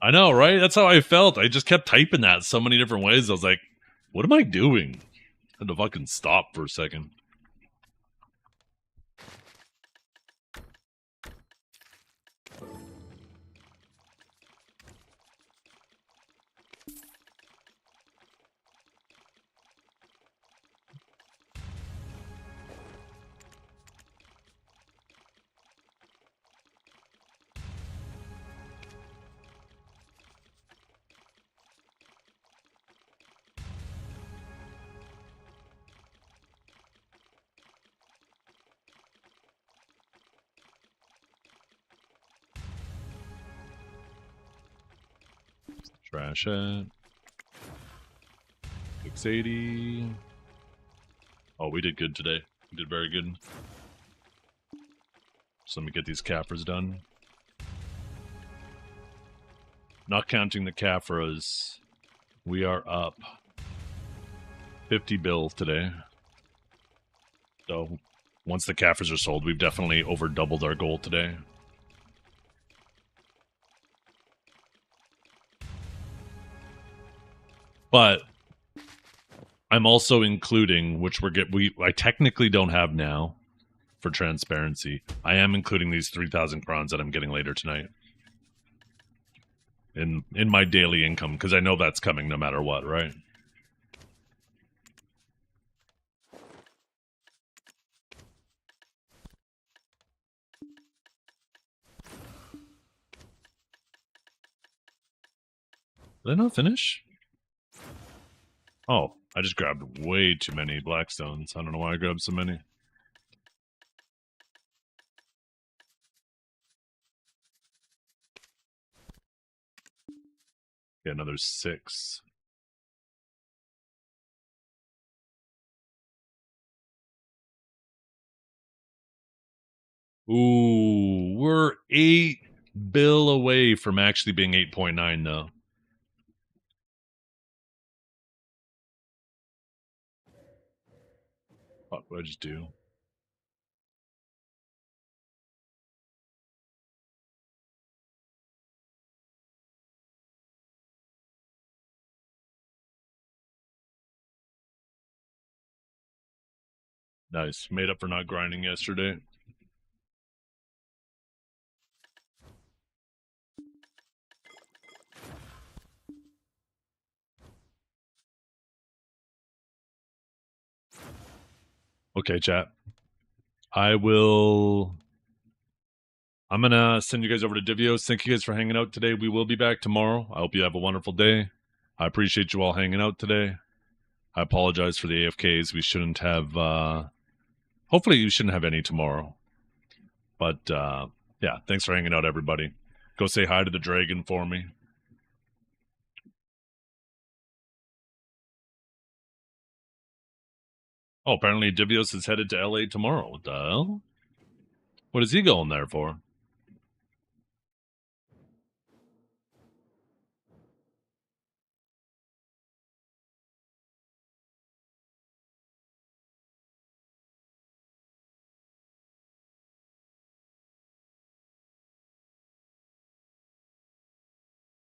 I know, right? That's how I felt. I just kept typing that so many different ways. I was like, what am I doing? I had to fucking stop for a second. Trash it. 680. Oh, we did good today. We did very good. So let me get these Caffers done. Not counting the Caffras, we are up 50 bill today. So once the Caffers are sold, we've definitely over doubled our goal today. But I'm also including, which I technically don't have now for transparency. I am including these 3,000 crowns that I'm getting later tonight in my daily income, because I know that's coming no matter what, right? Did I not finish? Oh, I just grabbed way too many Blackstones. I don't know why I grabbed so many. Yeah, another 6. Ooh, we're 8 bill away from actually being 8.9 though. What would I just do? Nice. Made up for not grinding yesterday. Okay, chat. I'm gonna send you guys over to Divios. Thank you guys for hanging out today. We will be back tomorrow. I hope you have a wonderful day. I appreciate you all hanging out today. I apologize for the AFKs. We shouldn't have hopefully you shouldn't have any tomorrow. But yeah, thanks for hanging out, everybody. Go say hi to the dragon for me. Oh, apparently Divios is headed to LA tomorrow. What the hell? What is he going there for?